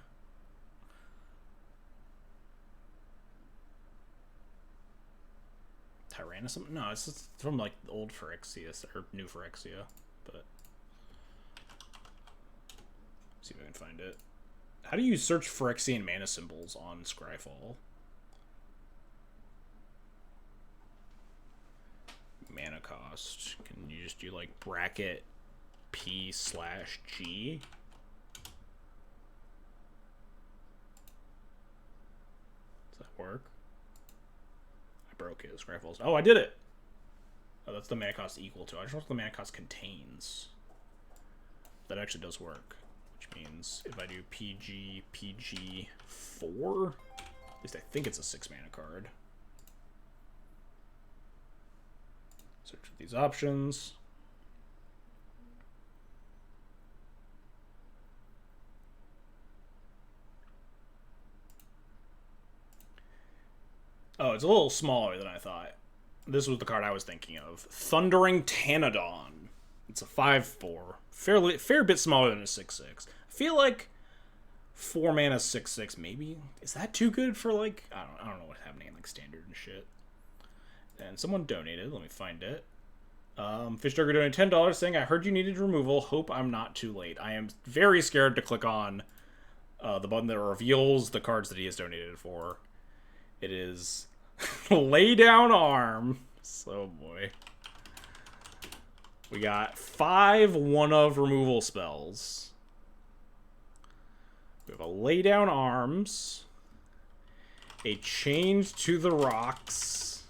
Tyrannosaurus? No, it's from, like, old Phyrexia, or new Phyrexia, but... see if I can find it. How do you search Phyrexian mana symbols on Scryfall? Mana cost. Can you just do, like, bracket P/G? Does that work? I broke it. Scryfall's... oh, I did it! Oh, that's the mana cost equal to. I just know what the mana cost contains. That actually does work. Which means if I do PG4, at least I think it's a 6 mana card. Search for these options. Oh, it's a little smaller than I thought. This was the card I was thinking of. Thundering Tanadon. It's a 5/4. Fair bit smaller than a 6/6. I feel like 4 mana 6/6 maybe. Is that too good for, like, I don't know what's happening in, like, standard and shit. And someone donated. Let me find it. Fish Durger donated $10 saying, I heard you needed removal. Hope I'm not too late. I am very scared to click on the button that reveals the cards that he has donated for. It is Lay Down Arms. Oh boy. We got 5 one-of removal spells. We have a Lay Down Arms. A Chained to the Rocks.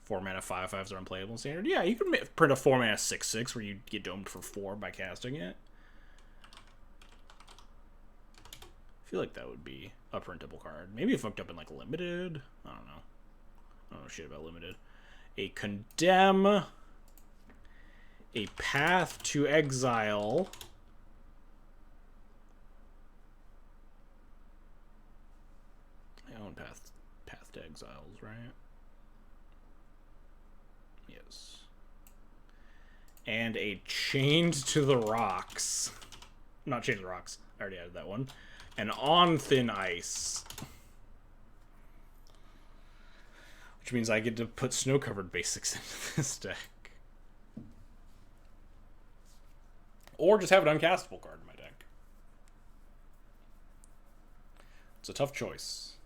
4 mana 5/5s are unplayable in standard. Yeah, you can print a 4 mana 6/6 where you get domed for 4 by casting it. I feel like that would be a printable card. Maybe it fucked up in, like, limited. I don't know. I don't know shit about limited. A Condemn. A Path to Exile. I own Path to Exiles, right? Yes. And a Chained to the Rocks. Not Chained to the Rocks. I already added that one. And On Thin Ice. Which means I get to put snow-covered basics into this deck. Or just have an uncastable card in my deck. It's a tough choice.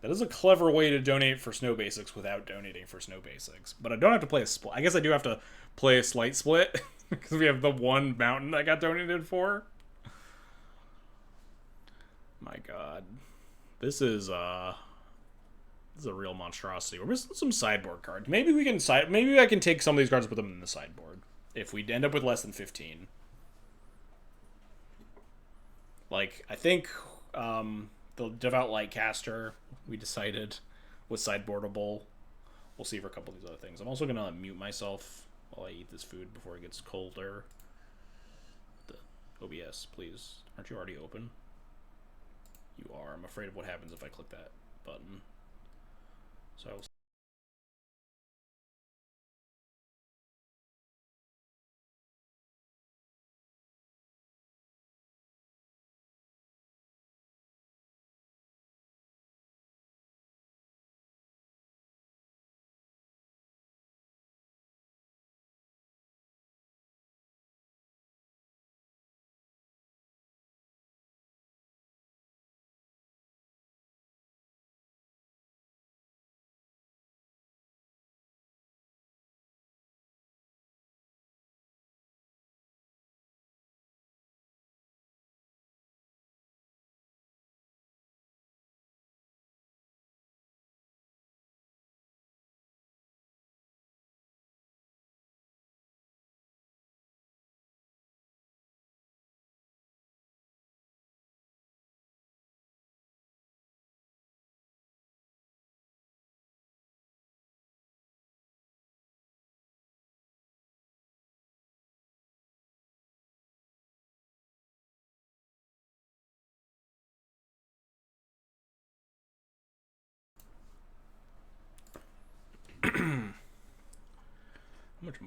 That is a clever way to donate for snow basics without donating for snow basics. But I don't have to play a split. I guess I do have to play a slight split. Because we have the one mountain that got donated for. My god. This is a real monstrosity. We're missing some sideboard cards. Maybe we can maybe I can take some of these cards and put them in the sideboard. If we end up with less than 15. Like, I think the Devout Lightcaster, we decided, was sideboardable. We'll see for a couple of these other things. I'm also going to mute myself while I eat this food before it gets colder. The OBS, please. Aren't you already open? You are. I'm afraid of what happens if I click that button. So I will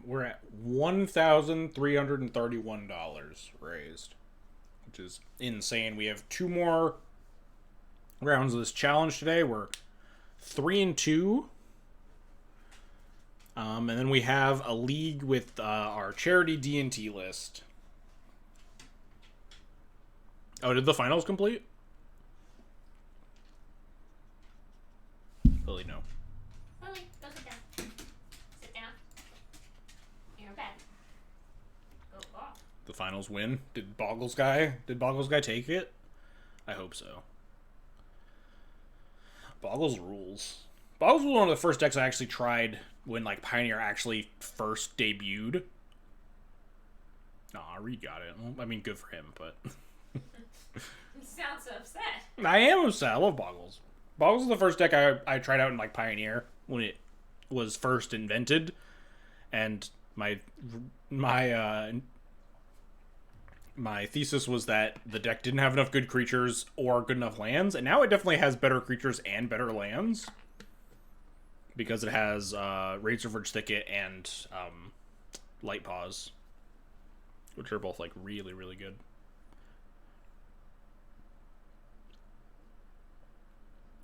We're at $1,331 raised, which is insane. We have 2 more rounds of this challenge today. We're 3-2. And then we have a league with our charity D&T list. Oh, did the finals complete? Lily, no. Lily, go sit down. Sit down. You're in bed. Go off. The finals win. Did Boggles Guy take it? I hope so. Boggles rules. Boggles was one of the first decks I actually tried when like Pioneer actually first debuted. Aw, Reed got it. Well, I mean, good for him, but You sound so upset. I am upset. I love Boggles. Boggles is the first deck I tried out in like Pioneer when it was first invented, and my thesis was that the deck didn't have enough good creatures or good enough lands, and now it definitely has better creatures and better lands because it has Razorverge Thicket and Light Paws, which are both like really, really good.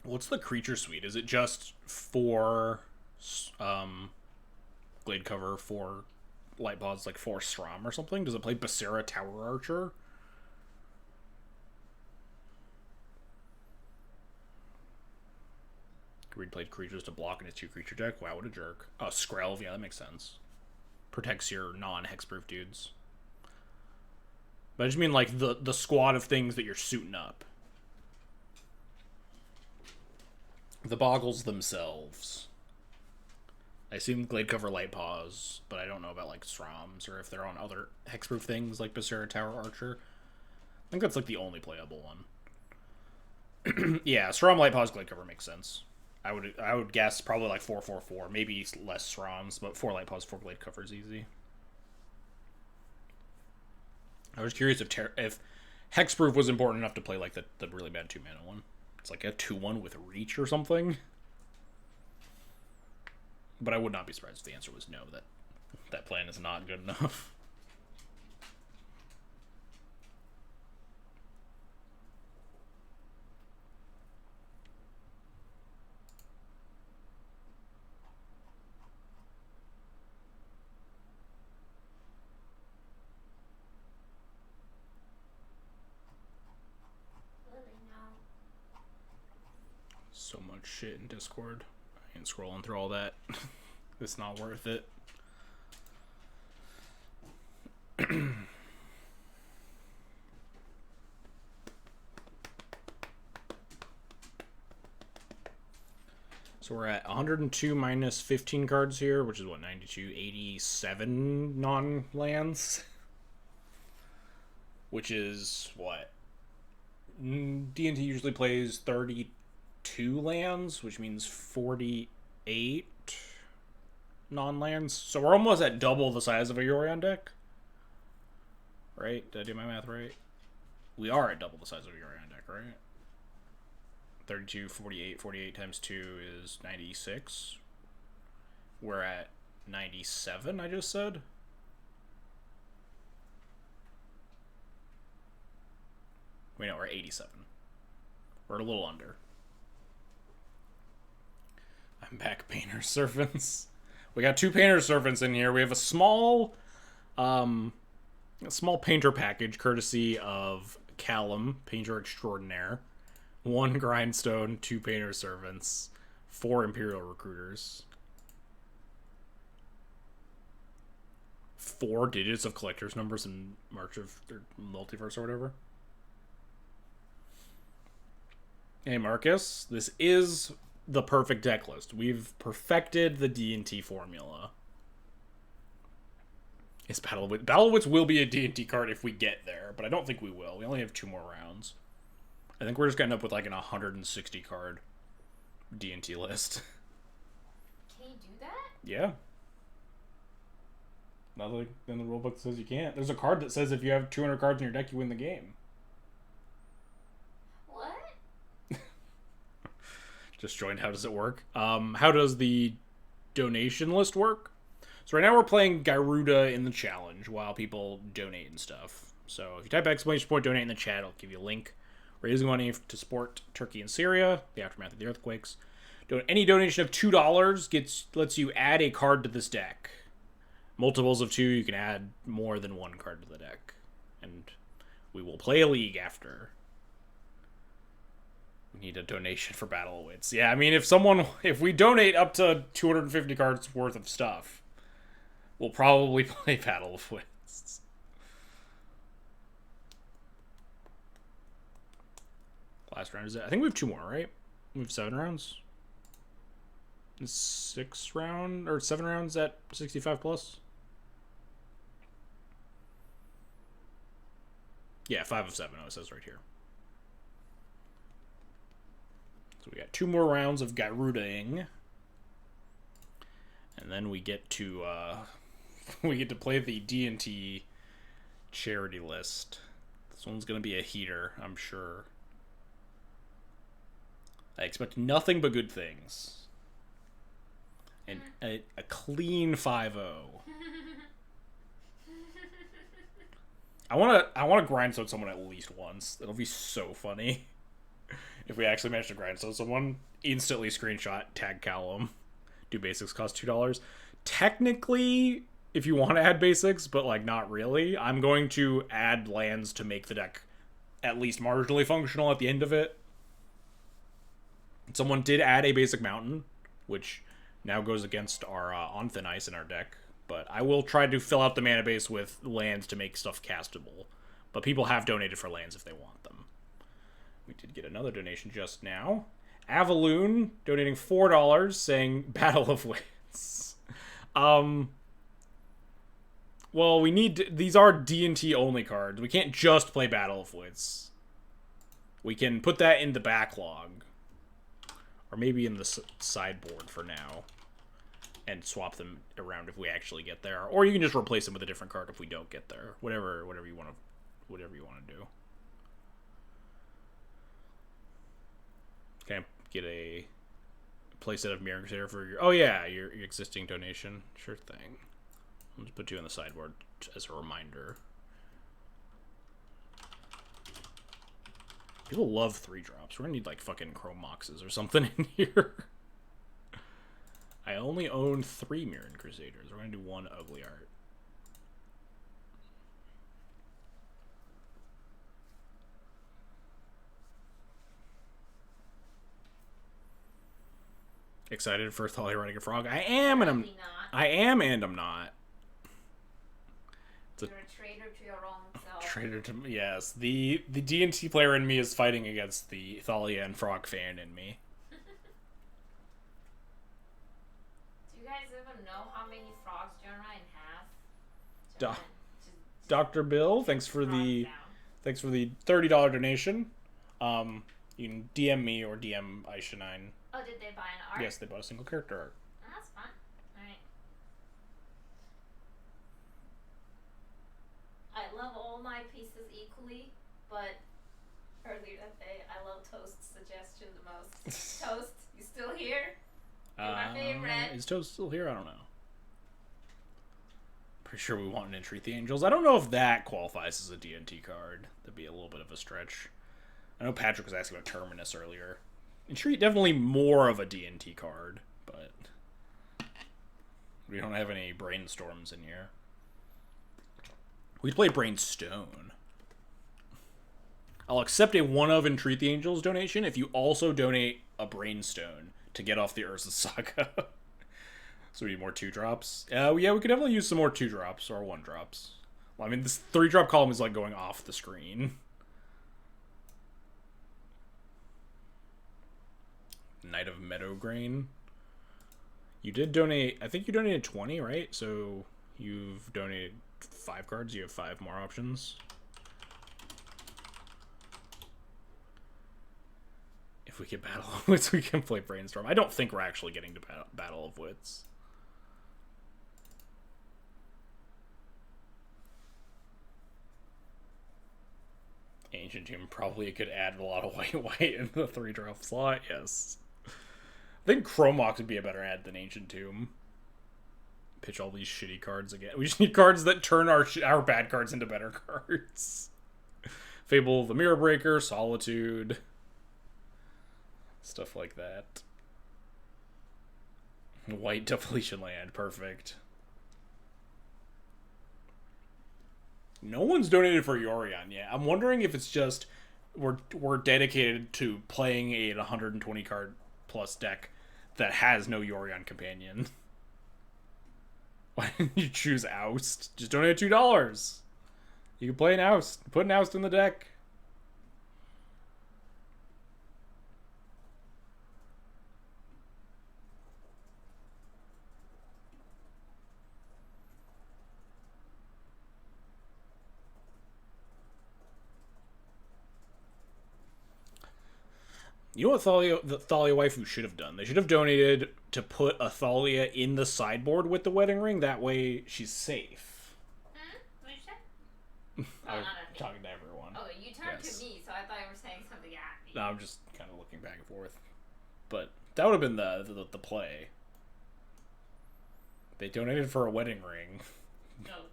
What's the creature suite? Is it just 4 Glade Cover, 4 Light Paws, like 4 Strom or something? Does it play Basera Tower Archer? Reed played creatures to block in his 2 creature deck. Wow, what a jerk. Oh, Skrelv, yeah, that makes sense. Protects your non-hexproof dudes. But I just mean like the squad of things that you're suiting up. The Boggles themselves. I assume Glade Cover Light Paws, but I don't know about like Stroms or if they're on other hexproof things like Basera Tower Archer. I think that's like the only playable one. Yeah, Strom Light Paws Glade Cover makes sense. I would guess probably like 4/4/4, maybe less Stroms, but 4 Light Paws, 4 Glade Cover is easy. I was curious if hexproof was important enough to play like the really bad 2-mana one. It's like a 2/1 with reach or something. But I would not be surprised if the answer was no, that plan is not good enough. So much shit in Discord. I ain't scrolling through all that. It's not worth it. So we're at 102 minus 15 cards here, which is what, 92, 87 non-lands? Which is what? D&T usually plays 32 lands, which means 48 non-lands. So we're almost at double the size of a Yorion deck. Right? Did I do my math right? We are at double the size of a Yorion deck, right? 32, 48, 48 times 2 is 96. We're at 97, I just said. Wait, no, we're at 87. We're a little under. I'm back, Painter Servants. We got 2 Painter Servants in here. We have a small painter package courtesy of Callum, Painter Extraordinaire. 1 Grindstone, 2 Painter Servants, 4 Imperial Recruiters. 4 digits of collector's numbers in March of Multiverse or whatever. Hey Marcus, this is the perfect deck list. We've perfected the D&T formula. It's Battle of Wits. Battle of Wits will be a D&T card if we get there, but I don't think we will. We only have 2 more rounds. I think we're just getting up with like an 160 card D&T list. Can you do that? Yeah. Nothing in the rulebook says you can't. There's a card that says if you have 200 cards in your deck, you win the game. What? Just joined How Does It Work? How does the donation list work? So right now we're playing Gyruda in the challenge while people donate and stuff. So if you type exclamation point donate in the chat, it'll give you a link. Raising money to support Turkey and Syria, the aftermath of the earthquakes. Any donation of $2 lets you add a card to this deck. Multiples of 2, you can add more than one card to the deck. And we will play a league after. We need a donation for Battle of Wits. Yeah, I mean, if we donate up to 250 cards worth of stuff, we'll probably play Battle of Wits. Last round is it? I think we have 2 more, right? We have 7 rounds. 6 round or 7 rounds at 65 plus. Yeah, 5 of 7. Oh, it says right here. So we got 2 more rounds of Gyruda-ing. And then we get to play the D&T charity list. This one's gonna be a heater, I'm sure. I expect nothing but good things. And a clean 5-0. I wanna grindstone someone at least once. It'll be so funny. If we actually manage to grindstone someone, instantly screenshot, tag Callum. Do basics cost $2? Technically, if you want to add basics, but like not really, I'm going to add lands to make the deck at least marginally functional at the end of it. Someone did add a basic mountain, which now goes against our On Thin Ice in our deck. But I will try to fill out the mana base with lands to make stuff castable. But people have donated for lands if they want them. We did get another donation just now. Avaloon donating $4 saying Battle of Wits. Well, we need... These are D&T only cards. We can't just play Battle of Wits. We can put that in the backlog. Or maybe in the sideboard for now. And swap them around if we actually get there. Or you can just replace them with a different card if we don't get there. Whatever you want to do. Okay, get a playset of Mirror Crusader for your... Oh yeah, your existing donation. Sure thing. I'll just put you on the sideboard as a reminder. People love 3-drops. We're gonna need like fucking Chrome Moxes or something in here. I only own 3 Mirror Crusaders. We're gonna do 1 ugly art. Excited for Thalia Running a Frog? I am, and I'm not. You're a traitor to your own self. Traitor to me, yes. The D&T player in me is fighting against the Thalia and Frog fan in me. Do you guys even know how many frogs John has? Dr. Bill, thanks for the $30 donation. You can DM me or DM Aisha9. Oh, did they buy an art? Yes, they bought a single character art. Oh, that's fun. Alright. I love all my pieces equally, but earlier that day, I love Toast's suggestion the most. Toast, you still here? You're my favorite. Is Toast still here? I don't know. Pretty sure we want an Entreat the Angels. I don't know if that qualifies as a D&T card. That'd be a little bit of a stretch. I know Patrick was asking about Terminus earlier. Entreat definitely more of a D&T card, but we don't have any Brainstorms in here. We'd play Brainstone. I'll accept a one of Entreat the Angels donation if you also donate a Brainstone to get off the Urza Saga. So we need more 2-drops. Yeah, we could definitely use some more 2-drops or 1-drops. Well, I mean, this 3-drop column is like going off the screen. Knight of Meadowgrain. You did donate... I think you donated 20, right? So you've donated 5 cards. You have 5 more options. If we get Battle of Wits, we can play Brainstorm. I don't think we're actually getting to Battle of Wits. Ancient Tomb probably could add a lot of white in the 3-drop slot, yes. I think Chromox would be a better ad than Ancient Tomb. pitch all these shitty cards again. We just need cards that turn our bad cards into better cards. Fable of the Mirror Breaker, Solitude, stuff like that. White Depletion Land, perfect. No one's donated for Yorion yet. I'm wondering if it's just we're dedicated to playing a 120 card plus deck that has no Yorion companion. Why didn't you choose Oust? Just donate $2. You can play an Oust. Put an Oust in the deck. You know what the Thalia waifu should have done? They should have donated to put a Thalia in the sideboard with the wedding ring. That way, she's safe. What did you say? I was talking to everyone. Oh, you turned to me, so I thought you were saying something at me. No, I'm just kind of looking back and forth. But that would have been the play. They donated for a wedding ring. Oh,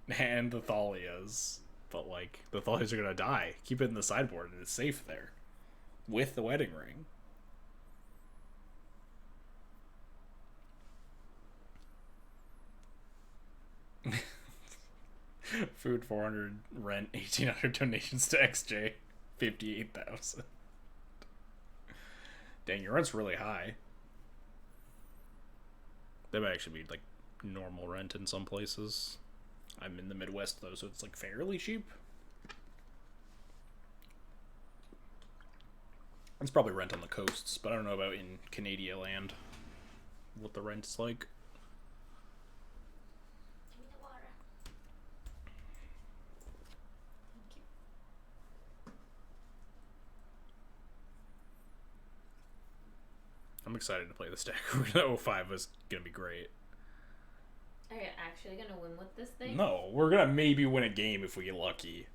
God. And the Thalias. But, like, the Thalias are going to die. Keep it in the sideboard, and it's safe there. With the wedding ring. Food 400, rent 1,800, donations to XJ 58,000. Dang, your rent's really high. That might actually be like normal rent in some places. I'm in the Midwest though, so it's like fairly cheap. It's probably rent on the coasts, but I don't know about in Canada land. What the rent's like. Give me the water. Thank you. I'm excited to play this deck. 05 is gonna be great. Are you actually gonna win with this thing? No, we're gonna maybe win a game if we get lucky.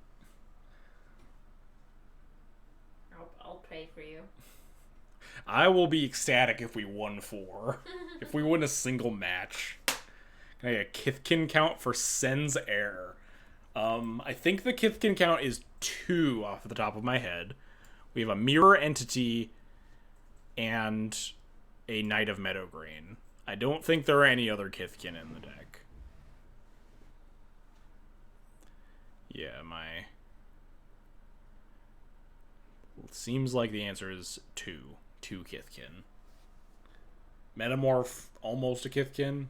I'll pray for you. I will be ecstatic if we won 4. If we win a single match. Can I get a Kithkin count for Sen's Heir? I think the Kithkin count is 2 off the top of my head. We have a Mirror Entity and a Knight of Meadowgrain. I don't think there are any other Kithkin in the deck. Yeah, It seems like the answer is 2. 2 Kithkin. Metamorph, almost a Kithkin.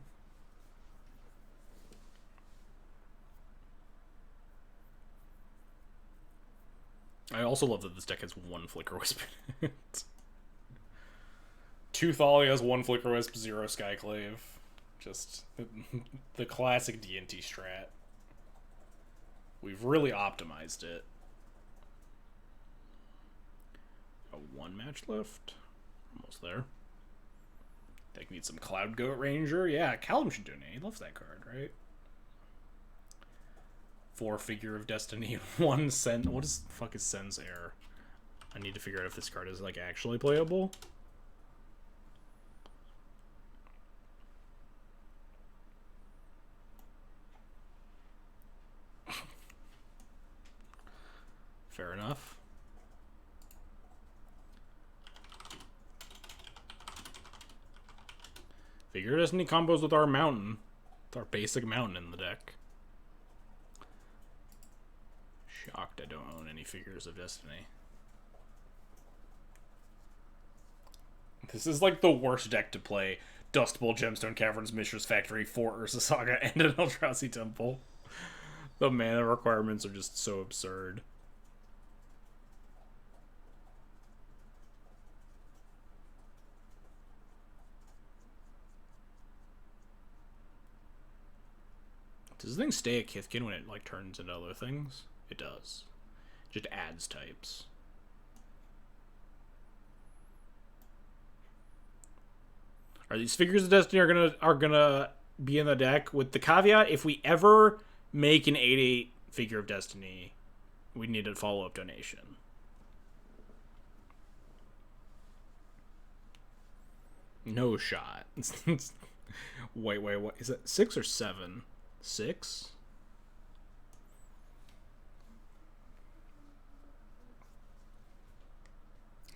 I also love that this deck has 1 Flicker Wisp in it. 2 Thalias, 1 Flicker Wisp, 0 Skyclave. Just the classic D&T strat. We've really optimized it. 1 match left. Almost there. Deck needs some Cloud Goat Ranger. Yeah, Callum should donate. He loves that card, right? 4 Figure of Destiny. 1 Sen. What the fuck is Sen's Heir? I need to figure out if this card is like actually playable. Fair enough. Figure of Destiny combos with our mountain. With our basic mountain in the deck. Shocked I don't own any Figures of Destiny. This is like the worst deck to play. Dust Bowl, Gemstone Caverns, Mishra's Factory, 4 Ursa Saga, and an Eldrazi Temple. The mana requirements are just so absurd. Does this thing stay a Kithkin when it like turns into other things? It does. Just adds types. Are these Figures of Destiny are gonna be in the deck with the caveat if we ever make an 8/8 Figure of Destiny, we need a follow-up donation. No shot. Wait, what? Is it 6 or 7? 6?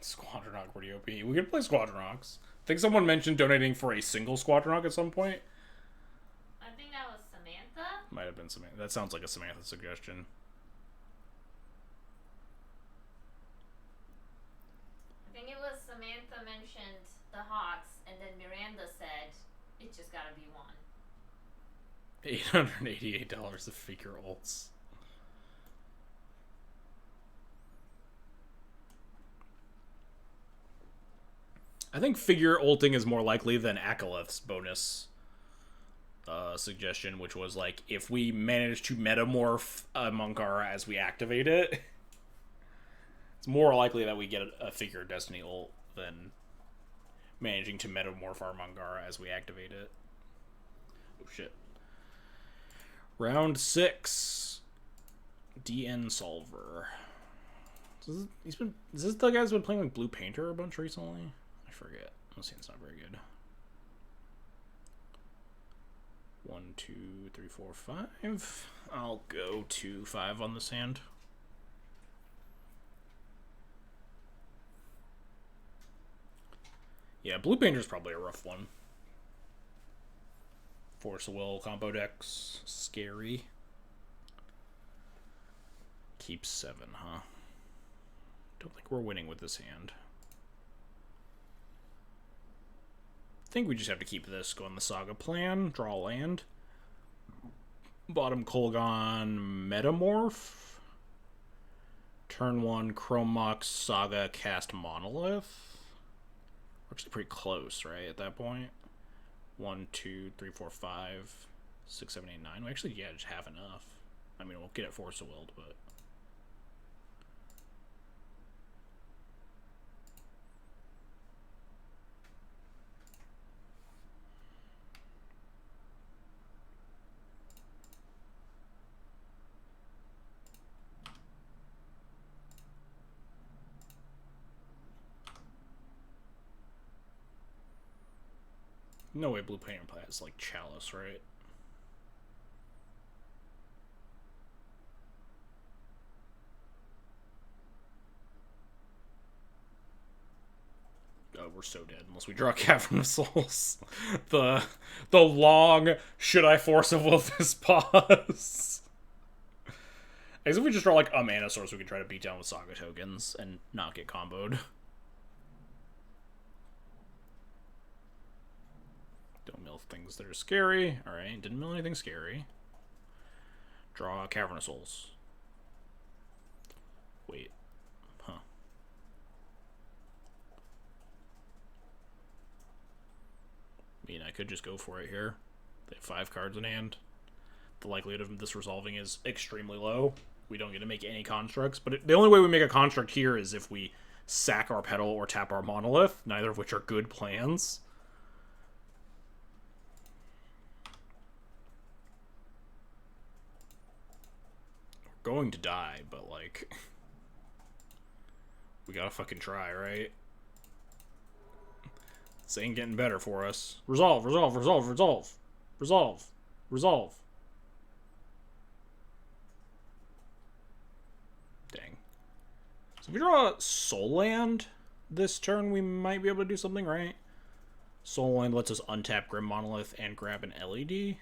Squadron Hawk pretty OP. We could play Squadron Hawks. I think someone mentioned donating for a single Squadron Hawk at some point. I think that was Samantha. Might have been Samantha. That sounds like a Samantha suggestion. I think it was Samantha mentioned the Hawks, and then Miranda said, it's just gotta be one. $888 of figure ults. I think figure ulting is more likely than Akaleth's bonus suggestion, which was like, if we manage to metamorph a Mangara as we activate it, it's more likely that we get a figure Destiny ult than managing to metamorph our Mangara as we activate it. Oh shit. Round 6. DN Solver. Is this the guy's been playing like Blue Painter a bunch recently? I forget. I'm saying it's not very good. 1, 2, 3, 4, 5. I'll go 2, 5 on this hand. Yeah, Blue Painter's probably a rough one. Force of Will combo decks. Scary. Keep 7, huh? Don't think we're winning with this hand. I think we just have to keep this, go on the Saga plan, draw land. Bottom Kolgon Metamorph. Turn 1 Chrome Mox Saga cast Monolith. We're actually pretty close, right, at that point? 1, 2, 3, 4, 5, 6, 7, 8, 9. We actually, yeah, just have enough. I mean, we'll get it Force of Willed, but... No way Blue Painter has, like, Chalice, right? Oh, we're so dead unless we draw Cavern of Souls. the long, should I Force of Will this pause? I guess if we just draw, like, a mana source, we can try to beat down with Saga tokens and not get comboed. Don't mill things that are scary. Alright, didn't mill anything scary. Draw Cavern of Souls. Wait. Huh. I mean, I could just go for it here. They have 5 cards in hand. The likelihood of this resolving is extremely low. We don't get to make any constructs, but the only way we make a construct here is if we sack our Petal or tap our Monolith, neither of which are good plans. Going to die, but like we gotta fucking try, right? This ain't getting better for us. Resolve. Dang. So if we draw a Soul Land this turn, we might be able to do something, right? Soul Land lets us untap Grim Monolith and grab an LED.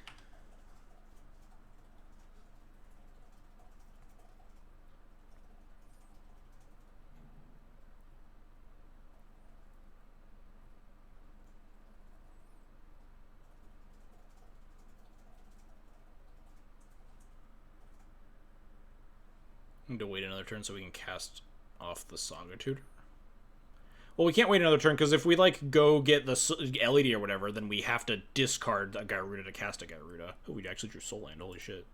To wait another turn so we can cast off the Saga Tutor. Well, we can't wait another turn because if we like go get the LED or whatever, then we have to discard a Gyruda to cast a Gyruda. Oh, we actually drew Soul Land. Holy shit.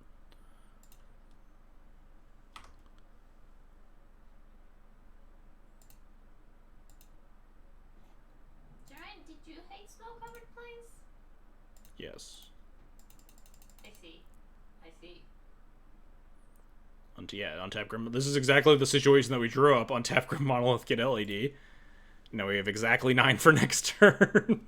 Giant, did you hate snow-covered plains? Yes. I see. Yeah, untap Grim. This is exactly the situation that we drew up. Untap Grim Monolith, get LED. Now we have exactly 9 for next turn.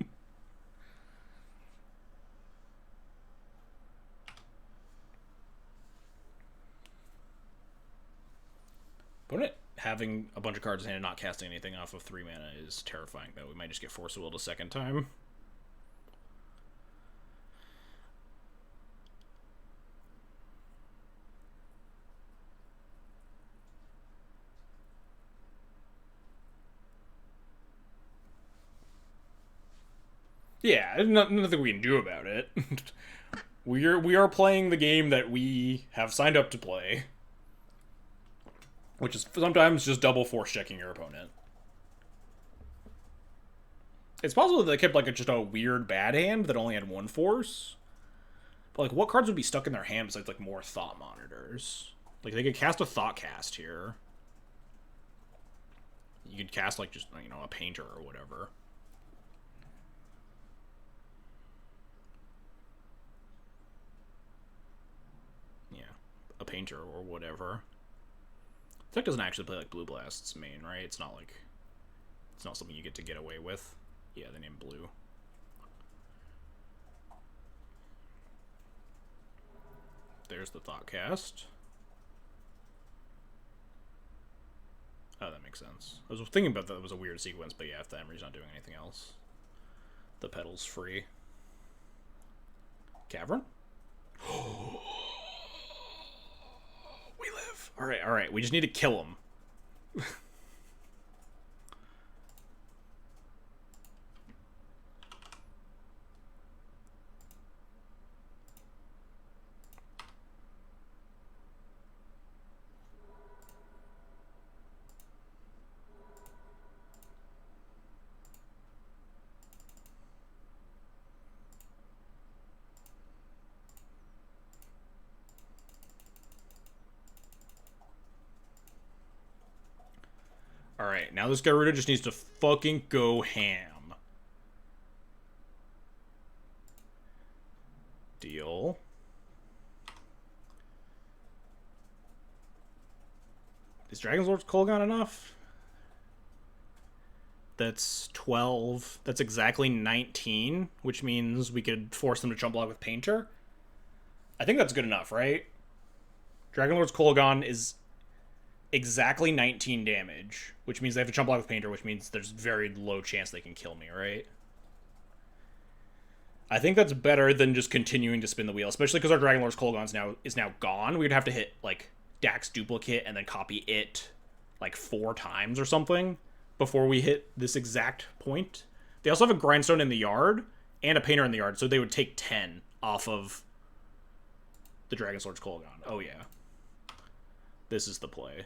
having a bunch of cards in hand and not casting anything off of 3 mana is terrifying, though. We might just get Force of Willed a second time. Yeah, nothing we can do about it. We are playing the game that we have signed up to play, which is sometimes just double force checking your opponent. It's possible that they kept like just a weird bad hand that only had 1 force. But like, what cards would be stuck in their hand besides like more thought monitors? Like they could cast a thought cast here. You could cast like just, you know, a painter or whatever. A painter or whatever. The deck doesn't actually play like Blue Blast's main, right? It's not like, it's not something you get away with. Yeah, they named blue. There's the Thoughtcast. Oh, that makes sense. I was thinking about that it was a weird sequence, but yeah, if the Emery's not doing anything else. The Petal's free. Cavern? We live. Alright. We just need to kill him. Alright, now this Gyruda just needs to fucking go ham. Deal. Is Dragon's Lord's Kolaghan enough? That's 12. That's exactly 19, which means we could force them to chump block with Painter. I think that's good enough, right? Dragon Lord's Kolaghan is exactly 19 damage, which means they have to chump block with Painter, which means there's very low chance they can kill me, right? I think that's better than just continuing to spin the wheel, especially because our Dragon Lord's Kolaghan is now gone. We'd have to hit, like, Dax Duplicate and then copy it, like, 4 times or something before we hit this exact point. They also have a Grindstone in the yard and a Painter in the yard, so they would take 10 off of the Dragon Lord's Kolaghan. Oh, yeah. This is the play.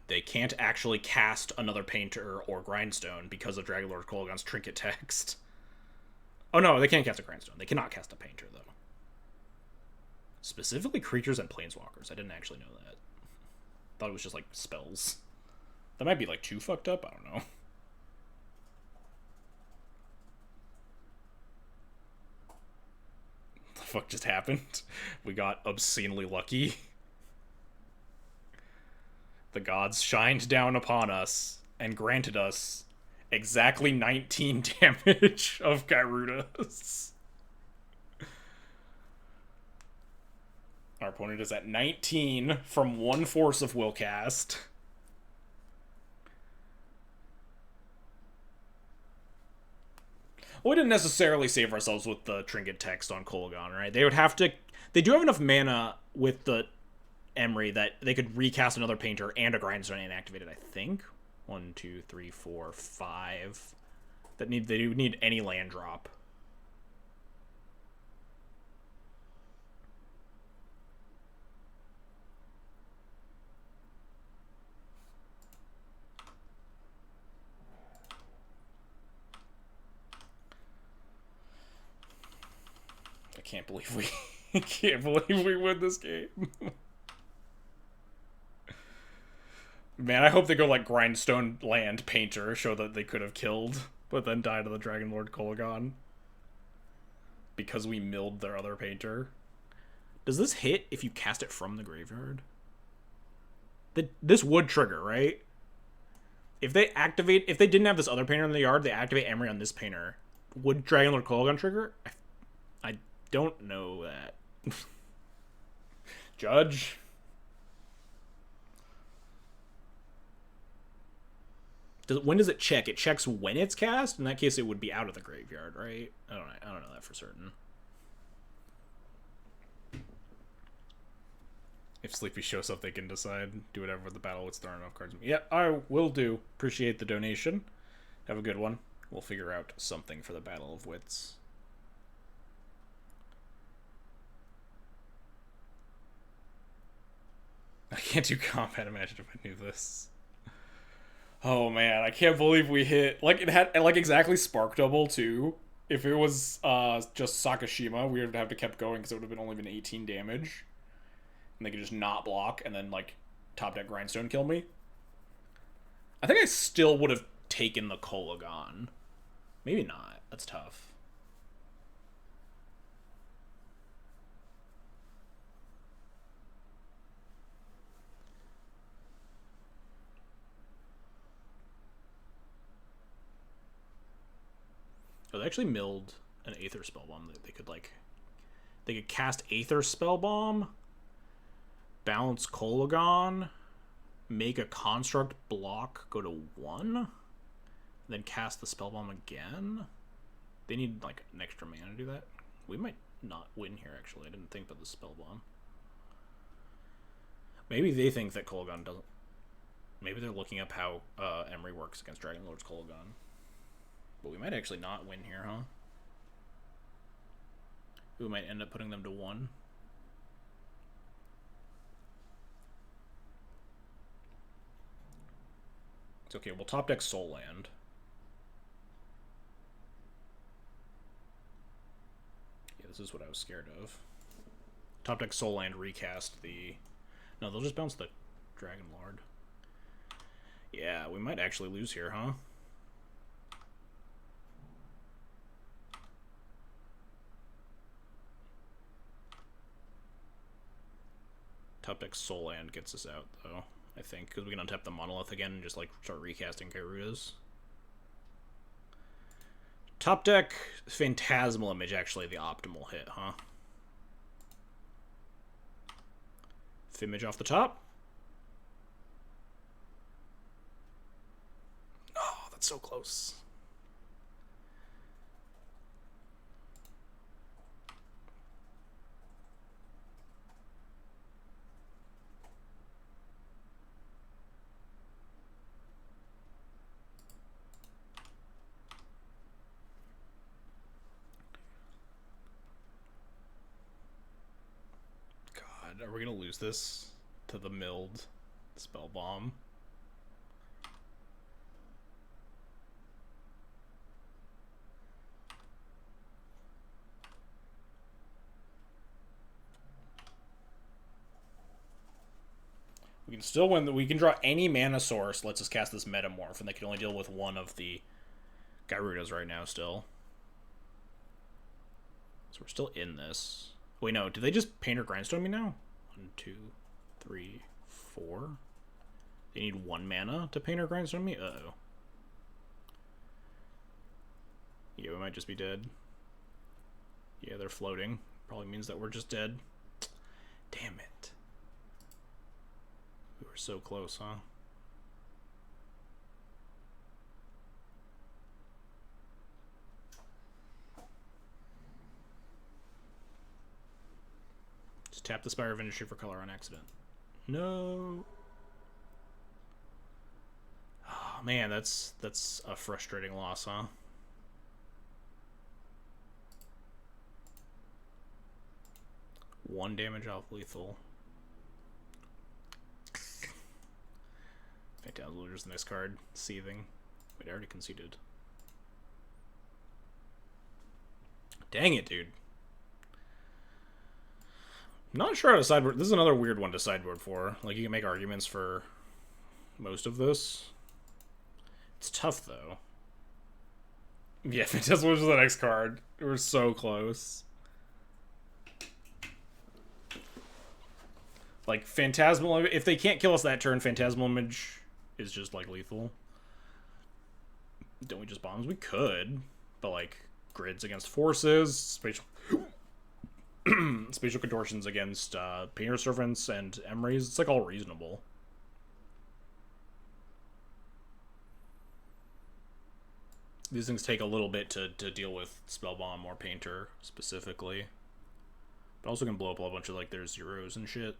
They can't actually cast another Painter or Grindstone because of Dragon Lord Kolaghan's Trinket text. Oh no, they can't cast a Grindstone. They cannot cast a Painter, though. Specifically creatures and planeswalkers. I didn't actually know that. Thought it was just, like, spells. That might be, like, too fucked up? I don't know. What the fuck just happened? We got obscenely lucky. The gods shined down upon us and granted us exactly 19 damage of Gyrudas. Our opponent is at 19 from 1 force of Willcast. Well, we didn't necessarily save ourselves with the Trinket text on Kolaghan, right? They would have to... They do have enough mana with the Emery that they could recast another Painter and a Grindstone and activate it, I think. 1, 2, 3, 4, 5. They would need any land drop. I can't believe we win this game. Man, I hope they go like Grindstone Land Painter, show that they could have killed, but then die to the Dragon Lord Kolaghan. Because we milled their other Painter. Does this hit if you cast it from the graveyard? This would trigger, right? If they didn't have this other Painter in the yard, they activate Emery on this Painter. Would Dragon Lord Kolaghan trigger? I don't know that. Judge. When does it check? It checks when it's cast? In that case, it would be out of the graveyard, right? I don't know that for certain. If Sleepy shows up, they can decide. Do whatever with the battle. It's throwing enough cards. Yeah, I will do. Appreciate the donation. Have a good one. We'll figure out something for the Battle of Wits. I can't do combat. Imagine if I knew this. Oh man, I can't believe we hit, like, it had like exactly Spark Double too. If it was just Sakashima, we would have to kept going because it would have only been 18 damage, and they could just not block and then like top deck Grindstone kill me. I think I still would have taken the Kolagon. Maybe not. That's tough. Oh, they actually milled an Aether Spellbomb. They could cast Aether Spellbomb, bounce Kolagon, make a Construct block go to 1, then cast the Spellbomb again. They need like an extra mana to do that. We might not win here, actually. I didn't think about the Spellbomb. Maybe they think that Kolagon doesn't... Maybe they're looking up how Emery works against Dragon Lord's Kolagon. But we might actually not win here, huh? We might end up putting them to 1. It's okay, we'll top deck Soul Land. Yeah, this is what I was scared of. Top deck Soul Land, recast the... No, they'll just bounce the Dragon Lord. Yeah, we might actually lose here, huh? Top deck Soul Land gets us out, though, I think, because we can untap the Monolith again and just, like, start recasting Gyrudas. Top deck Phantasmal Image, actually the optimal hit, huh? Image off the top. Oh, that's so close. Are we gonna lose this to the milled spell bomb? We can still win. We can draw any mana source. Lets us cast this Metamorph, and they can only deal with one of the Gyrudas right now. Still, so we're still in this. Wait, no. Did they just Painter Grindstone me now? 1, 2, 3, 4. They need 1 mana to Painter Grindstone me? Uh-oh. Yeah, we might just be dead. Yeah, they're floating. Probably means that we're just dead. Damn it. We were so close, huh? Just tap the Spire of Industry for color on accident. No. Oh, man, that's a frustrating loss, huh? One damage off lethal. Phantasmal Looter's the next card. Seething. Wait, I already conceded. Dang it, dude. Not sure how to sideboard. This is another weird one to sideboard for. Like, you can make arguments for most of this. It's tough, though. Yeah, Phantasmal was the next card. We were so close. Like, Phantasmal... If they can't kill us that turn, Phantasmal Image is just, like, lethal. Don't we just bombs? We could. But, like, grids against forces, spatial... spatial contortions against Painter Servants and Emrys. It's like all reasonable. These things take a little bit to deal with Spellbomb or Painter specifically. But also can blow up a bunch of like their zeros and shit.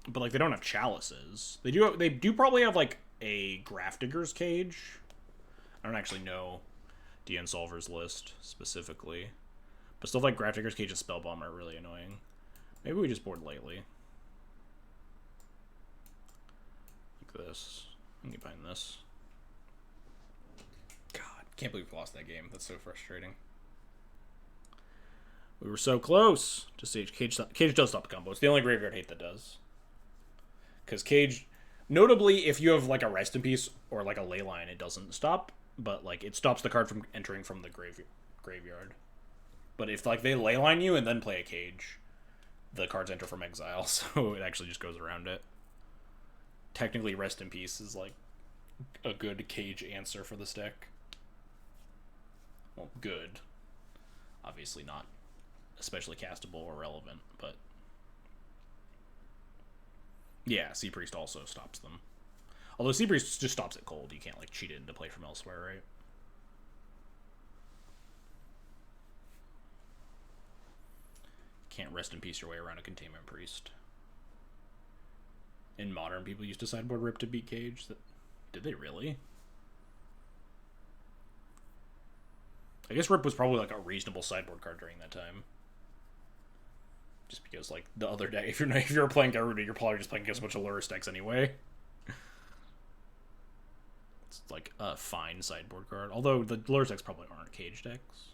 But like they don't have chalices. They do probably have like a Grafdigger's Cage. I don't actually know DN Solver's list specifically. But stuff like Grafdigger's Cage and Spellbomb are really annoying. Maybe we just board lately. Like this. I can get behind this. God, can't believe we lost that game. That's so frustrating. We were so close to stage. Cage does stop the combo. It's the only graveyard hate that does. Because Cage, notably, if you have like a Rest in Peace or like a Leyline, it doesn't stop. But like it stops the card from entering from the graveyard. But if like they Leyline you and then play a Cage, the cards enter from exile, so it actually just goes around it. Technically, Rest in Peace is like a good Cage answer for this deck. Well, good. Obviously not especially castable or relevant, but yeah, Sea Priest also stops them. Although Sea Priest just stops it cold. You can't like cheat it into play from elsewhere, right? Can't Rest in Peace your way around a Containment Priest. In Modern, people used to sideboard Rip to beat Cage. Did they really? I guess Rip was probably like a reasonable sideboard card during that time. Just because like the other deck, if you're playing Gyruda, you're probably just playing against a bunch of Lurrus decks anyway. It's like a fine sideboard card. Although the Lurrus decks probably aren't Cage decks.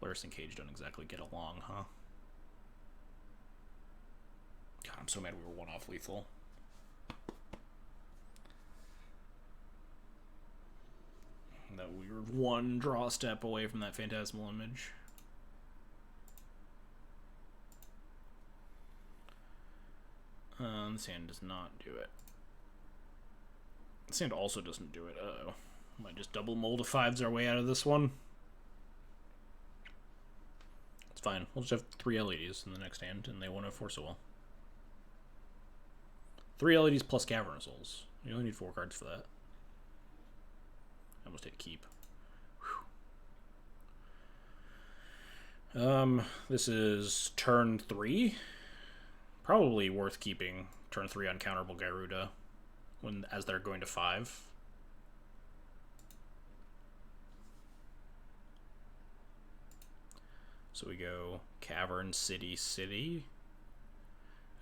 Lurrus and Cage don't exactly get along, huh? God, I'm so mad we were one off lethal. That we were one draw step away from that Phantasmal Image. This hand does not do it. This hand also doesn't do it. Uh-oh. Might just double Mold-a-Fives our way out of this one. It's fine. We'll just have 3 LEDs in the next hand, and they won't have Force of Will. 3 LEDs plus Cavernous Souls. You only need 4 cards for that. I almost hit keep. Whew. This is turn 3. Probably worth keeping turn 3 uncounterable Gyruda as they're going to 5. So we go Cavern, City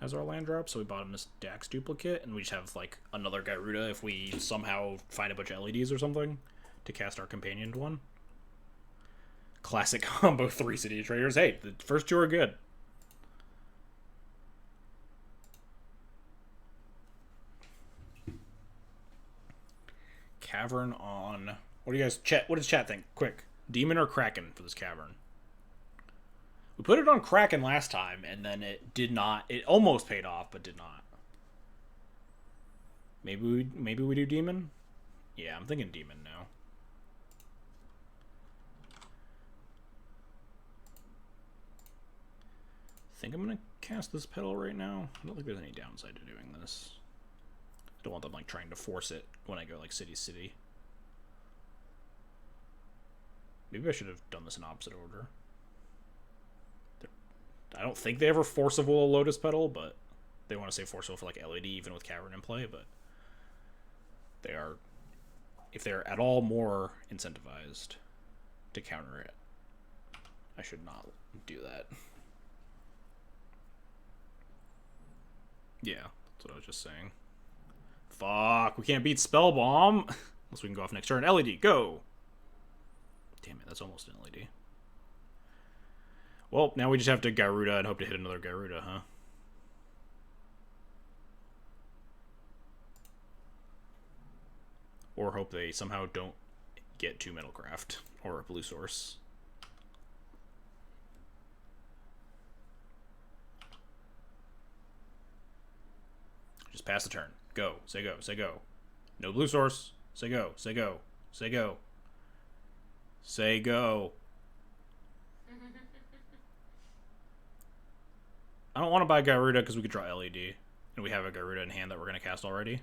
as our land drop. So we bought him this Dax duplicate, and we just have like another Gyruda if we somehow find a bunch of LEDs or something to cast our companioned one. Classic combo 3 City Traders. Hey, the first 2 are good. Cavern on... What do you guys... What does chat think? Quick. Demon or Kraken for this Cavern? We put it on Kraken last time, and then it did not... It almost paid off, but did not. Maybe we do Demon? Yeah, I'm thinking Demon now. I think I'm going to cast this Petal right now. I don't think there's any downside to doing this. I don't want them like trying to force it when I go like City. Maybe I should have done this in opposite order. I don't think they ever Force of Will a Lotus Petal, but they want to say Force of Will for like LED even with Cavern in play, but they are, if they're at all more incentivized to counter it, I should not do that. Yeah, that's what I was just saying. Fuck, we can't beat Spellbomb. Unless we can go off next turn. LED, go! Damn it, that's almost an LED. Well, now we just have to Gyruda and hope to hit another Gyruda, huh? Or hope they somehow don't get 2 Metalcraft or a blue source. Just pass the turn. Go. Say go. Say go. No blue source. Say go. Say go. Say go. Say go. I don't want to buy Gyruda because we could draw LED. And we have a Gyruda in hand that we're going to cast already.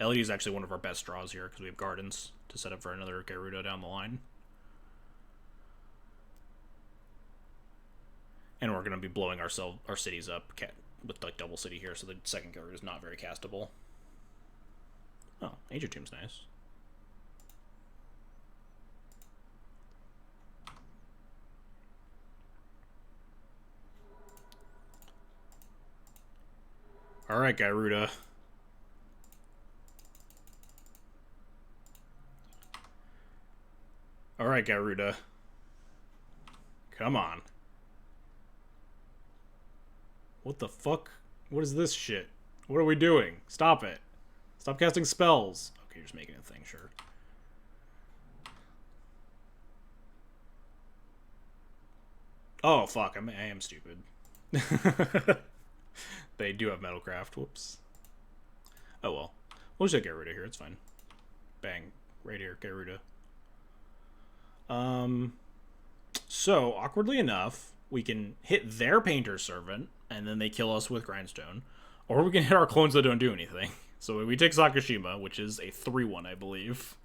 LED is actually one of our best draws here because we have Gardens to set up for another Gyruda down the line. And we're going to be blowing our cities up with like double city here, so the second Gyruda is not very castable. Oh, Ancient Tomb's nice. Alright, Gyruda. Alright, Gyruda. Come on. What the fuck? What is this shit? What are we doing? Stop it. Stop casting spells. Okay, you're just making a thing, sure. Oh, fuck. I am stupid. They do have Metalcraft. Whoops. Oh, well. We'll just get rid of here. It's fine. Bang. Right here. Get rid of. So, awkwardly enough, we can hit their Painter Servant, and then they kill us with Grindstone. Or we can hit our clones that don't do anything. So we take Sakashima, which is a 3-1, I believe.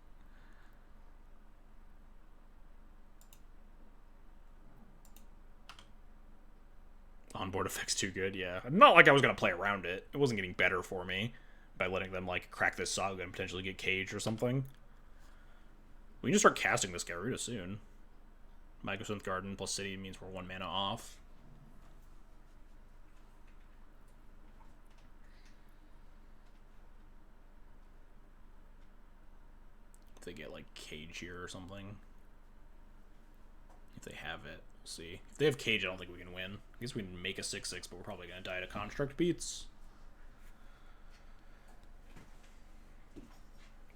Onboard effect's too good, yeah. Not like I was going to play around it. It wasn't getting better for me by letting them, like, crack this Saga and potentially get caged or something. We can just start casting this Gyruda soon. Mycosynth Garden plus City means we're 1 mana off. If they get, like, Cage here or something. If they have it, we'll see. If they have Cage, I don't think we can win. I guess we can make a 6-6, but we're probably going to die to Construct Beats.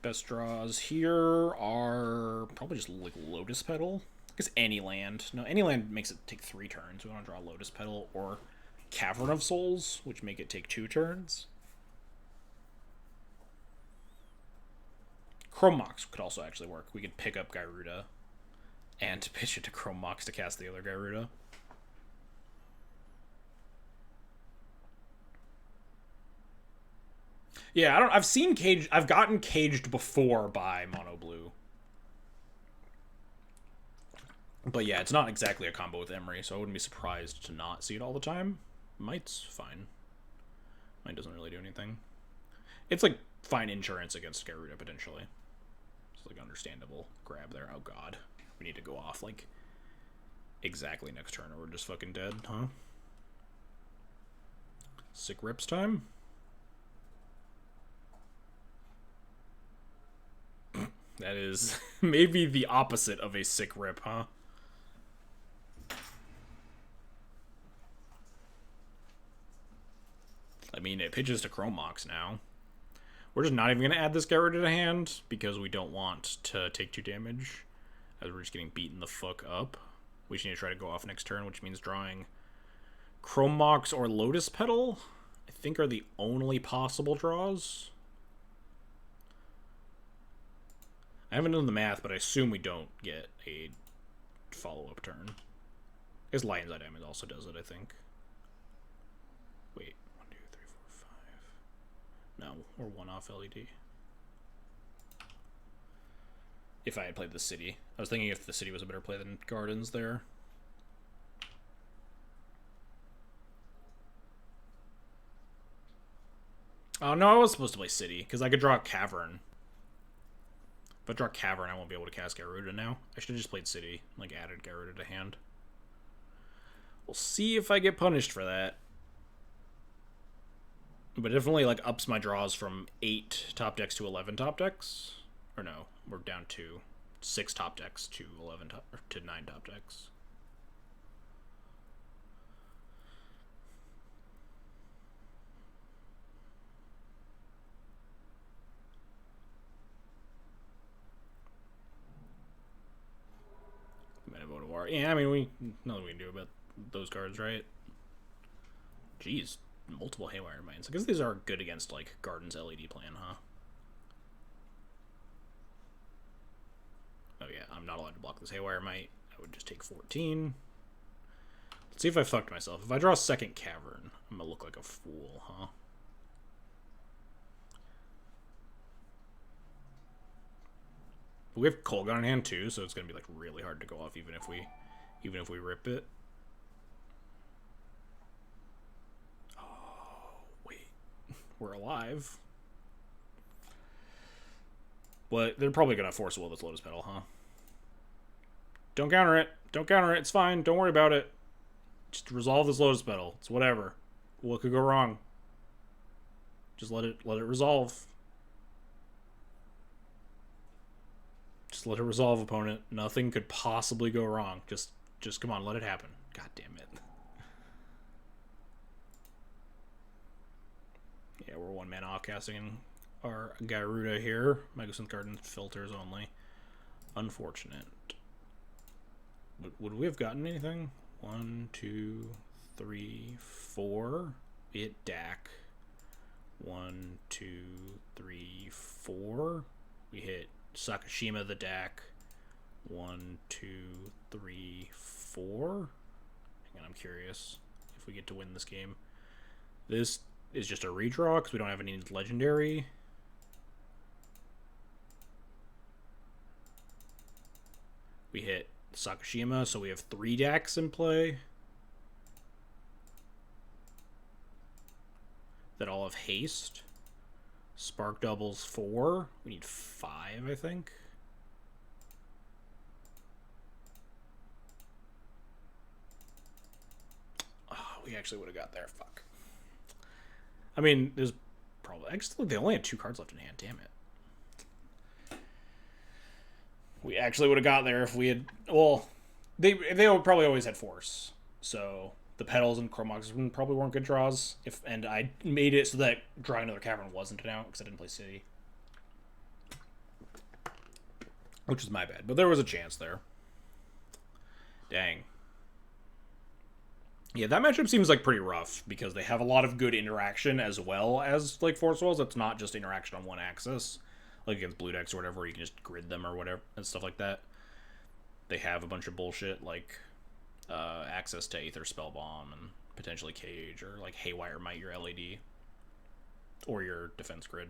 Best draws here are probably just like Lotus Petal. I guess any land. No, any land makes it take 3 turns. We want to draw Lotus Petal or Cavern of Souls, which make it take 2 turns. Chrome Mox could also actually work. We could pick up Gyruda and pitch it to Chrome Mox to cast the other Gyruda. Yeah, I've seen caged. I've gotten caged before by Mono Blue. But yeah, it's not exactly a combo with Emery, so I wouldn't be surprised to not see it all the time. Might's fine. Might doesn't really do anything. It's like fine insurance against Gyruda, potentially. It's like understandable grab there. Oh god. We need to go off like exactly next turn or we're just fucking dead, huh? Sick Rips time? That is maybe the opposite of a sick rip, huh? I mean, it pitches to Chrome Mox now. We're just not even going to add this Gyruda to hand because we don't want to take 2 damage as we're just getting beaten the fuck up. We just need to try to go off next turn, which means drawing Chrome Mox or Lotus Petal, I think are the only possible draws. I haven't done the math, but I assume we don't get a follow-up turn. I guess Lion's Eye Diamond also does it, I think. Wait, 1, 2, 3, 4, 5. No, we're 1 off LED. If I had played the City. I was thinking if the City was a better play than Gardens there. Oh, no, I was supposed to play City, because I could draw a Cavern. If I draw Cavern, I won't be able to cast Gyruda now. I should have just played City, like added Gyruda to hand. We'll see if I get punished for that. But it definitely like ups my draws from 8 top decks to 11 top decks. Or no, we're down to 6 top decks to 9 top decks. Yeah, I mean, we nothing we can do about those cards, right? Jeez, multiple Haywire Mines. I guess these are good against, like, Garden's LED plan, huh? Oh yeah, I'm not allowed to block this Haywire Mite. I would just take 14. See if I fucked myself. If I draw a second cavern, I'm gonna look like a fool, huh? We have Colgon in hand too, so it's gonna be like really hard to go off even if we rip it. Oh wait, we're alive. Well, they're probably gonna force will this Lotus Petal, huh? Don't counter it. Don't counter it. It's fine. Don't worry about it. Just resolve this Lotus Petal. It's whatever. What could go wrong? Just let it resolve. Just let it resolve, opponent. Nothing could possibly go wrong. Just come on, let it happen. God damn it. Yeah, we're one mana off casting our Gyruda here. Magosynth Garden filters only. Unfortunate. Would we have gotten anything? 1, 2, 3, 4. We hit Dak. 1, 2, 3, 4. We hit Sakashima the Dak. 1, 2, 3, 4. Hang on, I'm curious if we get to win this game. This is just a redraw because we don't have any legendary. We hit Sakashima, so we have 3 Daks in play that all have haste. Spark doubles 4. We need 5, I think. Oh, we actually would have got there. Fuck. I mean, there's probably... Actually, they only had 2 cards left in hand. Damn it. We actually would have got there if we had... Well, they probably always had force. So the petals and Chromox probably weren't good draws. And I made it so that drawing another cavern wasn't an out because I didn't play City. Which is my bad. But there was a chance there. Dang. Yeah, that matchup seems like pretty rough because they have a lot of good interaction as well as like force walls. It's not just interaction on one axis. Like against blue decks or whatever, where you can just grid them or whatever and stuff like that. They have a bunch of bullshit like access to Aether Spellbomb and potentially Cage or like Haywire Might your LAD or your defense grid.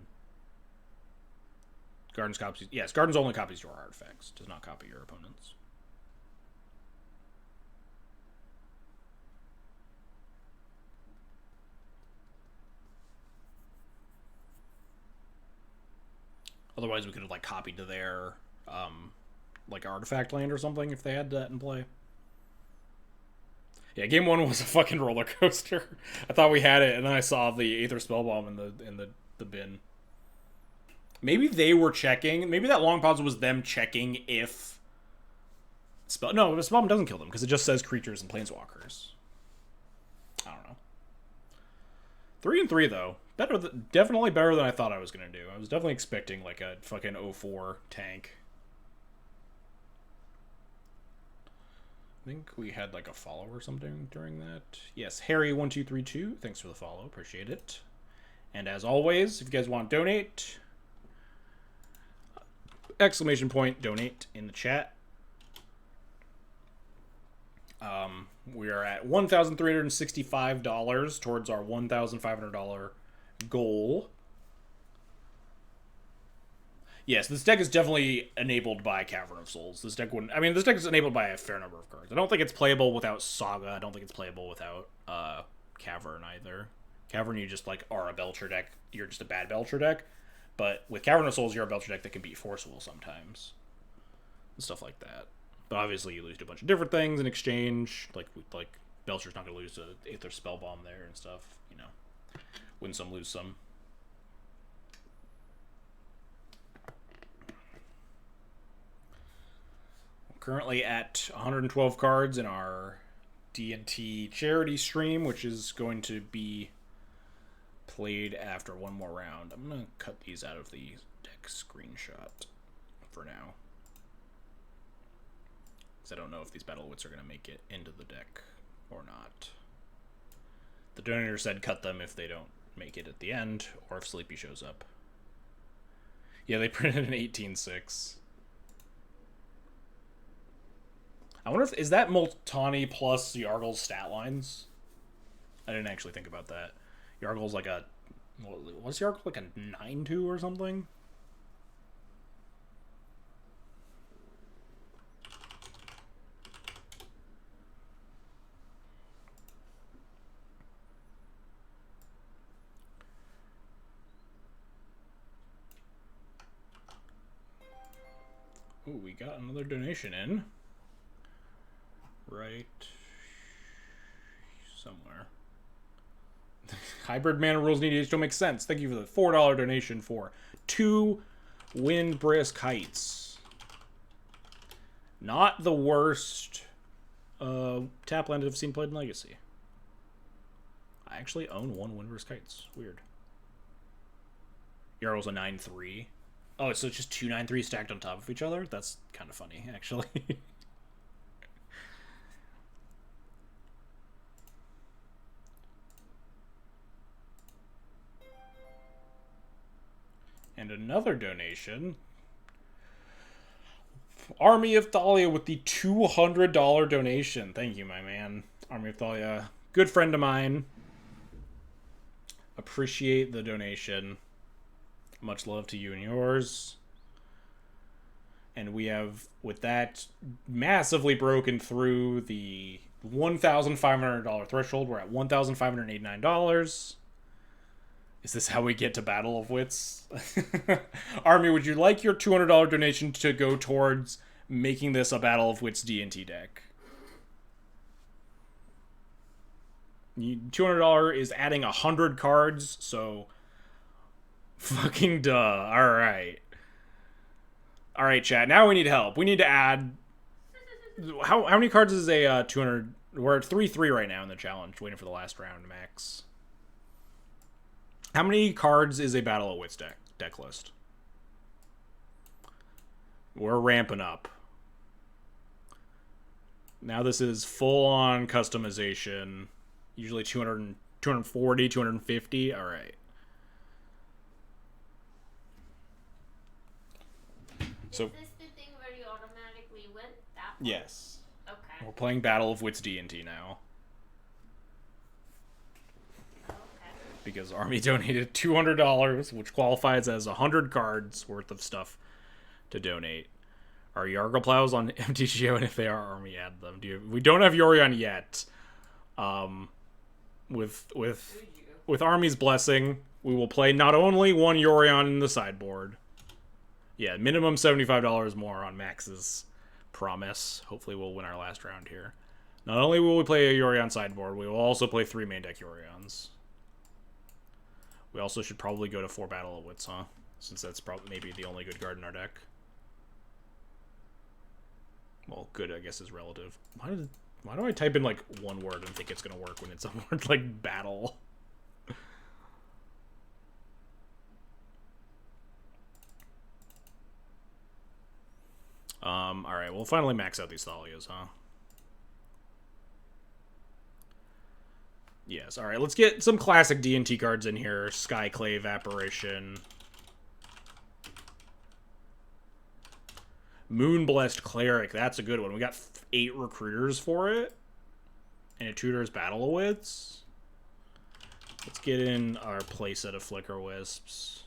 Garden's copies. Yes, Garden's only copies your artifacts. Does not copy your opponents. Otherwise, we could have like copied to their like artifact land or something if they had that in play. Yeah, game 1 was a fucking roller coaster. I thought we had it, and then I saw the Aether Spellbomb in the bin. Maybe they were checking. Maybe that long pause was them checking if no, the Spellbomb doesn't kill them because it just says creatures and planeswalkers. I don't know. 3-3 though. Definitely better than I thought I was going to do. I was definitely expecting like a fucking 0-4 tank. I think we had like a follow or something during that. Yes, Harry1232, thanks for the follow. Appreciate it. And as always, if you guys want to donate, exclamation point donate in the chat. We are at $1,365 towards our $1,500 goal. Yes, this deck is definitely enabled by Cavern of Souls. This deck wouldn't... I mean, this deck is enabled by a fair number of cards. I don't think it's playable without Saga. I don't think it's playable without Cavern either. Cavern, you just, like, are a Belcher deck. You're just a bad Belcher deck. But with Cavern of Souls, you're a Belcher deck that can beat Force Will sometimes. And stuff like that. But obviously, you lose to a bunch of different things in exchange. Like Belcher's not going to lose to Aether Spellbomb there and stuff. You know, win some, lose some. Currently at 112 cards in our D&T charity stream, which is going to be played after one more round. I'm going to cut these out of the deck screenshot for now. Because I don't know if these Battle Wits are going to make it into the deck or not. The donator said cut them if they don't make it at the end, or if Sleepy shows up. Yeah, they printed an 18.6. I wonder if is that Multani plus Yargle's stat lines? I didn't actually think about that. Yargle's like a what's Yargle like a 9-2 or something? Ooh, we got another donation in. Right somewhere. Hybrid mana rules needed don't make sense. Thank you for the $4 donation for 2 Windbrisk Heights. Not the worst tap land I've seen played in Legacy. I actually own 1 Windbrisk Heights. Weird. Yarrow's a 9-3. Oh, so it's just 2 9-3 stacked on top of each other? That's kind of funny, actually. And another donation. Army of Thalia with the $200 donation. Thank you, my man. Army of Thalia. Good friend of mine. Appreciate the donation. Much love to you and yours. And we have, with that, massively broken through the $1,500 threshold. We're at $1,589. Is this how we get to Battle of Wits? Army, would you like your $200 donation to go towards making this a Battle of Wits D&T deck? $200 is adding 100 cards, so fucking duh. Alright. Alright, chat. Now we need help. We need to add... How many cards is a 200... We're at 3-3 right now in the challenge, waiting for the last round max. How many cards is a Battle of Wits deck list? We're ramping up. Now this is full-on customization. Usually 200, 240, 250. All right. So, is this the thing where you automatically win that one? Yes. Okay. We're playing Battle of Wits D&T now. Okay. Because Army donated $200, which qualifies as 100 cards worth of stuff to donate. Are Yargle Plows on MTGO? And if they are, Army, add them. We don't have Yorion yet. With Army's blessing, we will play not only one Yorion in the sideboard. Yeah, minimum $75 more on Max's promise. Hopefully we'll win our last round here. Not only will we play a Yorion sideboard, we will also play 3 main deck Yorions. We also should probably go to 4 Battle of Wits, huh? Since that's probably maybe the only good card in our deck. Well, good, I guess, is relative. Why do I type in, like, one word and think it's gonna work when it's a word like battle? Alright, we'll finally max out these Thalias, huh? Yes, alright, let's get some classic D&T cards in here. Skyclave, Apparition. Moonblessed Cleric, that's a good one. We got 8 recruiters for it. And it tutors Battle of Wits. Let's get in our playset of Flicker Wisps.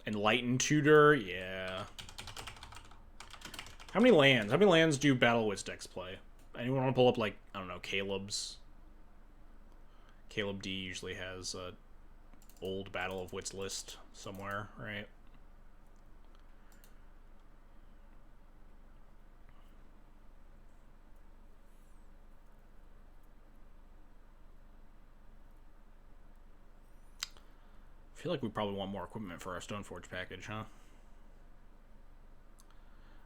Enlightened Tutor, yeah. How many lands? How many lands do Battle of Wits decks play? Anyone want to pull up, like, I don't know, Caleb's? Caleb D usually has a old Battle of Wits list somewhere, right? I feel like we probably want more equipment for our Stoneforge package, huh?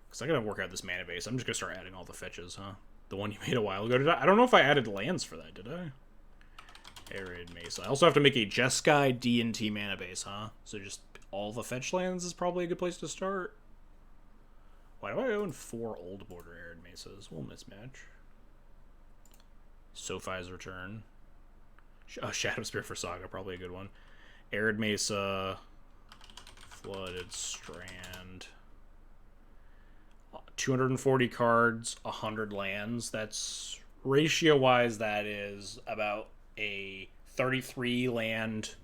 Because I gotta work out this mana base. I'm just gonna start adding all the fetches, huh? The one you made a while ago. I don't know if I added lands for that, did I? Arid Mesa. I also have to make a Jeskai D&T mana base, huh? So just all the fetch lands is probably a good place to start. Why do I own 4 old border Arid Mesas? We'll mismatch. Sophie's Return. Shadow Spear for Saga, probably a good one. Arid Mesa, Flooded Strand. 240 cards, 100 lands. That's ratio-wise, that is about a 33 land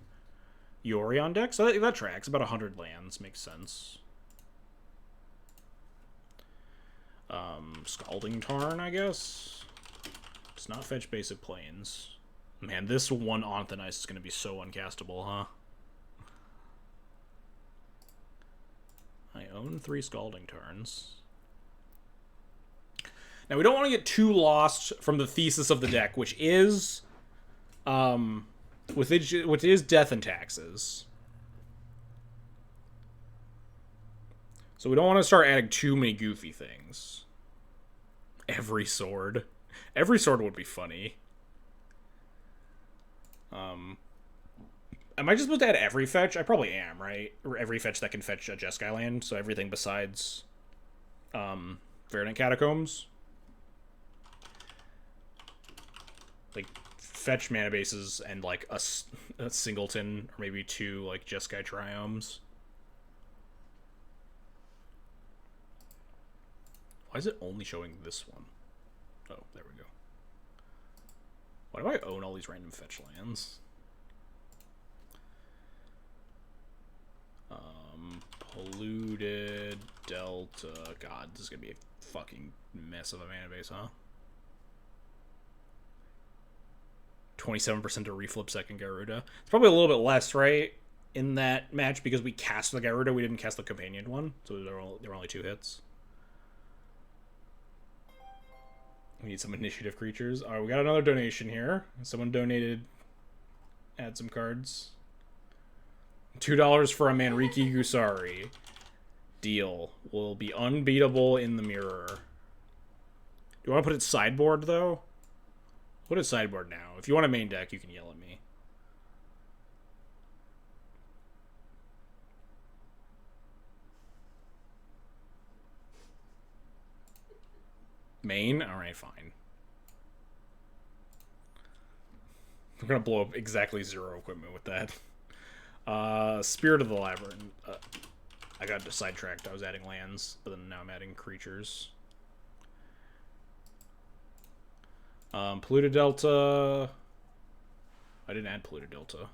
Yorion deck. So that tracks. About 100 lands. Makes sense. Scalding Tarn, I guess. It's not fetch basic planes. Man, this one Onthanize is going to be so uncastable, huh? I own 3 Scalding Tarns. Now, we don't want to get too lost from the thesis of the deck, which is death and taxes. So we don't want to start adding too many goofy things. Every sword. Every sword would be funny. Am I just supposed to add every fetch? I probably am, right? Or every fetch that can fetch a Jeskai land, so everything besides Verdant Catacombs. Like, fetch mana bases and, like, a singleton, or maybe 2, like, Jeskai Triomes. Why is it only showing this one? Oh, there we go. Why do I own all these random fetch lands? Polluted Delta. God, this is gonna be a fucking mess of a mana base, huh? 27% to reflip second Gyruda. It's probably a little bit less, right? In that match, because we cast the Gyruda, we didn't cast the companion one, so there were only 2 hits. We need some initiative creatures. Alright, we got another donation here. Someone donated. Add some cards. $2 for a Manriki Gusari. Deal. Will be unbeatable in the mirror. Do you want to put it sideboard, though? Put it sideboard now. If you want a main deck, you can yell at me. Main? Alright, fine. We're gonna blow up exactly 0 equipment with that. Spirit of the Labyrinth. I got sidetracked. I was adding lands, but then now I'm adding creatures. Polluted Delta. I didn't add Polluted Delta.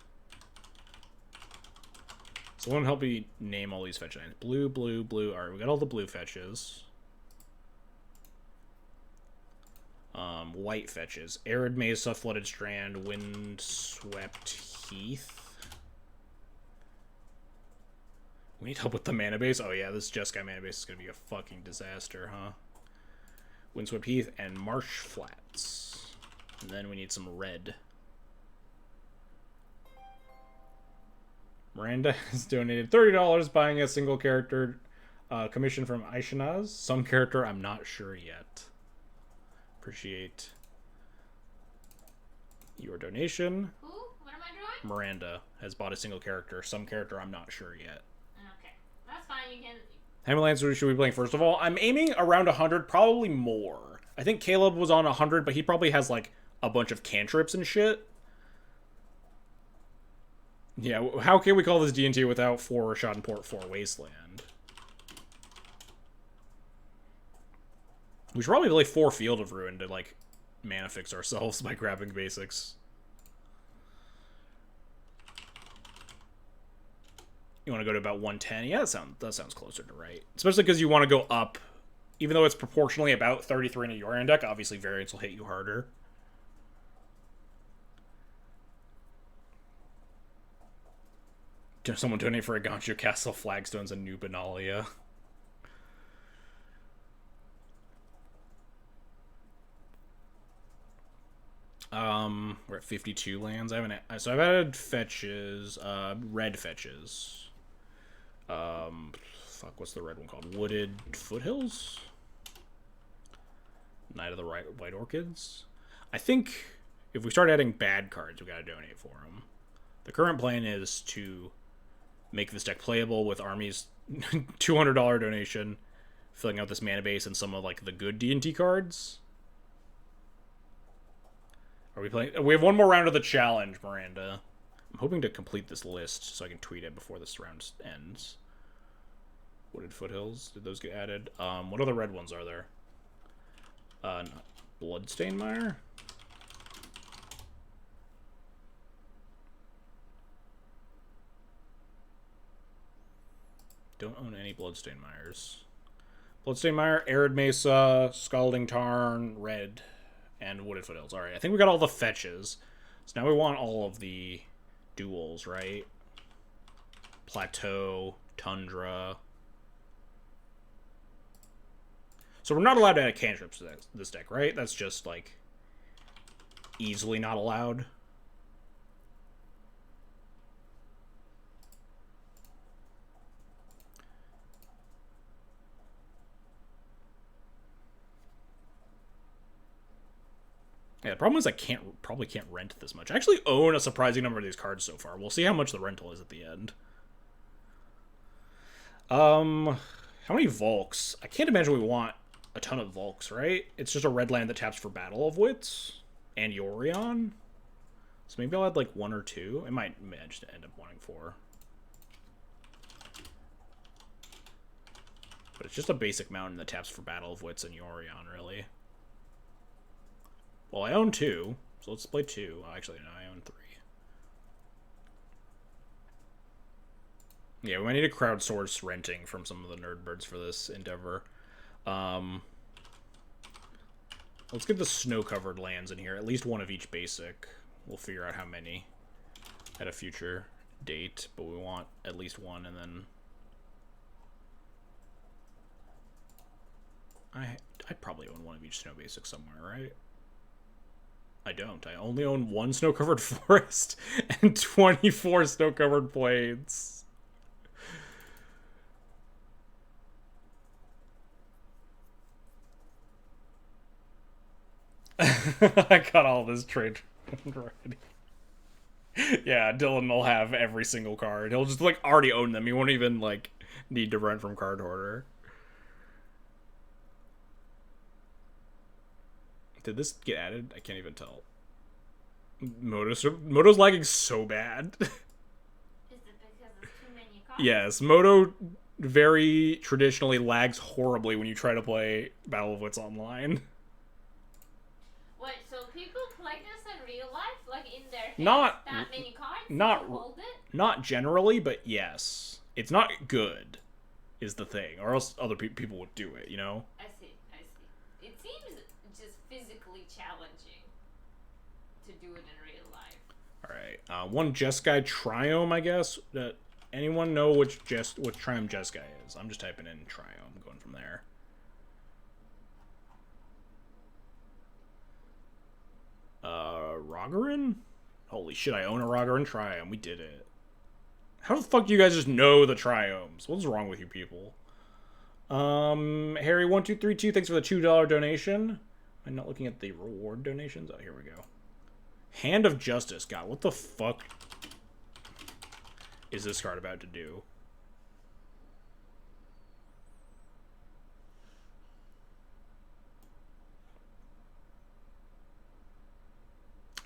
Someone help me name all these fetch lands. Blue, blue, blue. Alright, we got all the blue fetches. White fetches. Arid Mesa, Flooded Strand, Windswept Heath. We need help with the mana base. Oh yeah, this Jeskai mana base is going to be a fucking disaster, huh? Windswept Heath and Marsh Flats. And then we need some red. Miranda has donated $30 buying a single character commission from Aishanaz. Some character I'm not sure yet. Appreciate your donation. Who? What am I doing? Miranda has bought a single character. Some character I'm not sure yet. Okay. That's fine. You can... How many lands should we be playing first of all? I'm aiming around 100, probably more. I think Caleb was on 100, but he probably has, like, a bunch of cantrips and shit. Yeah, how can we call this D&T without 4 Schadenport, 4 Wasteland? We should probably play 4 Field of Ruin to, like, mana fix ourselves by grabbing basics. You want to go to about 110? Yeah, that sounds closer to right. Especially because you want to go up. Even though it's proportionally about 33 in a Yorion deck, obviously variants will hit you harder. Someone donate for a Gancho Castle, Flagstones, and New Benalia. We're at 52 lands. I've added fetches, red fetches. Fuck, what's the red one called? Wooded Foothills? Night of the White Orchids? I think if we start adding bad cards, we gotta donate for them. The current plan is to make this deck playable with armies. $200 donation, filling out this mana base and some of, like, the good D&T cards. Are we playing? We have one more round of the challenge, Miranda. I'm hoping to complete this list so I can tweet it before this round ends. Wooded Foothills, did those get added? What other red ones are there? Bloodstained Mire? Don't own any Bloodstained Mires. Bloodstained Mire, Arid Mesa, Scalding Tarn, Red, and Wooded Foothills. Alright, I think we got all the fetches. So now we want all of the duels, right? Plateau, Tundra. So we're not allowed to add cantrips to this deck, right? That's just, like, easily not allowed. Yeah, the problem is I probably can't rent this much. I actually own a surprising number of these cards so far. We'll see how much the rental is at the end. How many Volks? I can't imagine we want a ton of Volks, right? It's just a red land that taps for Battle of Wits and Yorion. So maybe I'll add like 1 or 2. I might manage to end up wanting 4. But it's just a basic mountain that taps for Battle of Wits and Yorion, really. Well, I own 2, so let's play 2. Oh, actually, no, I own 3. Yeah, we might need to crowdsource renting from some of the nerd birds for this endeavor. Let's get the snow-covered lands in here. At least one of each basic. We'll figure out how many at a future date, but we want at least one, and then... I'd probably own one of each snow basic somewhere, right? I don't. I only own 1 snow-covered forest and 24 snow-covered plains. I got all this trade already. Yeah, Dylan will have every single card. He'll just, like, already own them. He won't even, like, need to rent from Card Hoarder. Did this get added? I can't even tell. Moto's lagging so bad. Is it because there's too many cards? Yes, Moto very traditionally lags horribly when you try to play Battle of Wits online. Wait, so people play this in real life? Like in their heads? Not that many cards? not to hold it? not generally, but yes. It's not good, is the thing, or else other people would do it, you know? I see. It seems just physically challenging to do it in real life. Alright, one Jeskai Triome, I guess. Anyone know which Triome Jeskai is? I'm just typing in Triome, going from there. Rogarin? Holy shit, I own a Rogarin Triome. We did it. How the fuck do you guys just know the Triomes? What's wrong with you people? Harry1232, thanks for the $2 donation. I'm not looking at the reward donations. Oh, here we go. Hand of Justice. God, what the fuck is this card about to do?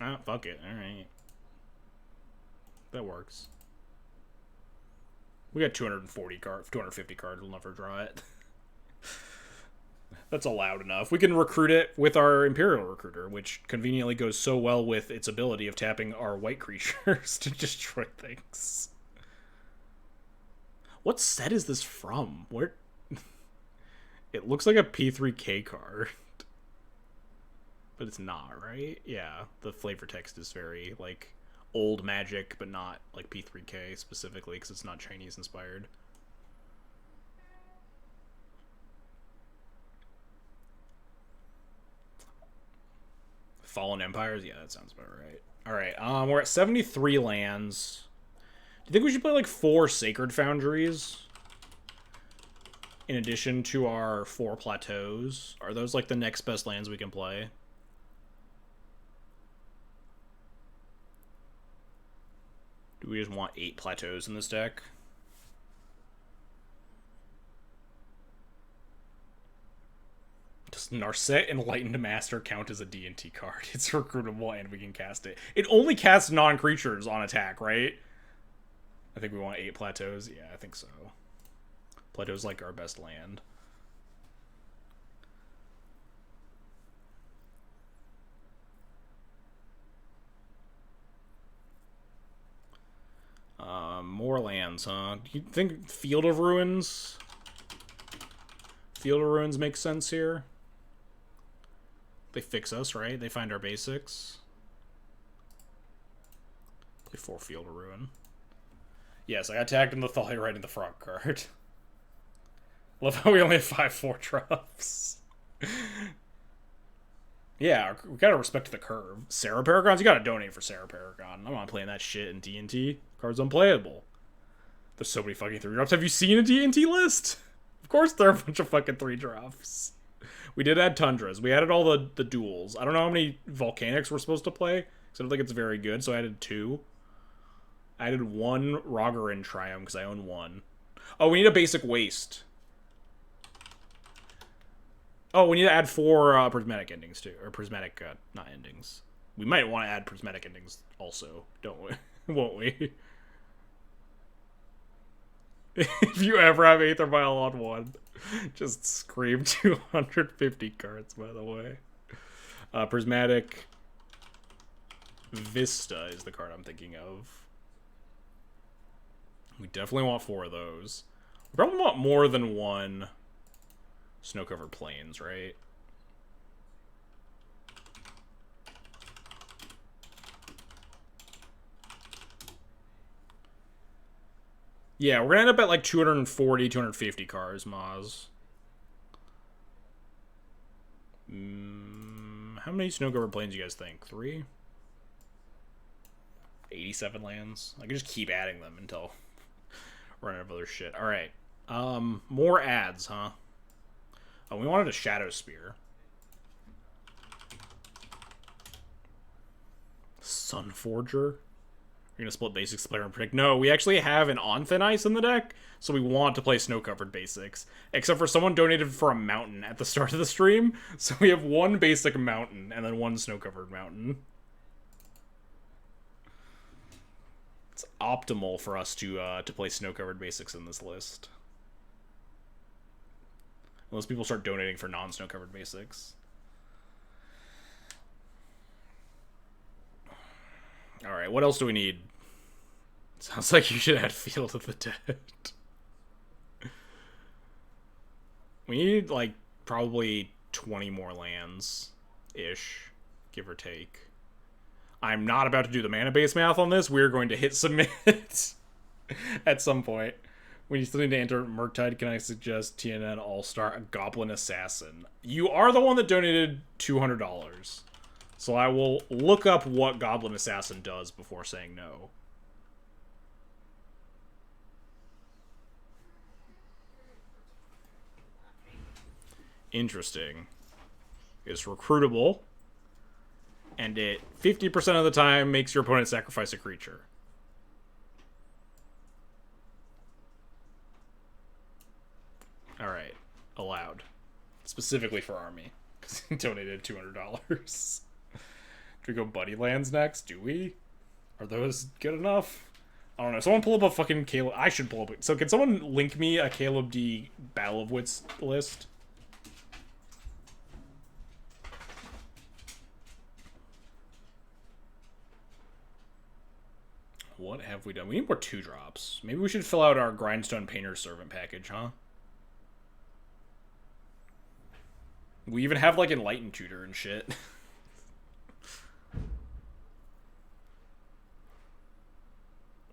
Ah, fuck it. Alright. That works. We got 250 cards. We'll never draw it. That's allowed enough. We can recruit it with our Imperial Recruiter, which conveniently goes so well with its ability of tapping our white creatures to destroy things. What set is this from? Where? It looks like a P3K card. But it's not, right? Yeah, the flavor text is very, like, old magic, but not, like, P3K specifically, because it's not Chinese inspired. Fallen Empires? Yeah, that sounds about right. Alright, we're at 73 lands. Do you think we should play, like, 4 Sacred Foundries? In addition to our 4 Plateaus? Are those, like, the next best lands we can play? Do we just want 8 Plateaus in this deck? Does Narset Enlightened Master count as a D&T card? It's recruitable and we can cast it. It only casts non-creatures on attack, right? I think we want 8 plateaus. Yeah, I think so. Plateau's like our best land. More lands, huh? Do you think Field of Ruins? Field of Ruins makes sense here. They fix us, right? They find our basics. Play 4 Field of Ruin. Yes, I got tagged in the Thali right in the frog card. Love how we only have 5/4 drops. Yeah, we gotta respect the curve. Sarah Paragons, you gotta donate for Sarah Paragon. I'm not playing that shit in D&T. Card's unplayable. There's so many fucking 3 drops. Have you seen a D&T list? Of course there are a bunch of fucking 3 drops. We did add Tundras. We added all the duels. I don't know how many Volcanics we're supposed to play, because I don't think it's very good, so I added 2. I added 1 Rogarin Triumph, because I own 1. Oh, we need a basic waste. Oh, we need to add 4 prismatic endings, too. Or prismatic, not endings. We might want to add prismatic endings also, don't we? Won't we? If you ever have Aether Vial on 1, just scream 250 cards, by the way. Prismatic Vista is the card I'm thinking of. We definitely want 4 of those. We probably want more than 1 Snow-Covered Plains, right? Yeah, we're gonna end up at like 240, 250 cards, Maz. How many Snow-Covered Plains do you guys think? 3? 87 lands? I can just keep adding them until run out of other shit. Alright. More ads, huh? Oh, we wanted a Shadow Spear. Sunforger? You're gonna split basics, player, and predict. No, we actually have an On Thin Ice in the deck, so we want to play snow-covered basics. Except for someone donated for a mountain at the start of the stream, so we have 1 basic mountain and then 1 snow-covered mountain. It's optimal for us to play snow-covered basics in this list. Unless people start donating for non-snow-covered basics. Alright, what else do we need? Sounds like you should add Field of the Dead. We need, like, probably 20 more lands-ish, give or take. I'm not about to do the mana-based math on this. We're going to hit submit at some point. When you still need to enter Murktide, can I suggest TNN All-Star Goblin Assassin? You are the one that donated $200. So I will look up what Goblin Assassin does before saying no. Interesting. It's recruitable. And it 50% of the time makes your opponent sacrifice a creature. Alright. Allowed. Specifically for Army. Because he donated $200. Do we go Buddy Lands next? Do we? Are those good enough? I don't know. Someone pull up a fucking Caleb... I should pull up... So can someone link me a Caleb D Battle of Wits list? What have we done? We need more 2-drops. Maybe we should fill out our Grindstone Painter's Servant package, huh? We even have, like, Enlightened Tutor and shit.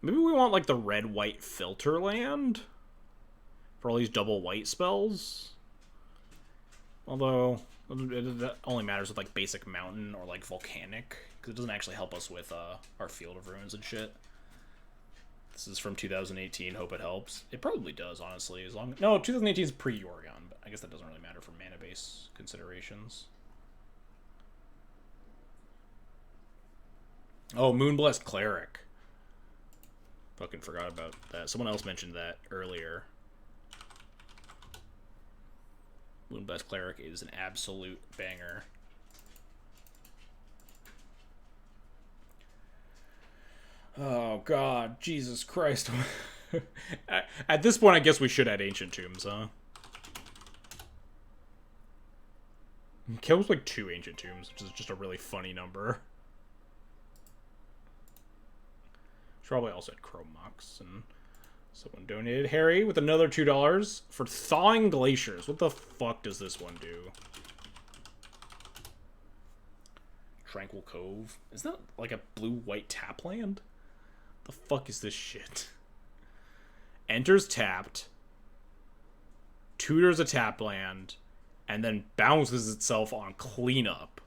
Maybe we want, like, the red-white filter land? For all these double white spells? Although, that only matters with, like, basic mountain or, like, volcanic. Because it doesn't actually help us with our Field of Ruins and shit. This is from 2018. Hope it helps. It probably does, honestly. As long no, 2018 is pre-Oregon, but I guess that doesn't really matter for mana-based considerations. Oh, Moonblessed Cleric. Fucking forgot about that. Someone else mentioned that earlier. Moonblast Cleric is an absolute banger. Oh, God. Jesus Christ. At this point, I guess we should add Ancient Tombs, huh? Kills like 2 Ancient Tombs, which is just a really funny number. Should probably also add Chrome Mox. And someone donated Harry with another $2 for Thawing Glaciers. What the fuck does this one do? Tranquil Cove. Isn't that like a blue-white tap land? The fuck is this shit? Enters tapped, tutors a tap land, and then bounces itself on cleanup.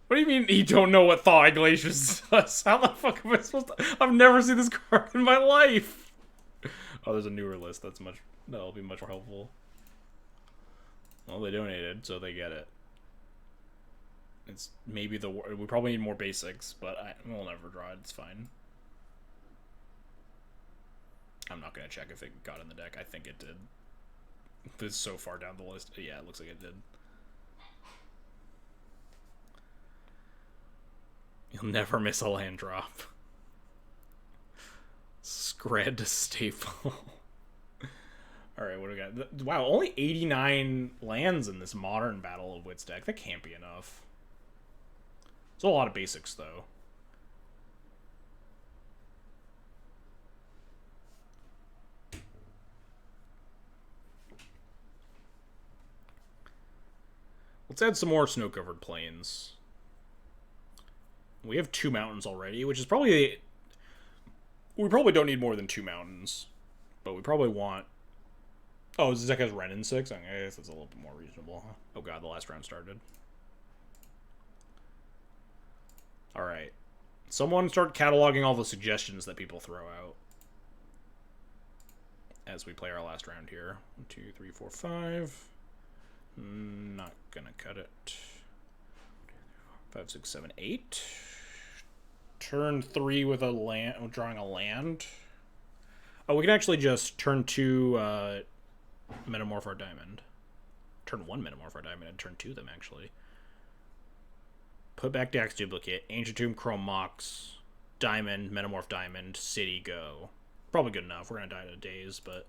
What do you mean you don't know what Thawing Glaciers does? How the fuck am I supposed to... I've never seen this card in my life. Oh, there's a newer list. That'll be much more helpful. Well, they donated, so they get it. It's maybe we probably need more basics, but we'll never draw it. It's fine. I'm not gonna check if it got in the deck. I think it did. This is so far down the list. Yeah, it looks like it did. You'll never miss a land drop. Scred staple. Alright, what do we got? Wow, only 89 lands in this modern Battle of Wits deck. That can't be enough. It's a lot of basics, though. Let's add some more snow-covered plains. We have 2 mountains already, which is probably... We probably don't need more than 2 mountains. But we probably want... Oh, this deck has Ren in 6? I guess that's a little bit more reasonable, huh? Oh god, the last round started. Alright. Someone start cataloging all the suggestions that people throw out. As we play our last round here. 1, 2, 3, 4, 5... Not gonna cut it. 5, 6, 7, 8. Turn 3 with a land, drawing a land. Oh, we can actually just turn 2 Metamorph our Diamond. Turn 1 Metamorph our Diamond and turn 2 them, actually. Put back Dax Duplicate, Ancient Tomb, Chrome Mox, Diamond, Metamorph Diamond, City, go. Probably good enough. We're gonna die in a daze, but...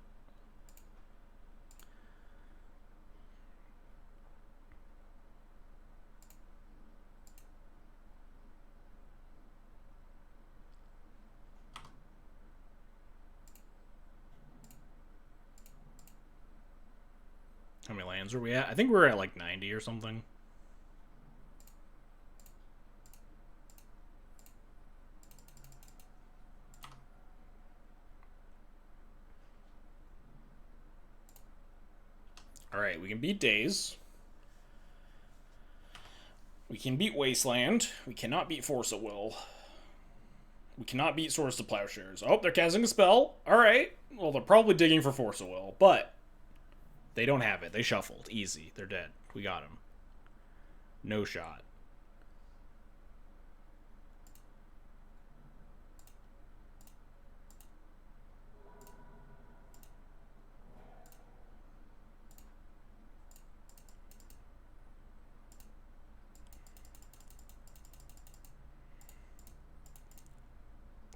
How many lands are we at? I think we're at like 90 or something. Alright, we can beat Daze. We can beat Wasteland. We cannot beat Force of Will. We cannot beat Swords to Plowshares. Oh, they're casting a spell. Alright. Well, they're probably digging for Force of Will, but... They don't have it. They shuffled. Easy. They're dead. We got them. No shot.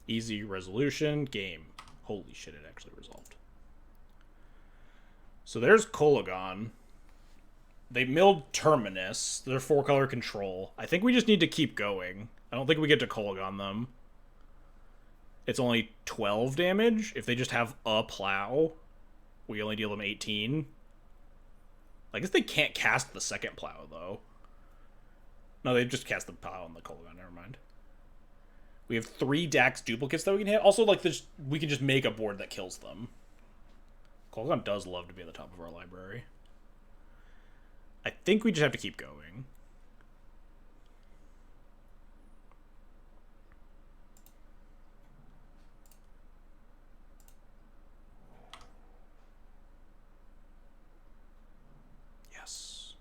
Easy resolution. Game. Holy shit, it actually resolved. So there's Kolagon. They milled Terminus. They're 4-color control. I think we just need to keep going. I don't think we get to Kolagon them. It's only 12 damage. If they just have a plow, we only deal them 18. I guess they can't cast the second plow, though. No, they just cast the plow on the Kolagon. Never mind. We have 3 Dax duplicates that we can hit. Also, like, this, we can just make a board that kills them. Kolagon does love to be at the top of our library. I think we just have to keep going. Yes.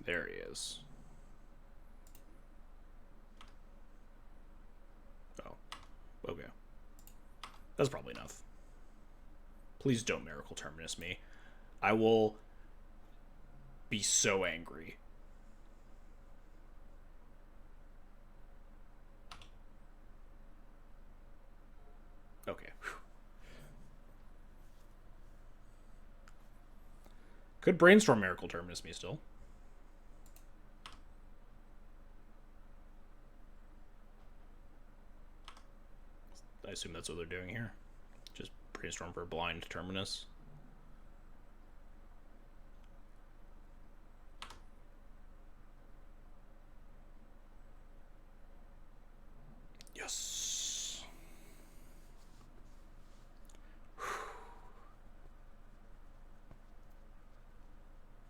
There he is. Oh. Okay. That's probably enough. Please don't Miracle Terminus me. I will be so angry. Okay. Could Brainstorm Miracle Terminus me still. I assume that's what they're doing here. Just Brainstorm for blind Terminus. Yes.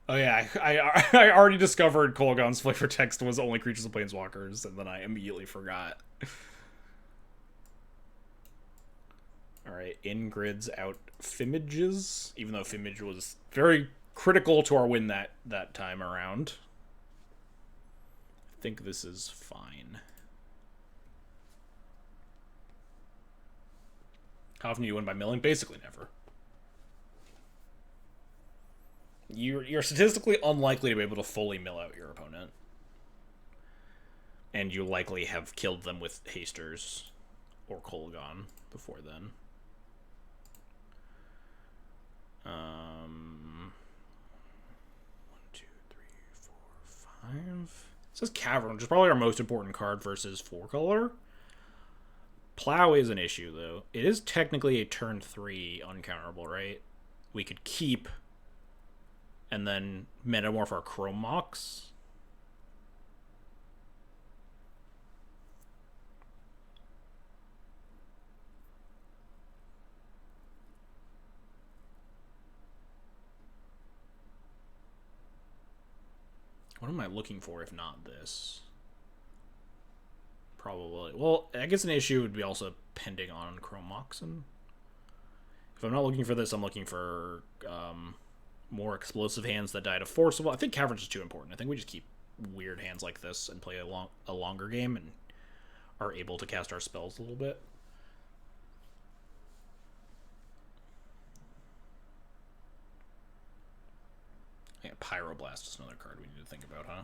Oh yeah, I already discovered Kolaghan's flavor text was only creatures of planeswalkers, and then I immediately forgot. Alright, in grids out Fimmages, even though Fimmage was very critical to our win that time around. I think this is fine. How often do you win by milling? Basically never. You're statistically unlikely to be able to fully mill out your opponent. And you likely have killed them with Hasters or Kolaghan before then. 1, 2, 3, 4, 5. It says Cavern, which is probably our most important card versus 4-color. Plow is an issue, though. It is technically a turn 3 uncounterable, right? We could keep and then metamorph our Chrome Mox. What am I looking for if not this? Probably. Well, I guess an issue would be also pending on Chrome Moxen. If I'm not looking for this, I'm looking for more explosive hands that die to Forcible. I think Cavern's is too important. I think we just keep weird hands like this and play a longer game and are able to cast our spells a little bit. Yeah, Pyroblast is another card we need to think about, huh?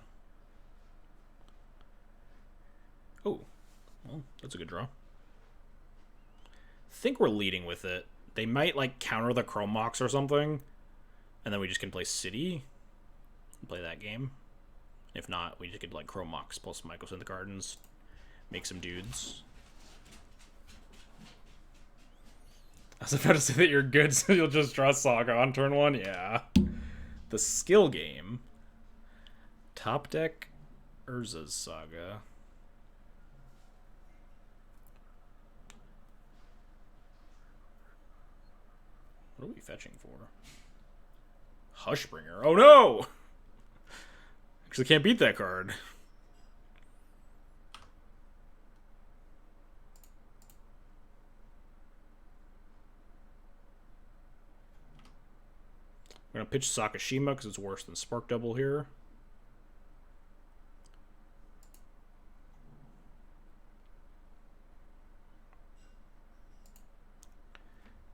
Oh, well, that's a good draw. I think we're leading with it. They might, like, counter the Chrome Mox or something, and then we just can play City and play that game. If not, we just could, like, Chrome Mox plus Mycosynth Gardens, make some dudes. I was about to say that you're good, so you'll just draw Saga on turn 1? Yeah. The skill game. Top deck Urza's Saga. What are we fetching for? Hushbringer. Oh no! Actually can't beat that card. I'm going to pitch Sakashima because it's worse than Spark Double here.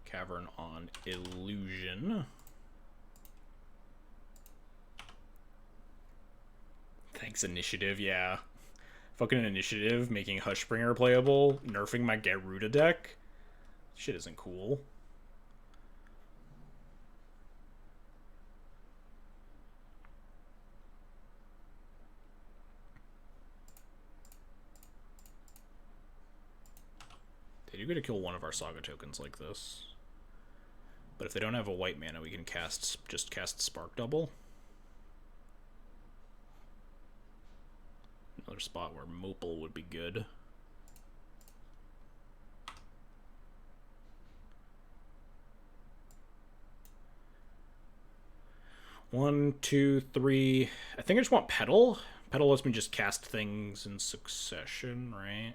Cavern on Illusion. Thanks, Initiative, yeah. Fucking Initiative, making Hushbringer playable, nerfing my Gyruda deck. Shit isn't cool. They do get to kill one of our Saga tokens like this. But if they don't have a white mana, we can just cast Spark Double. Another spot where Mopal would be good. One, two, three. I think I just want Petal. Petal lets me just cast things in succession, right?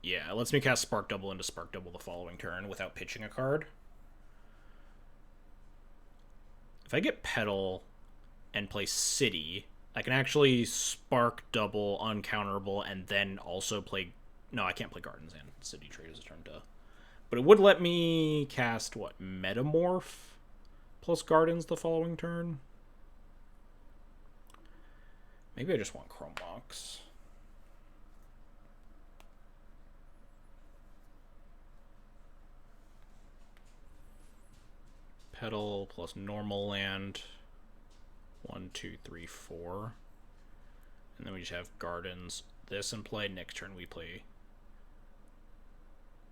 Yeah, it lets me cast Spark Double into Spark Double the following turn without pitching a card. If I get Petal and play City, I can actually spark double, uncounterable, and then also play... No, I can't play Gardens and City Trade as a turn to... But it would let me cast, what, Metamorph plus Gardens the following turn? Maybe I just want Chrome Mox. Petal plus normal land. 1, 2, 3, 4. And then we just have Gardens. This in play. Next turn we play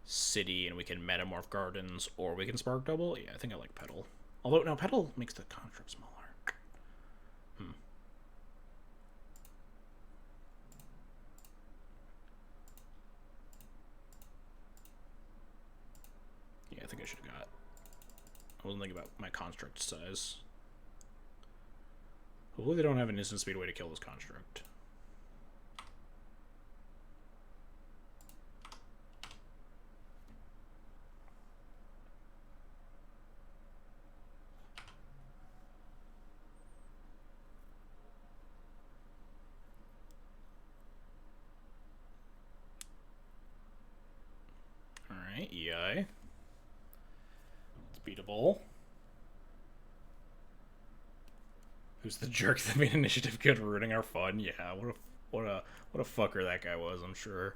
City, and we can Metamorph Gardens, or we can Spark Double. Yeah, I think I like Petal. Although, no, Petal makes the construct smaller. Yeah, I think I should have got... I wasn't thinking about my construct size. Hopefully they don't have an instant speed way to kill this construct. Alright, EI. It's beatable. Who's the jerk that made initiative good, ruining our fun? Yeah, what a fucker that guy was, I'm sure.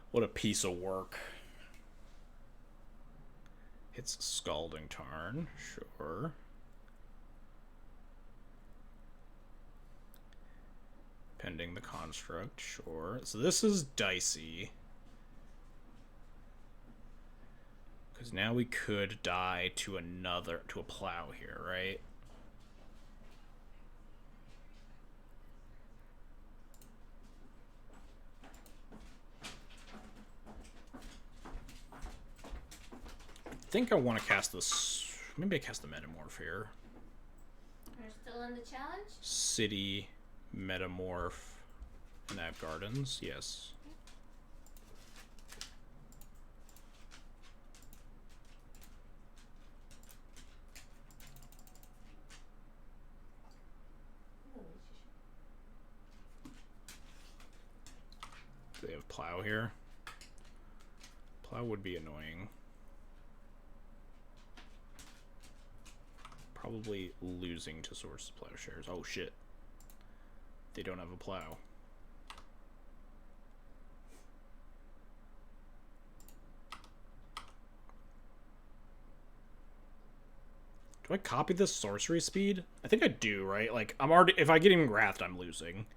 What a piece of work. Hits Scalding Tarn, sure. Pending the construct, sure. So this is dicey. Because now we could die to a plow here, right? I think I want to cast this. Maybe I cast the Metamorph here. We're still in the challenge? City, Metamorph, and I have Gardens, yes. Do they have Plow here? Plow would be annoying. Probably losing to Source Plowshares. Oh shit. They don't have a plow. Do I copy this sorcery speed? I think I do, right? Like, I'm already... If I get him Wrathed, I'm losing.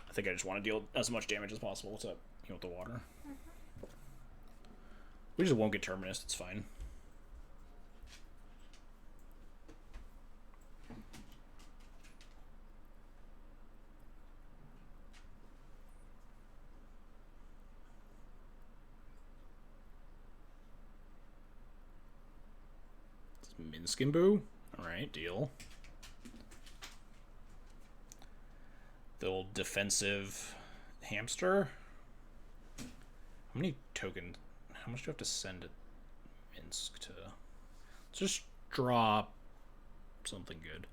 I think I just want to deal as much damage as possible to heal with the water. We just won't get Terminus, it's fine. Minskimbu? Alright, deal. The old defensive hamster. How many tokens? How much do I have to send at Minsk to... Let's just draw something good.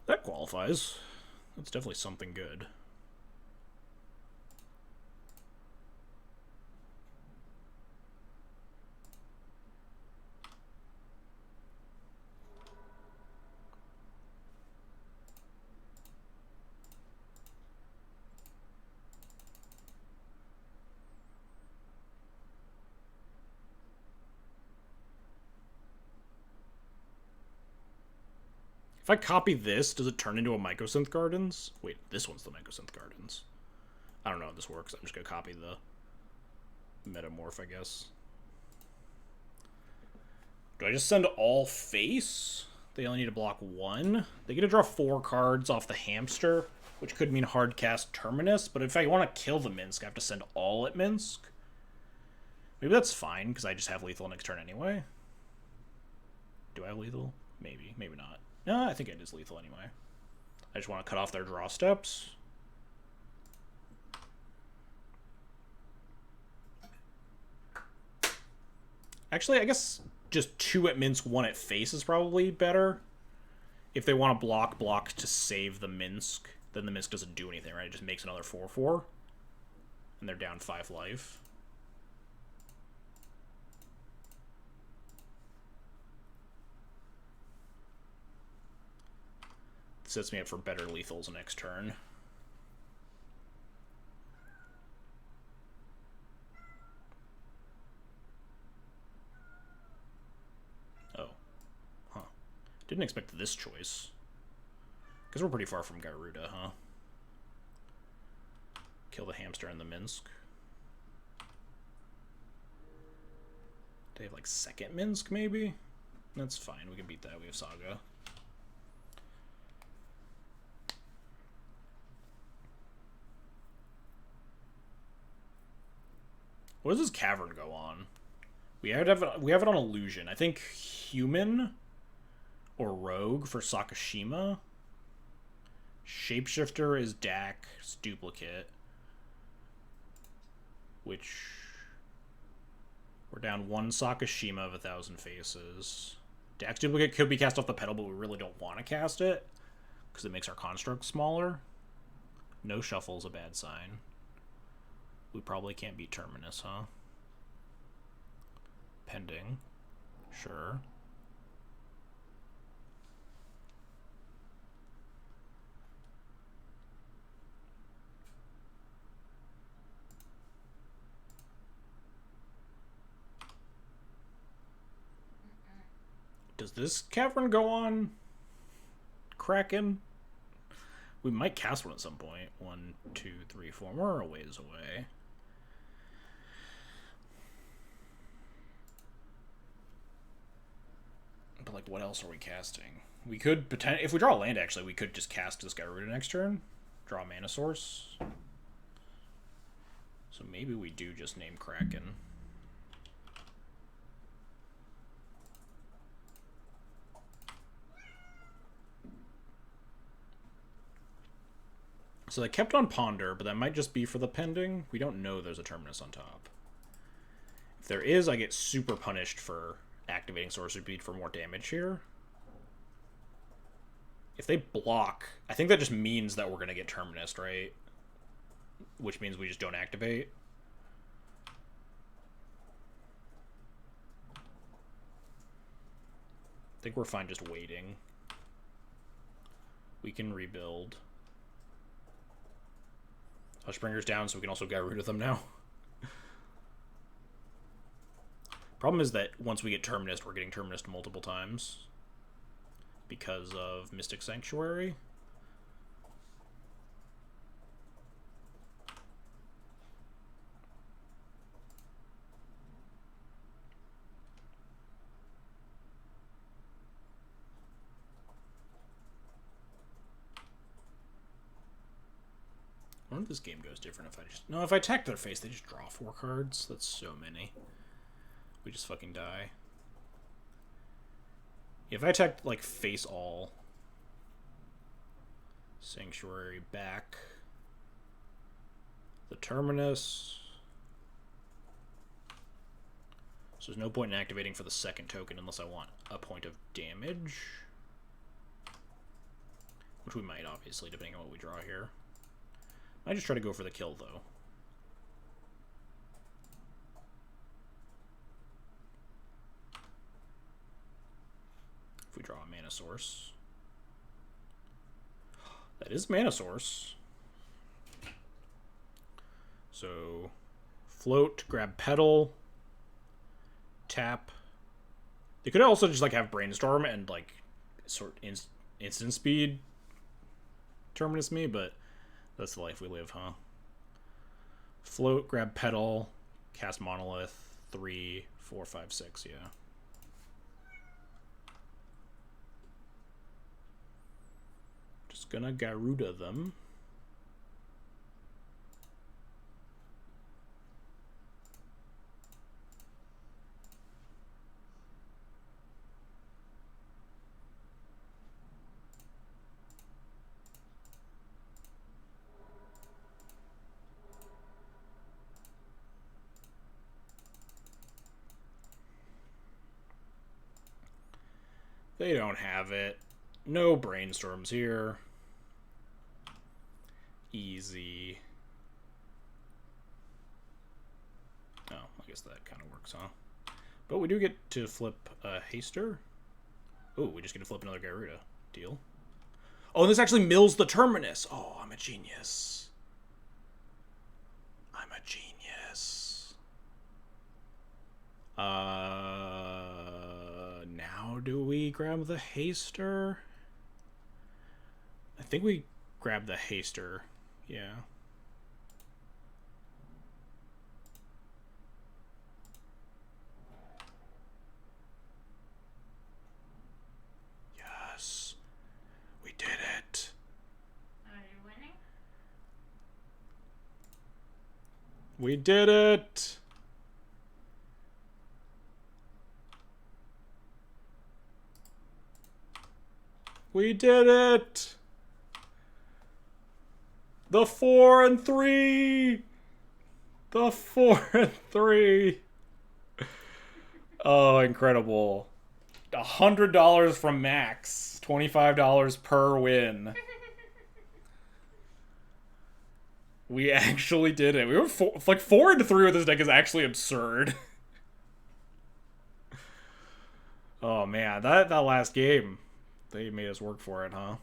That qualifies. That's definitely something good. If I copy this, does it turn into a Mycosynth Gardens? Wait, this one's the Mycosynth Gardens. I don't know how this works. I'm just going to copy the Metamorph, I guess. Do I just send all face? They only need to block 1. They get to draw 4 cards off the hamster, which could mean hard cast Terminus, but if I want to kill the Minsk, I have to send all at Minsk. Maybe that's fine, because I just have lethal next turn anyway. Do I have lethal? Maybe, maybe not. No, I think it is lethal anyway. I just want to cut off their draw steps. Actually, I guess just 2 at Minsk, 1 at face is probably better. If they want to block to save the Minsk, then the Minsk doesn't do anything, right? It just makes another 4/4. And they're down 5 life. Sets me up for better lethals next turn. Oh. Huh. Didn't expect this choice. Because we're pretty far from Gyruda, huh? Kill the hamster and the Minsk. They have, like, second Minsk, maybe? That's fine. We can beat that. We have Saga. What does this cavern go on? We have it on illusion. I think human or rogue for Sakashima. Shapeshifter is Dak's duplicate. Which we're down 1 Sakashima of 1,000 faces. Dak's duplicate could be cast off the pedal, but we really don't want to cast it because it makes our construct smaller. No shuffle's a bad sign. We probably can't beat Terminus, huh? Pending. Sure. Does this cavern go on Kraken? We might cast one at some point. 1, 2, 3, 4. We're a ways away. But, like, what else are we casting? We could potentially... If we draw a land, actually, we could just cast this Gyruda next turn. Draw a mana source. So maybe we do just name Kraken. So they kept on Ponder, but that might just be for the pending. We don't know there's a Terminus on top. If there is, I get super punished for activating Sorcery Bead for more damage here. If they block, I think that just means that we're going to get Terminus, right? Which means we just don't activate. I think we're fine just waiting. We can rebuild. Hushbringer's down, so we can also get rid of them now. Problem is that once we get Terminus, we're getting Terminus multiple times. Because of Mystic Sanctuary. I wonder if this game goes different if I just... No, if I attack their face, they just draw 4 cards. That's so many. We just fucking die. If I attack, like, face all... Sanctuary back... The Terminus... So there's no point in activating for the second token unless I want a point of damage. Which we might, obviously, depending on what we draw here. I just try to go for the kill, though. If we draw a mana source. That is mana source. So, float, grab pedal, tap. They could also just, like, have brainstorm and, like, instant speed Terminus me, but that's the life we live, huh? Float, grab pedal, cast monolith, 3, 4, 5, 6, yeah. Just gonna Gyruda them. They don't have it. No brainstorms here. Easy. Oh, I guess that kind of works, huh? But we do get to flip a Haster. Oh, we just get to flip another Gyruda. Deal. Oh, and this actually mills the Terminus. Oh, I'm a genius. I'm a genius. Now do we grab the Haster? I think we grab the Haster. Yeah. Yes. We did it. Are you winning? We did it. We did it. The 4 and 3. The 4 and 3. Oh, incredible. $100 from Max. $25 per win. We actually did it. We were like 4 and 3 with this deck is actually absurd. Oh man, that last game, they made us work for it, huh?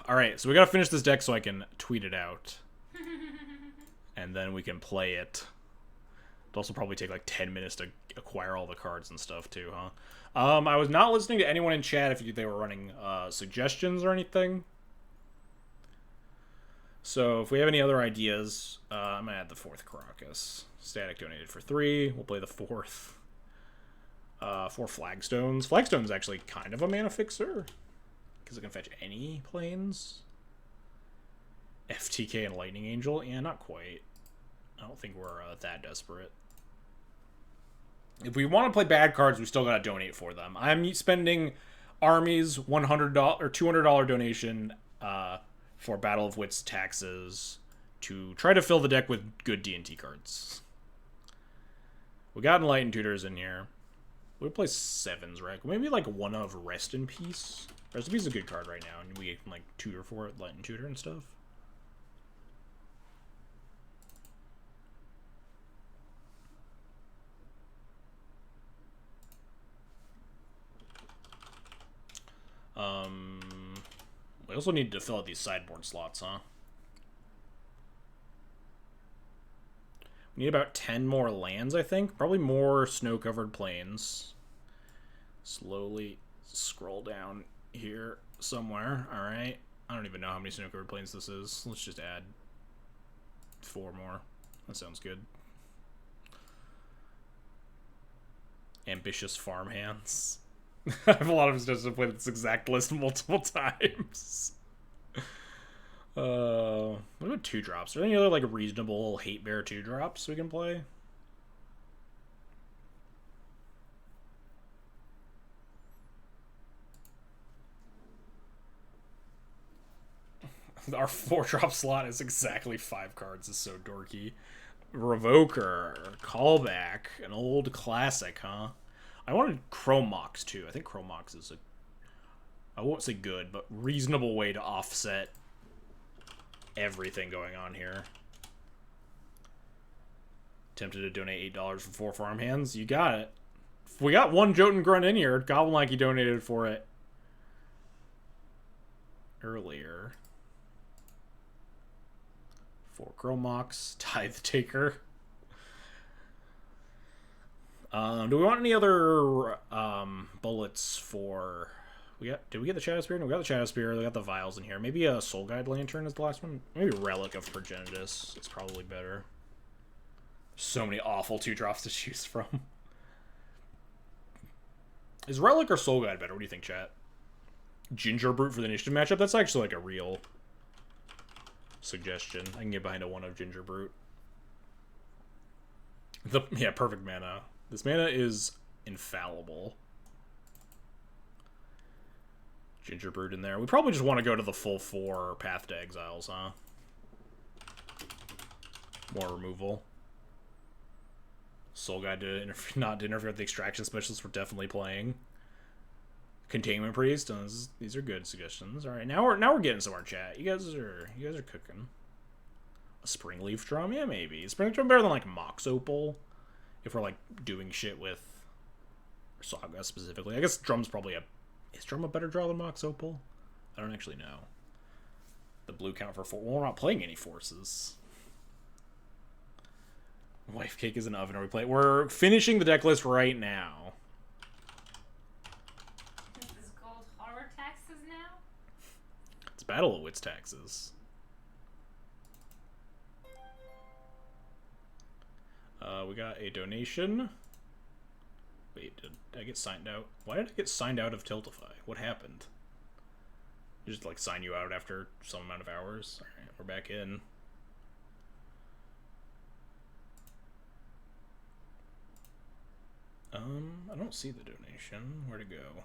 Alright, so we gotta finish this deck so I can tweet it out. And then we can play it. It'll also probably take like 10 minutes to acquire all the cards and stuff too, huh? I was not listening to anyone in chat if they were running suggestions or anything. So if we have any other ideas, I'm gonna add the 4th Caracas. Static donated for 3. We'll play the 4th. 4 Flagstones. Flagstone's actually kind of a mana fixer. Because it can fetch any planes. FTK and Lightning Angel? Yeah, not quite. I don't think we're that desperate. If we want to play bad cards, we still gotta donate for them. I'm spending Army's $100 or $200 donation for Battle of Wits taxes to try to fill the deck with good D&T cards. We got Enlightened Tutors in here. We'll play 7s, right? Maybe like one of Rest in Peace. Rest in Peace is a good card right now, and we can like tutor for it, Enlightened Tutor and stuff. We also need to fill out these sideboard slots, huh? We need about 10 more lands, I think. Probably more snow-covered plains. Slowly scroll down here somewhere. Alright. I don't even know how many snow-covered plains this is. Let's just add 4 more. That sounds good. Ambitious farmhands. I have a lot of suggestions to play this exact list multiple times. What about 2-drops? Are there any other like reasonable Hate Bear 2-drops we can play? Our 4-drop slot is exactly 5 cards. It's so dorky. Revoker, Callback, an old classic, huh? I wanted Chromox too. I think Chromox is a, I won't say good, but reasonable way to offset everything going on here. Tempted to donate $8 for 4 farmhands. You got it. We got 1 Jotun Grunt in here. Goblin Like he donated for it earlier. 4 Chromox, Tithe Taker. Do we want any other bullets for... Did we get the Shadow Spear? No, we got the Shadow Spear. We got the vials in here. Maybe a Soul Guide Lantern is the last one. Maybe Relic of Progenitus. It's probably better. So many awful 2-drops to choose from. Is Relic or Soul Guide better? What do you think, chat? Ginger Brute for the initiative matchup? That's actually like a real suggestion. I can get behind a 1 of Ginger Brute. Yeah, perfect mana. This mana is infallible. Ginger Brute in there. We probably just want to go to the full 4 Path to Exiles, huh? More removal. Soul Guide to not to interfere with the Extraction Specialist we're definitely playing. Containment Priest. These are good suggestions. All right, now we're getting somewhere, chat. You guys are cooking. A Springleaf Drum, yeah, maybe. Springleaf Drum better than like Mox Opal, if we're like doing shit with Saga specifically. I guess Drum's probably is Drum a better draw than Mox Opal? I don't actually know. The blue count for 4. Well, we're not playing any forces. Wife Cake is an oven. Are we playing? We're finishing the deck list right now. Is this gold horror taxes now? It's Battle of Wits taxes. We got a donation. Wait, did I get signed out? Why did I get signed out of Tiltify? What happened? Just like sign you out after some amount of hours. Alright, we're back in. I don't see the donation. Where'd it go?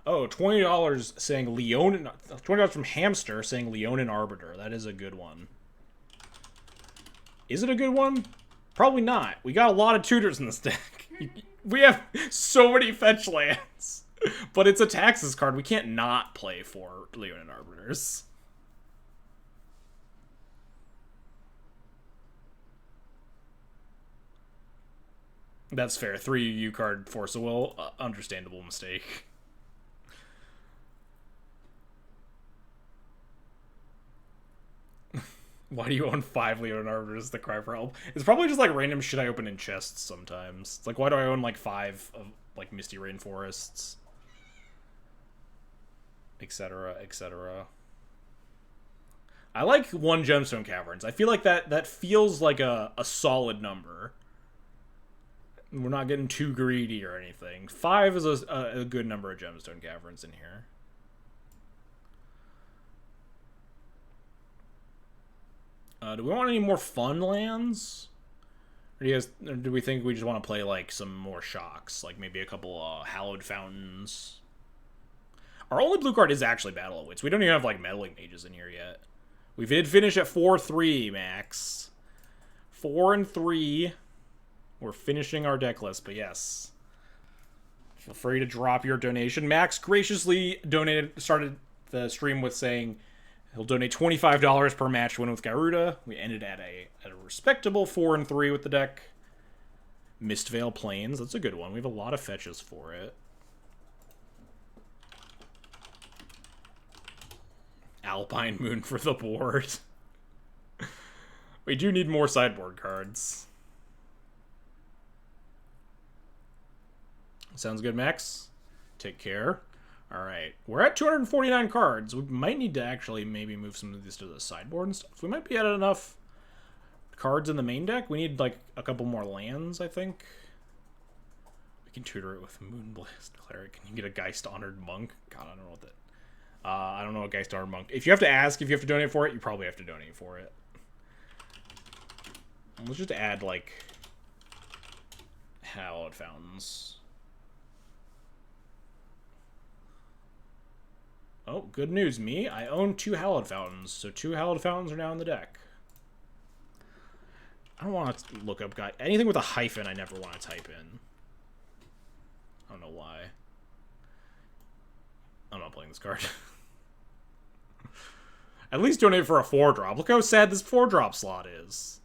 Oh, $20 saying Leonin. $20 from Hamster saying Leonin Arbiter. That is a good one. Is it a good one? Probably not. We got a lot of tutors in this deck. We have so many fetch lands. But it's a taxes card. We can't not play for Leonin Arbiters. That's fair. 3 UU card Force of Will. Understandable mistake. Why do you own 5 Leonin Arbiters to cry for help? It's probably just like random shit I open in chests sometimes. It's like, why do I own like 5 of like Misty Rainforests? Etc, etc. I like 1 Gemstone Caverns. I feel like that feels like a solid number. We're not getting too greedy or anything. 5 is a good number of Gemstone Caverns in here. Do we want any more fun lands? Or do we think we just want to play like some more shocks? Like maybe a couple Hallowed Fountains? Our only blue card is actually Battle of Wits. We don't even have like Meddling Mages in here yet. We did finish at 4-3, Max. 4-3. We're finishing our deck list, but yes. Feel free to drop your donation. Max graciously started the stream with saying he'll donate $25 per match to win with Gyruda. We ended at a respectable 4-3 with the deck. Mistveil Plains, that's a good one. We have a lot of fetches for it. Alpine Moon for the board. We do need more sideboard cards. Sounds good, Max. Take care. Alright, we're at 249 cards. We might need to actually maybe move some of these to the sideboard and stuff. We might be at enough cards in the main deck. We need, like, a couple more lands, I think. We can tutor it with Moonblast Cleric. Can you get a Geist Honored Monk? God, I don't know what that... I don't know what Geist Honored Monk... If you have to ask if you have to donate for it, you probably have to donate for it. Let's just add, like... Hallowed Fountains. Oh, good news, me. I own 2 Hallowed Fountains, so 2 Hallowed Fountains are now in the deck. I don't want to look up anything with a hyphen I never want to type in. I don't know why. I'm not playing this card. At least donate for a 4-drop. Look how sad this 4-drop slot is.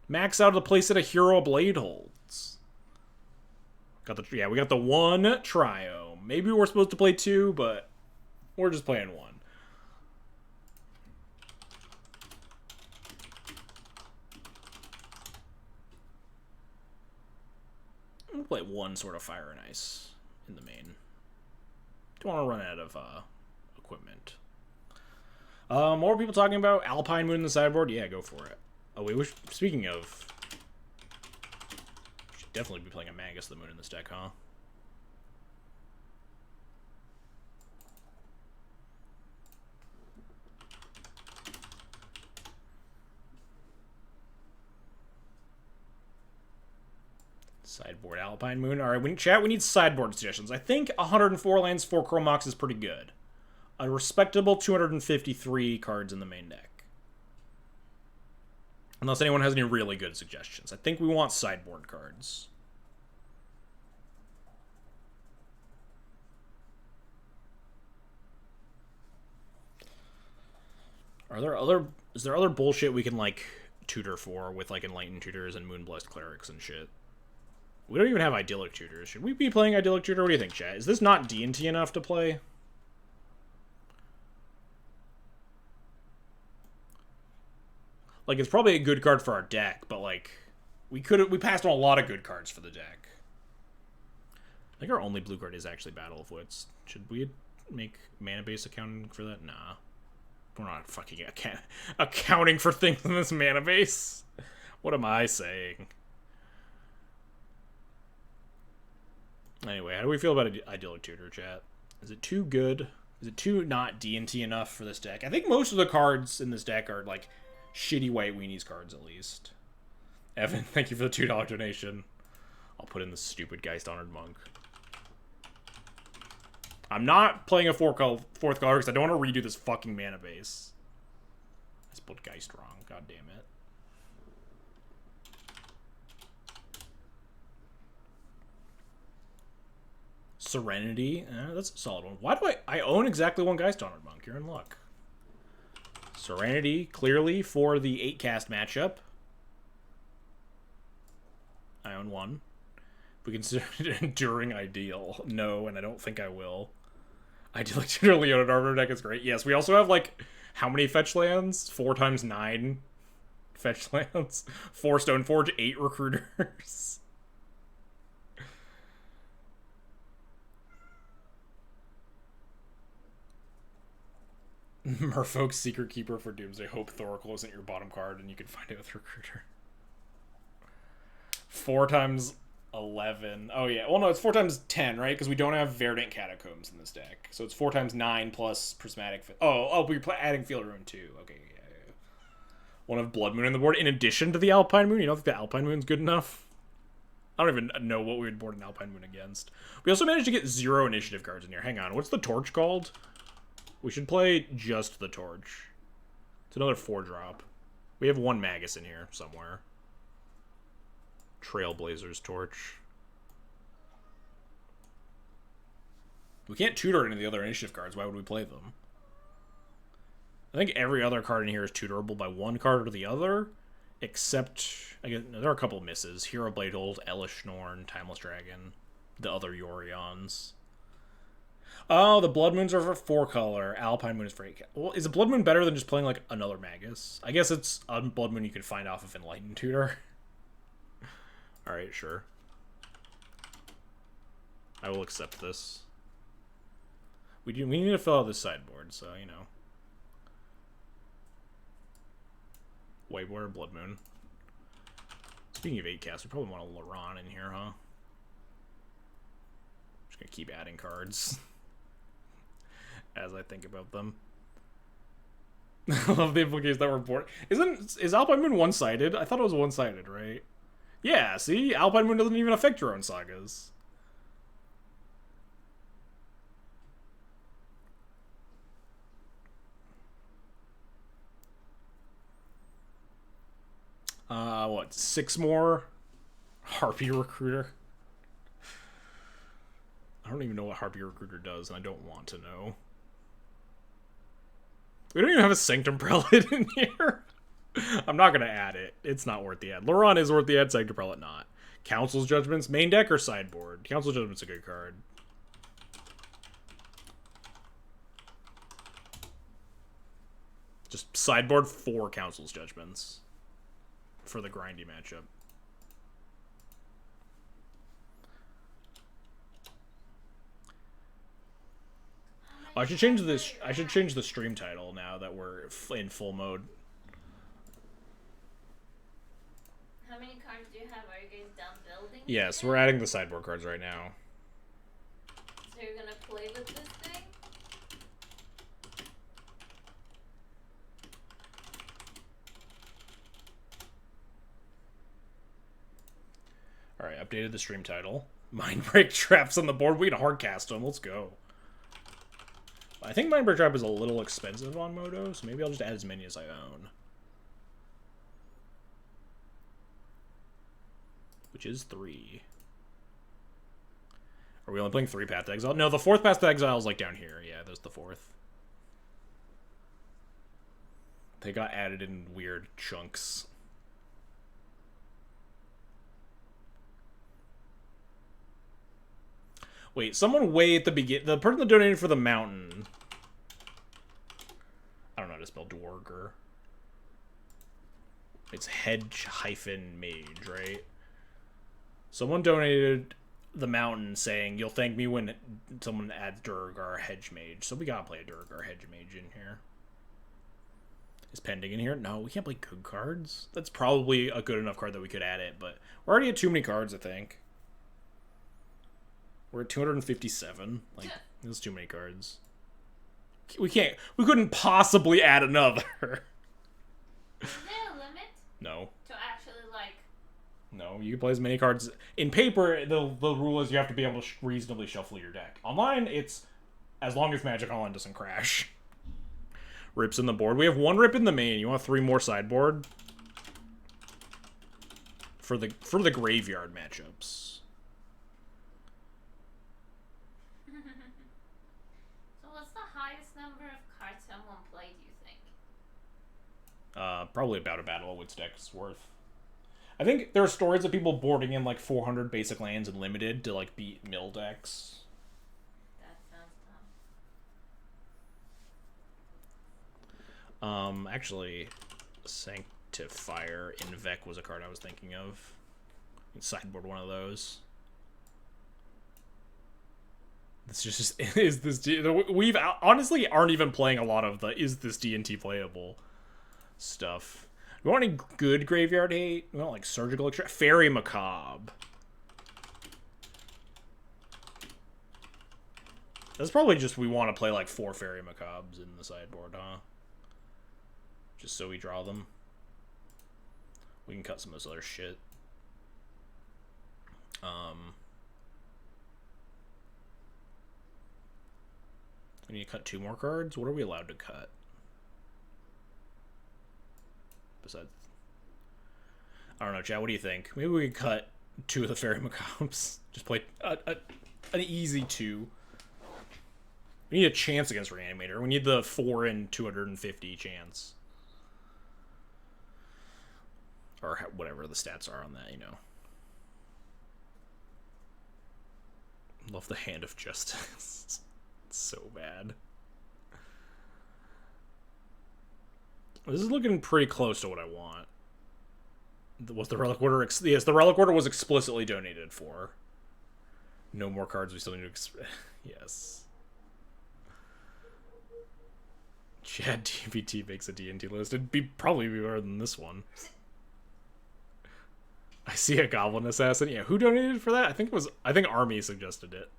Max out of the place that a Hero Blade holds. Yeah, we got the 1 Trio. Maybe we're supposed to play 2, but... We're just playing 1. We'll play 1 sort of Fire and Ice in the main. Don't want to run out of equipment. More people talking about Alpine Moon in the sideboard? Yeah, go for it. Oh, wait, speaking of... We should definitely be playing a Magus of the Moon in this deck, huh? Sideboard Alpine Moon. Alright, we need sideboard suggestions. I think 104 lands, 4 Chromox is pretty good. A respectable 253 cards in the main deck. Unless anyone has any really good suggestions. I think we want sideboard cards. Is there other bullshit we can, like, tutor for with, like, Enlightened Tutors and Moonblessed Clerics and shit? We don't even have Idyllic Tutors. Should we be playing Idyllic Tutor? What do you think, chat? Is this not D&T enough to play? Like, it's probably a good card for our deck, but, like, we passed on a lot of good cards for the deck. I think our only blue card is actually Battle of Wits. Should we make mana base accounting for that? Nah. We're not fucking accounting for things in this mana base. What am I saying? Anyway, how do we feel about Idyllic Tutor, chat? Is it too good? Is it too not D&T enough for this deck? I think most of the cards in this deck are, like, shitty White Weenies cards, at least. Evan, thank you for the $2 donation. I'll put in the stupid Geist Honored Monk. I'm not playing a fourth color because I don't want to redo this fucking mana base. I spelled Geist wrong. God damn it. Serenity. That's a solid one. Why do I own exactly one Geist Honored Monk? You're in luck. Serenity, clearly, for the 8-cast matchup. I own one. We consider it enduring ideal. No, and I don't think I will. Idyllic Tutor Leona Arbiter deck is great. Yes, we also have, like, how many fetch lands? 4 times 9 fetch lands. 4 Stoneforge, 8 Recruiters. Merfolk's Secret Keeper for Doomsday. Hope Thoracle isn't your bottom card and you can find it with Recruiter. 4 times 11. Oh, yeah. Well, no, it's 4 times 10, right? Because we don't have Verdant Catacombs in this deck. So it's 4 times 9 plus Prismatic... we're adding Field Ruin too. Okay, yeah. One of Blood Moon on the board in addition to the Alpine Moon. You don't think the Alpine Moon's good enough? I don't even know what we would board an Alpine Moon against. We also managed to get 0 initiative cards in here. Hang on. What's the Torch called? We should play just the Torch. It's another 4-drop. We have 1 Magus in here somewhere. Trailblazer's Torch. We can't tutor any of the other initiative cards. Why would we play them? I think every other card in here is tutorable by 1 card or the other. Except, I guess, there are a couple of misses. Hero Bladehold, Elish Norn, Timeless Dragon, the other Yorions. Oh, the Blood Moons are for 4 color. Alpine Moon is for 8. Well, is a Blood Moon better than just playing, like, another Magus? I guess it's a Blood Moon you can find off of Enlightened Tutor. Alright, sure. I will accept this. We need to fill out this sideboard, so, you know. Wayboard or Blood Moon. Speaking of 8-cast, we probably want a Laron in here, huh? Just gonna keep adding cards. As I think about them. I love the implications that were important. Is Alpine Moon one-sided? I thought it was one-sided, right? Yeah, see? Alpine Moon doesn't even affect your own sagas. What? 6 more? Harpy Recruiter? I don't even know what Harpy Recruiter does, and I don't want to know. We don't even have a Sanctum Prelate in here. I'm not going to add it. It's not worth the ad. Laron is worth the ad, Sanctum Prelate not. Council's Judgments, main deck or sideboard? Council's Judgment's a good card. Just sideboard 4 Council's Judgments for the grindy matchup. Oh, I should change this. I should change the stream title now that we're in full mode. How many cards do you have? Are you guys done building? Yes, we're adding the sideboard cards right now. So you're gonna play with this thing? Alright, updated the stream title. Mindbreak Traps on the board. We can hardcast them. Let's go. I think Mindbreak Trap is a little expensive on Moto, so maybe I'll just add as many as I own. Which is 3. Are we only playing 3 Path to Exile? No, the 4th Path to Exile is like down here. Yeah, there's the 4th. They got added in weird chunks. Wait, someone way at the beginning... The person that donated for the mountain... I don't know how to spell Dwarger. It's hedge-mage, right? Someone donated the mountain saying, you'll thank me when someone adds Durgar hedge mage. So we gotta play a Durgar hedge mage in here. Is pending in here? No, we can't play good cards. That's probably a good enough card that we could add it, but we're already at too many cards, I think. We're at 257. Like, there's too many cards. We couldn't possibly add another. Is there a limit? No. To actually, like... No, you can play as many cards. In paper, the rule is you have to be able to reasonably shuffle your deck. Online, it's as long as Magic Online doesn't crash. Rips in the board. We have 1 rip in the main. You want 3 more sideboard? For the graveyard matchups. So what's the highest number of cards someone played, do you think? Probably about a Battle of Wits deck's worth. I think there are stories of people boarding in like 400 basic lands and limited to like beat mill decks. That sounds dumb. Actually, Sanctifier Invec was a card I was thinking of. You can sideboard one of those. It's just is this we've honestly aren't even playing a lot of the is this D&T playable stuff. We want any good graveyard hate? We want like Surgical Extract, Fairy Macabre. That's probably just we want to play like 4 Fairy Macabres in the sideboard, huh? Just so we draw them. We can cut some of this other shit. We need to cut 2 more cards? What are we allowed to cut? Besides... I don't know, Chad, what do you think? Maybe we could cut 2 of the Fairy Macabres. Just play an easy 2. We need a chance against Reanimator. We need the 4 in 250 chance. Or whatever the stats are on that, you know. Love the Hand of Justice. It's so bad. This is looking pretty close to what I want. Was the Relic Order... Yes, the Relic Order was explicitly donated for. No more cards we still need to... Yes. Chad DBT makes a D&T list. It'd probably be better than this one. I see a Goblin Assassin. Yeah, who donated for that? I think Army suggested it.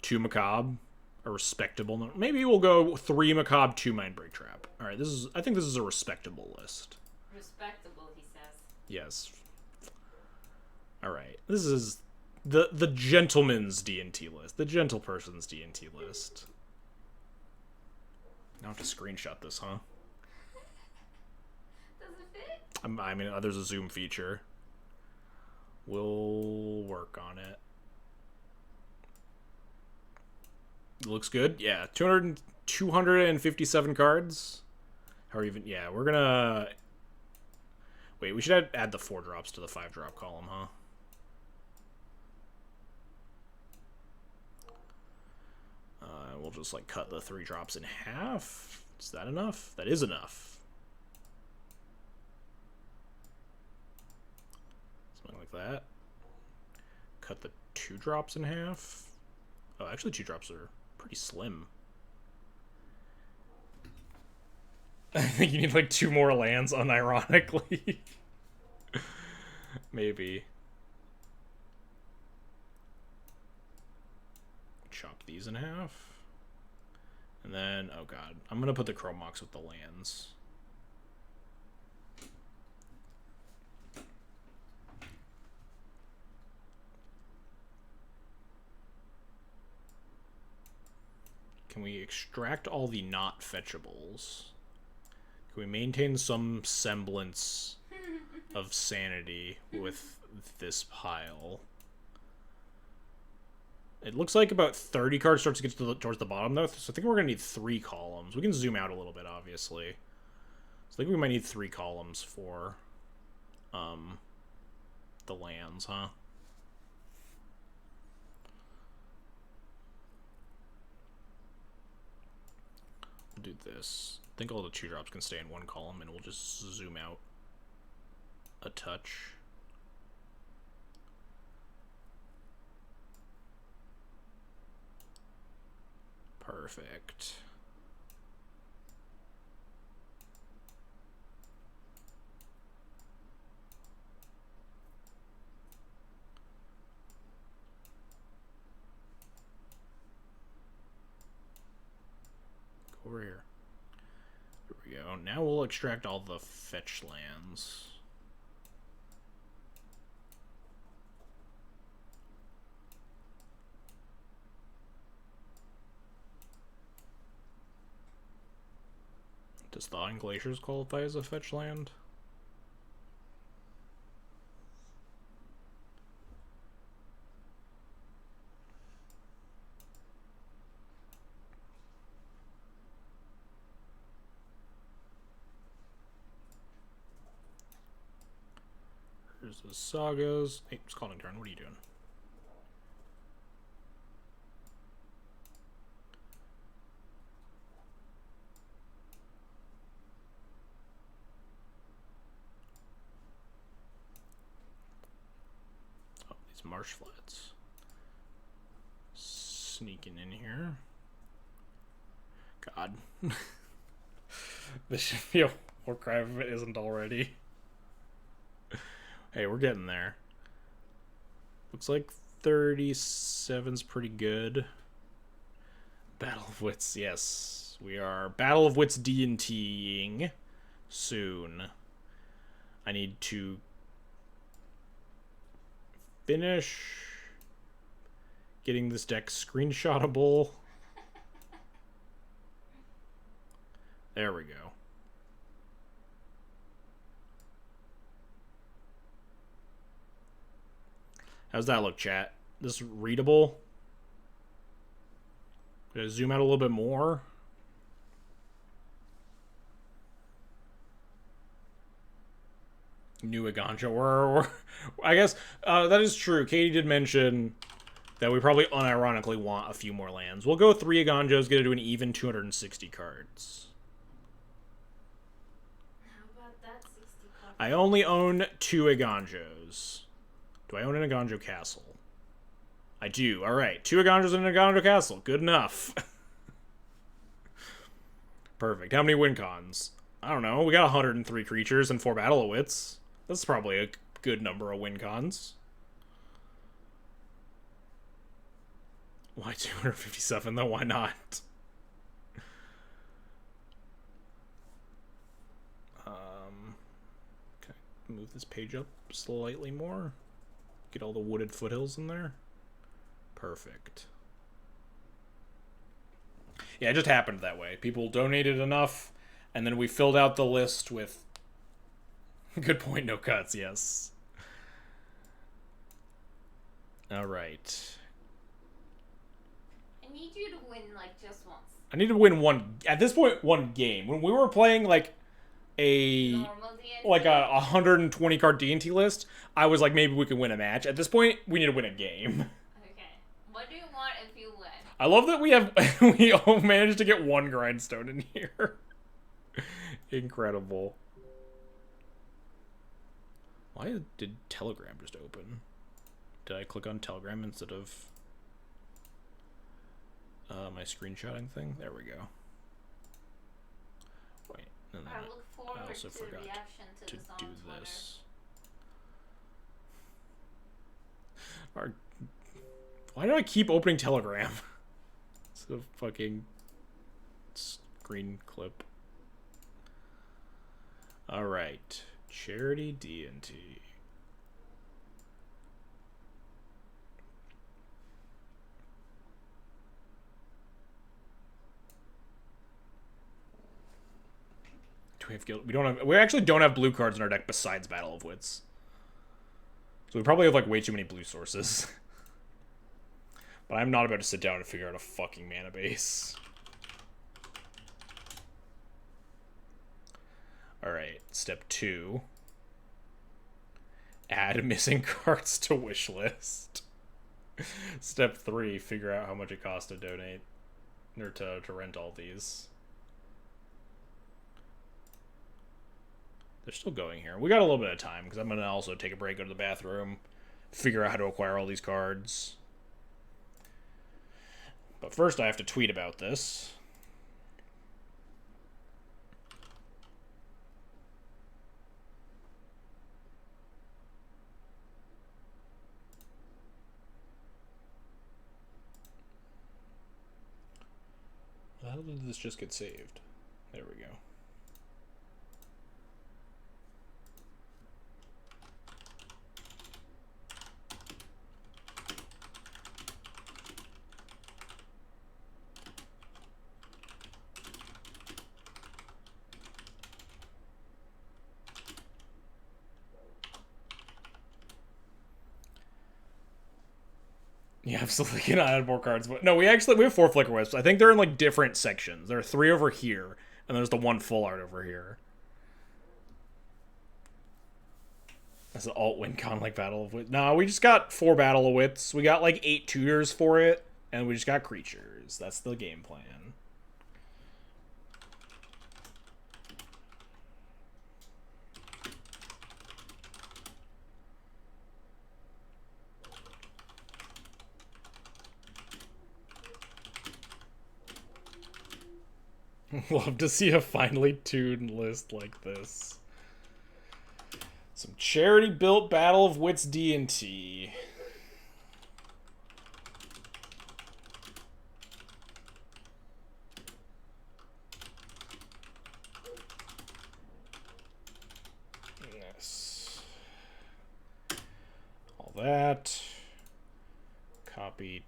2 Macabre. A respectable number. Maybe we'll go 3 Macabre, 2 Mindbreak Trap. Alright, I think this is a respectable list. Respectable, he says. Yes. Alright. This is the gentleman's D&T list. The gentle person's D&T list. Now I have to screenshot this, huh? Does it fit? I mean, there's a zoom feature. We'll work on it. Looks good. Yeah, 257 cards. How are even... Yeah, we're gonna... Wait, we should add the 4 drops to the 5 drop column, huh? We'll just, like, cut the 3 drops in half. Is that enough? That is enough. Something like that. Cut the 2 drops in half. Oh, actually 2 drops are pretty slim. I think you need like 2 more lands, unironically. Maybe. Chop these in half. And then, oh god, I'm gonna put the Chrome Mox with the lands. Can we extract all the not fetchables? Can we maintain some semblance of sanity with this pile? It looks like about 30 cards starts to get towards the bottom, though, so I think we're going to need 3 columns. We can zoom out a little bit, obviously. So I think we might need 3 columns for the lands, huh? We'll do this. I think all the 2-drops can stay in 1 column, and we'll just zoom out a touch. Perfect. Go over here. There we go. Now we'll extract all the fetch lands. Does Thawing Glaciers qualify as a fetch land? Here's the Sagas. Hey, it's calling turn. What are you doing? Marsh Flats. Sneaking in here. God. This should be a war cry if it isn't already. Hey, we're getting there. Looks like 37's pretty good. Battle of Wits, yes. We are Battle of Wits D&T'ing soon. I need to finish getting this deck screenshotable. There we go. How's that look, chat? This readable? Gonna zoom out a little bit more. New Aganjo. I guess that is true. Katie did mention that we probably unironically want a few more lands. We'll go 3 Aganjos, get it to an even 260 cards. How about that 60 cards? I only own 2 Aganjos. Do I own an Aganjo Castle? I do. Alright. 2 Aganjos and an Aganjo Castle. Good enough. Perfect. How many win cons? I don't know. We got 103 creatures and 4 Battle of Wits. That's probably a good number of win cons. Why 257 though? Why not? Okay, move this page up slightly more. Get all the wooded foothills in there. Perfect. Yeah, it just happened that way. People donated enough, and then we filled out the list with... Good point, no cuts, yes. Alright. I need you to win, like, just once. I need to win one... At this point, one game. When we were playing, like, a... Normal D&T? Like a 120 card D&T list, I was like, maybe we can win a match. At this point, we need to win a game. Okay. What do you want if you win? I love that we have... we all managed to get 1 grindstone in here. Incredible. Why did Telegram just open? Did I click on Telegram instead of my screenshotting thing? There we go. Wait, and then I look forward I also to forgot reaction to this on do Twitter. this. Why do I keep opening Telegram? It's a fucking screen clip. Alright. Charity D&T. Do we have guild? We don't have. We actually don't have blue cards in our deck besides Battle of Wits. So we probably have like way too many blue sources. But I'm not about to sit down and figure out a fucking mana base. Alright, step 2. Add missing cards to wishlist. Step 3, figure out how much it costs to donate. Or to rent all these. They're still going here. We got a little bit of time, because I'm going to also take a break, go to the bathroom, figure out how to acquire all these cards. But first I have to tweet about this. How did this just get saved? There we go. Yeah, absolutely cannot add more cards. But no, we have 4 Flicker Wisps. I think they're in like different sections. There are 3 over here, and there's the 1 full art over here. That's an alt-win con like Battle of Wits. No, we just got 4 Battle of Wits. We got like 8 tutors for it, and we just got creatures. That's the game plan. Love to see a finely tuned list like this. Some charity-built Battle of Wits D&T. Yes. All that. Copy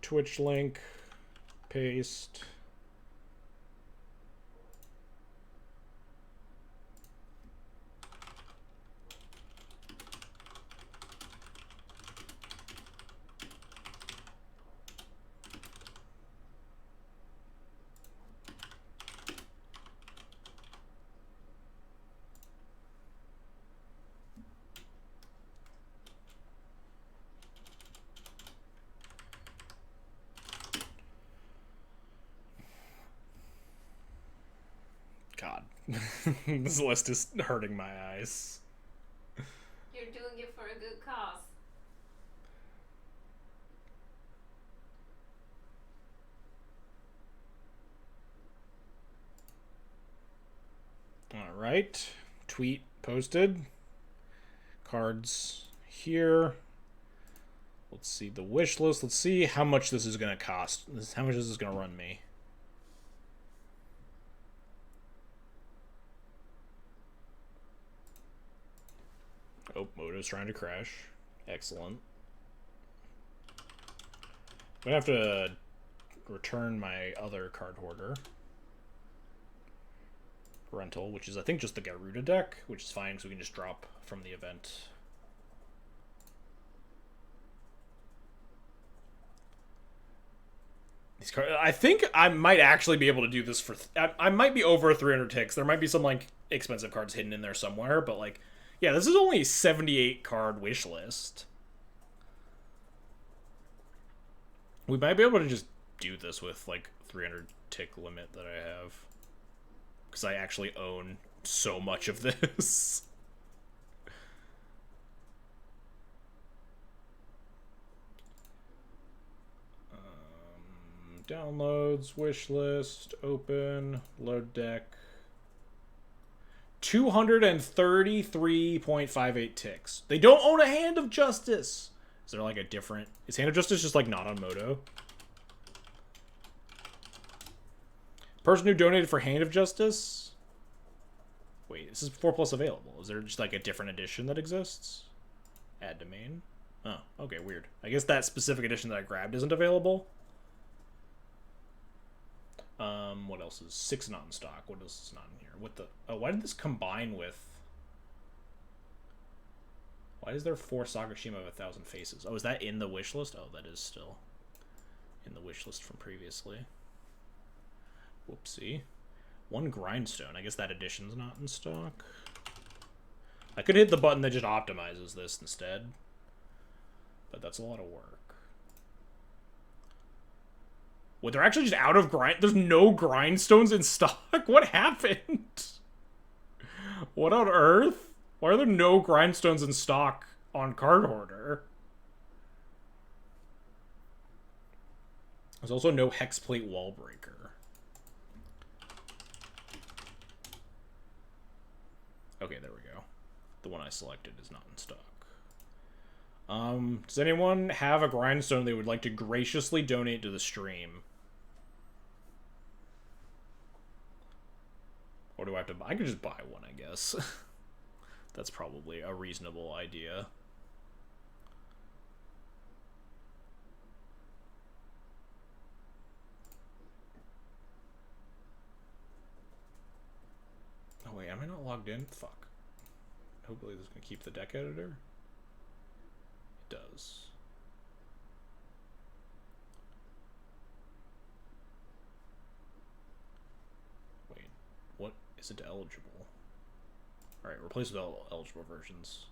Twitch link. Paste. God. This list is hurting my eyes. You're doing it for a good cause. Alright. Tweet posted. Cards here. Let's see the wish list. Let's see how much this is going to cost. How much this is going to run me. Oh, Moto's trying to crash. Excellent. I'm going to have to return my other card hoarder. Rental, which is, I think, just the Gyruda deck, which is fine, so we can just drop from the event. These cards, I think I might actually be able to do this for... I might be over 300 ticks. There might be some, like, expensive cards hidden in there somewhere, but, like... Yeah, this is only a 78 card wish list. We might be able to just do this with like 300 tick limit that I have. Because I actually own so much of this. Downloads, wish list, open, load deck. 233.58 ticks. They don't own a Hand of Justice. Is there like a different... Is Hand of Justice just like not on Moto? Person who donated for Hand of Justice? Wait, this is 4+ available. Is there just like a different edition that exists? Add domain? Oh, okay, weird. I guess that specific edition that I grabbed isn't available. What else is 6 not in stock? What else is not in here? What the... Oh, why did this combine with... Why is there 4 Sakashima of 1,000 Faces? Oh, is that in the wish list? Oh, that is still... in the wish list from previously. Whoopsie. 1 grindstone. I guess that edition's not in stock. I could hit the button that just optimizes this instead. But that's a lot of work. What, they're actually just out of grind? There's no grindstones in stock? What happened? What on earth? Why are there no grindstones in stock on Card Hoarder? There's also no Hexplate Wall Breaker. Okay, there we go. The one I selected is not in stock. Does anyone have a grindstone they would like to graciously donate to the stream? Or do I have to buy? I could just buy one, I guess. That's probably a reasonable idea. Oh wait, am I not logged in? Fuck. Hopefully this is going to keep the deck editor. It does. Wait, what isn't eligible? Alright, replace with all eligible versions.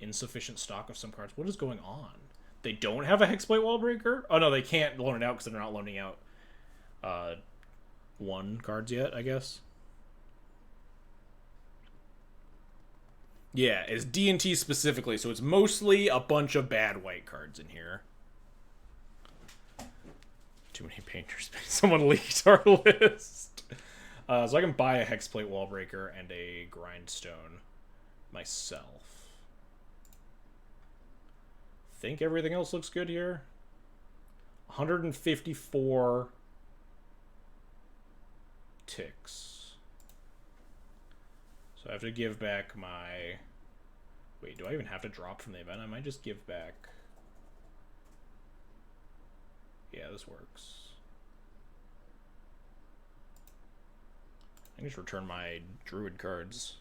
Insufficient stock of some cards. What is going on? They don't have a Hexplate Wall Breaker? Oh no, they can't loan it out because they're not loaning out 1 cards yet, I guess. Yeah, it's D&T specifically, so it's mostly a bunch of bad white cards in here. Too many painters. Someone leaked our list. So I can buy a Hexplate Wall Breaker and a Grindstone myself. Think everything else looks good here. 154 ticks. So I have to give back my... Wait, do I even have to drop from the event? I might just give back... Yeah, this works. I can just return my Druid cards.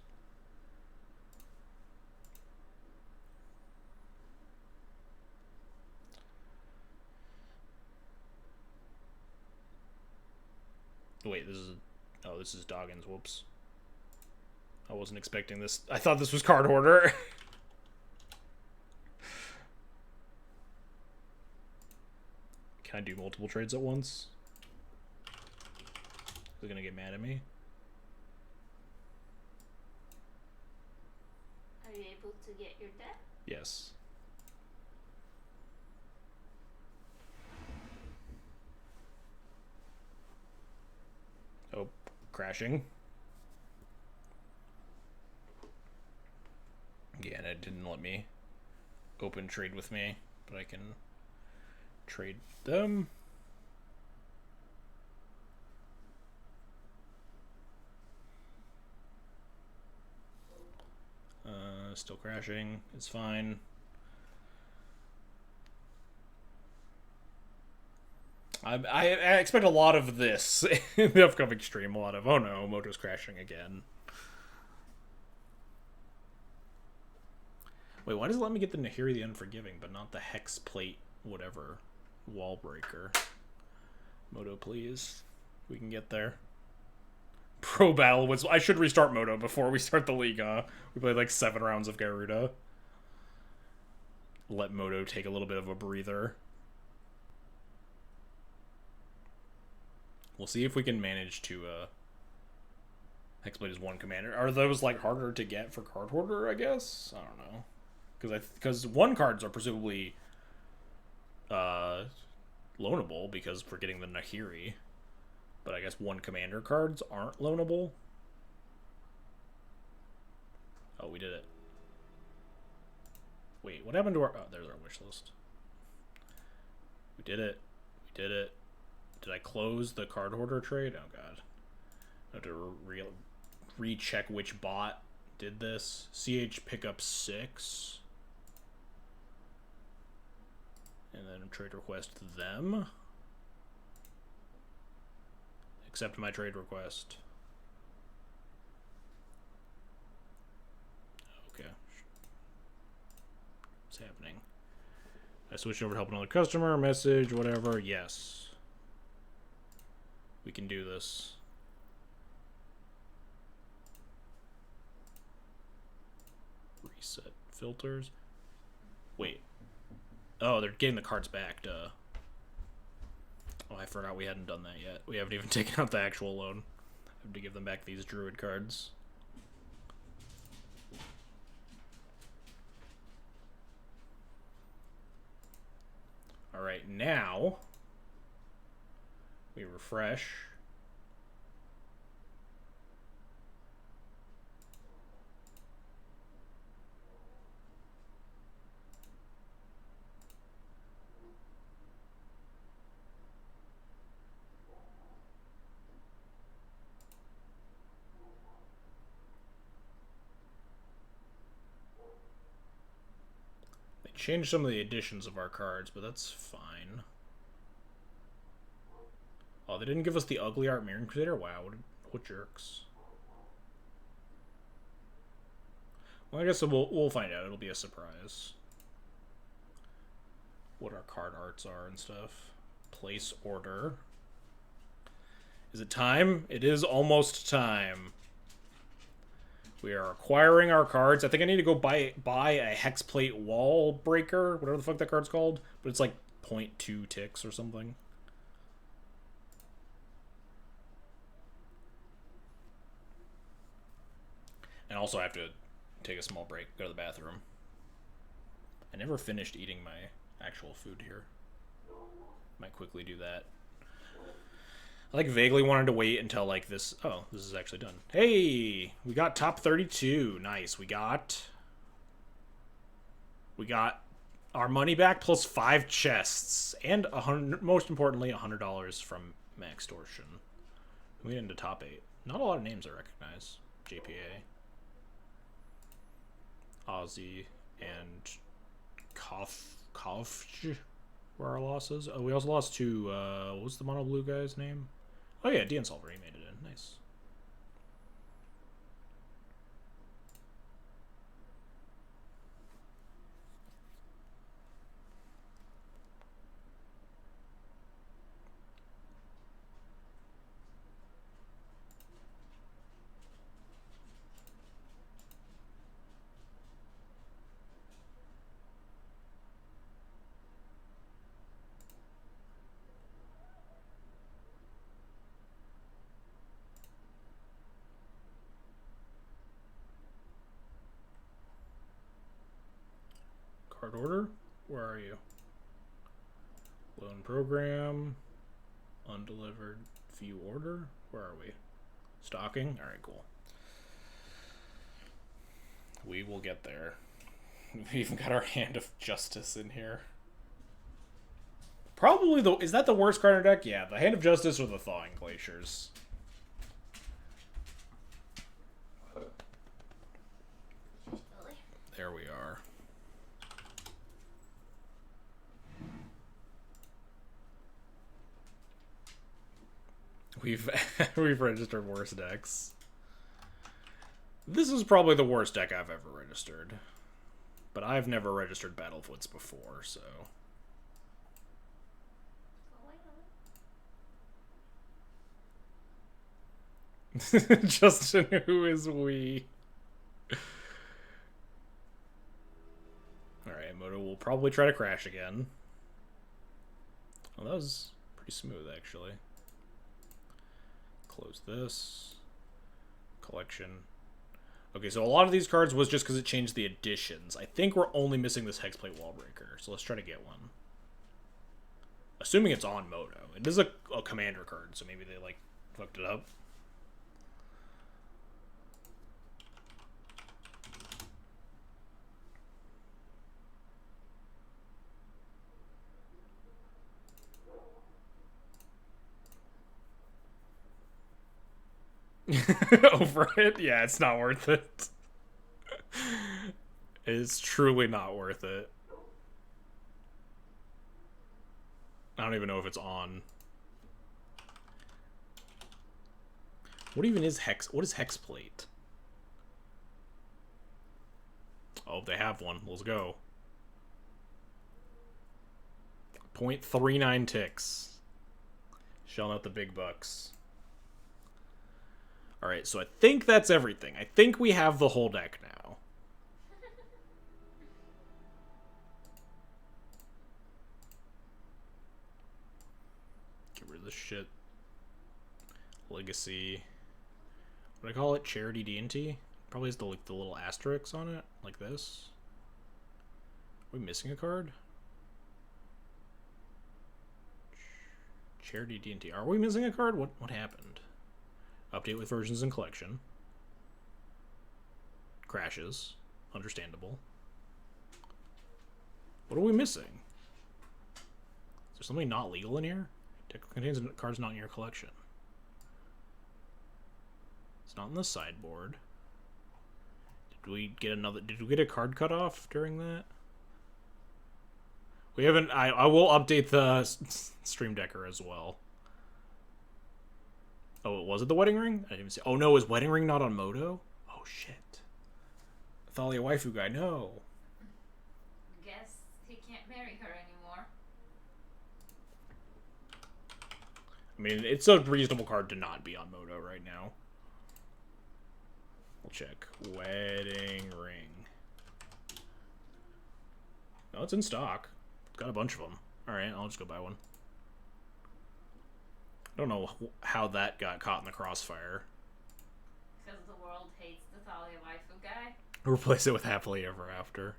Wait, this is... Oh, this is Doggins. Whoops. I wasn't expecting this. I thought this was Card Hoarder. Can I do multiple trades at once? Is it gonna get mad at me? Are you able to get your deck? Yes. Oh, crashing. Yeah, and it didn't let me open trade with me, but I can trade them. Still crashing. It's fine. I expect a lot of this in the upcoming stream. A lot of, oh no, Moto's crashing again. Wait, why does it let me get the Nahiri the Unforgiving, but not the Hexplate whatever Wall Breaker? Moto, please. We can get there. Pro Battle was... I should restart Moto before we start the league. We played like 7 rounds of Gyruda. Let Moto take a little bit of a breather. We'll see if we can manage to... Hexblade is 1 commander. Are those like harder to get for Card Hoarder, I guess? I don't know. Because 1 cards are presumably loanable because we're getting the Nahiri. But I guess 1 commander cards aren't loanable. Oh, we did it. Wait, what happened to our... Oh, there's our wish list. We did it. We did it. Did I close the Card Hoarder trade? Oh, God. I have to recheck which bot did this. CH pickup 6. And then trade request them. Accept my trade request. Okay. What's happening? I switched over to help another customer, message, whatever. Yes. We can do this. Reset filters. Wait. Oh, they're getting the cards back, duh. Oh, I forgot we hadn't done that yet. We haven't even taken out the actual loan. I have to give them back these druid cards. Alright, now we refresh. Change some of the additions of our cards, but that's fine. Oh, they didn't give us the ugly art Mirror Crusader? Wow, what jerks. Well, I guess we'll find out. It'll be a surprise. What our card arts are and stuff. Place order. Is it time? It is almost time. We are acquiring our cards. I think I need to go buy a Hexplate Wall Breaker, whatever the fuck that card's called. But it's like 0.2 ticks or something. And also I have to take a small break, go to the bathroom. I never finished eating my actual food here. Might quickly do that. I like vaguely wanted to wait until like this. Oh, this is actually done. Hey, we got top 32. Nice. We got our money back plus 5 chests and most importantly, $100 from Maxtortion. We into top 8. Not a lot of names I recognize. JPA, Ozzy, and Kofj were our losses. Oh, we also lost to what was the mono blue guy's name? Oh yeah, DN Solver, he made it in. Nice. Card order? Where are you? Loan program. Undelivered view order? Where are we? Stocking? Alright, cool. We will get there. We've even got our Hand of Justice in here. Probably the... Is that the worst card in our deck? Yeah, the Hand of Justice or the Thawing Glaciers. There we are. We've registered worse decks. This is probably the worst deck I've ever registered. But I've never registered Battlefoots before, so... Justin, who is we? Alright, Moto will probably try to crash again. Well, that was pretty smooth, actually. Close this. Collection. Okay, so a lot of these cards was just because it changed the additions. I think we're only missing this Hexplate Wallbreaker, so let's try to get one. Assuming it's on Moto. It is a commander card, so maybe they, like, fucked it up. Over it? Yeah, it's not worth it. It's truly not worth it. I don't even know if it's on. What even is what is Hexplate? Oh, they have one. Let's go. 0.39 ticks. Shelling out the big bucks. Alright, so I think that's everything. I think we have the whole deck now. Get rid of this shit. Legacy. What do I call it? Charity D&T? Probably has the, like, the little asterisks on it, like this. Are we missing a card? Charity D&T. Are we missing a card? What happened? Update with versions in collection. Crashes. Understandable. What are we missing? Is there something not legal in here? Deck contains cards not in your collection. It's not in the sideboard. Did we get a card cutoff during that? We haven't. I will update the Stream Decker as well. Oh, was it the wedding ring? I didn't even see. Oh no, is wedding ring not on Moto? Oh shit. Thalia waifu guy, no. Guess he can't marry her anymore. I mean, it's a reasonable card to not be on Moto right now. We'll check. Wedding ring. No, it's in stock. It's got a bunch of them. Alright, I'll just go buy one. I don't know how that got caught in the crossfire. Because the world hates the Thalia waifu guy. Replace it with Happily Ever After.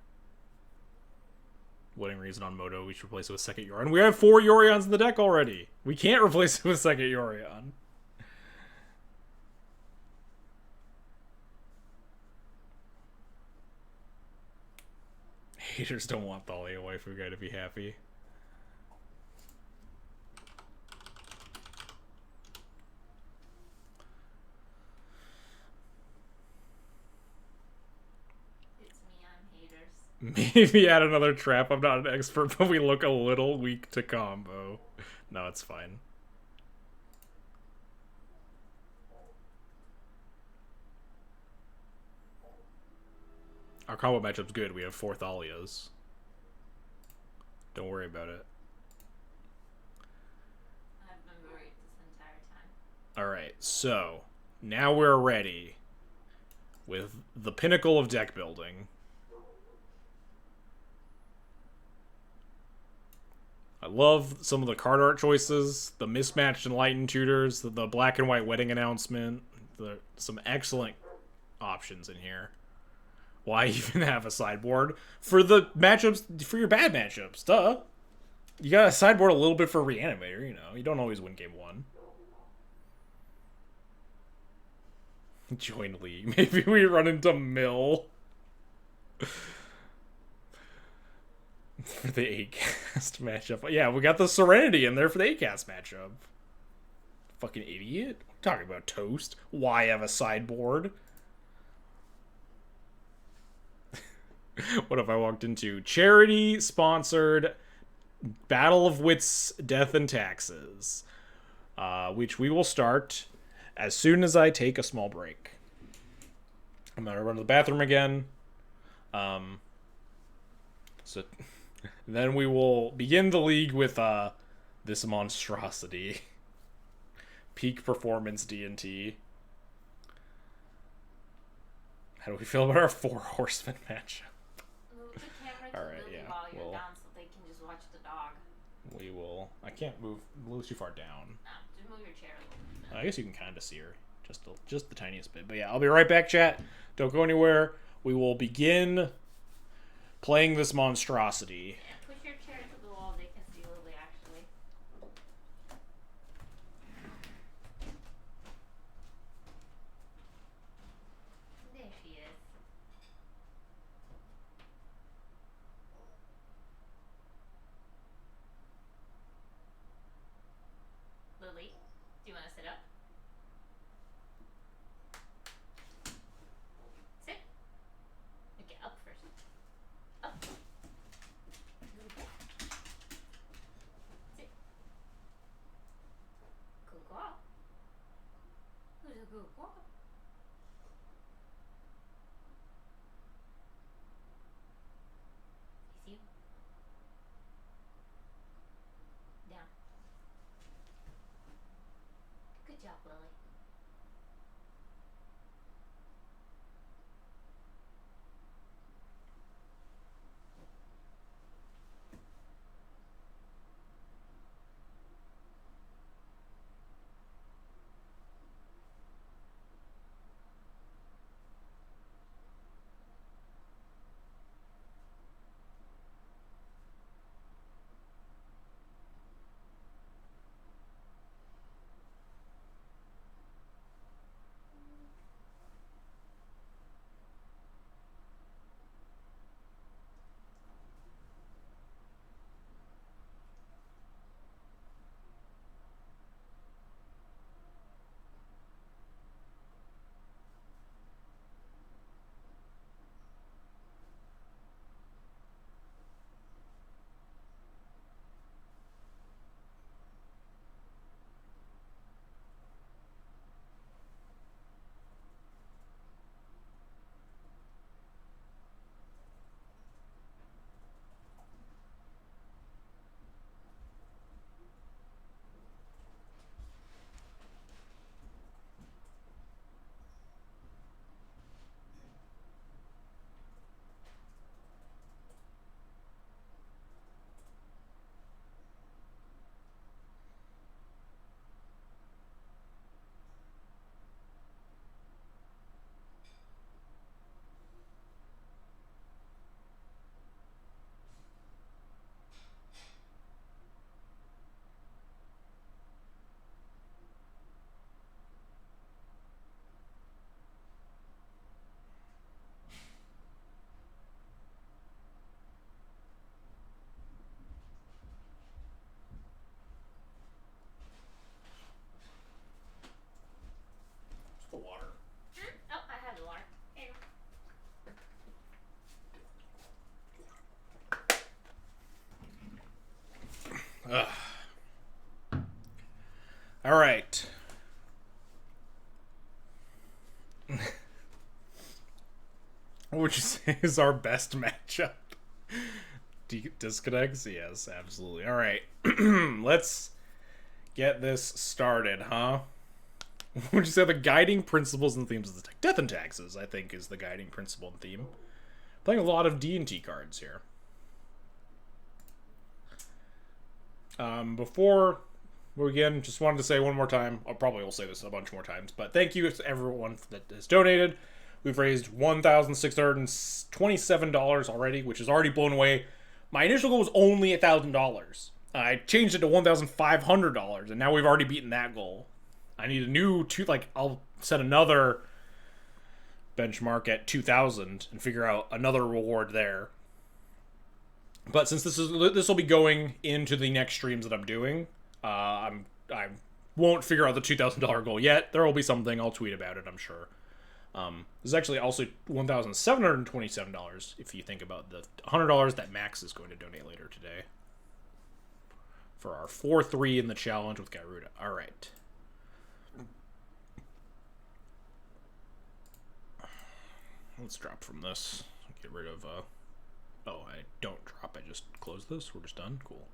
Wedding reason on Moto, we should replace it with second Yorion. We have 4 Yorions in the deck already. We can't replace it with second Yorion. Haters don't want Thalia waifu guy to be happy. It's me, I'm haters. Maybe add another trap. I'm not an expert, but we look a little weak to combo. No, it's fine. Our combo matchup's good. We have 4 Thalias. Don't worry about it. I've been worried this entire time. Alright, so now we're ready with the pinnacle of deck building. I love some of the card art choices, the mismatched Enlightened Tutors, the black and white wedding announcement, some excellent options in here. Why even have a sideboard? For the matchups, for your bad matchups, duh. You gotta sideboard a little bit for Reanimator, you know. You don't always win game 1. Join League. Maybe we run into Mill. For the 8-cast matchup. Yeah, we got the Serenity in there for the 8-cast matchup. Fucking idiot. I'm talking about toast. Why have a sideboard? What if I walked into charity-sponsored Battle of Wits, Death and Taxes, which we will start as soon as I take a small break. I'm gonna run to the bathroom again. So then we will begin the league with this monstrosity. Peak performance D&T. How do we feel about our 4 horsemen matchup? Move the camera to Alright, Lily yeah, while you're well, down so they can just watch the dog. we will. I can't move a little too far down. No, just move your chair a little bit. I guess you can kind of see her. Just the tiniest bit. But yeah, I'll be right back, chat. Don't go anywhere. We will begin playing this monstrosity. Yeah, push your chair to the wall. They can see Lily, actually. There she is. Lily, do you want to sit up? Sit. Okay, up first. Up. Good boy. Sit. Good girl. Who's a good girl? You see? right. What would you say is our best matchup? Disconnects? Yes, absolutely. All right. Let's get this started, huh? What would you say the guiding principles and themes of the deck? Death and Taxes, I think, is the guiding principle and theme. Playing a lot of D&T cards here. Before we begin, just wanted to say one more time. I probably will say this a bunch more times, but thank you to everyone that has donated. We've raised $1,627 already, which is already blown away. My initial goal was only $1,000. I changed it to $1,500, and now we've already beaten that goal. I need a new I'll set another benchmark at 2,000 and figure out another reward there. But since this will be going into the next streams that I'm doing, I won't figure out the $2,000 goal yet. There will be something. I'll tweet about it, I'm sure. This is actually also $1,727 if you think about the $100 that Max is going to donate later today for our 4-3 in the challenge with Gyruda. All right. Let's drop from this. Get rid of, oh, I don't drop. I just close this. We're just done. Cool.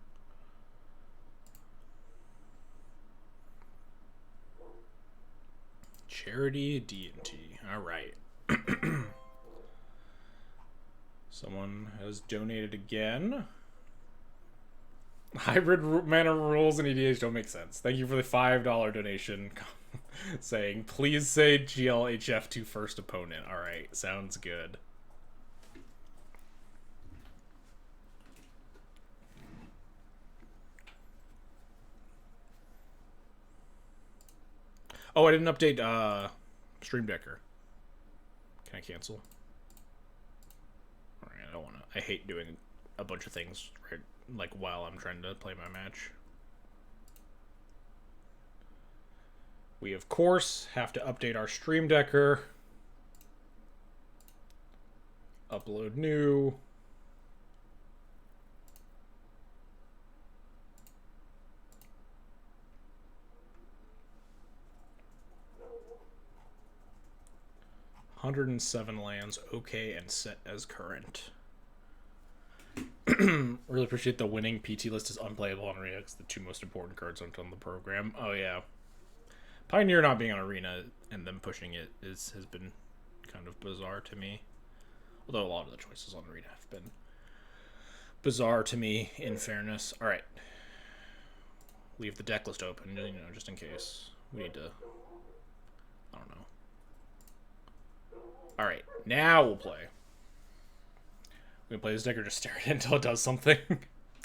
Charity D&T. All right. Someone has donated again. Hybrid mana rules and EDH don't make sense. Thank you for the $5 donation. Saying, please say GLHF to first opponent. Alright, sounds good. Oh, I didn't update Stream Decker. Can I cancel? Alright, I don't wanna. I hate doing a bunch of things right, like while I'm trying to play my match. We, of course, have to update our Stream Decker. Upload new. $107 lands, okay, and set as current. Really appreciate the winning PT list is unplayable on Arena. It's the two most important cards on the program. Oh, yeah. Pioneer not being on Arena and them pushing it has been kind of bizarre to me. Although a lot of the choices on Arena have been bizarre to me, in fairness. Alright. Leave the deck list open, just in case. We need to... I don't know. Alright, now we'll play. We're gonna play this deck or just stare at it until it does something.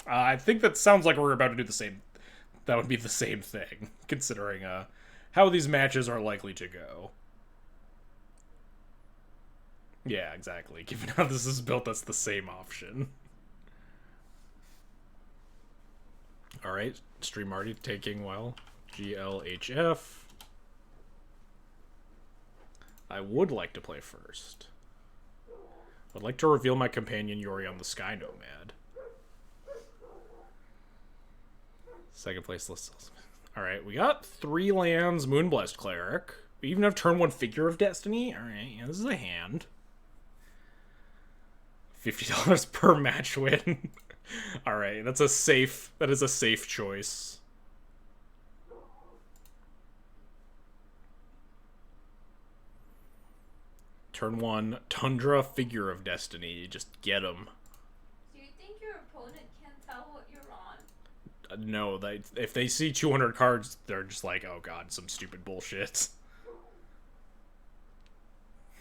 I think that sounds like we're about to do the same... That would be the same thing, considering, how these matches are likely to go. Yeah, exactly. Given how this is built, that's the same option. Alright, stream already taking well. GLHF. I would like to play first. I'd like to reveal my companion Yori on the Sky Nomad. Second place list. Alright, we got 3 lands, Moonblessed Cleric. We even have turn 1 Figure of Destiny. Alright, yeah, this is a hand. $50 per match win. Alright, that is a safe choice. Turn 1, Tundra Figure of Destiny. Just get him. Do you think your opponent can't tell what you're on? No, if they see 200 cards, they're just like, oh god, some stupid bullshit.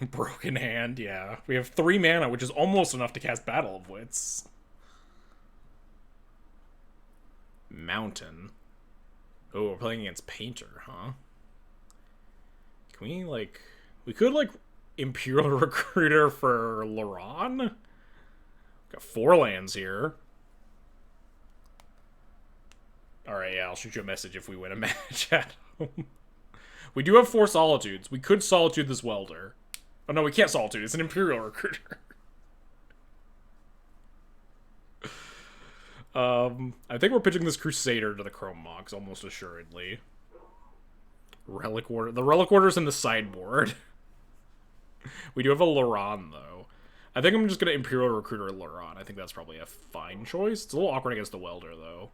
Broken Hand, yeah. We have 3 mana, which is almost enough to cast Battle of Wits. Mountain. Oh, we're playing against Painter, huh? Can we, we could, Imperial Recruiter for Laron? Got 4 lands here. Alright, yeah, I'll shoot you a message if we win a match at home. We do have 4 Solitudes. We could Solitude this Welder. Oh, no, we can't Solitude. It's an Imperial Recruiter. I think we're pitching this Crusader to the Chrome Mox, almost assuredly. Relic Order. The Relic Order's in the sideboard. We do have a Laron, though. I think I'm just going to Imperial Recruiter Laron. I think that's probably a fine choice. It's a little awkward against the Welder, though.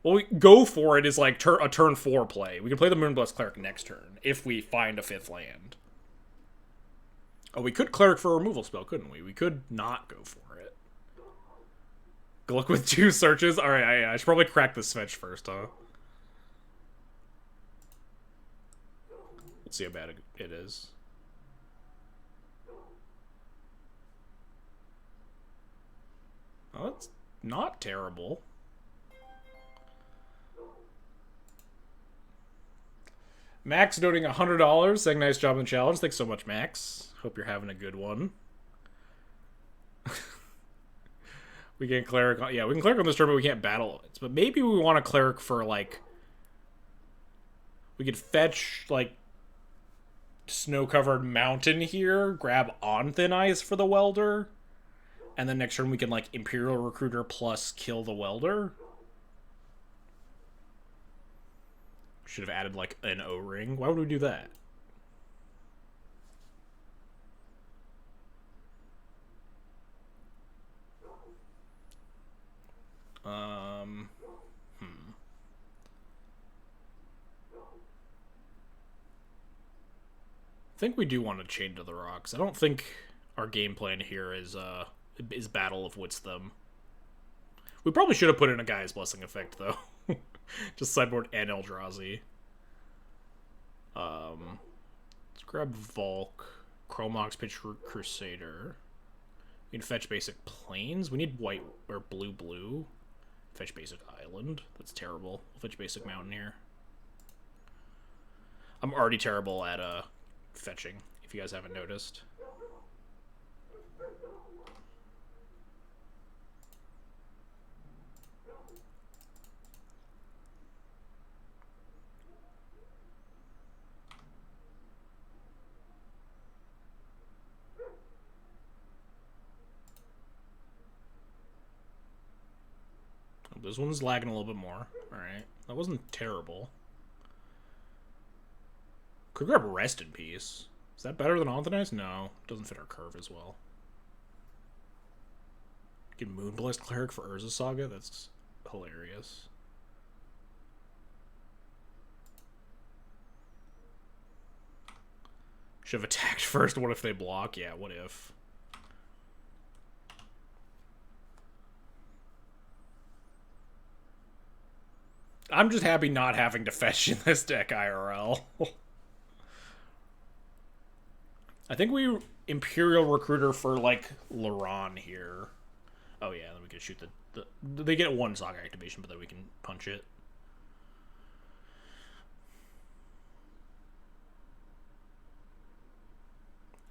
Well, we go for it is like a turn 4 play. We can play the Moonblessed Cleric next turn if we find a 5th land. Oh, we could Cleric for a removal spell, couldn't we? We could not go for it. Look with 2 searches? Alright, I should probably crack this fetch first, huh? Let's see how bad it is. Oh, it's not terrible. Max donating $100, saying nice job in the challenge. Thanks so much, Max. Hope you're having a good one. We can Cleric on... Yeah, we can Cleric on this turn, but we can't battle it. But maybe we want a Cleric for, like... We could fetch, like... Snow-covered mountain here. Grab On Thin Ice for the Welder. And then next turn we can, like, Imperial Recruiter plus kill the Welder. Should have added, like, an O-ring. Why would we do that? I think we do want to Chain to the Rocks. I don't think our game plan here is Battle of Wits them. We probably should have put in a Gaia's Blessing effect, though. Just sideboard and Eldrazi. Let's grab Volk. Chromox, Pitch Crusader. We can fetch basic plains. We need white or blue. Fetch basic island. That's terrible. We'll fetch basic mountaineer. I'm already terrible at fetching, if you guys haven't noticed. This one's lagging a little bit more. Alright. That wasn't terrible. Could grab Rest in Peace. Is that better than Authorize? No. It doesn't fit our curve as well. Get Moonblessed Cleric for Urza Saga? That's hilarious. Should have attacked first. What if they block? Yeah, what if? I'm just happy not having to fetch in this deck IRL. I think we Imperial Recruiter for, like, Laron here. Oh, yeah, then we can shoot the... They get 1 Saga activation, but then we can punch it.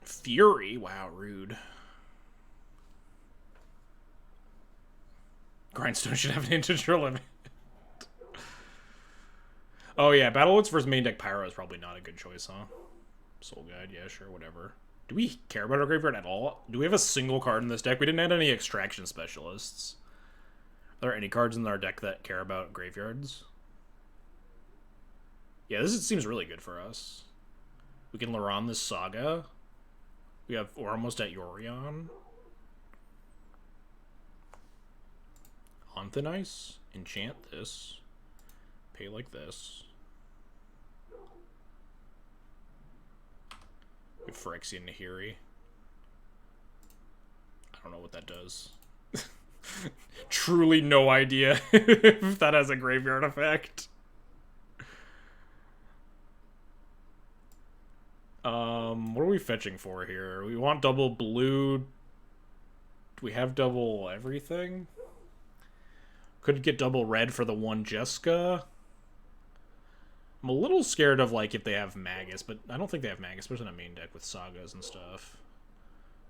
Fury? Wow, rude. Grindstone should have an integer limit. Oh, yeah, Battlewoods versus main deck Pyro is probably not a good choice, huh? Soul Guide, yeah, sure, whatever. Do we care about our graveyard at all? Do we have a single card in this deck? We didn't add any Extraction Specialists. Are there any cards in our deck that care about graveyards? Yeah, seems really good for us. We can Laron this Saga. We're almost at Yorion. On Thin Ice. Enchant this. Pay like this. We have Phyrexian Nahiri. I don't know what that does. Truly no idea if that has a graveyard effect. What are we fetching for here? We want double blue. Do we have double everything? Could get double red for the 1 Jessica. I'm a little scared of, like, if they have Magus, but I don't think they have Magus. There's in a main deck with Sagas and stuff.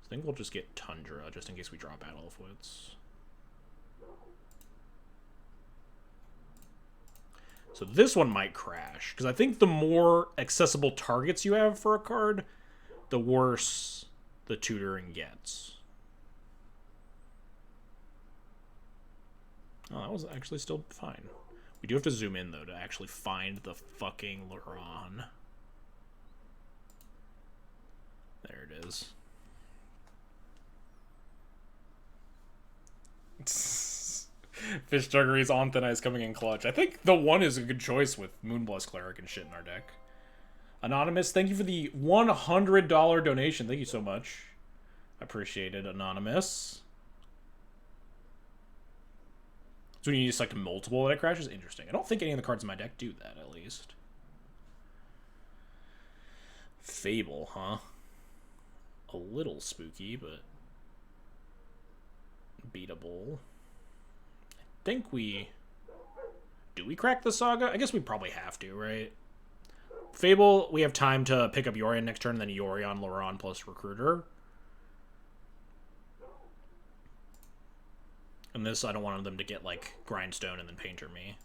I think we'll just get Tundra, just in case we draw Battle of Wits. So this one might crash, because I think the more accessible targets you have for a card, the worse the tutoring gets. Oh, that was actually still fine. We do have to zoom in, though, to actually find the fucking Laron. There it is. Fish Juggery's on thin ice coming in clutch. I think the 1 is a good choice with Moonblast Cleric and shit in our deck. Anonymous, thank you for the $100 donation. Thank you so much. I appreciate it, Anonymous. So when you select multiple when it crashes? Interesting. I don't think any of the cards in my deck do that, at least. Fable, huh? A little spooky, but beatable. I think we... Do we crack the Saga? I guess we probably have to, right? Fable, we have time to pick up Yorion next turn, then Yorion, Laron, plus Recruiter. And this, I don't want them to get, like, Grindstone and then Painter me.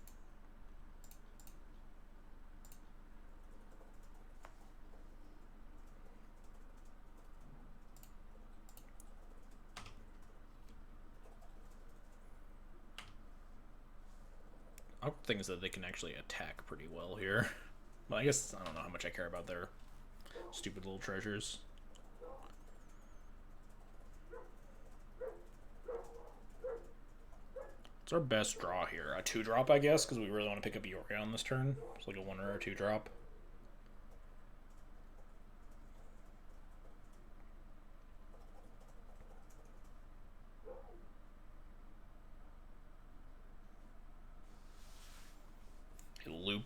Our thing is that they can actually attack pretty well here. But I guess, I don't know how much I care about their stupid little treasures. It's our best draw here. A 2-drop, I guess, because we really want to pick up Yorion this turn. It's like a 1 or a 2-drop.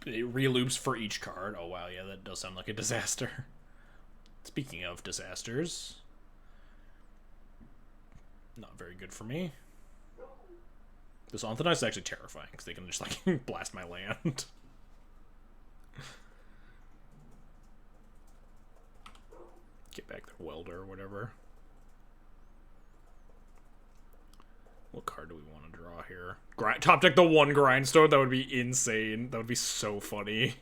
It re-loops for each card. Oh wow, yeah, that does sound like a disaster. Speaking of disasters, not very good for me. This Anthony is actually terrifying because they can just like blast my land. Get back their welder or whatever. What card do we want to draw here? Top deck the 1 Grindstone. That would be insane. That would be so funny.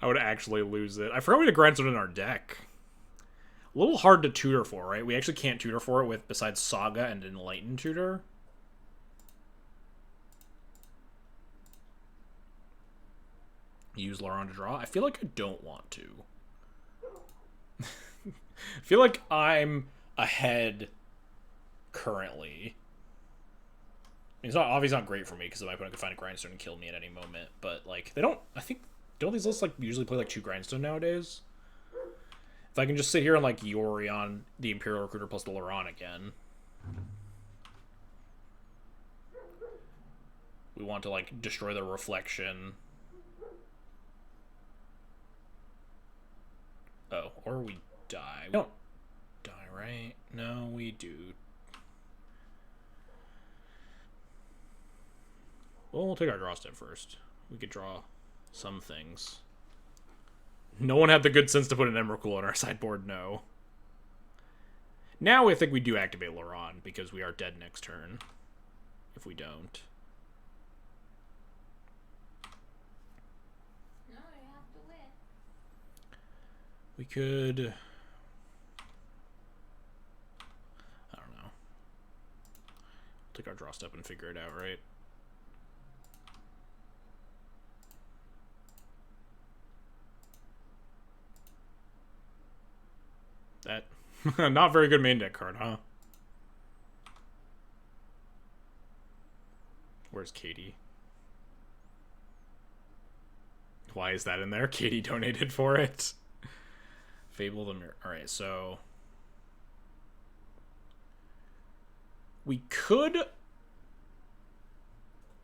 I would actually lose it. I forgot we had a Grindstone in our deck. A little hard to tutor for, right? We actually can't tutor for it with besides Saga and Enlightened Tutor. Use Laron to draw. I feel like I don't want to. I feel like I'm ahead currently. I mean, it's not obviously not great for me because my opponent could find a Grindstone and kill me at any moment. But like, they don't. I think don't these lists like usually play like 2 Grindstone nowadays? If I can just sit here and like Yorion the Imperial Recruiter plus the Laron again. We want to like destroy the Reflection. Oh, or we die. We don't die, right? No, we do. Well, we'll take our draw step first. We could draw some things. No one had the good sense to put an Emrakul on our sideboard, no. Now I think we do activate Laron, because we are dead next turn. If we don't. No, you have to win. We could... I don't know. Take our draw step and figure it out, right? That not very good main deck card, huh? Where's Katie? Why is that in there? Katie donated for it. Fable the Mirror. Alright, so we could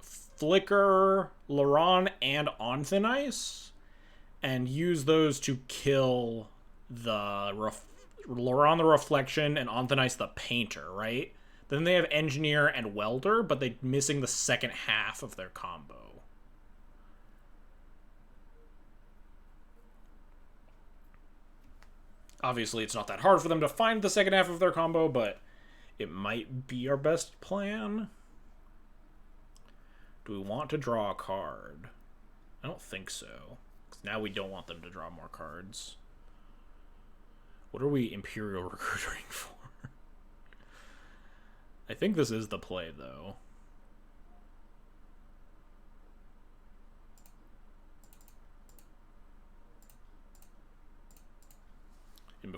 flicker Laron and On Thin Ice and use those to kill the Laron the Reflection and On Thin Ice the Painter, right? Then they have Engineer and Welder, but they're missing the second half of their combo. Obviously, it's not that hard for them to find the second half of their combo, but it might be our best plan. Do we want to draw a card? I don't think so. 'Cause now we don't want them to draw more cards. What are we Imperial recruiting for? I think this is the play, though.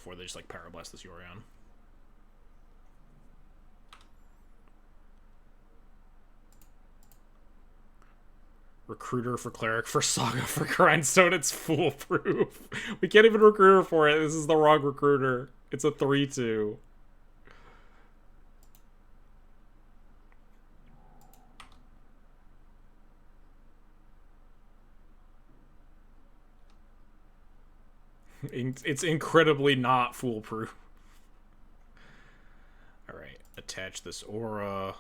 before they just, like, Power Blast this Yorion. Recruiter for Cleric for Saga for Grindstone. It's foolproof. We can't even recruit her for it. This is the wrong recruiter. It's a 3-2. It's incredibly not foolproof. Alright, attach this aura.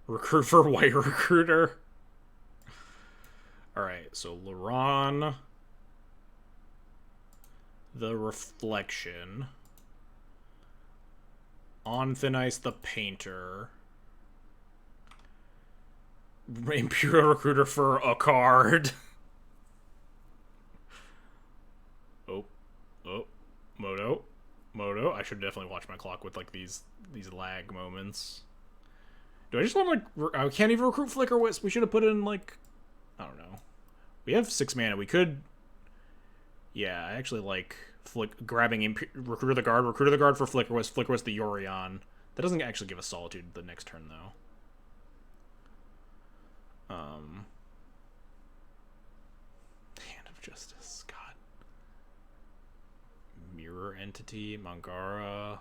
Recruit for White Recruiter. Alright, so Laron. The Reflection. On Thin Ice the Painter. Imperial Recruiter for a card. Moto. I should definitely watch my clock with, like, these lag moments. Do I just want, like... I can't even recruit Flicker Wisp. We should have put in, like... I don't know. We have 6 mana. We could... Yeah, I actually like grabbing Recruiter the Guard for Flicker Wisp the Yorion. That doesn't actually give us Solitude the next turn, though. Hand of Justice, God. Mirror Entity, Mangara.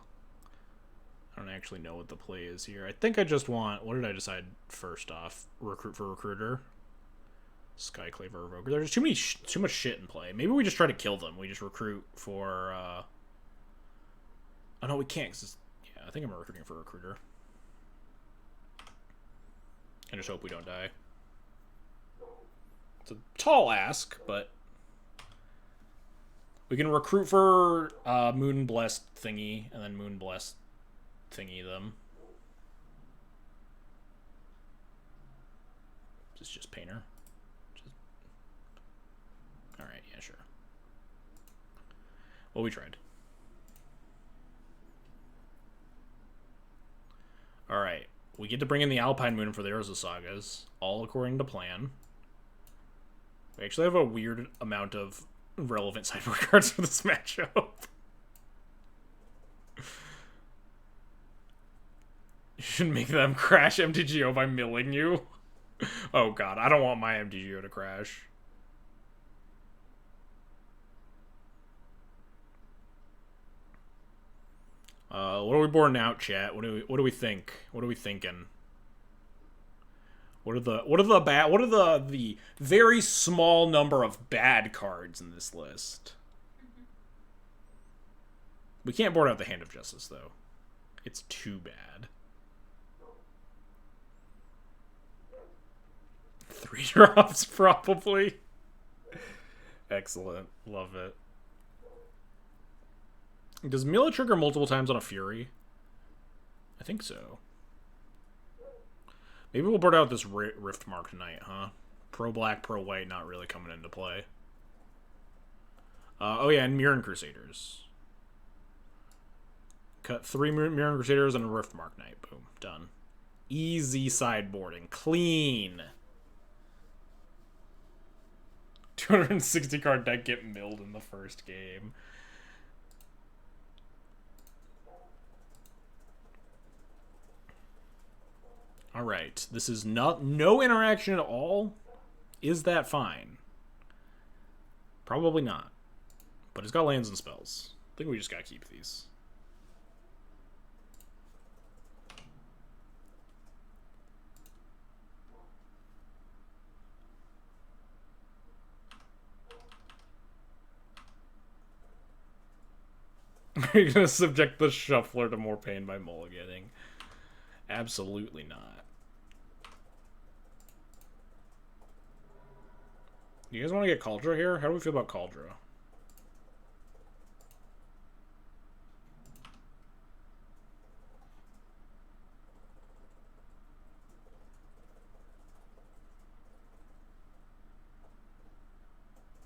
I don't actually know what the play is here. I think I just want... What did I decide first off? Recruit for Recruiter. Skyclaver Evoker. There's too much shit in play. Maybe we just try to kill them. We just recruit for... Oh, no, we can't. Yeah, I think I'm recruiting for Recruiter. I just hope we don't die. It's a tall ask, but... We can recruit for Moon Blessed thingy, and then Moon Blessed thingy them. This is just Painter. Alright, yeah, sure. Well, we tried. Alright. We get to bring in the Alpine Moon for the Urza Sagas, all according to plan. We actually have a weird amount of relevant sideboard cards for this matchup. You should make them crash MTGO by milling you. Oh god, I don't want my MTGO to crash. What are we boarding out, chat? What do we think? What are we thinking? What are the very small number of bad cards in this list? We can't board out the Hand of Justice, though. It's too bad. 3 drops, probably. Excellent. Love it. Does Mila trigger multiple times on a Fury? I think so. Maybe we'll board out this Rift Mark tonight, huh? Pro-black, pro-white not really coming into play. Oh yeah, and Mirren Crusaders. Cut 3 Mirren Crusaders and a Rift Mark Knight. Boom. Done. Easy sideboarding. Clean. 260 card deck get milled in the first game. Alright, this is no interaction at all. Is that fine? Probably not. But it's got lands and spells. I think we just gotta keep these. Are you gonna subject the shuffler to more pain by mulliganing? Absolutely not. You guys want to get Kaldra here? How do we feel about Kaldra?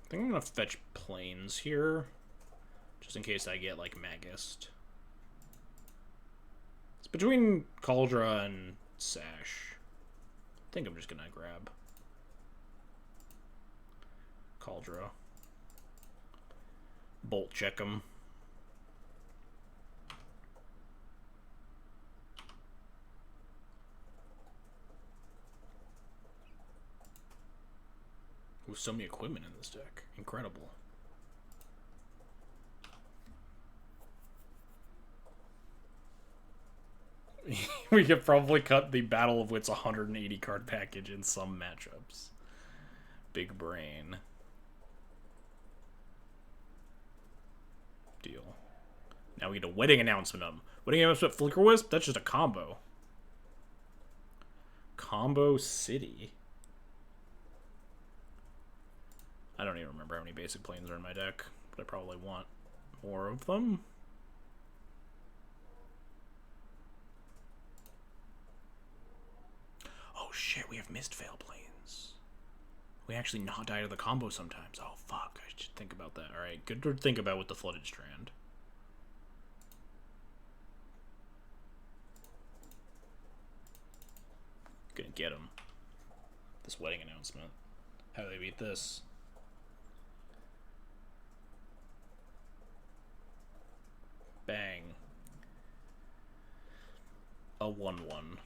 I think I'm gonna fetch planes here. Just in case I get, like, Magist. It's between Kaldra and Sash. I think I'm just gonna grab Kaldra. Bolt check him. With so many equipment in this deck. Incredible. We could probably cut the Battle of Wits 180 card package in some matchups. Big brain. Deal. Now we get a wedding announcement of them. Wedding announcement Flicker Wisp? That's just a combo. Combo City. I don't even remember how many basic planes are in my deck, but I probably want more of them. Oh shit, we have Mistveil planes. We actually not die to the combo sometimes. Oh fuck, I should think about that. Alright, good to think about with the Flooded Strand. Gonna get him. This wedding announcement. How do they beat this? Bang. A 1-1.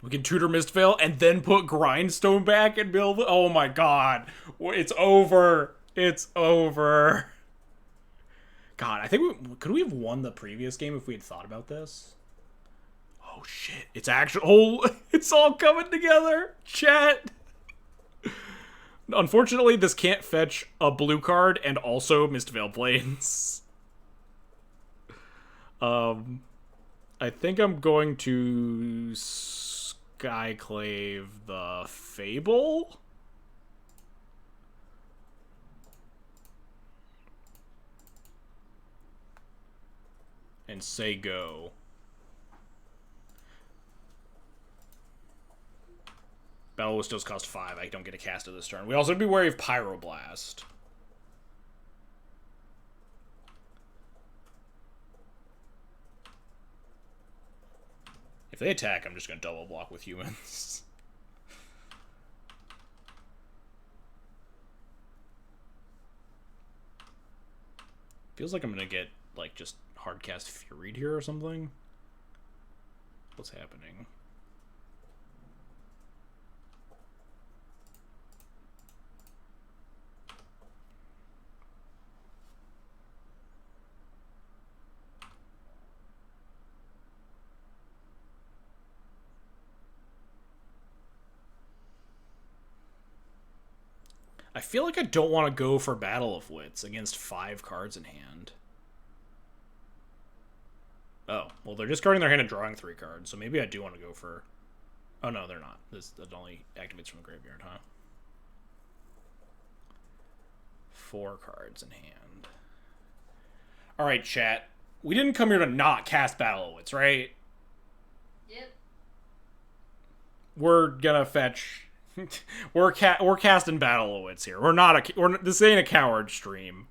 We can tutor Mistveil and then put Grindstone back and build. Oh my god. It's over. It's over. God, I think could we have won the previous game if we had thought about this? Oh shit. It's actually. Oh, it's all coming together. Chat. Unfortunately, this can't fetch a blue card and also Mistveil planes. I think I'm going to Skyclave the Fable. And say go. Battle will still cost 5. I don't get a cast it this turn. We also have to be wary of Pyroblast. If they attack, I'm just going to double block with humans. Feels like I'm going to get, like, just hardcast Furied here or something. What's happening? I feel like I don't want to go for Battle of Wits against 5 cards in hand. Oh, well, they're discarding their hand and drawing 3 cards, so maybe I do want to go for... Oh, no, they're not. That only activates from the graveyard, huh? 4 cards in hand. Alright, chat. We didn't come here to not cast Battle of Wits, right? Yep. We're gonna fetch... we're casting Battle of Wits here. We're not a... this ain't a coward stream.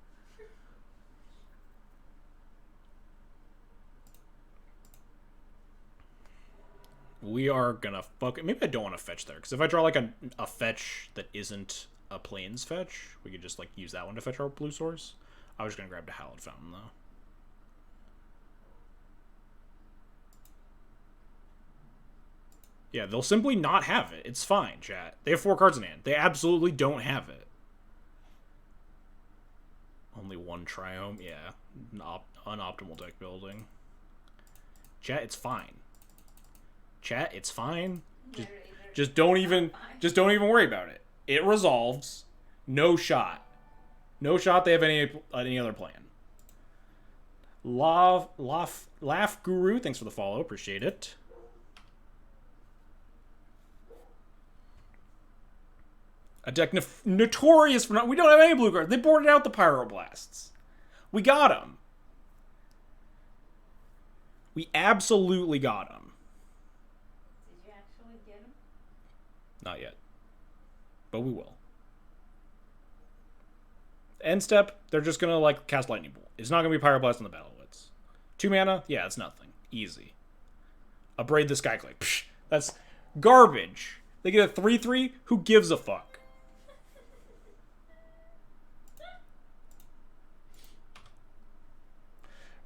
We are gonna fuck... Maybe I don't want to fetch there, because if I draw, like, a fetch that isn't a Plains fetch, we could just, like, use that one to fetch our blue source. I was gonna grab the Hallowed Fountain, though. Yeah, they'll simply not have it. It's fine, chat. They have 4 cards in hand. They absolutely don't have it. Only 1 Triome? Yeah. Unoptimal deck building. Chat, it's fine. Chat, it's fine. Just don't even worry about it. It resolves. No shot. No shot they have any other plan. Laugh Guru, thanks for the follow. Appreciate it. A deck notorious for not... We don't have any blue cards. They boarded out the Pyroblasts. We got them. We absolutely got them. Did you actually get them? Not yet. But we will. End step, they're just going to, like, cast Lightning Bolt. It's not going to be Pyroblast in the Battle Wits. 2 mana? Yeah, it's nothing. Easy. Abrade the Skyclave. Psh, that's garbage. They get a 3/3. Who gives a fuck?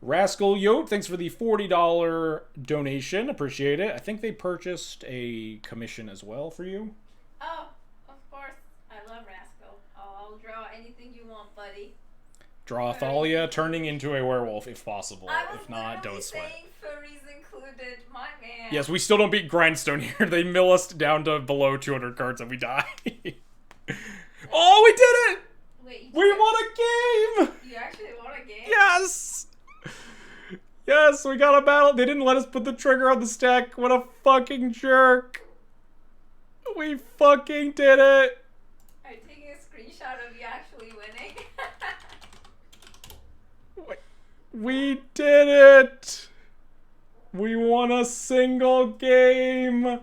Rascal Yote, thanks for the $40 donation. Appreciate it. I think they purchased a commission as well for you. Oh, of course. I love Rascal. I'll draw anything you want, buddy. Draw Thalia turning into a werewolf if possible. If not, don't sweat. Furries included, my man. Yes, we still don't beat Grindstone here. They mill us down to below 200 cards and we die. Oh, we did it! Wait, we won a game! You actually won a game? Yes! Yes, we got a battle. They didn't let us put the trigger on the stack. What a fucking jerk. We fucking did it. I'm taking a screenshot of you actually winning. We did it. We won a single game.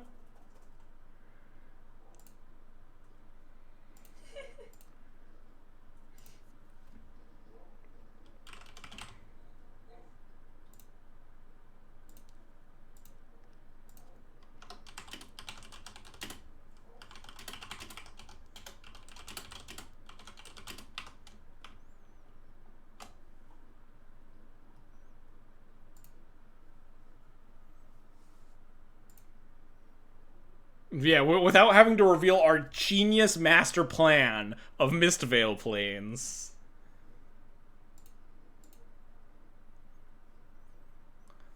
Yeah, without having to reveal our genius master plan of Mistvale Plains.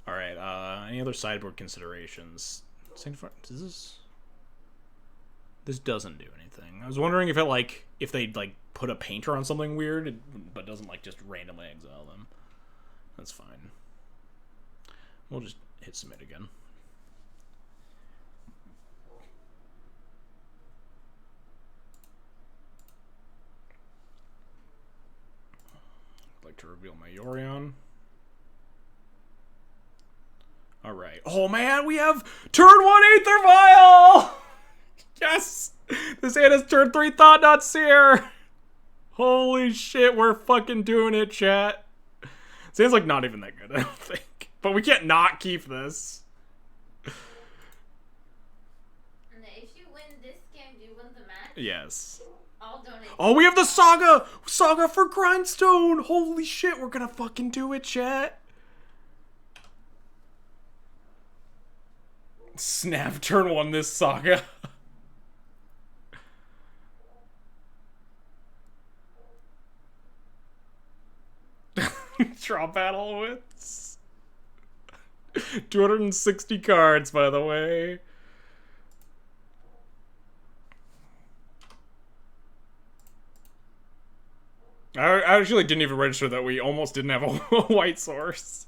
Alright, any other sideboard considerations? This doesn't do anything. I was wondering if it, like, if they'd, like, put a painter on something weird, but doesn't, like, just randomly exile them. That's fine. We'll just hit submit again. To reveal my Yorion. Alright. Oh man, we have turn 1 Aether Vial! Yes! This hand is turn 3 Thought Not Seer! Holy shit, we're fucking doing it, chat. Seems like not even that good, I don't think. But we can't not keep this. If you win this game, do you win the match? Yes. Oh, we have the Saga! Saga for Grindstone! Holy shit, we're gonna fucking do it, chat. Snap, turn 1 this Saga. Draw battle wits. 260 cards, by the way. I actually didn't even register that we almost didn't have a white source.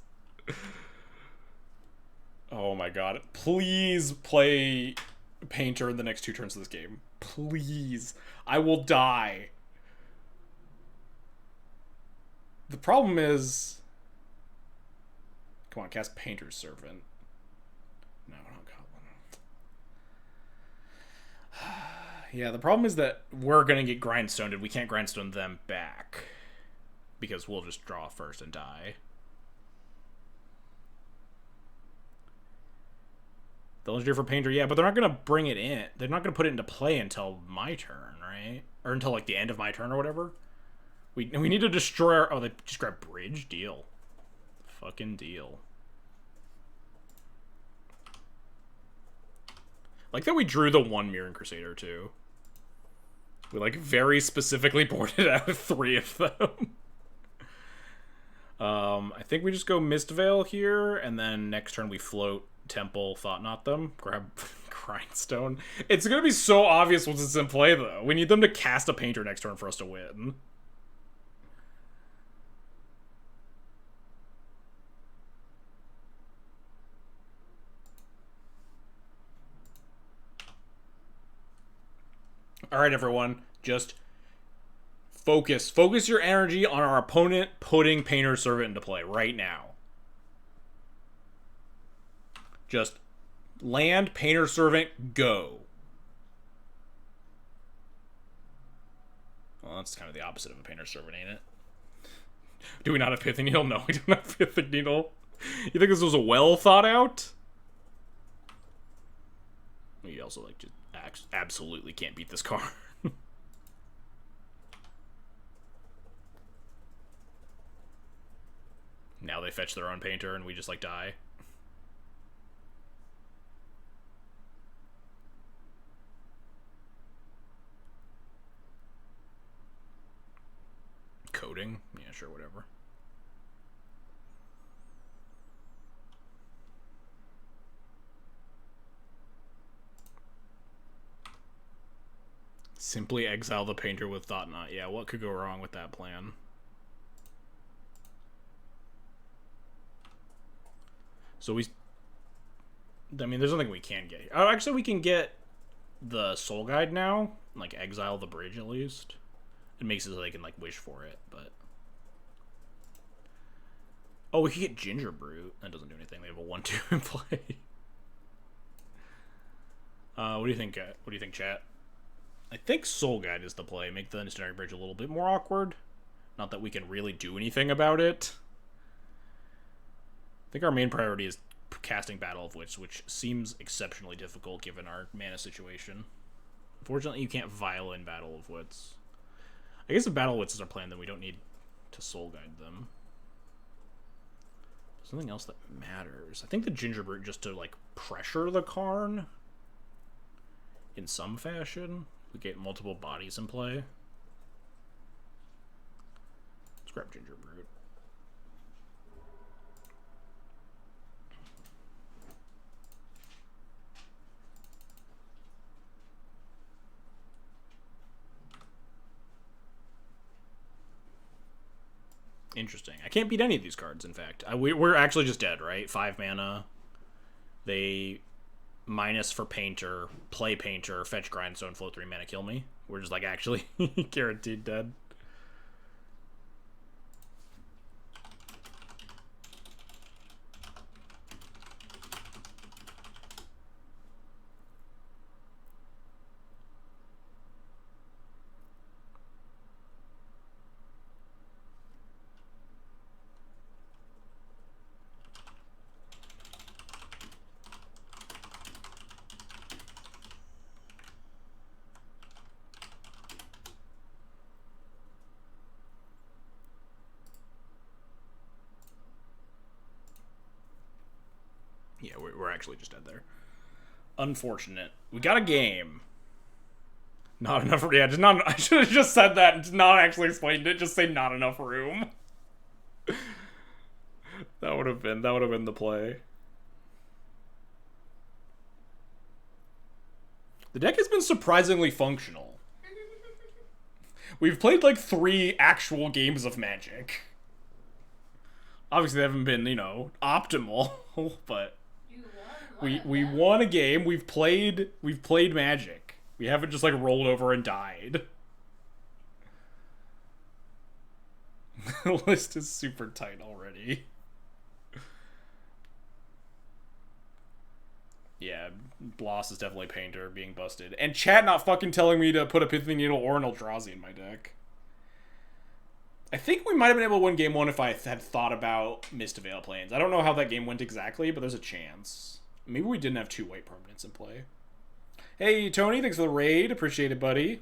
Oh my god. Please play Painter in the next 2 turns of this game. Please. I will die. The problem is... Come on, cast Painter's Servant. No, I don't got one. Yeah, the problem is that we're gonna get Grindstoned and we can't Grindstone them back. Because we'll just draw first and die. The legendary for Painter, yeah, but they're not gonna bring it in. They're not gonna put it into play until my turn, right? Or until, like, the end of my turn or whatever. We need to destroy our... Oh, they just grab Bridge? Deal. Fucking deal. Like that we drew the 1 Mirren Crusader, too. We, like, very specifically boarded out 3 of them. I think we just go Mistvale here, and then next turn we float Temple, Thought Not them, grab Grindstone. It's gonna be so obvious once it's in play, though. We need them to cast a Painter next turn for us to win. Alright, everyone. Just focus. Focus your energy on our opponent putting Painter's Servant into play right now. Just land, Painter's Servant, go. Well, that's kind of the opposite of a Painter's Servant, ain't it? Do we not have Pithing Needle? No, we don't have Pithing Needle. You think this was a well thought out? We also, like, just absolutely can't beat this card. Now they fetch their own painter and we just, like, die. Coding? Yeah, sure, whatever. Simply exile the painter with Thought Knot. Yeah, what could go wrong with that plan? So I mean, there's nothing we can get here. Oh, actually, we can get the Soul Guide now. Like, exile the bridge, at least. It makes it so they can, like, wish for it, but... Oh, we can get Ginger Brute. That doesn't do anything. They have a 1-2 in play. What do you think, chat? I think Soul Guide is the play. Make the Incendiary Bridge a little bit more awkward. Not that we can really do anything about it. I think our main priority is casting Battle of Wits, which seems exceptionally difficult given our mana situation. Unfortunately, you can't Violin Battle of Wits. I guess if Battle of Wits is our plan, then we don't need to Soul Guide them. Something else that matters. I think the Ginger Brute just to, like, pressure the Karn in some fashion. We get multiple bodies in play. Let's grab Ginger Brute. Interesting. I can't beat any of these cards, in fact. We're actually just dead, right? 5 mana. They minus for Painter, play Painter, fetch Grindstone, flow 3 mana, kill me. We're just, like, actually guaranteed dead. Yeah, we're actually just dead there. Unfortunate. We got a game. Not enough. Yeah, just not. I should have just said that and not actually explained it. Just say not enough room. That would have been the play. The deck has been surprisingly functional. We've played like 3 actual games of Magic. Obviously, they haven't been, you know, optimal, but we won a game. We've played Magic. We haven't just like rolled over and died. The list is super tight already. Yeah, Bloss is definitely Painter being busted. And chat not fucking telling me to put Epiphany Needle or an Eldrazi in my deck. I think we might have been able to win game 1 if I had thought about Mist Veil Plains. I don't know how that game went exactly, but there's a chance. Maybe we didn't have 2 white permanents in play. Hey, Tony, thanks for the raid. Appreciate it, buddy.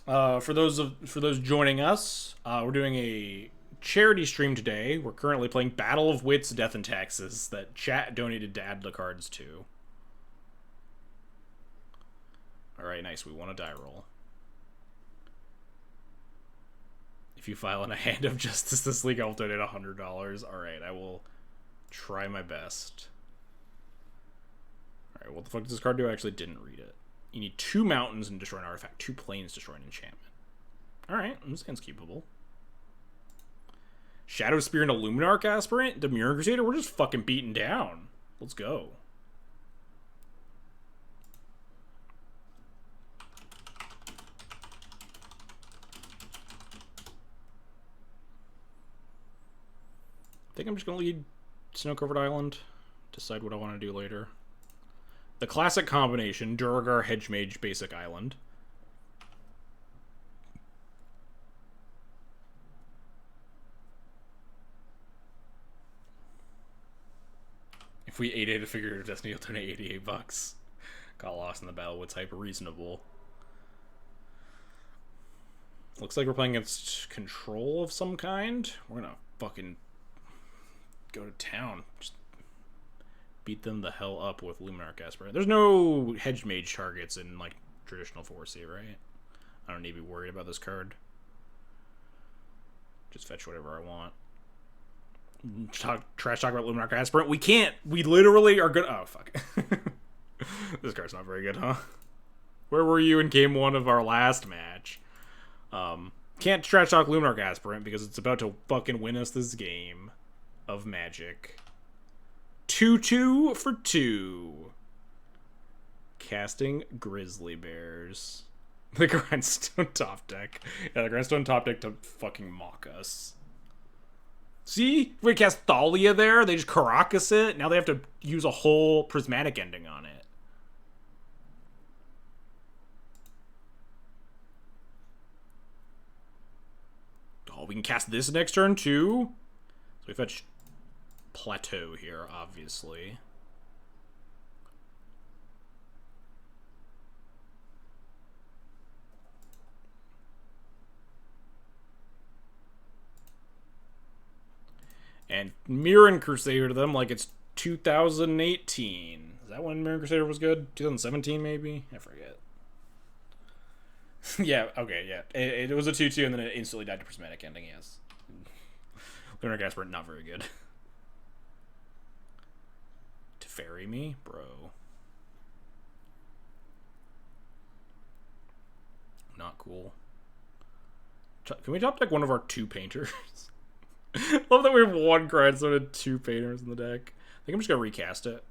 For those joining us, we're doing a charity stream today. We're currently playing Battle of Wits, Death and Taxes that chat donated to add the cards to. Alright, nice. We want a die roll. If you file in a Hand of Justice this league, I'll donate $100. Alright, I will try my best. Alright, what the fuck does this card do? I actually didn't read it. You need 2 mountains and destroy an artifact, 2 planes, destroy an enchantment. Alright, this hand's keepable. Shadow Spear and a Luminarch Aspirant? Demure Crusader? We're just fucking beaten down. Let's go. I think I'm just going to lead Snow-Covered Island. Decide what I want to do later. The classic combination, Duragar, Hedgemage, Basic Island. If we 8-8 a figure of Destiny, you'll donate 88 bucks. Got lost in the battle. What's hyper reasonable? Looks like we're playing against control of some kind. We're gonna fucking go to town. Just beat them the hell up with Luminarch Aspirant. There's no hedge mage targets in like traditional 4C, right? I don't need to be worried about this card. Just fetch whatever I want. Trash talk about Luminarch Aspirant. We can't. We literally are gonna. Oh fuck. This card's not very good, huh? Where were you in game 1 of our last match? Can't trash talk Luminarch Aspirant because it's about to fucking win us this game of Magic. 2-2 for 2. Casting Grizzly Bears. The Grindstone top deck. Yeah, the Grindstone top deck to fucking mock us. See? We cast Thalia there. They just Caracas it. Now they have to use a whole prismatic ending on it. Oh, we can cast this next turn too? So we fetch Plateau here, obviously. And Mirren Crusader to them like it's 2018. Is that when Mirren Crusader was good? 2017 maybe? I forget. Yeah, okay, yeah. It was a 2-2 and then it instantly died to Prismatic Ending, yes. Lunar Gasper, not very good. To ferry me? Bro. Not cool. Can we top deck one of our 2 painters? Love that we have 1 Grindstone and 2 painters in the deck. I think I'm just going to recast it.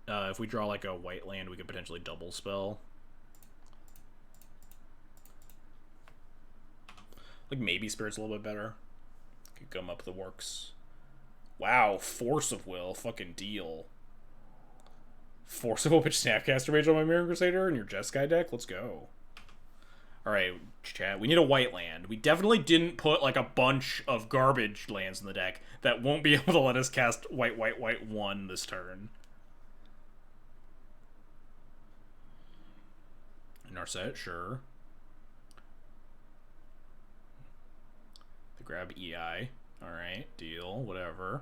If we draw like a white land, we could potentially double spell. Like maybe Spirit's a little bit better. Could gum up the works. Wow, Force of Will. Fucking deal. Force of Will, pitch Snapcaster Mage on my Mirror Crusader in your Jeskai deck? Let's go. Alright, chat. We need a white land. We definitely didn't put like a bunch of garbage lands in the deck that won't be able to let us cast white, white, white 1 this turn. Narset, sure. The grab EI. Alright, deal, whatever.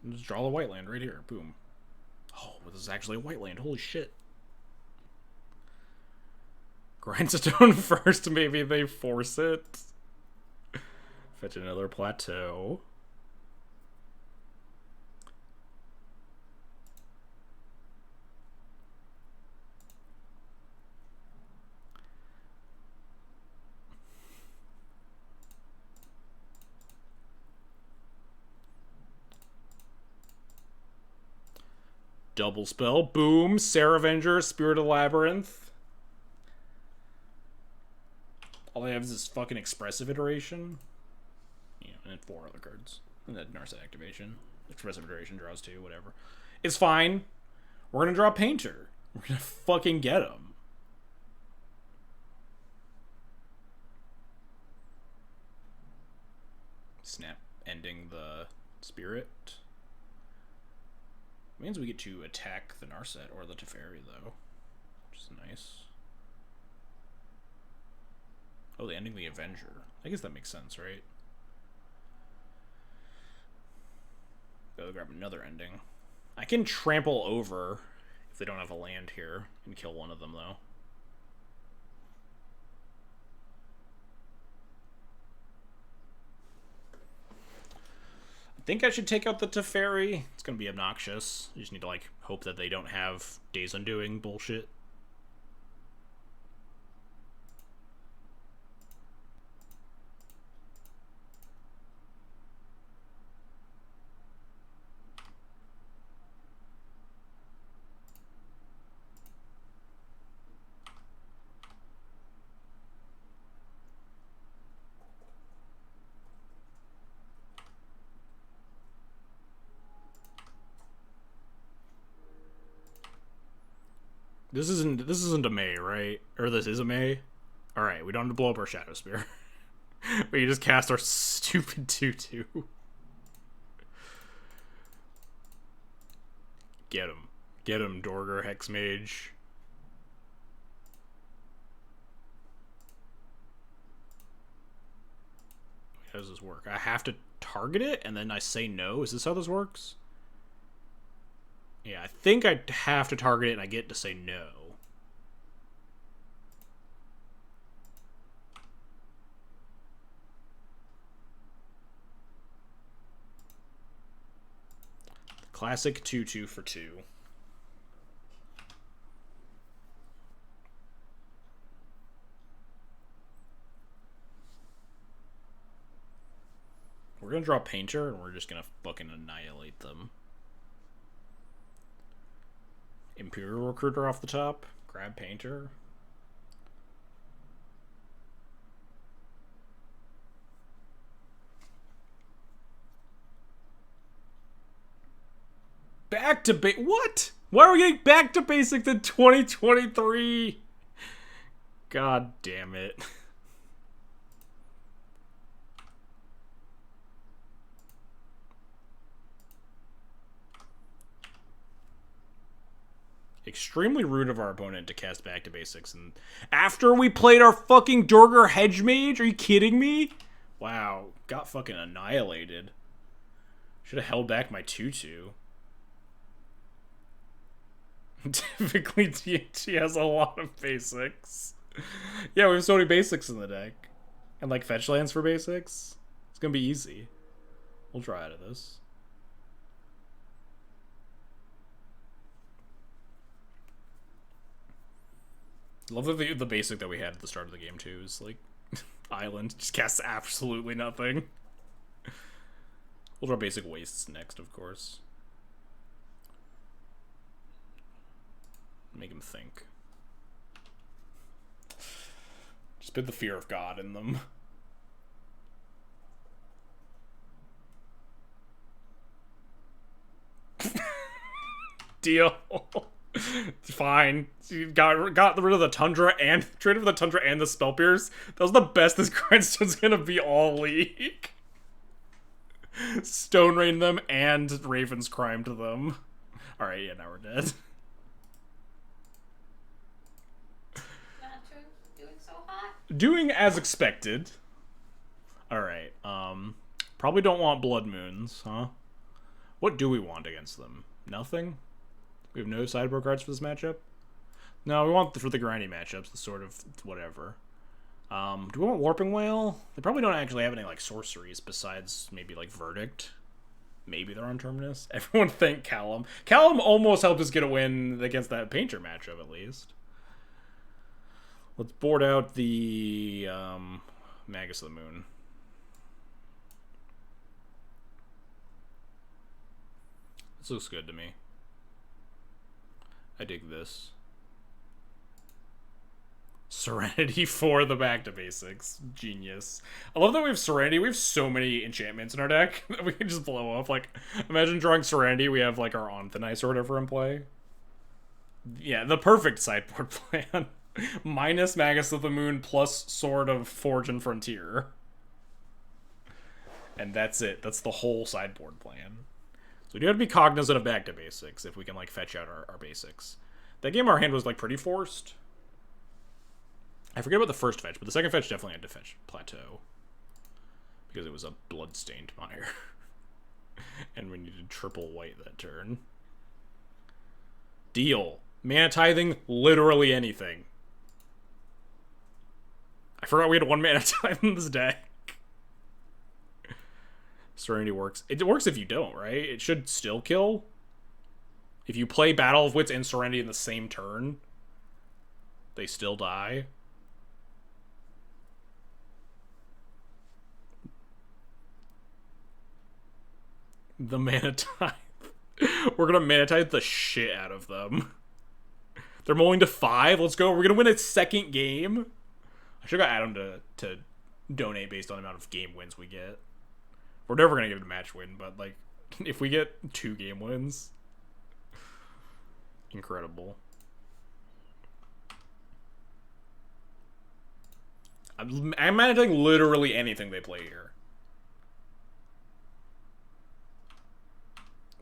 And just draw the white land right here. Boom. Oh, this is actually a white land. Holy shit. Grindstone first, maybe they force it. Fetch another Plateau. Double spell. Boom. Saravenger, Spirit of Labyrinth. All they have is this fucking expressive iteration. Yeah, and then 4 other cards. And then Narset activation. Expressive iteration draws 2, whatever. It's fine. We're gonna draw Painter. We're gonna fucking get him. Snap ending the Spirit. Means we get to attack the Narset or the Teferi, though. Which is nice. Oh, the ending the Avenger. I guess that makes sense, right? Go grab another ending. I can trample over if they don't have a land here and kill one of them, though. I think I should take out the Teferi. It's going to be obnoxious. You just need to, like, hope that they don't have Days Undoing bullshit. This isn't a May, right? Or this is a May? Alright, we don't have to blow up our Shadow Spear. We just cast our stupid 2-2. Get him. Get him, Dorger Hexmage. How does this work? I have to target it, and then I say no? Is this how this works? Yeah, I think I have to target it, and I get to say no. Classic 2/2 for 2. We're gonna draw Painter, and we're just gonna fucking annihilate them. Imperial Recruiter off the top. Grab Painter. Back to what? Why are we getting back to basics in 2023? God damn it. Extremely rude of our opponent to cast back to basics, and after we played our fucking Dorger Hedge Mage? Are you kidding me? Wow, got fucking annihilated. Should have held back my 2/2. Typically, TNT has a lot of basics. Yeah, we have so many basics in the deck. And, like, fetch lands for basics. It's gonna be easy. We'll try out of this. Love that the basic that we had at the start of the game, too, is, like, Island. Just casts absolutely nothing. We'll draw basic wastes next, of course. Make him think. Just put the fear of God in them. Deal. Fine. You got rid of the Tundra and traded for the Tundra and the Spell Pierce. That was the best this Grindstone's gonna be all league. Stone Rain them and Raven's Crime to them. Alright, yeah, now we're dead. Doing as expected. Alright, probably don't want Blood Moons, huh? What do we want against them? Nothing? We have no sideboard cards for this matchup? No, we want for the grindy matchups, the sort of whatever. Do we want Warping Whale? They probably don't actually have any, like, sorceries besides maybe, like, Verdict. Maybe they're on Terminus. Everyone thank Callum. Callum almost helped us get a win against that Painter matchup, at least. Let's board out the Magus of the Moon. This looks good to me. I dig this. Serenity for the back to basics. Genius. I love that we have Serenity. We have so many enchantments in our deck that we can just blow up. Like, imagine drawing Serenity. We have, like, our Onthanice or whatever in play. Yeah, the perfect sideboard plan. Minus Magus of the Moon plus Sword of Forge and Frontier. And that's it. That's the whole sideboard plan. So we do have to be cognizant of back to basics if we can, like, fetch out our basics. That game our hand was, like, pretty forced. I forget about the first fetch, but the second fetch definitely had to fetch Plateau. Because it was a blood-stained mire. And we needed triple white that turn. Deal. Mana Tithing, literally anything. I forgot we had one Mana Tithe in this deck. Serenity works. It works if you don't, right? It should still kill. If you play Battle of Wits and Serenity in the same turn, they still die. The Mana Tithe. We're gonna Mana Tithe the shit out of them. They're mulling to 5. Let's go. We're gonna win a second game. I should have got Adam to donate based on the amount of game wins we get. We're never gonna give it a match win, but, like, if we get 2 game wins, incredible. I'm managing literally anything they play here.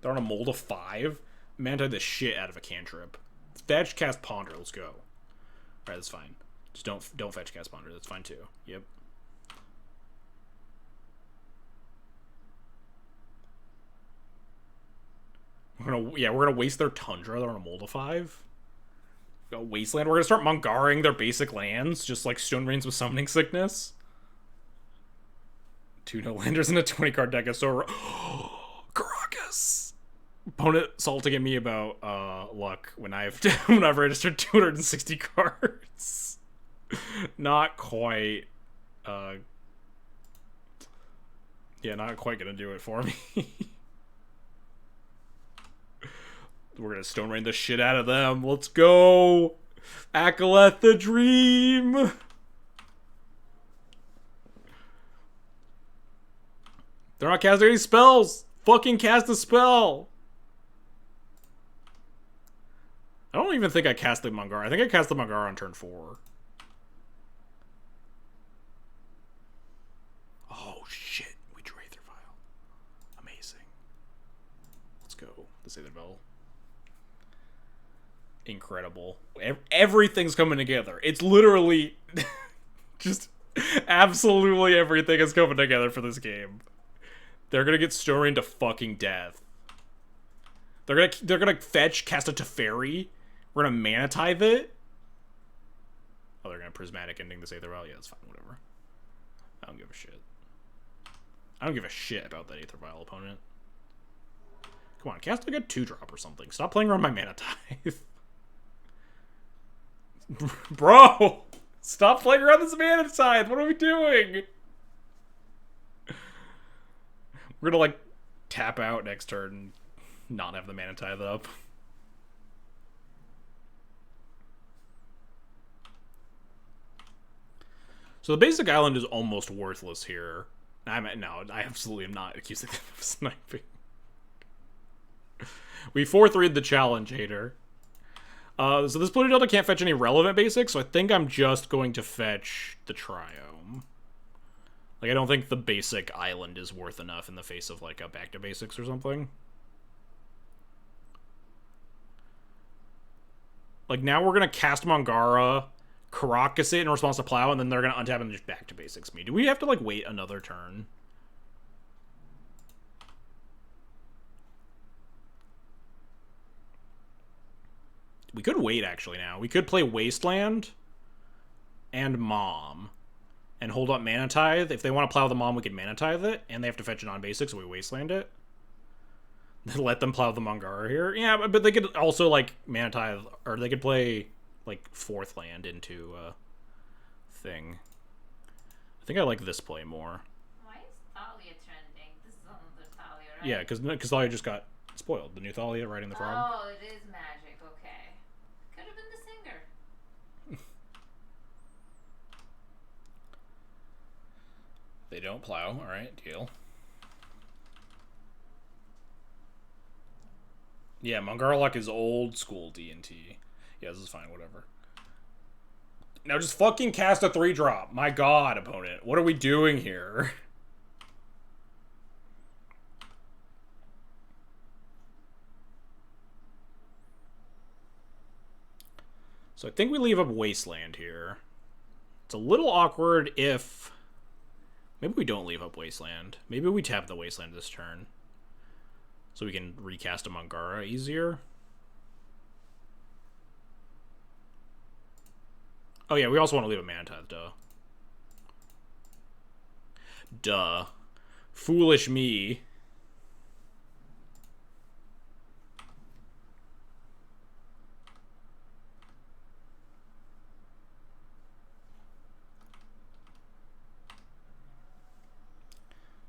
They're on a mold of 5. Manta the shit out of a cantrip. Fetch, cast, ponder. Let's go. Alright, that's fine. Just don't fetch, cast, ponder. That's fine too. Yep. We're gonna waste their Tundra. They're on a mold of 5. Wasteland. We're gonna start Mongaring their basic lands, just like Stone Rains with Summoning Sickness. 2 no-landers in a 20-card deck. So Caracas. Opponent salting at me about luck when I've registered 260 cards. Not quite. Yeah, not quite gonna do it for me. We're gonna Stone Rain the shit out of them. Let's go! Akaleth the Dream! They're not casting any spells! Fucking cast a spell! I don't even think I cast the Mangara. I think I cast the Mangara on turn 4. Oh shit, we drew Aether Vial. Amazing. Let's go. This Aether Vial. Incredible. Everything's coming together. It's literally just absolutely everything is coming together for this game. They're gonna get Stone Rain to fucking death. They're gonna fetch, cast a Teferi. We're gonna Mana Tithe it. Oh, they're gonna Prismatic Ending this Aether Vial. Yeah, that's fine. Whatever. I don't give a shit. I don't give a shit about that Aether Vial opponent. Come on, cast like a 2-drop or something. Stop playing around my Mana Tithe. Bro! Stop playing around this Mana Tithe! What are we doing? We're gonna, like, tap out next turn and not have the Mana Tithe up. So the basic island is almost worthless here. No, I absolutely am not accusing them of sniping. We 4-3'd the challenge, hater. So this Blue Delta can't fetch any relevant basics, so I think I'm just going to fetch the Triome. Like, I don't think the basic island is worth enough in the face of, like, a back to basics or something. Like, now we're gonna cast Mangara, Caracas it in response to Plow, and then they're gonna untap and just back to basics me. Do we have to, like, wait another turn? We could wait, actually, now. We could play Wasteland and Mom and hold up Mana Tithe. If they want to Plow the Mom, we could Mana Tithe it, and they have to fetch it on basic, so we Wasteland it. Then let them Plow the Mangara here. Yeah, but they could also, like, Mana Tithe, or they could play, like, 4th land into thing. I think I like this play more. Why is Thalia trending? This is another Thalia, right? Yeah, because Thalia just got spoiled. The new Thalia riding the frog. Oh, it is magic. Okay. Could have been the singer. They don't Plow. Alright, deal. Yeah, Mongarlock is old school D&T. Yeah, this is fine, whatever. Now just fucking cast a 3-drop. My god, opponent. What are we doing here? So I think we leave up Wasteland here. It's a little awkward if... Maybe we don't leave up Wasteland. Maybe we tap the Wasteland this turn. So we can recast a Mangara easier. Oh yeah, we also want to leave a Mana Tithe, duh. Duh. Foolish me.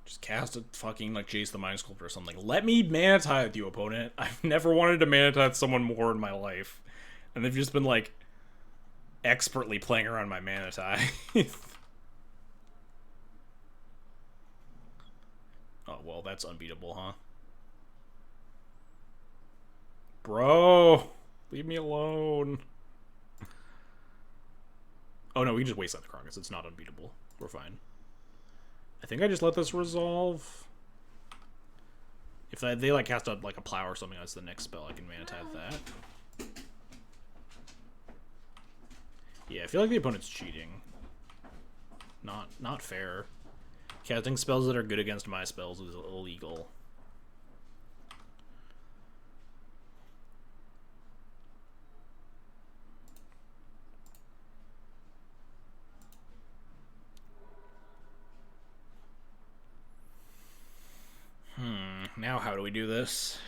Just cast a fucking, like, Jace the Mind Sculptor or something. Let me Mana Tithe you, opponent. I've never wanted to Mana Tithe someone more in my life. And they've just been, like, expertly playing around my Mana Tithe. Oh, well, that's unbeatable, huh? Bro! Leave me alone. Oh, no, we can just waste out the Carcass. It's not unbeatable. We're fine. I think I just let this resolve. If they like cast like a plow or something, that's the next spell. I can mana tithe that. Yeah, I feel like the opponent's cheating. Not fair. Casting spells that are good against my spells is illegal. Now how do we do this?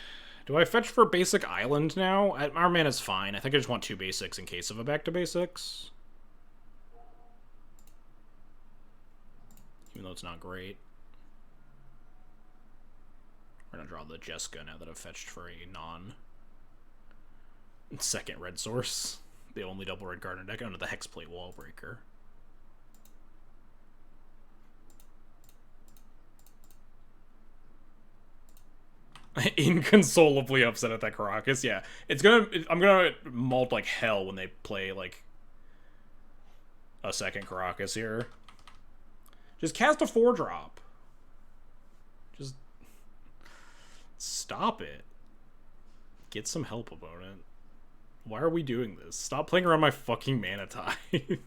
Do I fetch for basic island now? Our mana's fine. I think I just want 2 basics in case of a back to basics. Even though it's not great. We're gonna draw the Jessica now that I've fetched for a second red source. The only double red card in deck under the Hexplate Wallbreaker. Inconsolably upset at that Caracas. Yeah, I'm gonna malt like hell when they play like a second Caracas here. Just cast a 4-drop. Just stop it. Get some help, opponent. Why are we doing this? Stop playing around my fucking mana tithe.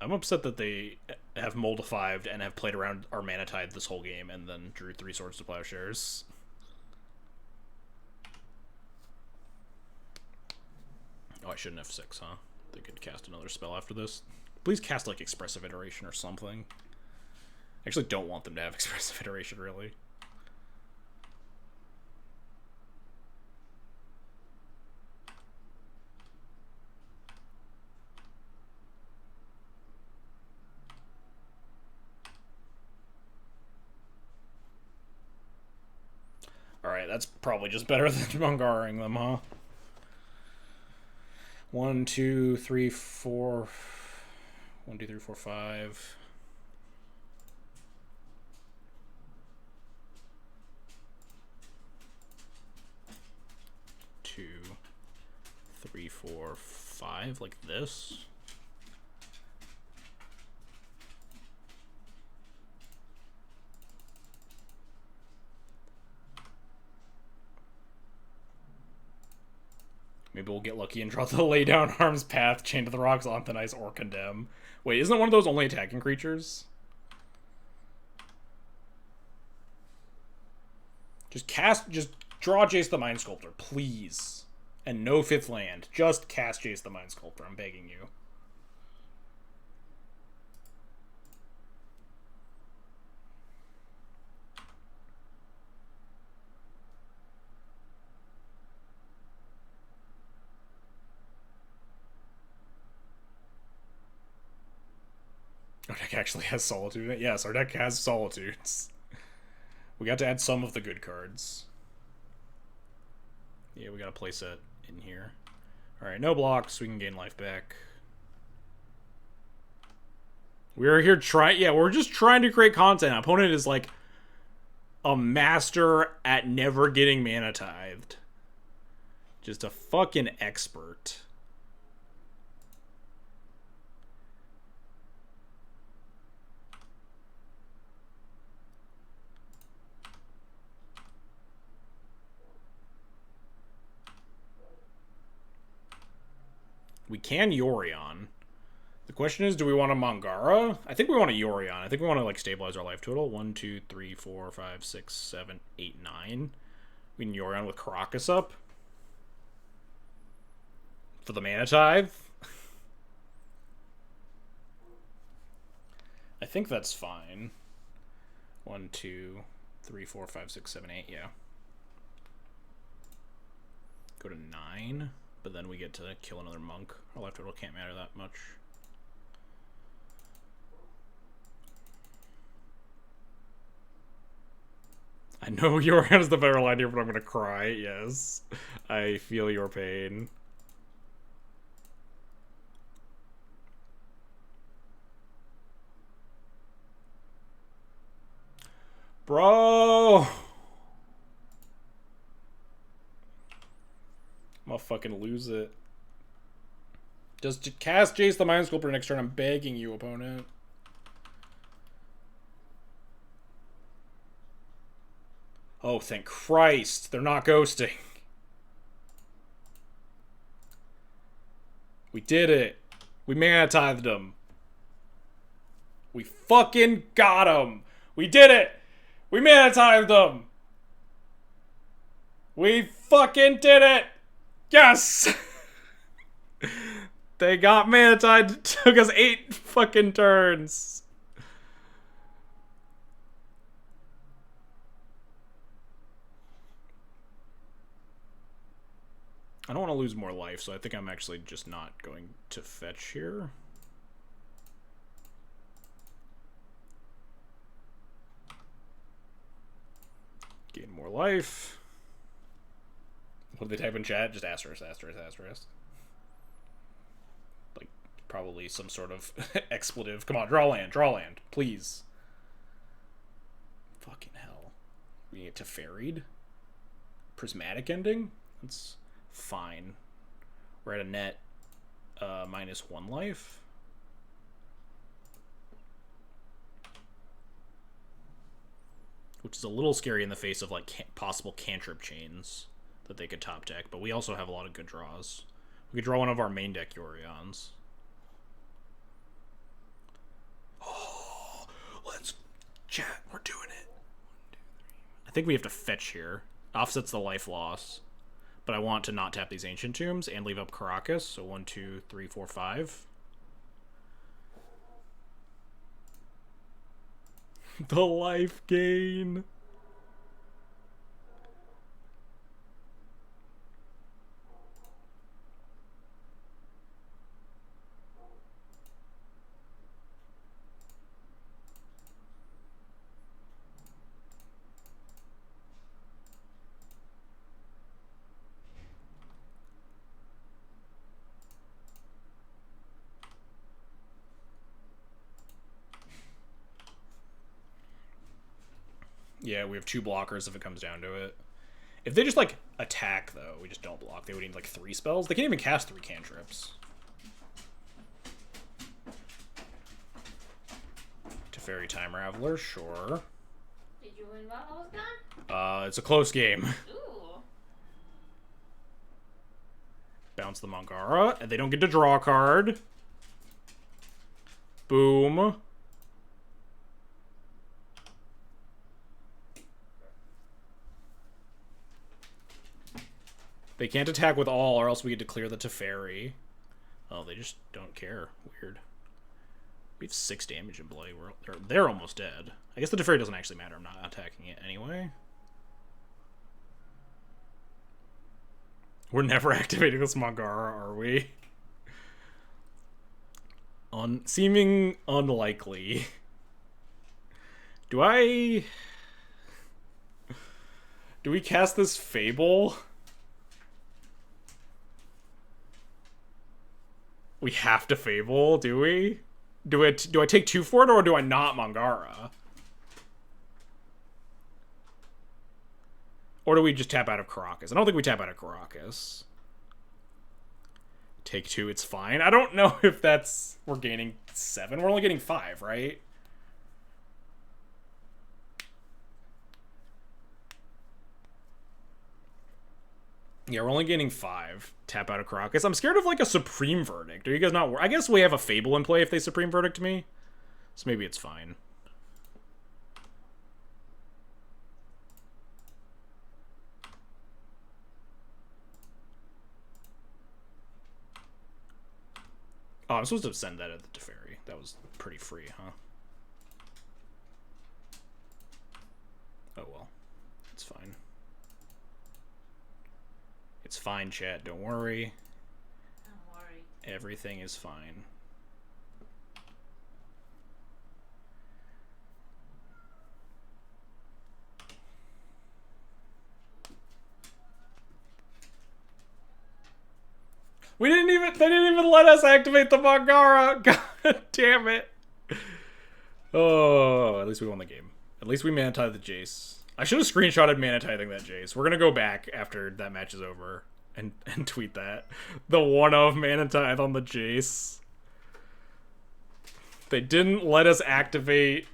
I'm upset that they have Moldifived and have played around our mana tithe this whole game and then drew 3 Swords to Plowshares. Oh, I shouldn't have 6, huh? They could cast another spell after this. Please cast, like, Expressive Iteration or something. I actually don't want them to have Expressive Iteration, really. Alright, that's probably just better than Mungaring them, huh? 1, 2, 3, 4. 1, 2, 3, 4, 5. Two, 3, 4, 5, like this. Maybe we'll get lucky and draw the Lay Down Arms Path, Chain to the Rocks, Anthonize, or Condemn. Wait, isn't one of those only attacking creatures? Just draw Jace the Mind Sculptor, please. And no 5th land. Just cast Jace the Mind Sculptor, I'm begging you. Our deck actually has Solitude. Yes, our deck has Solitudes. We got to add some of the good cards. Yeah, we got a playset in here. Alright, no blocks. We can gain life back. We're here we're just trying to create content. Our opponent is like a master at never getting mana tithed. Just a fucking expert. We can Yorion. The question is, do we want a Mangara? I think we want a Yorion. I think we want to like stabilize our life total. 1, 2, 3, 4, 5, 6, 7, 8, 9. We can Yorion with Caracas up. For the mana tithe. I think that's fine. 1, 2, 3, 4, 5, 6, 7, 8, yeah. Go to 9. But then we get to kill another monk. Our life total can't matter that much. I know your hand is the better line here, but I'm gonna cry. Yes. I feel your pain. Bro! I'm gonna fucking lose it. Just cast Jace the Mind Sculptor next turn. I'm begging you, opponent. Oh, thank Christ. They're not ghosting. We did it. We mana-tithed them. We fucking got them. We did it. We mana-tithed them. We fucking did it. Yes. They got mana-tithed. Took us 8 fucking turns. I don't want to lose more life, so I think I'm actually just not going to fetch here. Gain more life. What did they type in chat? Just asterisk, asterisk, asterisk. Like, probably some sort of expletive. Come on, draw land, please. Fucking hell. We get to ferried. Prismatic ending? That's fine. We're at a net -1 life. Which is a little scary in the face of like possible cantrip chains that they could top deck, but we also have a lot of good draws. We could draw one of our main deck Yorions. Oh, let's chat. We're doing it. 1, 2, 3. I think we have to fetch here. Offsets the life loss. But I want to not tap these Ancient Tombs and leave up Caracas. So 1, 2, 3, 4, 5. The life gain. Yeah, we have 2 blockers if it comes down to it. If they just, like, attack, though, we just don't block. They would need, like, 3 spells. They can't even cast 3 cantrips. Teferi Time Raveler, sure. Did you win while I was gone? It's a close game. Ooh. Bounce the Mangara, and they don't get to draw a card. Boom. They can't attack with all, or else we get to clear the Teferi. Oh, they just don't care. Weird. We have 6 damage in play. They're almost dead. I guess the Teferi doesn't actually matter. I'm not attacking it anyway. We're never activating this Mangara, are we? Seeming unlikely. Do we cast this Fable? We have to Fable, do we? Do I take 2 for it, or do I not Mangara? Or do we just tap out of Caracas? I don't think we tap out of Caracas. Take 2, it's fine. I don't know if that's... We're gaining 7. We're only getting 5, right? Yeah, we're only gaining 5. Tap out of Caracas. I'm scared of, like, a Supreme Verdict. Are you guys not... I guess we have a Fable in play if they Supreme Verdict me. So maybe it's fine. Oh, I'm supposed to send that at the Teferi. That was pretty free, huh? Oh, well. It's fine. It's fine, chat. Don't worry. Don't worry. Everything is fine. They didn't even let us activate the Mangara. God damn it. Oh, at least we won the game. At least we mana-tithed the Jace. I should have screenshotted mana-tithing that Jace. We're gonna go back after that match is over and tweet that. The one of Mana Tithe on the Jace. They didn't let us activate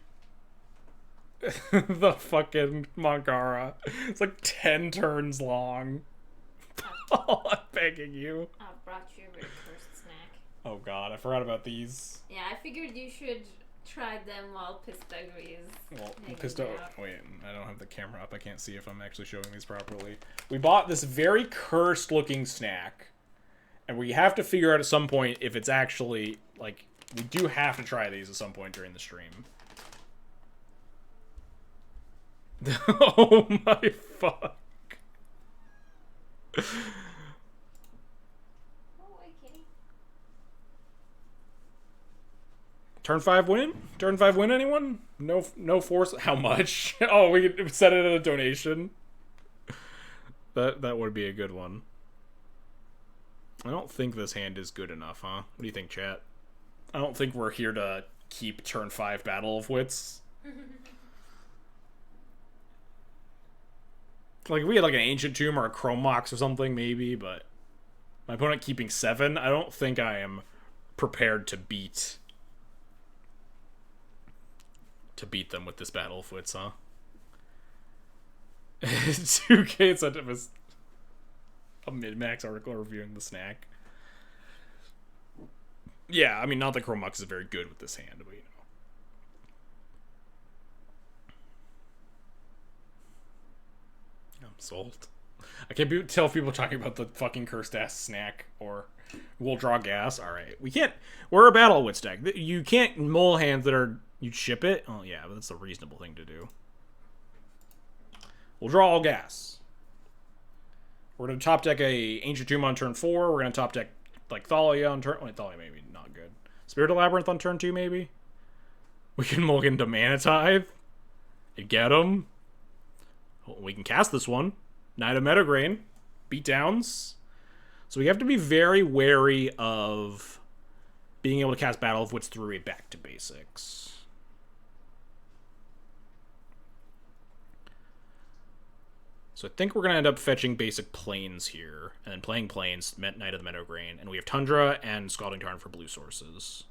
the fucking Mangara. It's like 10 turns long. Oh, I'm begging you. I brought you a very cursed snack. Oh god, I forgot about these. Yeah, I figured you should try them while Pistugri is Wait, I don't have the camera up. I can't see if I'm actually showing these properly. We bought this very cursed looking snack. And we have to figure out at some point if it's actually, like, we do have to try these at some point during the stream. Oh my fuck. Turn 5 win? Turn 5 win, anyone? No force. How much? Oh, we could set it at a donation. That would be a good one. I don't think this hand is good enough, huh? What do you think, chat? I don't think we're here to keep turn 5 Battle of Wits. Like, if we had like an Ancient Tomb or a Chrome Mox or something, maybe, but my opponent keeping 7, I don't think I am prepared to beat them with this Battle of Wits, huh? 2K sent him a mid-max article reviewing the snack. Yeah, I mean, not that Chrome Mox is very good with this hand, but you know. I'm sold. I can't tell if people are talking about the fucking cursed-ass snack or we'll draw gas. Alright, we can't... We're a Battle of Wits deck. You can't mull hands that are... You'd ship it? Oh, yeah, but that's a reasonable thing to do. We'll draw all gas. We're going to top deck a Ancient Tomb on turn 4. We're going to top deck, like, Thalia on turn... Wait, Thalia maybe not good. Spirit of Labyrinth on turn 2, maybe? We can mulligan into Mana Tithe and get him. We can cast this one. Knight of Metagrain. Beatdowns. So we have to be very wary of being able to cast Battle of Wits through a back to basics. So I think we're going to end up fetching basic plains here, and then playing plains, Knight of the Meadowgrain, and we have Tundra and Scalding Tarn for blue sources.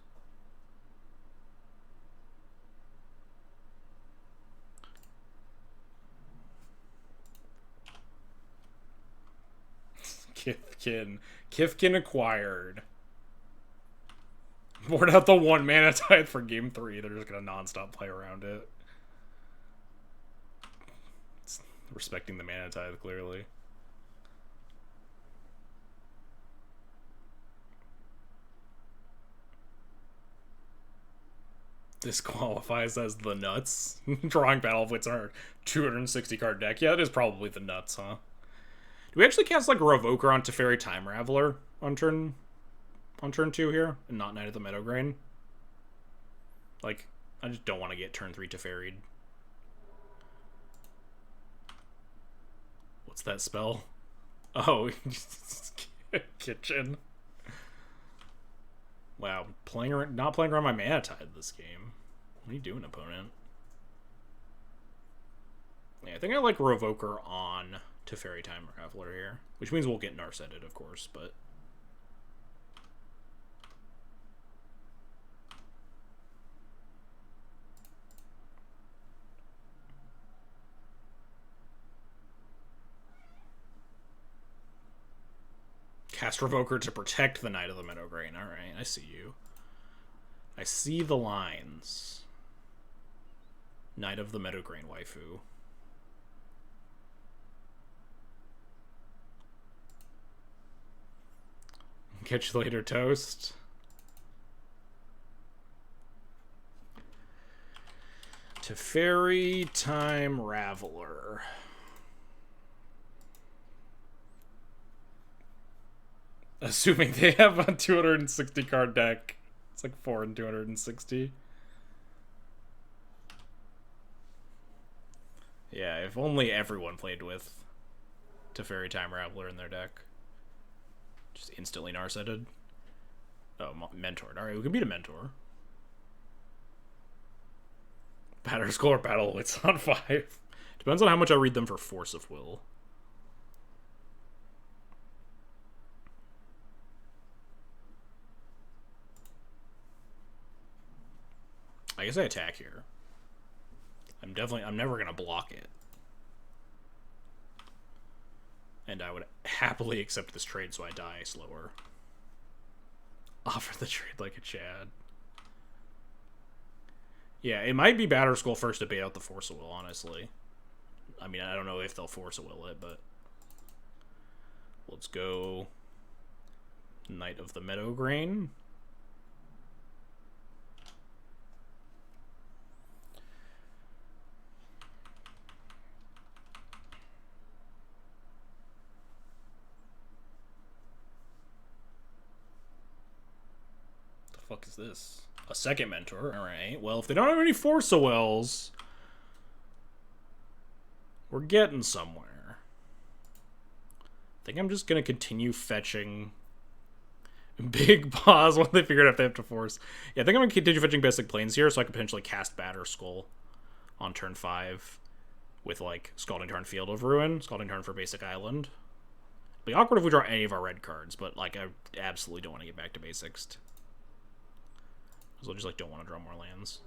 Kithkin acquired. Board out the 1 Mana Tithe for game 3. They're just going to non-stop play around it. Respecting the Mana Tithe, clearly. This qualifies as the nuts. Drawing Battle of Wits on our 260 card deck. Yeah, it is probably the nuts, huh? Do we actually cast like a Revoker on Teferi Time Raveler on turn 2 here? And not Knight of the Meadowgrain? Like, I just don't want to get turn 3 Teferi'd. What's that spell? Oh, kitchen. Wow, not playing around my Mana Tithe this game. What are you doing, opponent? Yeah, I think I like Revoker on Teferi Time Raveler here, which means we'll get Narsetted, of course, but... Cast Revoker to protect the Knight of the Meadowgrain. Alright, I see you. I see the lines. Knight of the Meadowgrain waifu. Catch you later, Toast. Teferi Time Raveler. Assuming they have a 260 card deck. It's like 4 and 260. Yeah, if only everyone played with Teferi Time Raveler in their deck. Just instantly Narsetted. Oh, Mentored. Alright, we can beat a Mentor. Batter Skull or Battle Wits on 5. Depends on how much I read them for Force of Will. I guess I attack here. I'm never gonna block it. And I would happily accept this trade so I die slower. Offer the trade like a Chad. Yeah, it might be Batter Skull first to bait out the Force of Will, honestly. I mean, I don't know if they'll Force of Will it, but... Let's go... Knight of the Meadow Grain. The fuck is this? A second mentor. Alright, well, if they don't have any Force of Wills, we're getting somewhere. I think I'm just gonna continue fetching big paws when they figure out if they have to force. Yeah, I think I'm gonna continue fetching basic planes here so I can potentially cast Batter Skull on turn 5 with, like, Scalding Tarn Field of Ruin, Scalding Tarn for basic island. It'd be awkward if we draw any of our red cards, but, like, I absolutely don't want to get back to basics. Because I just, like, don't want to draw more lands.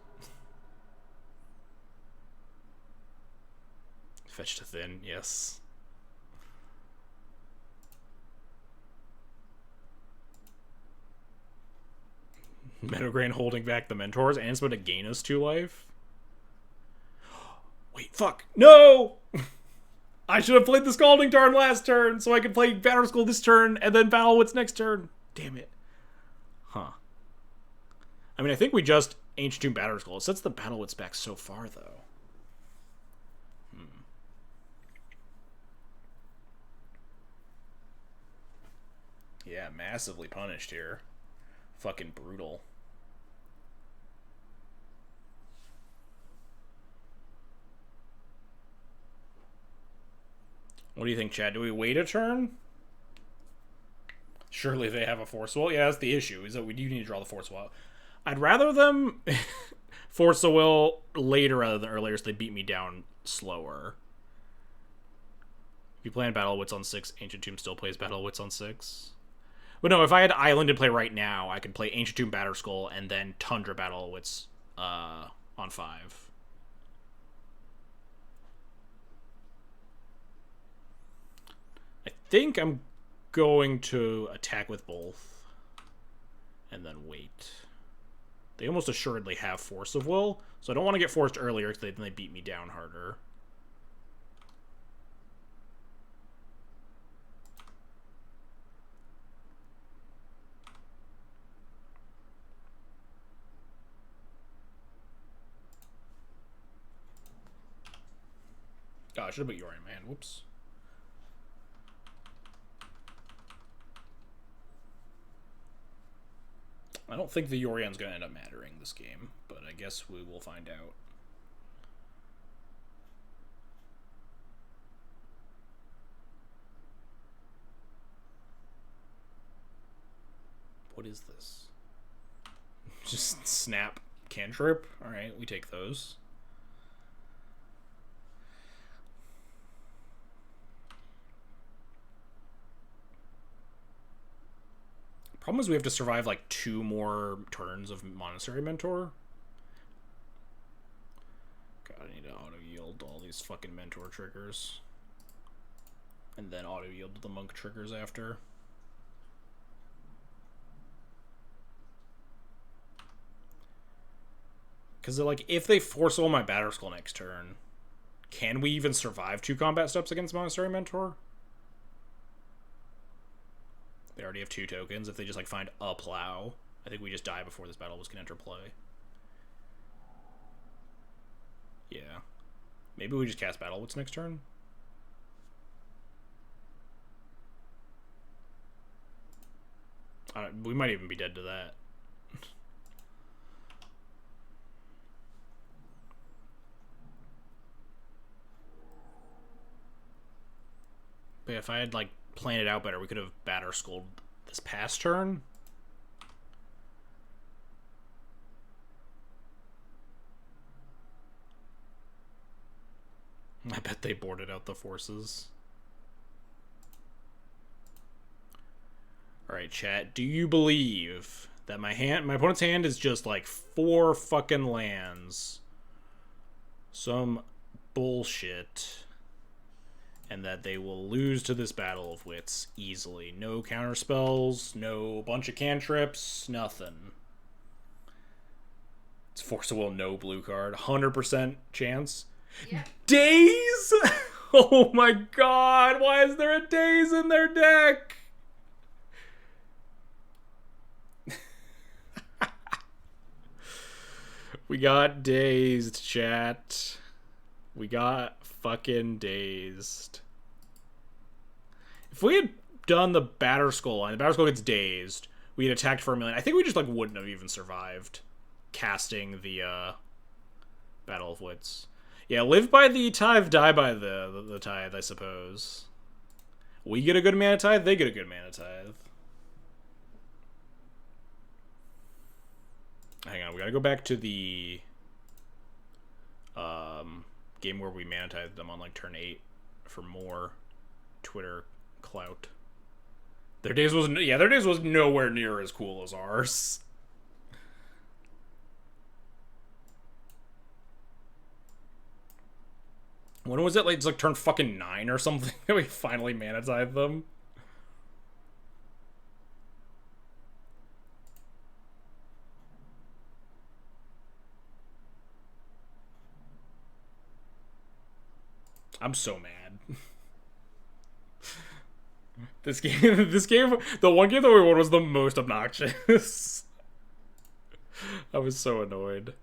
Fetch to thin, yes. Meadowgrain holding back the Mentors, and it's about to gain us 2 life. Wait, fuck. No! I should have played the Scalding Tarn last turn, so I could play Batter Skull this turn, and then Battlewitz next turn. Damn it. Huh. I mean, I think we just Ancient Tomb Batter Skull. It sets the Battlewitz back so far, though. Yeah, massively punished here. Fucking brutal. What do you think, Chad? Do we wait a turn? Surely they have a Force Will. Yeah, that's the issue, is that we do need to draw the Force Will. I'd rather them Force the Will later rather than earlier so they beat me down slower. If you play on Battlewitz on 6, Ancient Tomb still plays Battlewitz on 6. But no, if I had Island to play right now, I could play Ancient Tomb Batter Skull and then Tundra Battlewitz on 5. I think I'm going to attack with both and then wait. They almost assuredly have Force of Will, so I don't want to get forced earlier because then they beat me down harder. Oh, I should have put Yorion, man. Whoops. I don't think the Yorion's going to end up mattering this game, but I guess we will find out. What is this? Just snap cantrip? Alright, we take those. Problem is we have to survive like 2 more turns of Monastery Mentor. God, I need to auto-yield all these fucking Mentor triggers. And then auto-yield the Monk triggers after. Because, like, if they force all my Batter Skull next turn, can we even survive 2 combat steps against Monastery Mentor? They already have 2 tokens. If they just, like, find a plow, I think we just die before this Battlewitz can enter play. Yeah. Maybe we just cast Battlewitz next turn? We might even be dead to that. But if I had, like, planned it out better, we could have Batter Skulled this past turn. I bet they boarded out the forces. Alright, chat. Do you believe that my opponent's hand is just like 4 fucking lands. Some bullshit. And that they will lose to this Battle of Wits easily. No counter spells, no bunch of cantrips, nothing. It's Force of Will, no blue card. 100% chance. Yeah. Daze? Oh my god, why is there a Daze in their deck? We got dazed, chat. We got fucking dazed. If we had done the Batterskull line, the Batterskull gets dazed. We had attacked for 1 million. I think we just like wouldn't have even survived casting the Battle of Wits. Yeah, live by the tithe, die by the tithe, I suppose. We get a good mana tithe, they get a good mana tithe. Hang on, we gotta go back to the game where we mana tithed them on like turn 8 for more Twitter clout. Their days was nowhere near as cool as ours. When was it? Like, it's like turn fucking 9 or something that we finally mana tithed them. I'm so mad. This game, the one game that we won was the most obnoxious. I was so annoyed.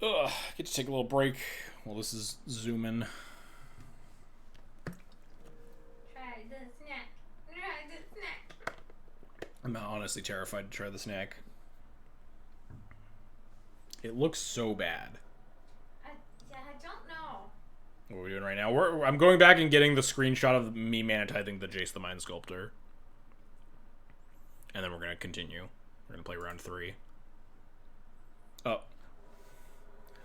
Ugh, get to take a little break while this is zooming. Try the snack. Try the snack. I'm honestly terrified to try the snack. It looks so bad. I don't know. What are we doing right now? I'm going back and getting the screenshot of me mana tithing the Jace the Mind Sculptor. And then we're going to continue. We're going to play round 3. Oh.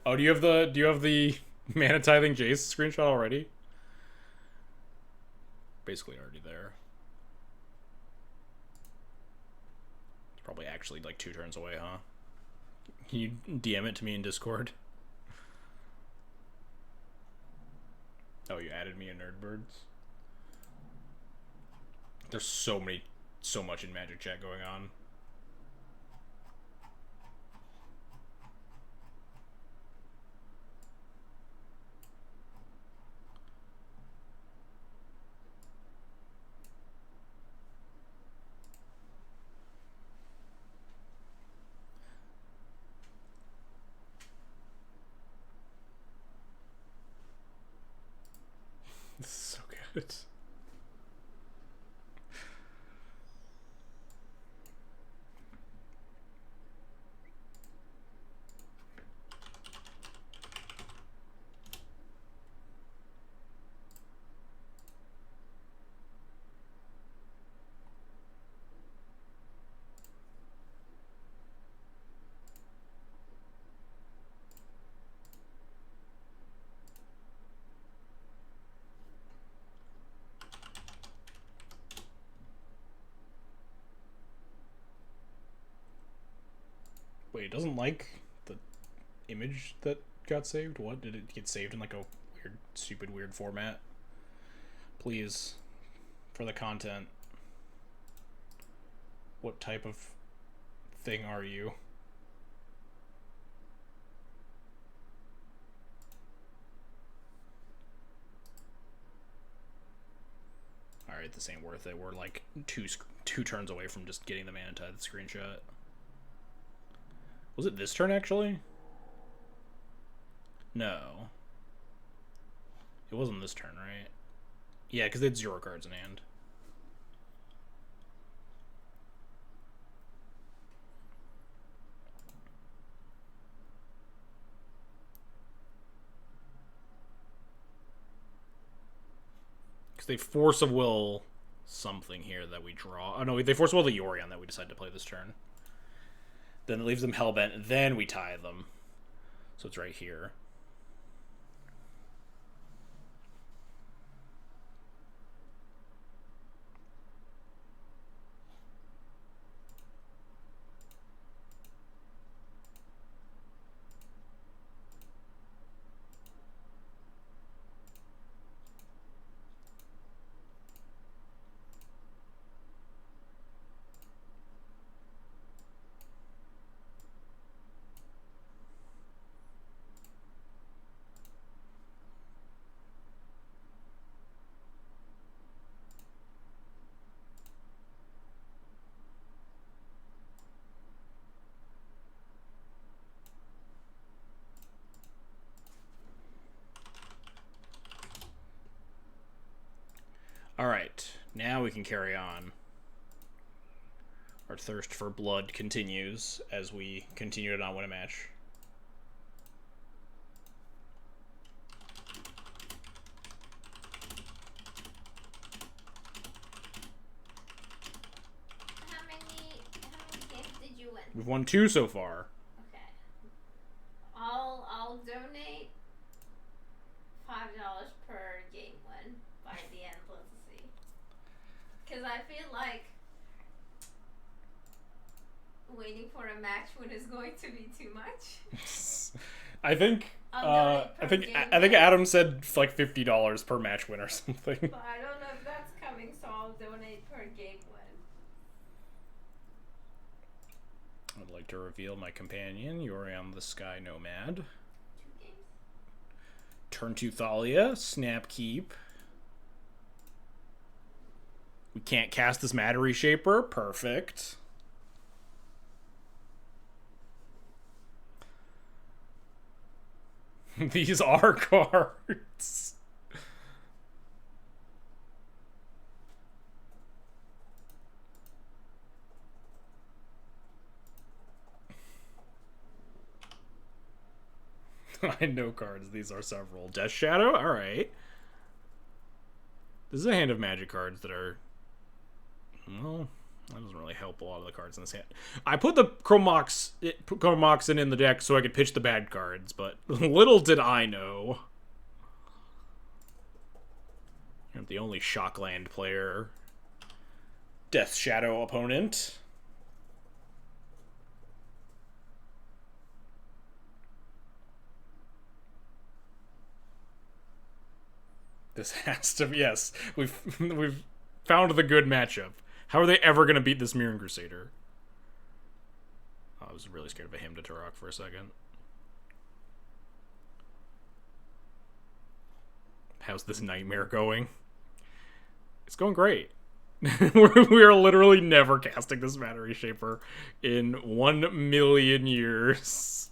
Oh, do you have the mana tithing Jace screenshot already? Basically already there. It's probably actually like 2 turns away, huh? Can you DM it to me in Discord? Oh, you added me in Nerdbirds? There's so much in Magic Chat going on. This is so good. Wait, it doesn't like the image that got saved? What? Did it get saved in like a weird, stupid, weird format? Please, for the content. What type of thing are you? Alright, this ain't worth it. We're like two turns away from just getting the mana tithe screenshot. Was it this turn, actually? No. It wasn't this turn, right? Yeah, because they had 0 cards in hand. Because they force of will something here that we draw. Oh no, they force of will the Yorion that we decide to play this turn. Then it leaves them hellbent, and then we tie them. So it's right here. Alright, now we can carry on. Our thirst for blood continues as we continue to not win a match. How many games did you win? We've won 2 so far. Okay. I'll donate $5 per game win by the end. Let's see. Because I feel like waiting for a match win is going to be too much. I think Adam said like $50 per match win or something. But I don't know if that's coming, so I'll donate per game win. I'd like to reveal my companion, Yorion the Sky Nomad. 2 games. Turn 2 Thalia, snap keep. We can't cast this Matter Reshaper. Perfect. These are cards. I know cards. These are several. Death Shadow? Alright. This is a hand of magic cards that are... Well, that doesn't really help a lot of the cards in this hand. I put the Chromoxin in the deck so I could pitch the bad cards, but little did I know. I'm the only Shockland player. Death Shadow opponent. This has to be... Yes, we've found the good matchup. How are they ever going to beat this Mirren Crusader? Oh, I was really scared of a Hymn to Turok for a second. How's this nightmare going? It's going great. We are literally never casting this Matter Reshaper in 1,000,000 years.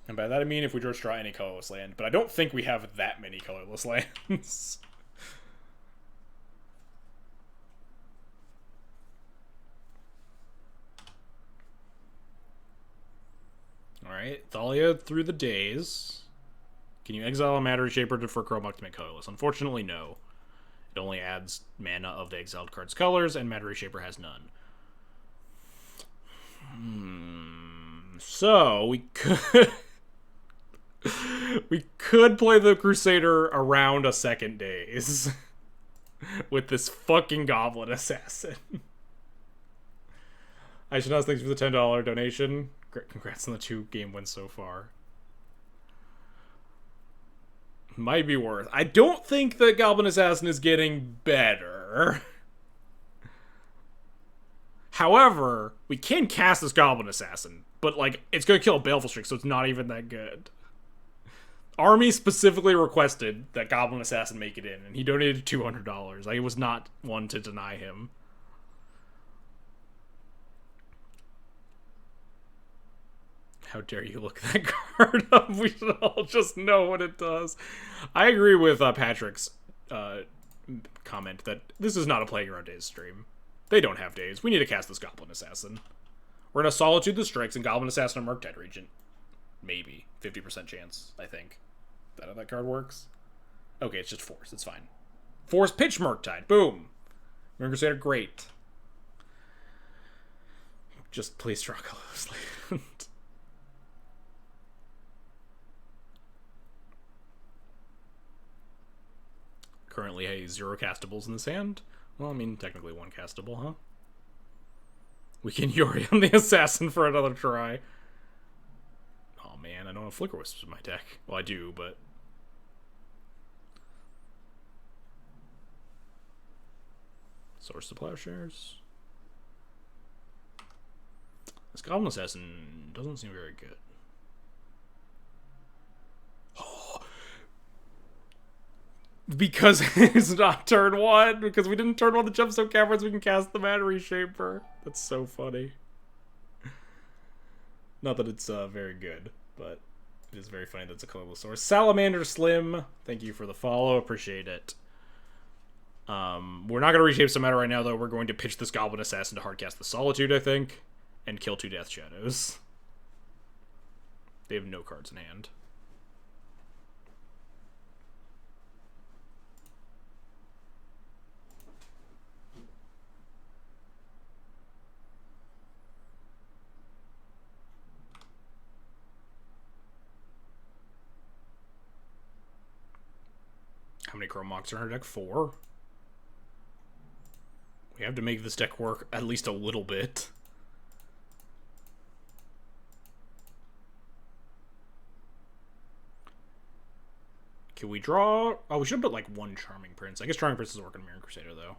And by that I mean if we draw any colorless land, but I don't think we have that many colorless lands. Alright, Thalia through the days. Can you exile a Matter Reshaper for Chromok to make colorless? Unfortunately, no. It only adds mana of the exiled card's colors, and Matter Reshaper has none. So, we could... we could play the Crusader around a second days with this fucking Goblin Assassin. I should ask, thanks for the $10 donation. Congrats on the 2 game wins so far. Might be worth. I don't think the Goblin Assassin is getting better. However, we can cast this Goblin Assassin, but like it's going to kill a Baleful Strix, so it's not even that good. Army specifically requested that Goblin Assassin make it in, and he donated $200. I was not one to deny him. How dare you look that card up? We should all just know what it does. I agree with Patrick's comment that this is not a Playing Your Own Days stream. They don't have days. We need to cast this Goblin Assassin. We're going to Solitude the Strix and Goblin Assassin and Murktide Regent. Maybe. 50% chance, I think. Is that how that card works? Okay, it's just Force. It's fine. Force Pitch Murktide. Boom. Mirror Crusader, great. Just play Strakolos. Currently, hey, 0 castables in this hand. Well, I mean, technically 1 castable, huh? We can Yori on the Assassin for another try. Oh man, I don't have Flicker Wisps in my deck. Well, I do, but... Source to Plowshares. This Goblin Assassin doesn't seem very good. Because it's not turn 1. Because we didn't turn 1 the Gemstone Caverns, we can cast the Mana Reshaper. That's so funny. Not that it's very good, but it is very funny that it's a colorless source. Salamander Slim, thank you for the follow. Appreciate it. We're not going to reshape some meta right now, though. We're going to pitch this Goblin Assassin to hardcast the Solitude, I think, and kill 2 Death Shadows. They have no cards in hand. How many Chromox are in our deck? 4. We have to make this deck work at least a little bit. Can we draw? Oh, we should put like 1 Charming Prince. I guess Charming Prince doesn't work on Mirror Crusader, though.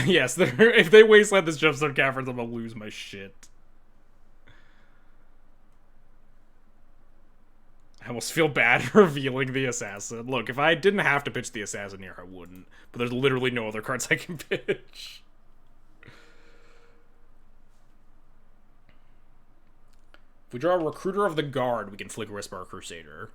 Yes, if they wasteland this Gemstone Caverns, I'm gonna lose my shit. I almost feel bad revealing the Assassin. Look, if I didn't have to pitch the Assassin here, I wouldn't. But there's literally no other cards I can pitch. If we draw a Recruiter of the Guard, we can Flicker Wisp our Crusader.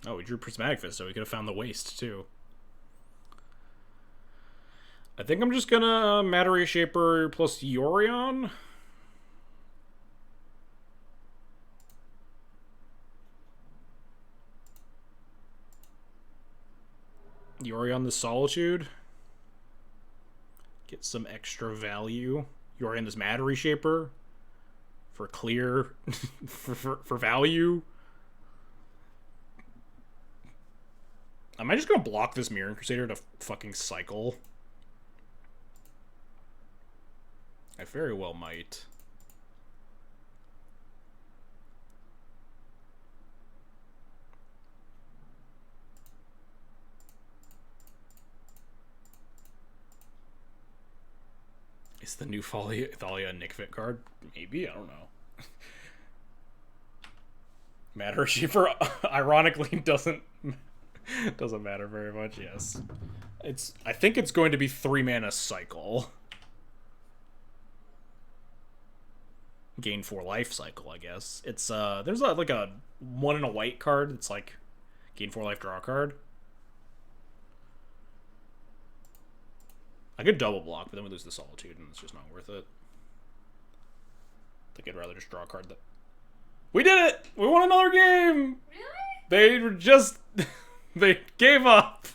Oh, we drew Prismatic Fist, so we could have found the Waste, too. I think I'm just gonna Matter Reshaper plus Yorion. Yorion the Solitude. Get some extra value. Yorion this Matter Reshaper. For clear. for value. Am I just gonna block this Mirror Crusader to fucking cycle? I very well might. Is the new Thalia a Nick Fit card? Maybe, I don't know. Matter Reshaper ironically doesn't matter very much, yes. I think it's going to be 3 mana cycle. Gain 4 life cycle, I guess. It's there's like a 1 and a white card that's like gain 4 life, draw a card. I could double block, but then we lose the Solitude, and it's just not worth it. I think I'd rather just draw a card that... We did it! We won another game! Really? They were just... they gave up!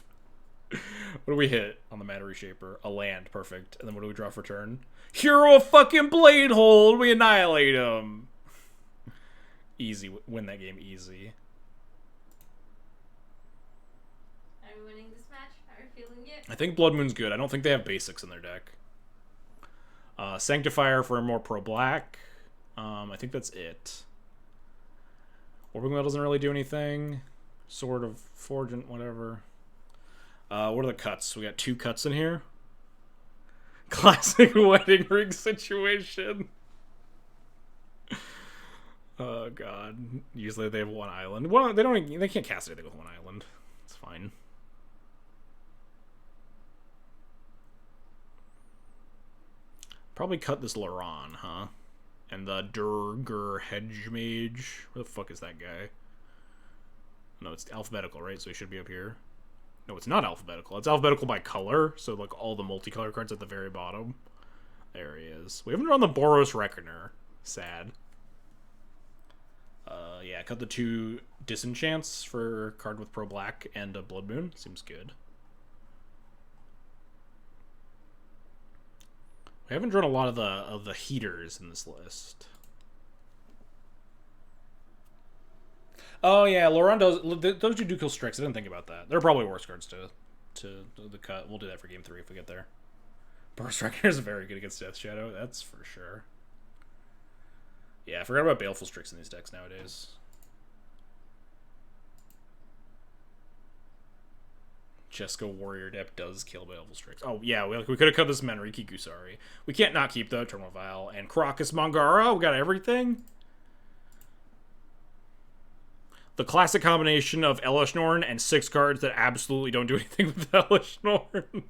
What do we hit on the Matter Reshaper? A land, perfect. And then what do we draw for turn? Hero of fucking Blade Hold! We annihilate him! Easy. Win that game easy. Are we winning this match? Are we feeling it? I think Blood Moon's good. I don't think they have basics in their deck. Sanctifier for more pro-black. I think that's it. Orbing Well doesn't really do anything. Sword of Fortune, whatever. What are the cuts? We got 2 cuts in here. Classic wedding ring situation. Oh god. Usually they have 1 island. Well, they can't cast anything with 1 island. It's fine. Probably cut this Laron, huh? And the Durger Hedge Mage. Where the fuck is that guy? No, it's alphabetical, right? So it should be up here. No, it's not alphabetical. It's alphabetical by color. So, like, all the multicolor cards at the very bottom. There he is. We haven't drawn the Boros Reckoner. Sad. Yeah, cut the 2 Disenchants for card with Pro Black and a Blood Moon. Seems good. We haven't drawn a lot of the heaters in this list. Oh yeah, those do kill Strix. I didn't think about that. They're probably worse cards to the cut. We'll do that for game 3 if we get there. Boros Reckoner is very good against Death Shadow. That's for sure. Yeah, I forgot about Baleful Strix in these decks nowadays. Jeska Warrior Dep does kill Baleful Strix. Oh, yeah, we could have cut this Menriki Gusari. We can't not keep the Terminal Vial. And Caracas Mangara, we got everything. The classic combination of Elesh Norn and 6 cards that absolutely don't do anything with Elesh Norn.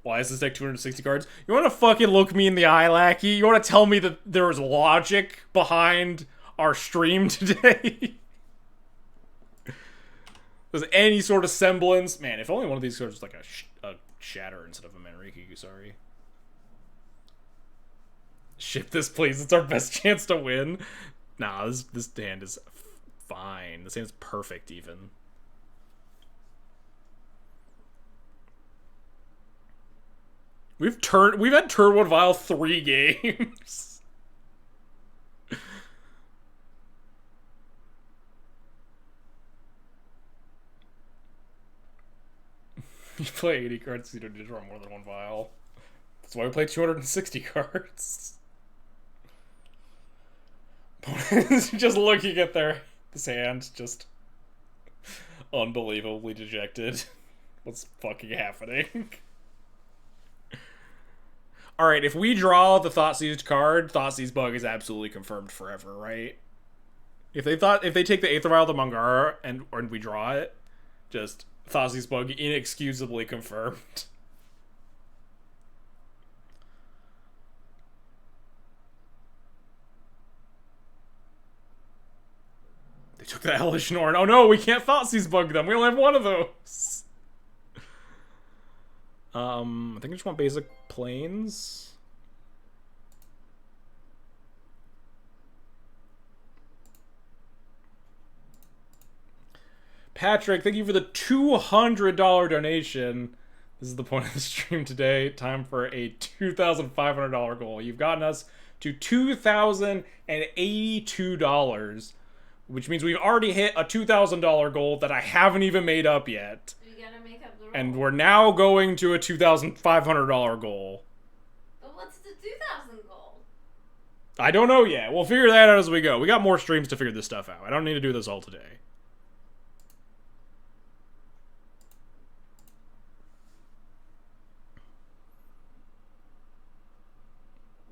Why is this deck 260 cards? You want to fucking look me in the eye, Lackey? You want to tell me that there was logic behind our stream today? There's any sort of semblance? Man, if only one of these cards was like a Shatter instead of a Menriki Gusari. Ship this, please. It's our best chance to win. Nah, this hand is fine. This hand is perfect, even. We've had turn 1 Vial 3 games. You play 80 cards, you don't need to draw more than 1 Vial. That's why we play 260 cards. Just looking at this hand, just unbelievably dejected. What's fucking happening? Alright, if we draw the Thoughtseized card, Thoughtseized Bug is absolutely confirmed forever, right? If they take the Aether Vial of the Mangara and we draw it, just Thoughtseized Bug inexcusably confirmed. They took the Elesh Norn. Oh no, we can't Thoughtseize Bug them. We only have one of those. I think I just want basic planes. Patrick, thank you for the $200 donation. This is the point of the stream today. Time for a $2,500 goal. You've gotten us to $2,082, which means we've already hit a $2,000 goal that I haven't even made up yet. And we're now going to a $2,500 goal. But what's the 2,000 goal? I don't know yet. We'll figure that out as we go. We got more streams to figure this stuff out. I don't need to do this all today.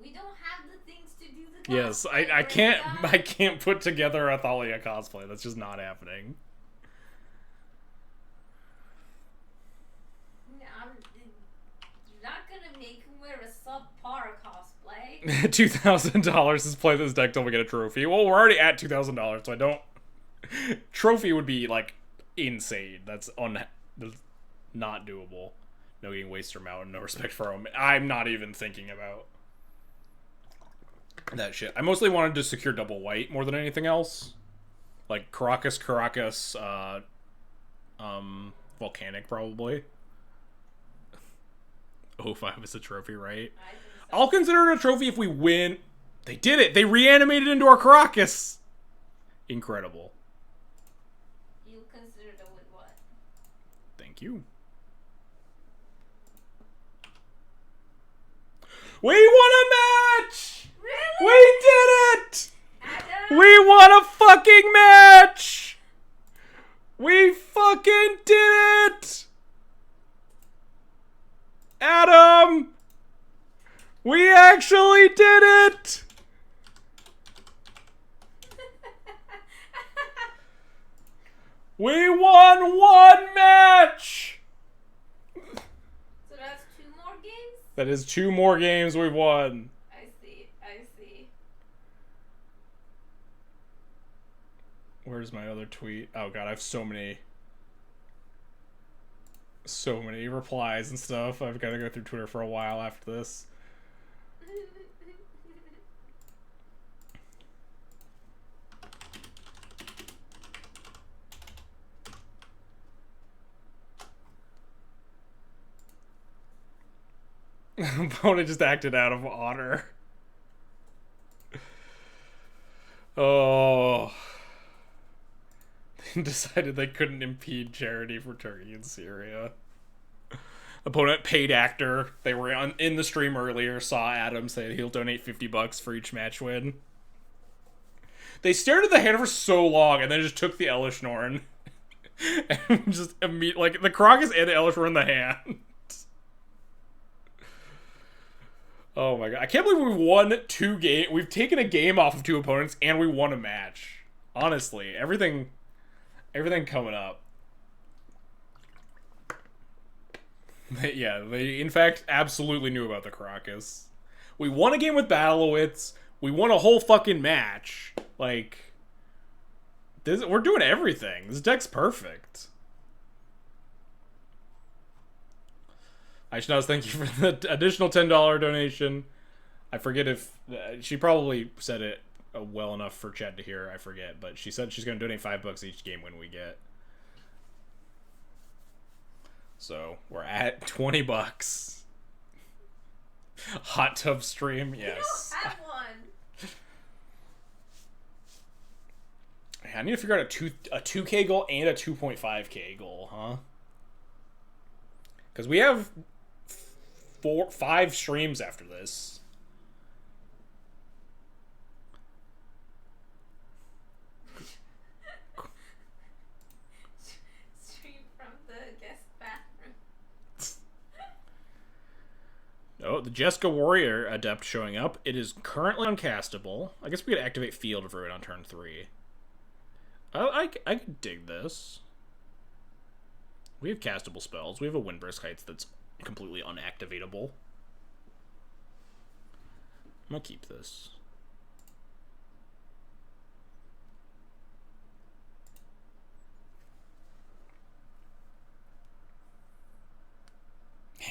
We don't have the things to do the Yes, I can't put together a Thalia cosplay. That's just not happening. $2,000 is play this deck till we get a trophy. Well, we're already at $2,000, so I don't. Trophy would be like insane. That's not doable. No getting Waster Mountain, no respect for him. I'm not even thinking about that shit. I mostly wanted to secure double white more than anything else, like Caracas, Volcanic probably. 05 is a trophy, right? I'll consider it a trophy if we win. They did it. They reanimated into our Caracas. Incredible. You consider it a win what? Thank you. We won a match! Really? We did it! Adam? We won a fucking match! We fucking did it! Adam! We actually did it! We won one match! So that's 2 more games? That is 2 more games we've won. I see. Where's my other tweet? Oh god, I have so many replies and stuff. I've got to go through Twitter for a while after this. Opponent just acted out of honor. Oh. They decided they couldn't impede charity for Turkey and Syria. Opponent paid actor. They were in the stream earlier, saw Adam say he'll donate $50 for each match win. They stared at the hand for so long and then just took the Elishnorn. And just immediately, like, the Crocus and the Elish were in the hand. Oh my god. I can't believe we won 2 games. We've taken a game off of 2 opponents and we won a match. Honestly, everything coming up. They in fact absolutely knew about the Crocus. We won a game with Battlewitz. We won a whole fucking match. Like, we're doing everything. This deck's perfect. Aishnauz, thank you for the additional $10 donation. I forget if she probably said it well enough for Chad to hear. I forget, but she said she's going to donate $5 each game win we get. So we're at $20. Hot tub stream, yes. I don't have one. I need to figure out a 2K goal and a 2.5K goal, huh? Because we have 5 streams after this. Stream from the guest bathroom. Oh, the Jessica Warrior Adept showing up. It is currently uncastable. I guess we could activate Field of Ruin on turn 3. I could dig this. We have castable spells. We have a Windbrisk Heights that's completely unactivatable. I'm gonna keep this.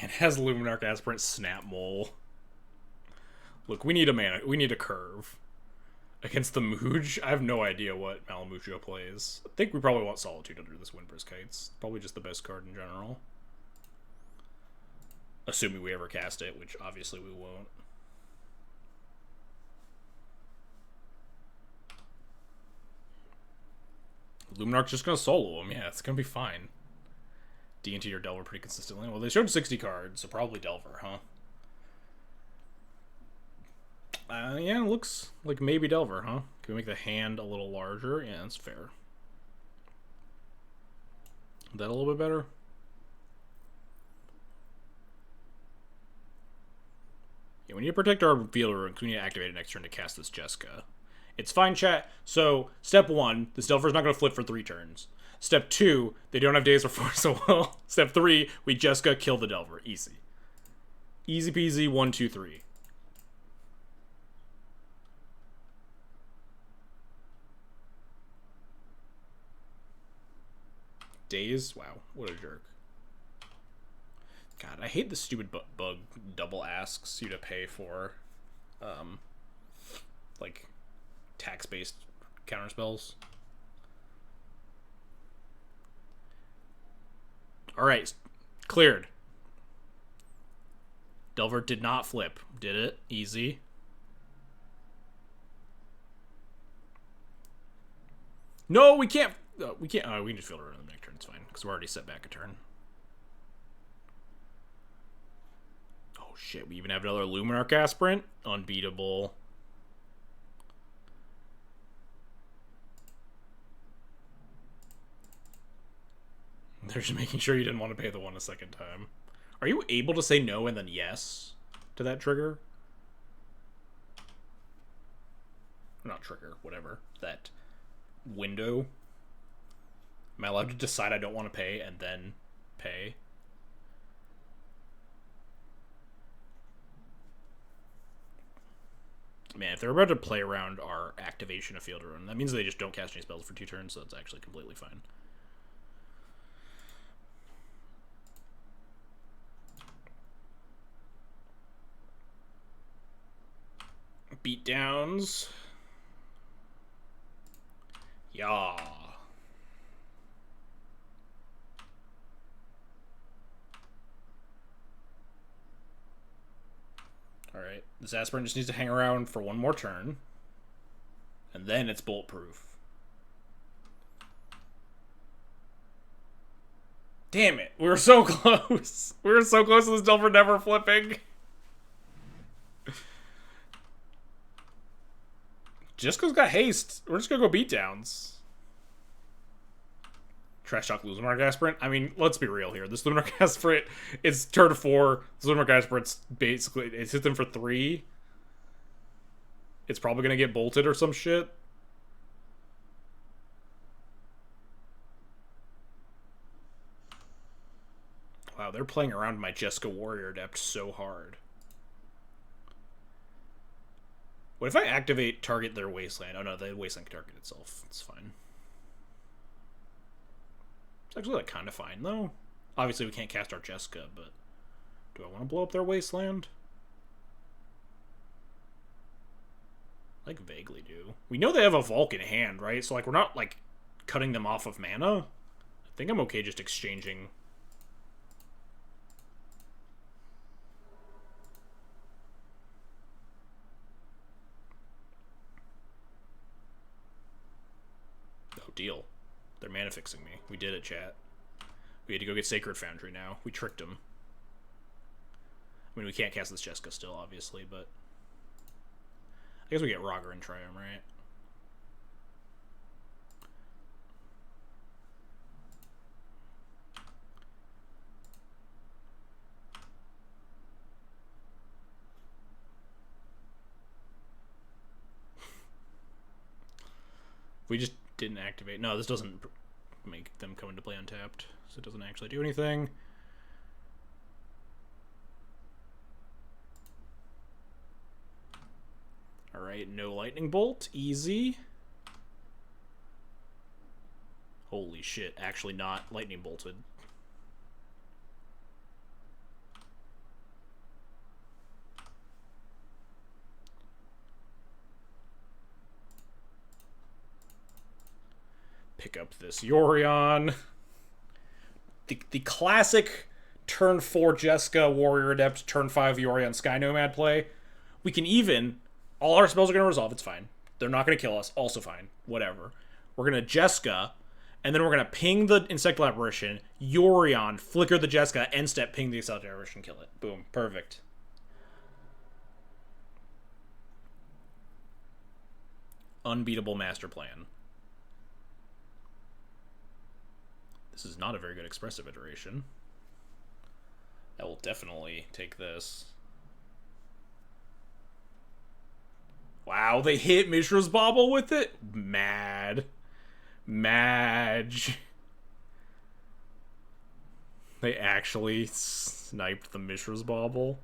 And it has Luminarch Aspirant Snap Mole. Look, we need a mana. We need a curve. Against the Mooj, I have no idea what Malamucho plays. I think we probably want Solitude under this Windbrisk Heights. Probably just the best card in general. Assuming we ever cast it, which obviously we won't. Luminarch's just gonna solo him. Yeah, it's gonna be fine. D&T or Delver pretty consistently. Well, they showed 60 cards, so probably Delver, huh? Yeah, it looks like maybe Delver, huh? Can we make the hand a little larger? Yeah, that's fair. Is that a little bit better? Yeah, we need to protect our Field Ruin because we need to activate it next turn to cast this Jessica. It's fine, chat. So, step 1, this Delver's not going to flip for 3 turns. Step 2, they don't have Days of Force so well. Step 3, we Jessica kill the Delver. Easy. Easy peasy, 1, 2, 3. Days? Wow, what a jerk. God, I hate the stupid bug double asks you to pay for, like, tax-based counterspells. Alright, cleared. Delver did not flip. Did it? Easy. No, we can't. We can't. Oh, we can just Field Ruin in the next turn. It's fine because we're already set back a turn. Oh shit! We even have another Luminarch Aspirant. Unbeatable. They're just making sure you didn't want to pay the 1 a second time. Are you able to say no and then yes to that trigger? Not trigger, whatever. That window. Am I allowed to decide I don't want to pay and then pay? Man, if they're about to play around our activation of Field Rune, that means they just don't cast any spells for 2 turns, so it's actually completely fine. Beatdowns. Yeah. Alright, this aspirant just needs to hang around for 1 more turn. And then it's bulletproof. Damn it, we were so close. We were so close to this Delver never flipping. Just because got haste. We're just gonna go beatdowns. Trash talk Luminarch Aspirant. I mean, let's be real here. This Luminarch Aspirant, it's turn 4. This Luminarch Aspirant's basically, it's hit them for 3. It's probably gonna get bolted or some shit. Wow, they're playing around my Jessica Warrior Adept so hard. What if I activate target their Wasteland? Oh no, the Wasteland can target itself. It's fine. It's actually like kind of fine though. Obviously we can't cast our Jessica, but do I want to blow up their Wasteland? Like vaguely do. We know they have a Volk in hand, right? So like we're not like cutting them off of mana. I think I'm okay just exchanging. Oh, deal. They're mana fixing me. We did it, chat. We had to go get Sacred Foundry now. We tricked them. I mean, we can't cast this Jessica still, obviously, but I guess we get Roger and Triumph, right? We just didn't activate. No, this doesn't make them come into play untapped, so it doesn't actually do anything. Alright, no Lightning Bolt. Easy. Holy shit, actually not Lightning Bolted. Pick up this Yorion. The classic turn 4 Jessica Warrior Adept, turn 5 Yorion Sky Nomad play. We can even... All our spells are going to resolve, it's fine. They're not going to kill us, also fine. Whatever. We're going to Jessica, and then we're going to ping the Insectal Apparition, Yorion, flicker the Jessica, end step, ping the Insectal Apparition, kill it. Boom. Perfect. Unbeatable master plan. This is not a very good expressive iteration. I will definitely take this. Wow, they hit Mishra's Bauble with it? Mad. Madge. They actually sniped the Mishra's Bauble.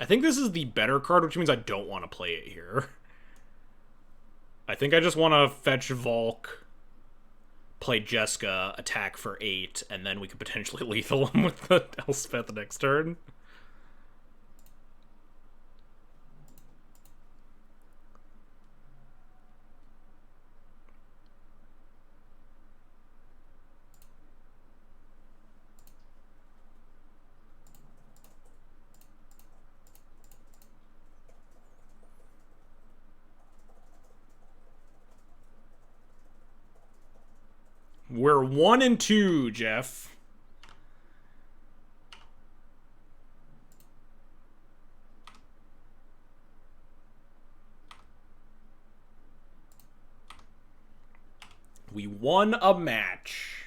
I think this is the better card, which means I don't want to play it here. I think I just want to fetch Volk, play Jessica, attack for 8, and then we could potentially lethal him with the Elspeth next turn. We're 1 and 2, Jeff. We won a match.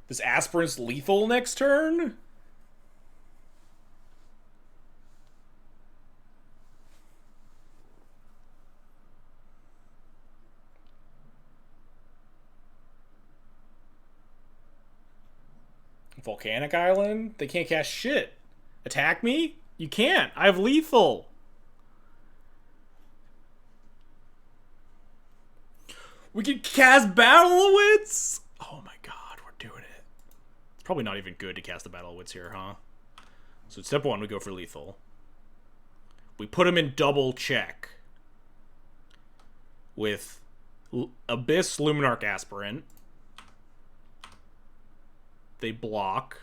This Aspirant's lethal next turn? Volcanic Island? They can't cast shit. Attack me? You can't. I have lethal. We can cast Battle of Wits? Oh my god, we're doing it. It's probably not even good to cast the Battle of Wits here, huh? So step one, we go for lethal. We put him in double check. With Abyss, Luminarch, Aspirant. They block.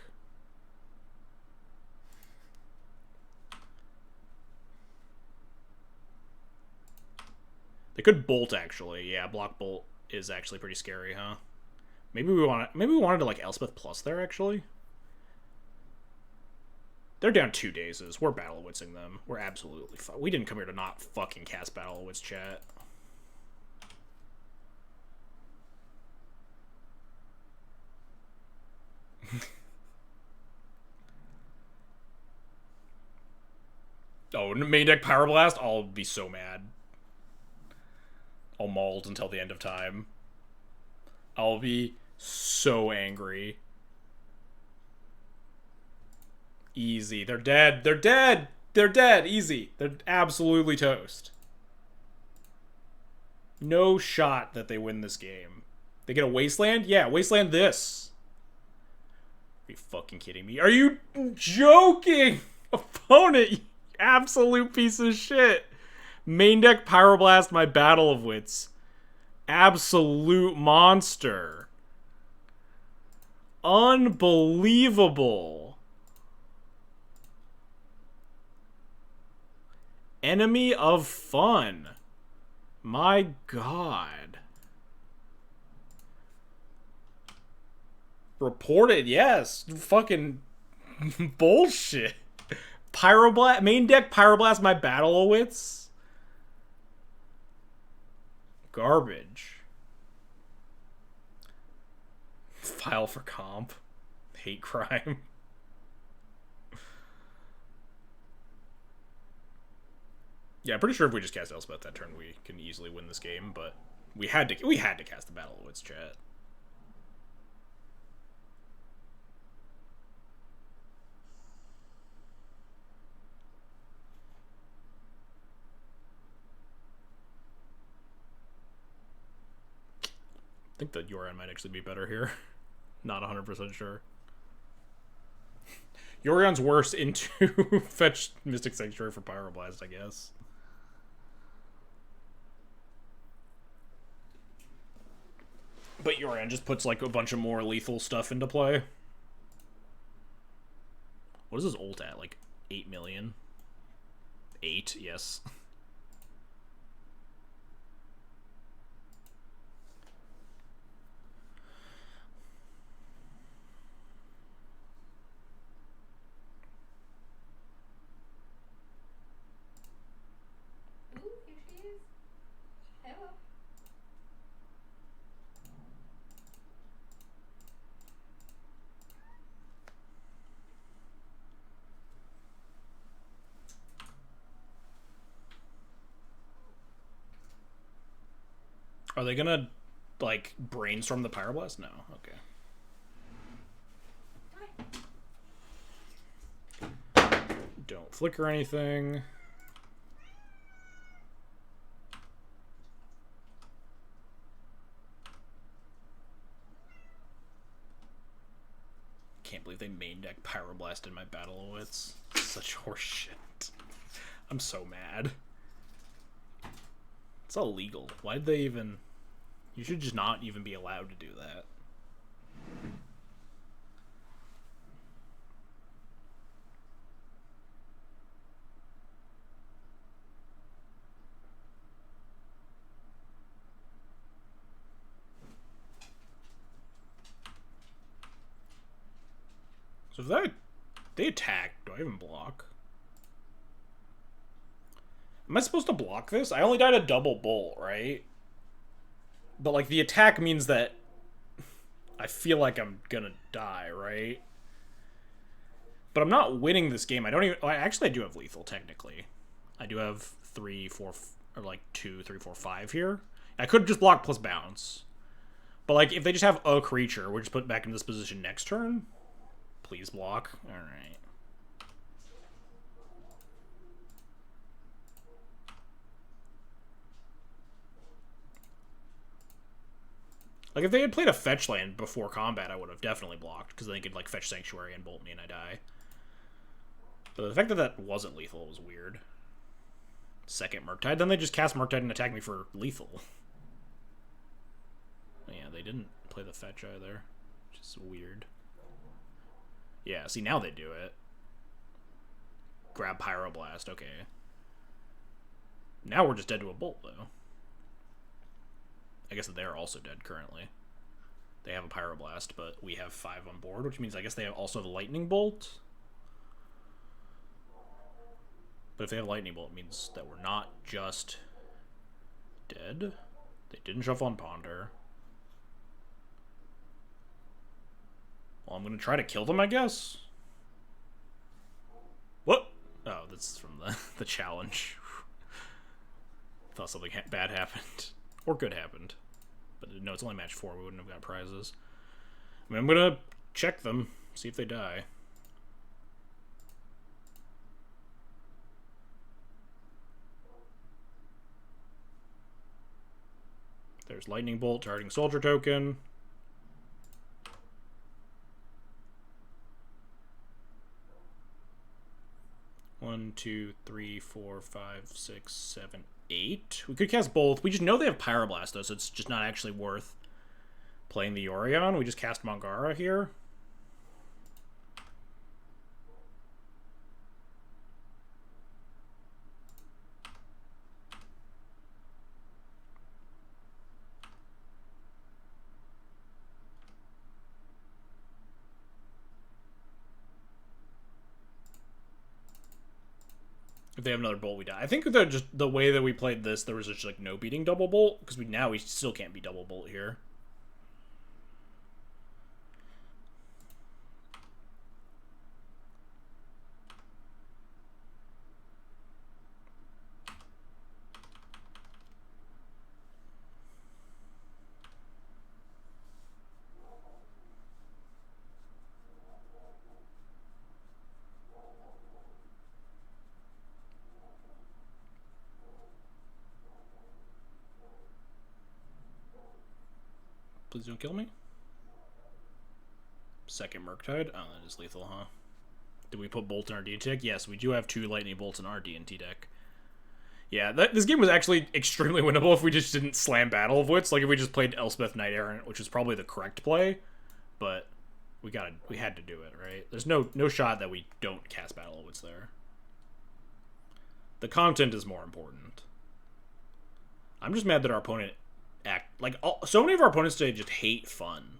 They could bolt, actually. Yeah, block bolt is actually pretty scary, huh? Maybe we wanted to like Elspeth plus there, actually. They're down 2 dazes. We're Battle of Witsing them. We're absolutely fine. We didn't come here to not fucking cast Battle of Wits, chat. Oh, main deck Power Blast? I'll be so mad. I'll mold until the end of time. I'll be so angry. Easy. They're dead. They're dead. They're dead. Easy. They're absolutely toast. No shot that they win this game. They get a Wasteland? Yeah, Wasteland this. Are you fucking kidding me? Are you joking? Opponent, you absolute piece of shit. Main deck Pyroblast my Battle of Wits. Absolute monster. Unbelievable. Enemy of fun. My god. Reported, yes. Fucking bullshit. Pyroblast, main deck Pyroblast my Battle of Wits. Garbage. File for comp. Hate crime. Yeah, I'm pretty sure if we just cast Elspeth that turn, we can easily win this game. But we had to cast the Battle of Wits, chat. I think that Yorion might actually be better here. Not 100% sure. Yorion's worse into fetch Mystic Sanctuary for Pyroblast, I guess. But Yorion just puts like a bunch of more lethal stuff into play. What is his ult at? Like 8 million? 8, yes. Are they gonna, like, brainstorm the Pyroblast? No. Okay. Don't flicker anything. Can't believe they main deck Pyroblast in my Battle of Wits. Such horseshit. I'm so mad. It's illegal. Why'd they even... You should just not even be allowed to do that. So if they attack, do I even block? Am I supposed to block this? I only died a double bolt, right? But, like, the attack means that I feel like I'm gonna die, right? But I'm not winning this game. I don't even... Actually, I do have lethal, technically. I do have 3, 4... Or, like, 2, 3, 4, 5 here. I could just block plus bounce. But, like, if they just have a creature, we're just put back in this position next turn. please block. Alright. Like, if they had played a fetch land before combat, I would have definitely blocked, because then they could, like, fetch Sanctuary and bolt me and I die. But the fact that that wasn't lethal was weird. Second Murktide, then they just cast Murktide and attack me for lethal. Yeah, they didn't play the fetch either, which is weird. Yeah, see, now they do it. Grab Pyroblast, okay. Now we're just dead to a bolt, though. I guess that they're also dead currently. They have a Pyroblast, but we have 5 on board, which means I guess they also have a Lightning Bolt. But if they have Lightning Bolt, it means that we're not just dead. They didn't shuffle on Ponder. Well, I'm going to try to kill them, I guess. What? Oh, that's from the challenge. Thought something bad happened. Or good happened. But no, it's only match 4. We wouldn't have got prizes. I mean, I'm going to check them. See if they die. There's Lightning Bolt, targeting Soldier Token. One, two, three, four, five, six, seven, 8. We could cast both. We just know they have Pyroblast, though, so it's just not actually worth playing the Yorion. We just cast Mangara here. If they have another bolt, we die. I think that just the way that we played this, there was just like no beating double bolt, because now we still can't be double bolt here. Please don't kill me. Second Murktide. Oh, that is lethal, huh? Did we put Bolt in our D&T deck? Yes, we do have 2 Lightning Bolts in our D&T deck. Yeah, this game was actually extremely winnable if we just didn't slam Battle of Wits. Like, if we just played Elspeth Knight Errant, which was probably the correct play. But we had to do it, right? There's no shot that we don't cast Battle of Wits there. The content is more important. I'm just mad that our opponent so many of our opponents today just hate fun.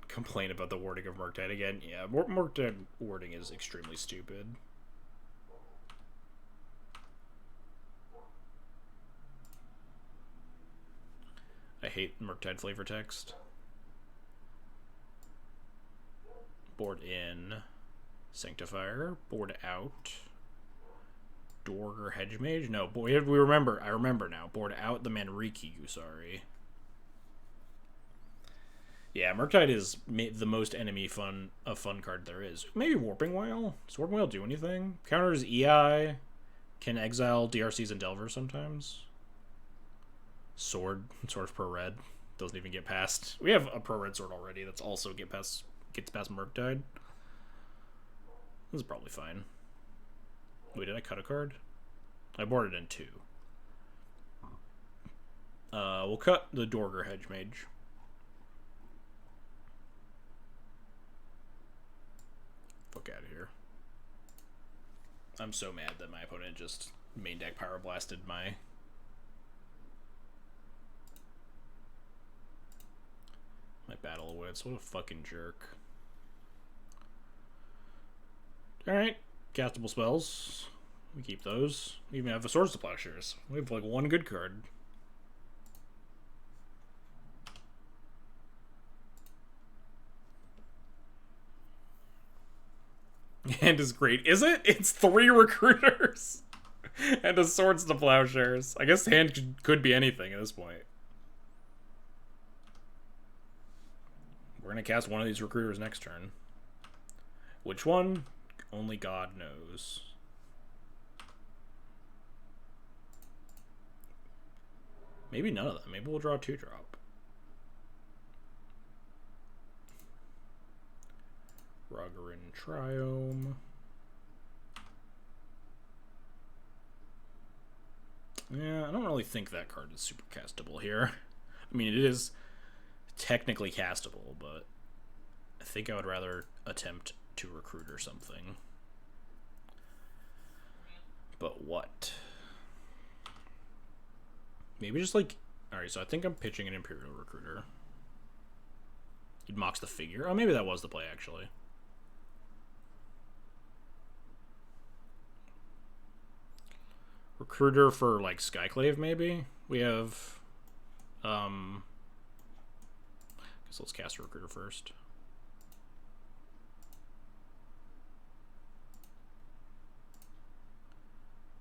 Complain about the wording of Murktide again. Yeah, Murktide wording is extremely stupid. I hate Murktide flavor text. Board in. Sanctifier. Board out. Dorger Hedgemage? No, boy, I remember now. Board out the Manriki Gusari. Yeah, Murktide is the most enemy fun card there is. Maybe Warping Whale? Does Warping Whale do anything? Counters EI. Can exile DRCs and Delver sometimes. Sword per red. Doesn't even get past. We have a pro red sword already that's also gets past Murktide. This is probably fine. Wait, did I cut a card? I boarded in 2. We'll cut the Dorger Hedgemage. Fuck out of here. I'm so mad that my opponent just main deck Pyroblasted my... Battle of Wits. What a fucking jerk. Alright. Castable spells. We keep those. We even have the Swords to Plowshares. We have like 1 good card. Hand is great. Is it? It's 3 recruiters. And a Swords to Plowshares. I guess hand could be anything at this point. we're going to cast one of these recruiters next turn. Which one? Only God knows. Maybe none of them. Maybe we'll draw a 2-drop. Ruggerin Triome. Yeah, I don't really think that card is super castable here. I mean, it is technically castable, but I think I would rather attempt to recruit or something. But what? Maybe just like... Alright, so I think I'm pitching an Imperial Recruiter. It mocks the figure. Oh, maybe that was the play, actually. Recruiter for, like, Skyclave, maybe? We have... I guess let's cast a Recruiter first.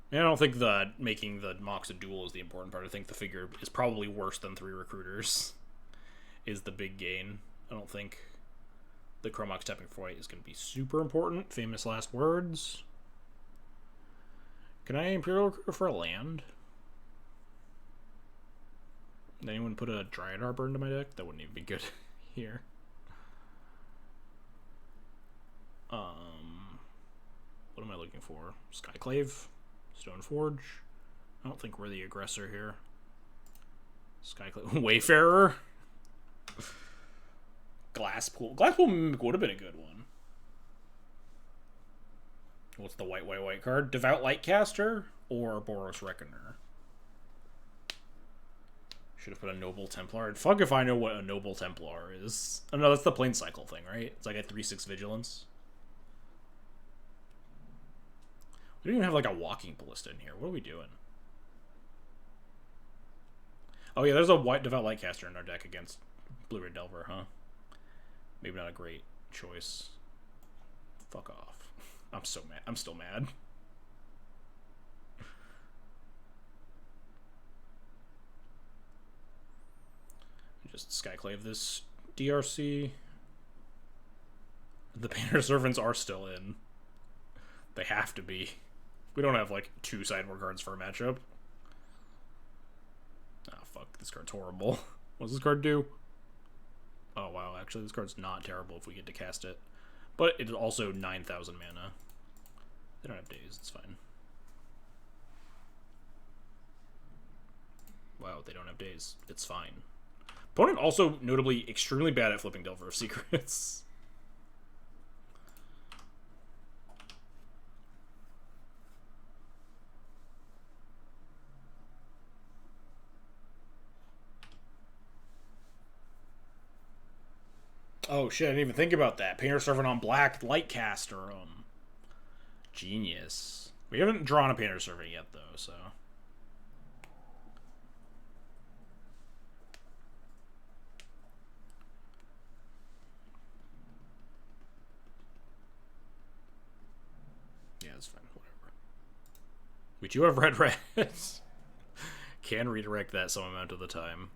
I don't think that making the Mox a duel is the important part. I think the figure is probably worse than 3 recruiters is the big gain. I don't think the Chromox tapping for white is going to be super important. Famous last words. Can I Imperial Recruiter for a land? Did anyone put a Dryad Harbor into my deck? That wouldn't even be good here. What am I looking for? Skyclave? Stoneforge? I don't think we're the aggressor here. Skyclave. Wayfarer? Glasspool. Glasspool would have been a good one. What's the white card? Devout Lightcaster or Boros Reckoner? Should have put a Noble Templar. Fuck if I know what a Noble Templar is. Oh no, that's the Plane Cycle thing, right? It's like a 3/6 Vigilance. We don't even have like a Walking Ballista in here. What are we doing? Oh yeah, there's a white Devout Lightcaster in our deck against Blue-Red Delver, huh? Maybe not a great choice. Fuck off. I'm so mad. I'm still mad. Just Skyclave this DRC. The Painter Servants are still in. They have to be. We don't have like 2 sideboard cards for a matchup. Ah, fuck. This card's horrible. What does this card do? Oh, wow. Actually, this card's not terrible if we get to cast it. But it's also 9,000 mana. They don't have days. It's fine. Wow, they don't have days. It's fine. Opponent also notably extremely bad at flipping Delver of Secrets. Oh shit, I didn't even think about that. Painter Servant on black, Lightcaster. Genius. We haven't drawn a Painter Servant yet, though, so... Yeah, it's fine. Whatever. We do have red reds. Can redirect that some amount of the time.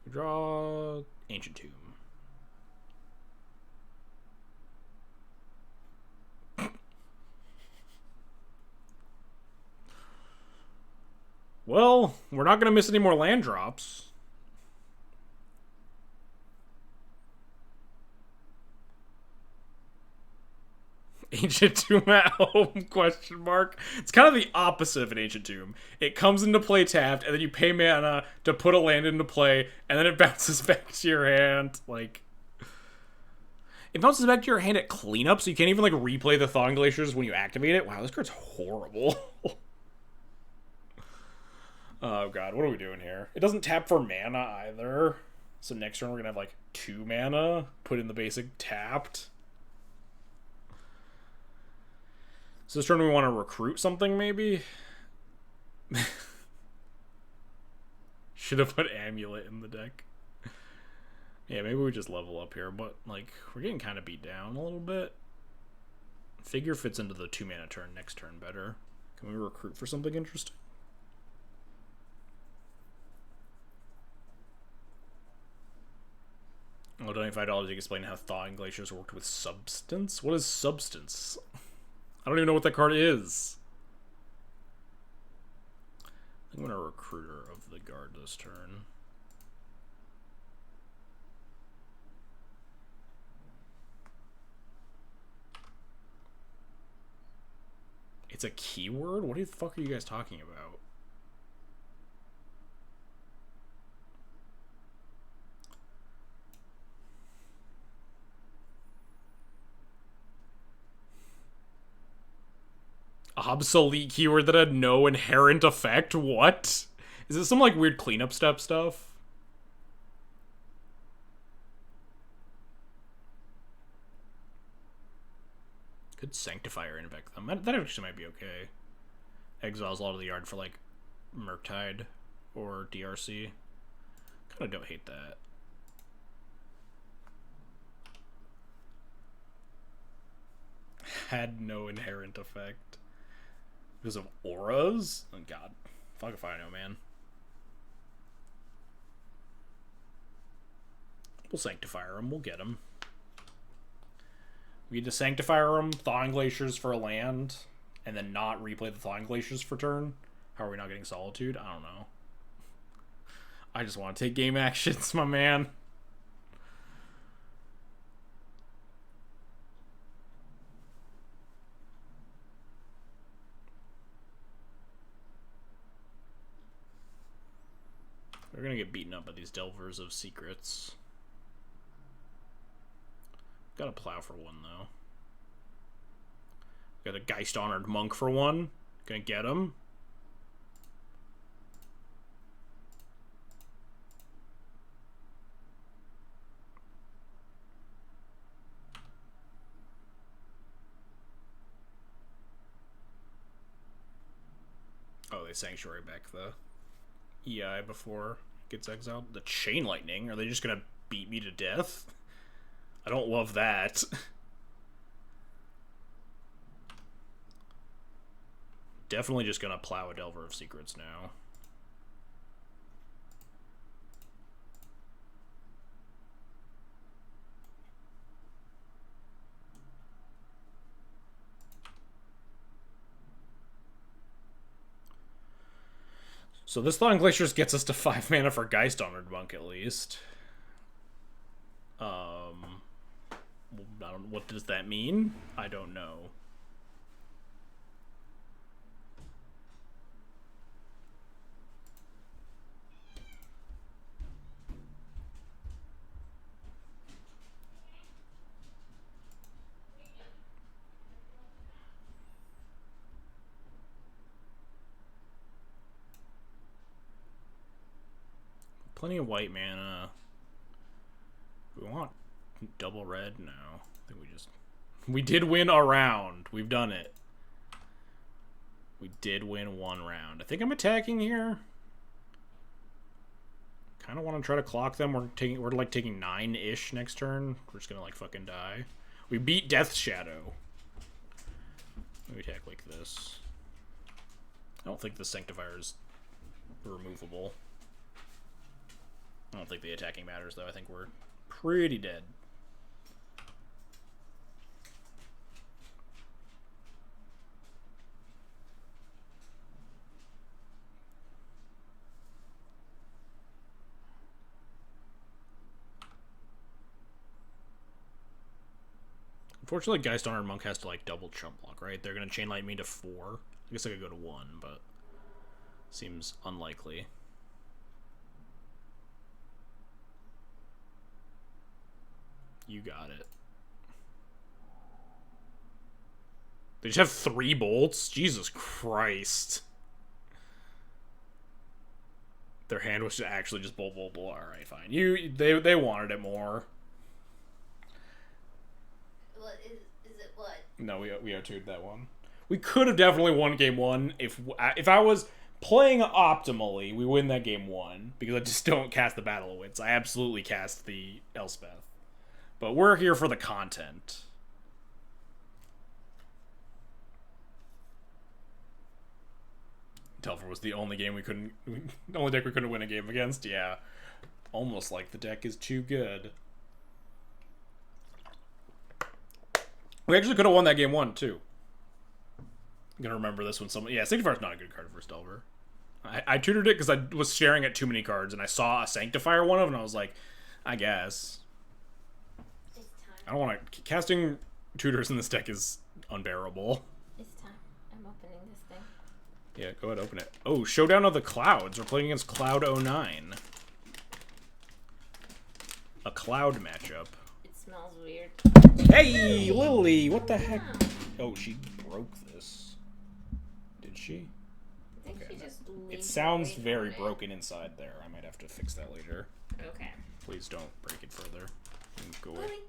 We draw Ancient Tomb. Well, we're not going to miss any more land drops. Ancient Tomb at home, question mark. It's kind of the opposite of an Ancient Tomb. It comes into play tapped, and then you pay mana to put a land into play, and then it bounces back to your hand. Like, it bounces back to your hand at cleanup, so you can't even, like, replay the Thawing Glaciers when you activate it. Wow, this card's horrible. Oh, God, what are we doing here? It doesn't tap for mana, either. So next turn, we're gonna have, like, 2 mana put in the basic tapped. So this turn we want to recruit something, maybe? Should have put Amulet in the deck. Yeah, maybe we just level up here, but, like, we're getting kind of beat down a little bit. Figure fits into the 2 mana turn next turn better. Can we recruit for something interesting? I'll donate $5 to explain how thawing glaciers worked with substance. What is substance? I don't even know what that card is. I'm gonna recruiter of the guard this turn. It's a keyword? What the fuck are you guys talking about? Obsolete keyword that had no inherent effect? What? Is it some like weird cleanup step stuff? Could Sanctifier infect them. That actually might be okay. Exiles a lot of the yard for like Murktide or DRC. Kinda don't hate that. Had no inherent effect. Because of auras? Oh god. Fuck if I know, man. We'll Sanctifier him. We'll get him. We need to Sanctifier him, Thawing Glaciers for a land, and then not replay the Thawing Glaciers for turn. How are we not getting Solitude? I don't know. I just want to take game actions, my man. We're gonna get beaten up by these Delvers of Secrets. Got a Plow for one, though. Got a Geist Honored Monk for one. Gonna get him. Oh, they Sanctuary back the EI before it gets exiled. The Chain Lightning? Are they just gonna beat me to death? I don't love that. Definitely just gonna plow a Delver of Secrets now. So this Thawing Glaciers gets us to 5 mana for Geist Honored Monk at least. What does that mean? I don't know. Plenty of white mana. We want double red? No. I think we did win a round. We've done it. We did win one round. I think I'm attacking here. Kind of want to try to clock them. We're like taking 9-ish next turn. We're just gonna like fucking die. We beat Death Shadow. Let me attack like this. I don't think the Sanctifier is removable. I don't think the attacking matters though. I think we're pretty dead. Unfortunately, Geist Honored Monk has to like double chump block, right? They're gonna chain light me to 4. I guess I could go to 1, but seems unlikely. You got it. They just have 3 bolts? Jesus Christ. Their hand was actually just bolt, bolt, bolt. Alright, fine. They wanted it more. What is it? What? No, we O2'd that one. We could have definitely won game 1 if I was playing optimally. We win that game 1 because I just don't cast the Battle of Wits. I absolutely cast the Elspeth. But we're here for the content. Telfer was the only game the only deck we couldn't win a game against. Yeah, almost like the deck is too good. We actually could have won that game 1, too. I'm gonna remember this when someone... Yeah, Sanctifier is not a good card for Delver. I tutored it because I was staring at too many cards, and I saw a Sanctifier one of them, and I was like, I guess. I don't want to... Casting tutors in this deck is unbearable. It's time. I'm opening this thing. Yeah, go ahead, open it. Oh, Showdown of the Clouds. We're playing against Cloud 09. A Cloud matchup. It smells weird. Hey, Lily! What the heck? Oh, she broke this. Did she? I think she just It sounds very broken inside there. I might have to fix that later. Okay. Please don't break it further. Go away. Lily,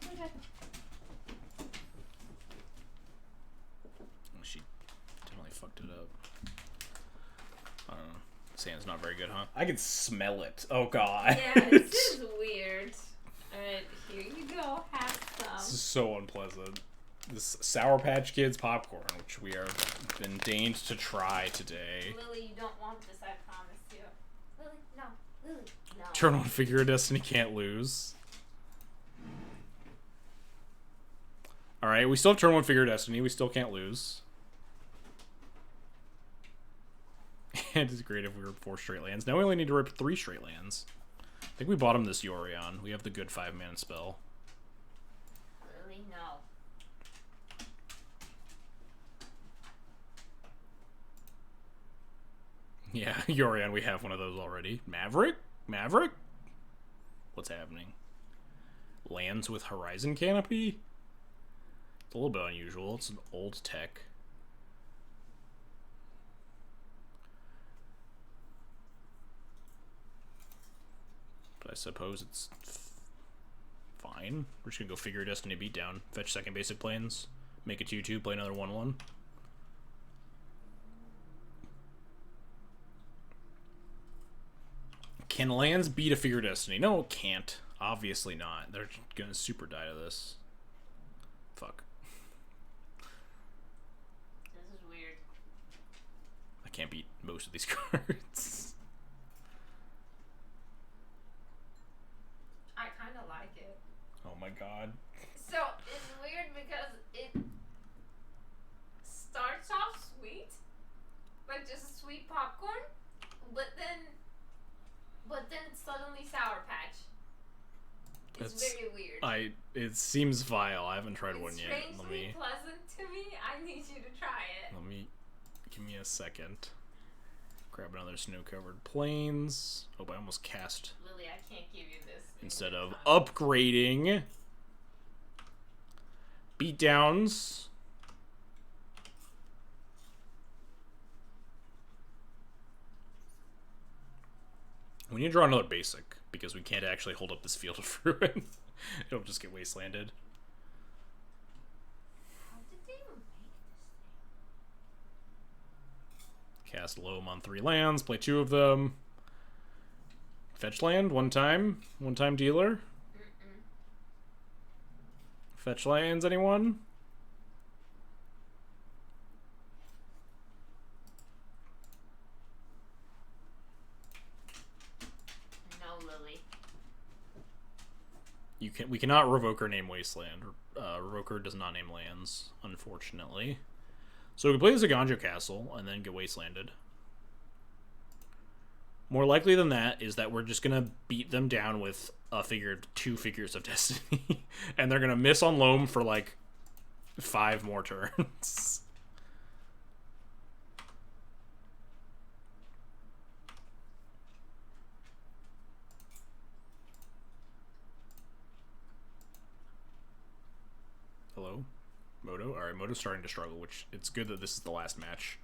what happened? She definitely fucked it up. I don't know. Sand's not very good, huh? I can smell it. Oh, God. Yeah, this is weird. Alright, here you go. Have some. This is so unpleasant. This Sour Patch Kids popcorn, which we are been deigned to try today. Lily, you don't want this, I promise you. Lily, no. Lily, no. Turn 1 Figure of Destiny can't lose. Alright, we still have turn 1 Figure of Destiny. We still can't lose. And it's great if we were 4 straight lands. Now we only need to rip 3 straight lands. I think we bought him this Yorion. We have the good 5-mana spell. Lily, no. Yeah, Yorion, we have one of those already. Maverick? Maverick? What's happening? Lands with Horizon Canopy? It's a little bit unusual. It's an old tech. But I suppose it's fine. We're just gonna go Figure Destiny Beatdown. Fetch 2nd basic planes. Make a 2/2, play another 1/1. Can lands beat a Figure Destiny? No, it can't. Obviously not. They're gonna super die to this. Fuck. This is weird. I can't beat most of these cards. I kind of like it. Oh my god. So, it's weird because it starts off sweet, like just sweet popcorn, but then it's suddenly Sour Patch. It's very weird. It seems vile. I haven't tried one yet. Strangely pleasant to me. I need you to try it. Give me a second. Grab another snow-covered plains. Oh, I almost cast Lily, I can't give you this. instead of upgrading. Beatdowns. We need to draw another basic, because we can't actually hold up this Field of Ruin. It'll just get wastelanded. How did they even make this Cast Loam on 3 lands, play 2 of them. Fetch land, one time dealer. thing? Fetch lands, anyone? No, Lily. We cannot Revoker name Wasteland. Revoker does not name lands, unfortunately. So we can play the Zaganjo Castle and then get wastelanded. More likely than that is that we're just gonna beat them down with a 2 Figures of Destiny, and they're gonna miss on Loam for like 5 more turns. Hello? Moto? Alright, Moto's starting to struggle, which it's good that this is the last match.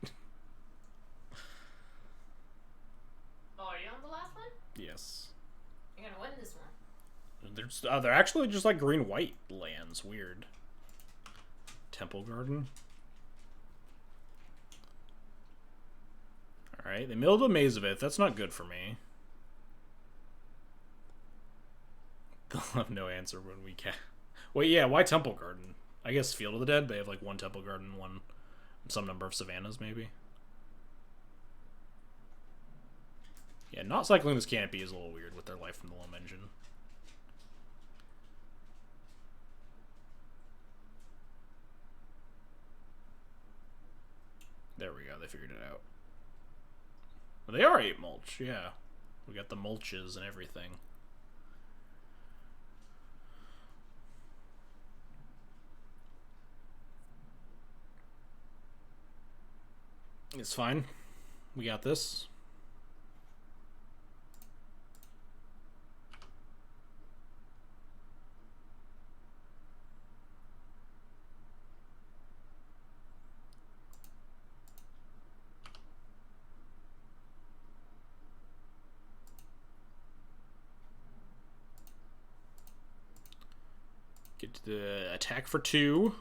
Oh, are you on the last one? Yes. You're gonna win this one. They're actually just like green-white lands. Weird. Temple Garden. Alright, they milled a Mazavith. That's not good for me. They'll have no answer when we can. Wait, yeah, why Temple Garden? I guess Field of the Dead. They have like 1 Temple Garden, some number of Savannas, maybe. Yeah, not cycling this Canopy is a little weird with their Life from the Loam engine. Well, they are 8 mulch, yeah. We got the mulches and everything. It's fine. We got this. Get to the attack for 2.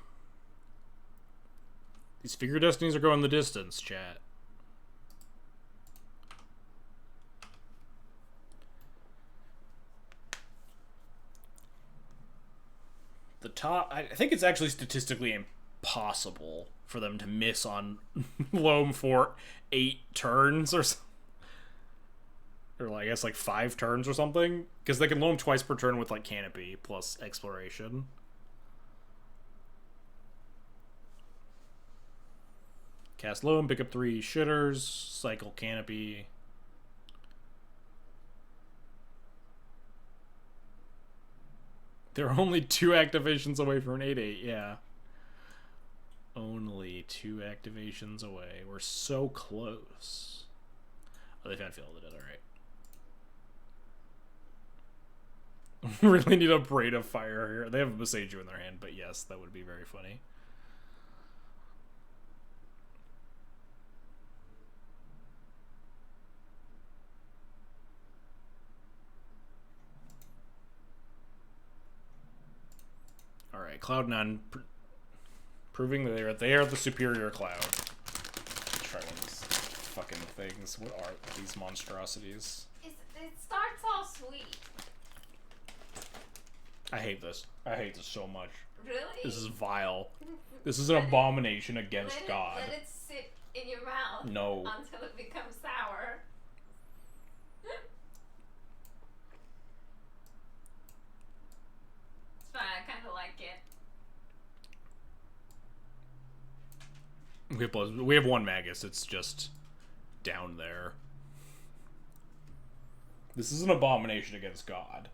These figure destinies are going the distance, chat. The top... I think it's actually statistically impossible for them to miss on Loam for 8 turns or something. Or I guess like 5 turns or something. Because they can Loam twice per turn with like Canopy plus Exploration. Cast Loam, pick up 3 shitters, cycle Canopy. They're only 2 activations away from an 8/8, yeah. Only 2 activations away. We're so close. Oh, they found fielded it, alright. Really need a Braid of Fire here. They have a Boseiju in their hand, but yes, that would be very funny. Alright, Cloud9 proving that they are the superior Cloud. Let's try one of these fucking things. What are these monstrosities? It starts off sweet. I hate this. I hate this so much. Really? This is vile. This is an abomination against God. Let it sit in your mouth. No. Until it becomes sour. It's fine. I kind of like it. We have 1 Magus. It's just down there. This is an abomination against God.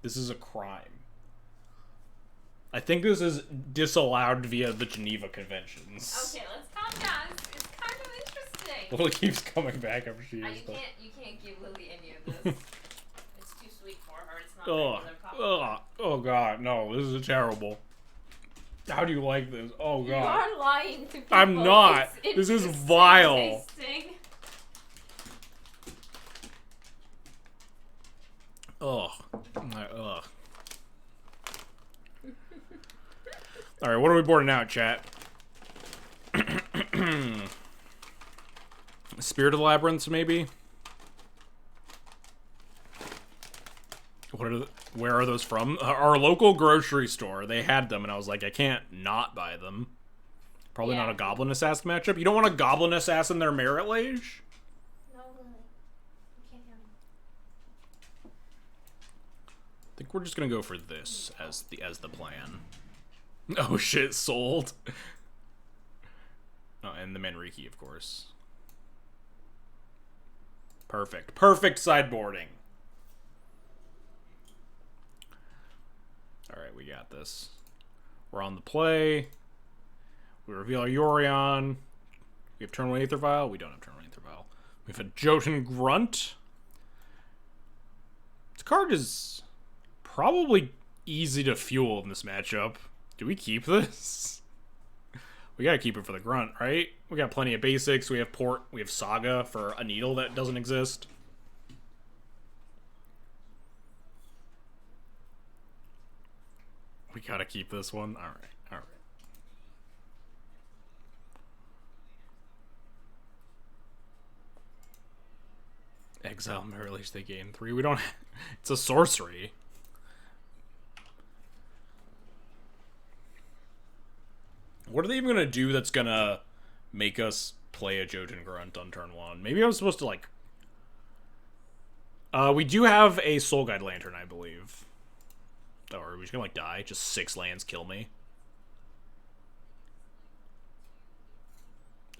This is a crime. I think this is disallowed via the Geneva Conventions. Okay, let's calm down. It's kind of interesting. Lily keeps coming back after she You is. can't give Lily any of this. It's too sweet for her. It's not Oh, regular coffee. oh God, no! This is terrible. How do you like this? Oh God! You are lying to people. I'm not. It's This is interesting vile. tasting. Ugh. Ugh. Alright, what are we boarding out, chat? Spirit of the Labyrinths, maybe? Where are those from? Our local grocery store. They had them, and I was like, I can't not buy them. Probably not a Goblin Assassin matchup. You don't want a Goblin Assassin their Merit Lage? No, Lily. You can't hear me. I think we're just gonna go for this as the plan. Oh shit, sold. Oh, and the Manriki, of course. Perfect. Perfect sideboarding. Alright, we got this. We're on the play. We reveal our Yorion. We have turn 1 Aether Vial. We don't have turn 1 Aether Vial. We have a Jotun Grunt. This card is probably easy to fuel in this matchup. Do we keep this? We gotta keep it for the Grunt, right? We got plenty of basics. We have Port. We have Saga for a needle that doesn't exist. We gotta keep this one. Alright, alright. Exile Mirror Release, they gain 3. We don't... It's a sorcery. What are they even gonna do that's gonna make us play a Jotun Grunt on turn 1? Maybe I was supposed to, like... we do have a Soul Guide Lantern, I believe. Oh, are we just gonna, like, die? Just 6 lands kill me?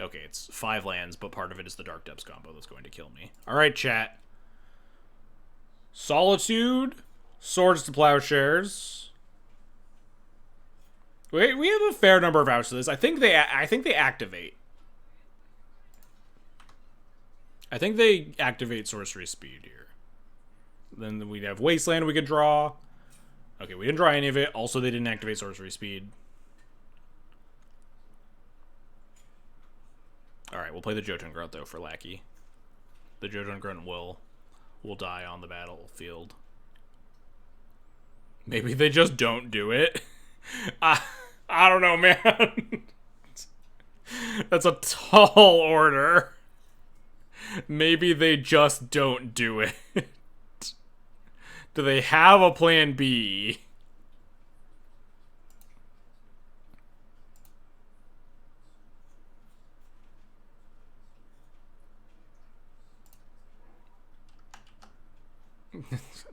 Okay, it's 5 lands, but part of it is the Dark Depths combo that's going to kill me. Alright, chat. Solitude, Swords to Plowshares. We have a fair number of outs to this. I think they activate. I think they activate Sorcery Speed here. Then we'd have Wasteland we could draw. Okay, we didn't draw any of it. Also, they didn't activate Sorcery Speed. Alright, we'll play the Jotun Grunt, though, for Lackey. The Jotun Grunt will die on the battlefield. Maybe they just don't do it. I don't know, man. That's a tall order. Maybe they just don't do it. Do they have a plan B?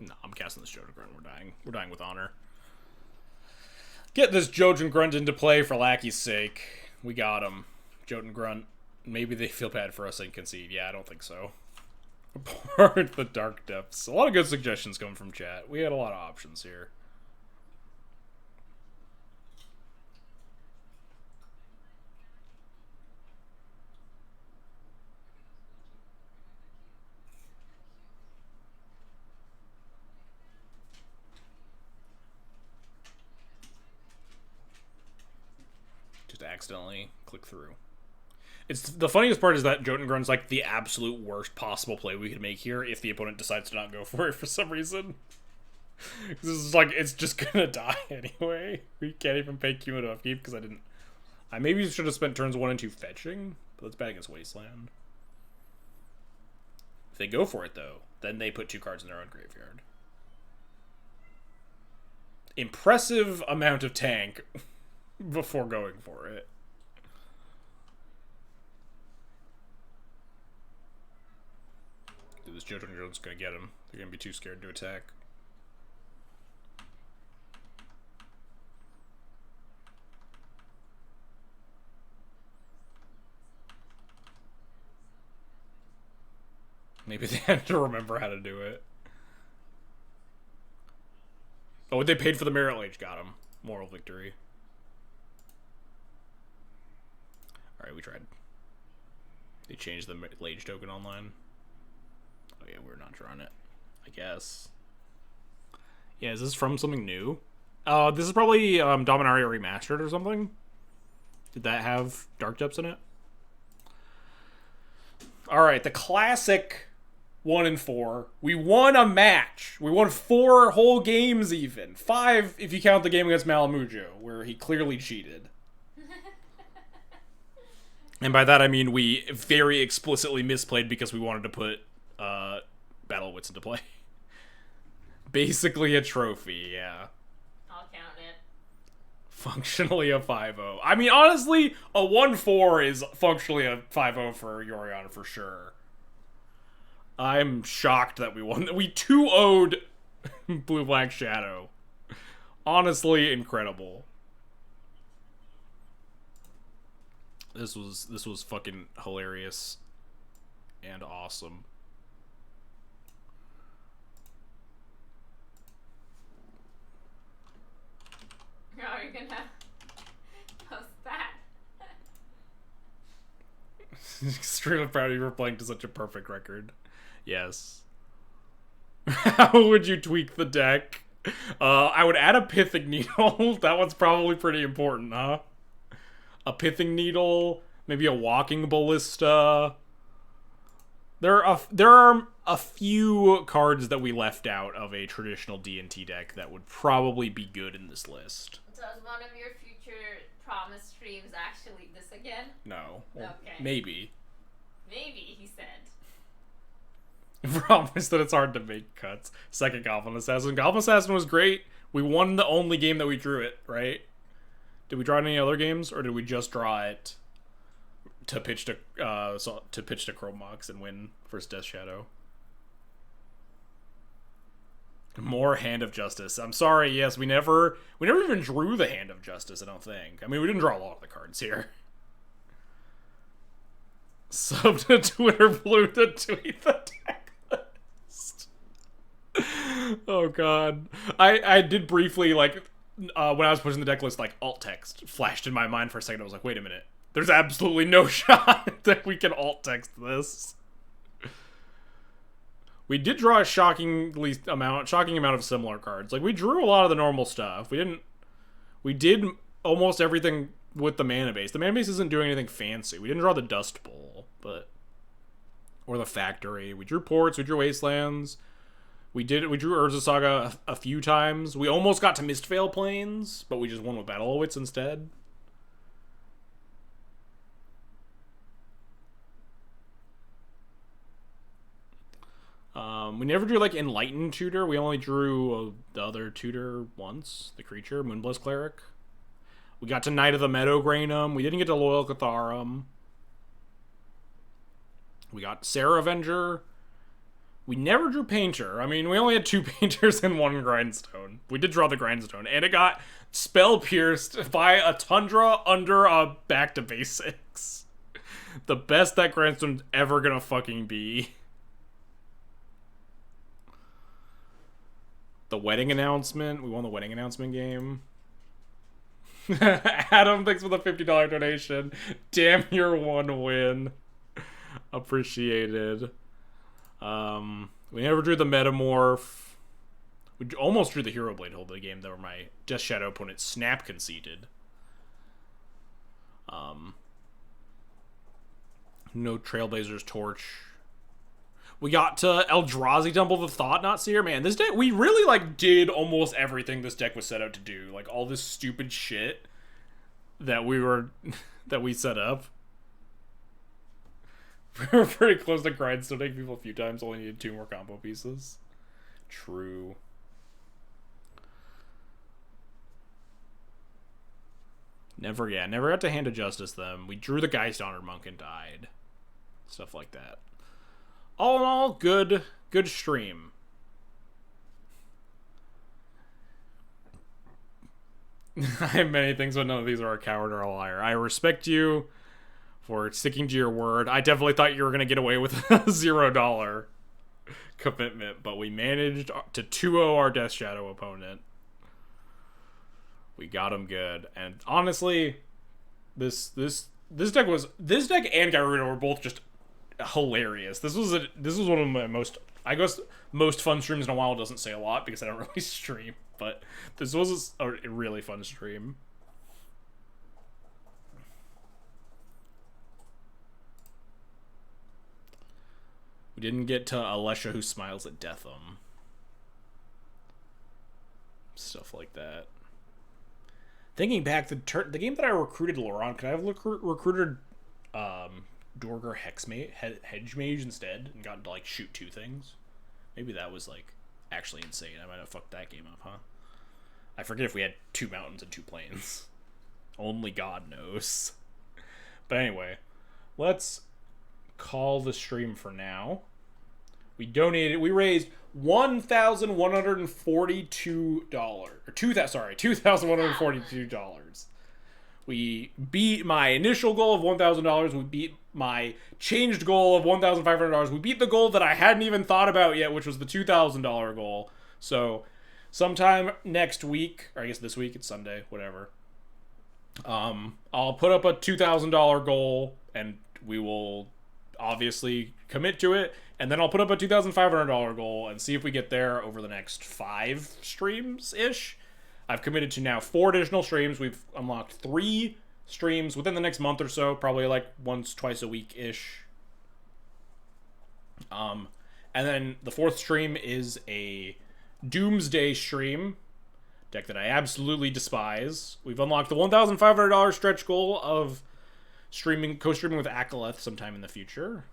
No, I'm casting this Jotun Grunt. We're dying. We're dying with honor. Get this Jotun Grunt into play for Lackey's sake. We got him. Jotun Grunt. Maybe they feel bad for us and concede. Yeah, I don't think so. Part the Dark Depths. A lot of good suggestions coming from chat. We had a lot of options here. Just accidentally click through. It's the funniest part is that Jotun Grunt's like the absolute worst possible play we could make here if the opponent decides to not go for it for some reason. This is like, it's just gonna die anyway. We can't even pay cumulative upkeep because I maybe should have spent turns 1 and 2 fetching, but that's bad against Wasteland. If they go for it though, then they put 2 cards in their own graveyard. Impressive amount of tank before going for it. This Jotun Grunt's gonna get him. They're gonna be too scared to attack. Maybe they had to remember how to do it. Oh, they paid for the Merit Lage. Got him. Moral victory. Alright, we tried. They changed the Lage token online. Oh yeah, we're not drawing it, I guess. Yeah, is this from something new? This is probably Dominaria Remastered or something. Did that have Dark Depths in it? Alright, the classic 1 and 4. We won a match. We won 4 whole games even. 5 if you count the game against Malamujo, where he clearly cheated. And by that I mean we very explicitly misplayed because we wanted to put Battle Wits into play. Basically a trophy, yeah. I'll count it. Functionally a 5-0. I mean, honestly, a 1-4 is functionally a 5-0 for Yorion for sure. I'm shocked that we won. We 2-0'd Blue Black Shadow. Honestly, incredible. This was fucking hilarious and awesome. How are you gonna post that? Extremely proud of you for playing to such a perfect record. Yes. How would you tweak the deck? I would add a Pithing Needle. That one's probably pretty important, huh? A Pithing Needle, maybe a Walking Ballista. There are a few cards that we left out of a traditional D&T deck that would probably be good in this list. So is one of your future promise streams actually this again? No. Well, okay. Maybe. Maybe, he said. Promise that it's hard to make cuts. Second Goblin Assassin. Goblin Assassin was great. We won the only game that we drew it, right? Did we draw it in any other games, or did we just draw it to pitch to Chrome Mox and win first Death Shadow? More Hand of Justice. I'm sorry, yes, we never even drew the Hand of Justice, I don't think. I mean, we didn't draw a lot of the cards here. Sub to Twitter Blue to tweet the deck list. Oh god. I did briefly, like, when I was pushing the deck list, like, alt text flashed in my mind for a second. I was like, wait a minute. There's absolutely no shot that we can alt text this. We did draw a shocking amount of similar cards. Like, we drew a lot of the normal stuff. We did almost everything with the mana base. The mana base isn't doing anything fancy. We didn't draw the Dust Bowl, or the Factory. We drew ports, we drew wastelands. We drew Urza Saga a few times. We almost got to Mistveil Plains, but we just won with Battle-O-Wits instead. We never drew, like, Enlightened Tutor. We only drew the other tutor once, the creature, Moonblast Cleric. We got to Knight of the Meadow Granum. We didn't get to Loyal Catharum. We got Sarah Avenger. We never drew Painter. I mean, we only had 2 Painters and 1 Grindstone. We did draw the Grindstone, and it got spell pierced by a Tundra under a Back to Basics. The best that Grindstone's ever gonna fucking be. The wedding announcement. We won the wedding announcement game. Adam, thanks for the $50 donation. Damn your 1 win. Appreciated. We never drew the Metamorph. We almost drew the Hero Blade hold of the game that were my Death Shadow opponent Snap conceded. No Trailblazers Torch. We got to Eldrazi Temple of Thought-Knot Seer. Man, this deck, we really, like, did almost everything this deck was set out to do. Like, all this stupid shit that we set up. We were pretty close to grindstoning people a few times, only needed 2 more combo pieces. True. Never got to Hand of Justice them. We drew the Geist Honored Monk and died. Stuff like that. All in all, good stream. I have many things, but none of these are a coward or a liar. I respect you for sticking to your word. I definitely thought you were going to get away with a $0 commitment, but we managed to 2-0 our Death Shadow opponent. We got him good. And honestly, this deck and Gyruda were both just hilarious. This was one of my most fun streams in a while. Doesn't say a lot because I don't really stream, but this was a really fun stream. We didn't get to Alesha Who Smiles at Deatham. Stuff like that. Thinking back, the game that I recruited Laurent, could I have recruited Dorger Hedge Mage instead and gotten to, like, shoot 2 things? Maybe that was, like, actually insane. I might have fucked that game up, huh? I forget if we had 2 mountains and 2 plains. Only God knows. But anyway, let's call the stream for now. We raised $1,142 or $2,142. We beat my initial goal of $1,000. We beat my changed goal of $1,500. We beat the goal that I hadn't even thought about yet, which was the $2,000 goal. So sometime next week, or I guess this week, it's Sunday, whatever. I'll put up a $2,000 goal, and we will obviously commit to it. And then I'll put up a $2,500 goal and see if we get there over the next 5 streams-ish. I've committed to now 4 additional streams. We've unlocked 3 streams within the next month or so, probably like once, twice a week-ish. And then the 4th stream is a Doomsday stream, deck that I absolutely despise. We've unlocked the $1,500 stretch goal of co-streaming with Akaleth sometime in the future.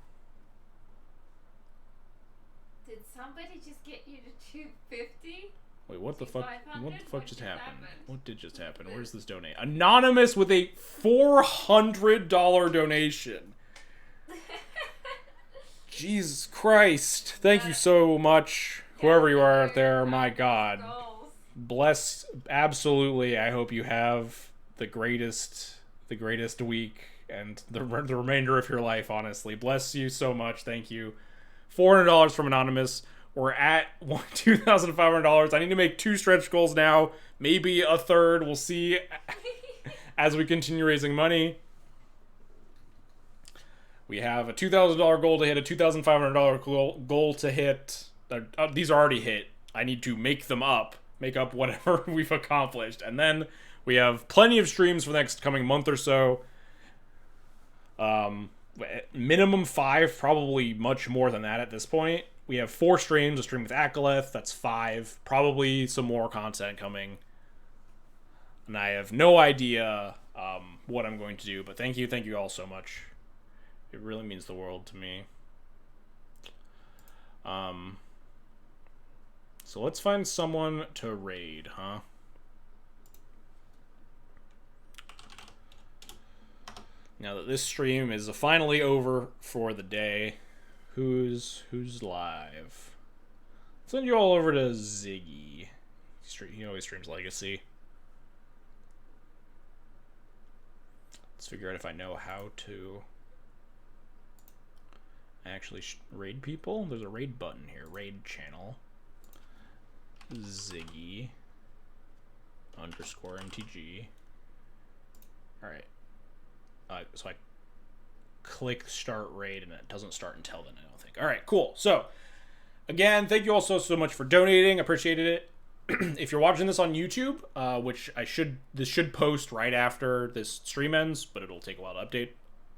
Did somebody just get you to 250? Wait, what the fuck? What the fuck just happened? What did just happen? Where's this donate? Anonymous with a $400 donation. Jesus Christ! Thank you so much, whoever you are out there. My God, bless. Absolutely, I hope you have the greatest week and the remainder of your life, honestly. Bless you so much. Thank you. $400 from Anonymous. We're at $2,500. I need to make 2 stretch goals now. Maybe a third. We'll see as we continue raising money. We have a $2,000 goal to hit, a $2,500 goal to hit. These are already hit. I need to make them up. Make up whatever we've accomplished. And then we have plenty of streams for the next coming month or so. Minimum 5, probably much more than that at this point. We have 4 streams, a stream with Akaleth, that's 5. Probably some more content coming. And I have no idea what I'm going to do, but thank you all so much. It really means the world to me. So let's find someone to raid, huh? Now that this stream is finally over for the day, who's live? Send you all over to Ziggy. He always streams Legacy. Let's figure out if I know how to actually raid people. There's a raid button here. Raid channel. Ziggy _MTG. Alright. So I click start raid and it doesn't start until then, I don't think. Alright, cool. So, again, thank you all so much for donating. Appreciated it. If you're watching this on YouTube, which this should post right after this stream ends, but it'll take a while to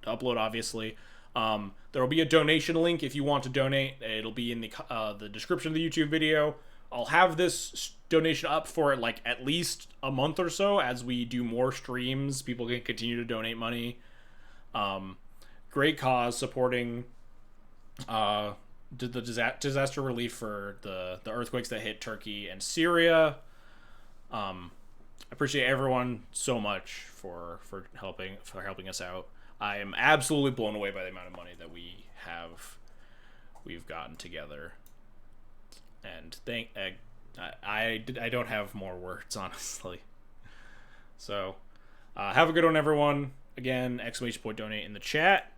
upload, obviously. There will be a donation link if you want to donate. It'll be in the description of the YouTube video. I'll have this donation up for like at least a month or so as we do more streams. People can continue to donate money. Great cause, supporting the disaster relief for the earthquakes that hit Turkey and Syria. I appreciate everyone so much for helping us out. I am absolutely blown away by the amount of money that we've gotten together. And I don't have more words, honestly. So, have a good one, everyone. Again, !donate in the chat.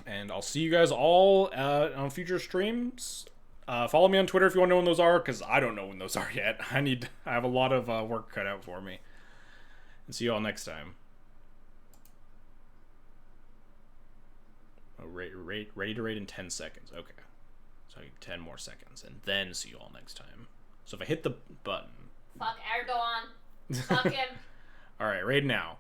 And I'll see you guys all on future streams. Follow me on Twitter if you want to know when those are, because I don't know when those are yet. I have a lot of work cut out for me. And see you all next time. Oh, ready to raid in 10 seconds. Okay. So 10 more seconds. And then see you all next time. So if I hit the button. Fuck Erdogan. Fuck him. Alright, raid now.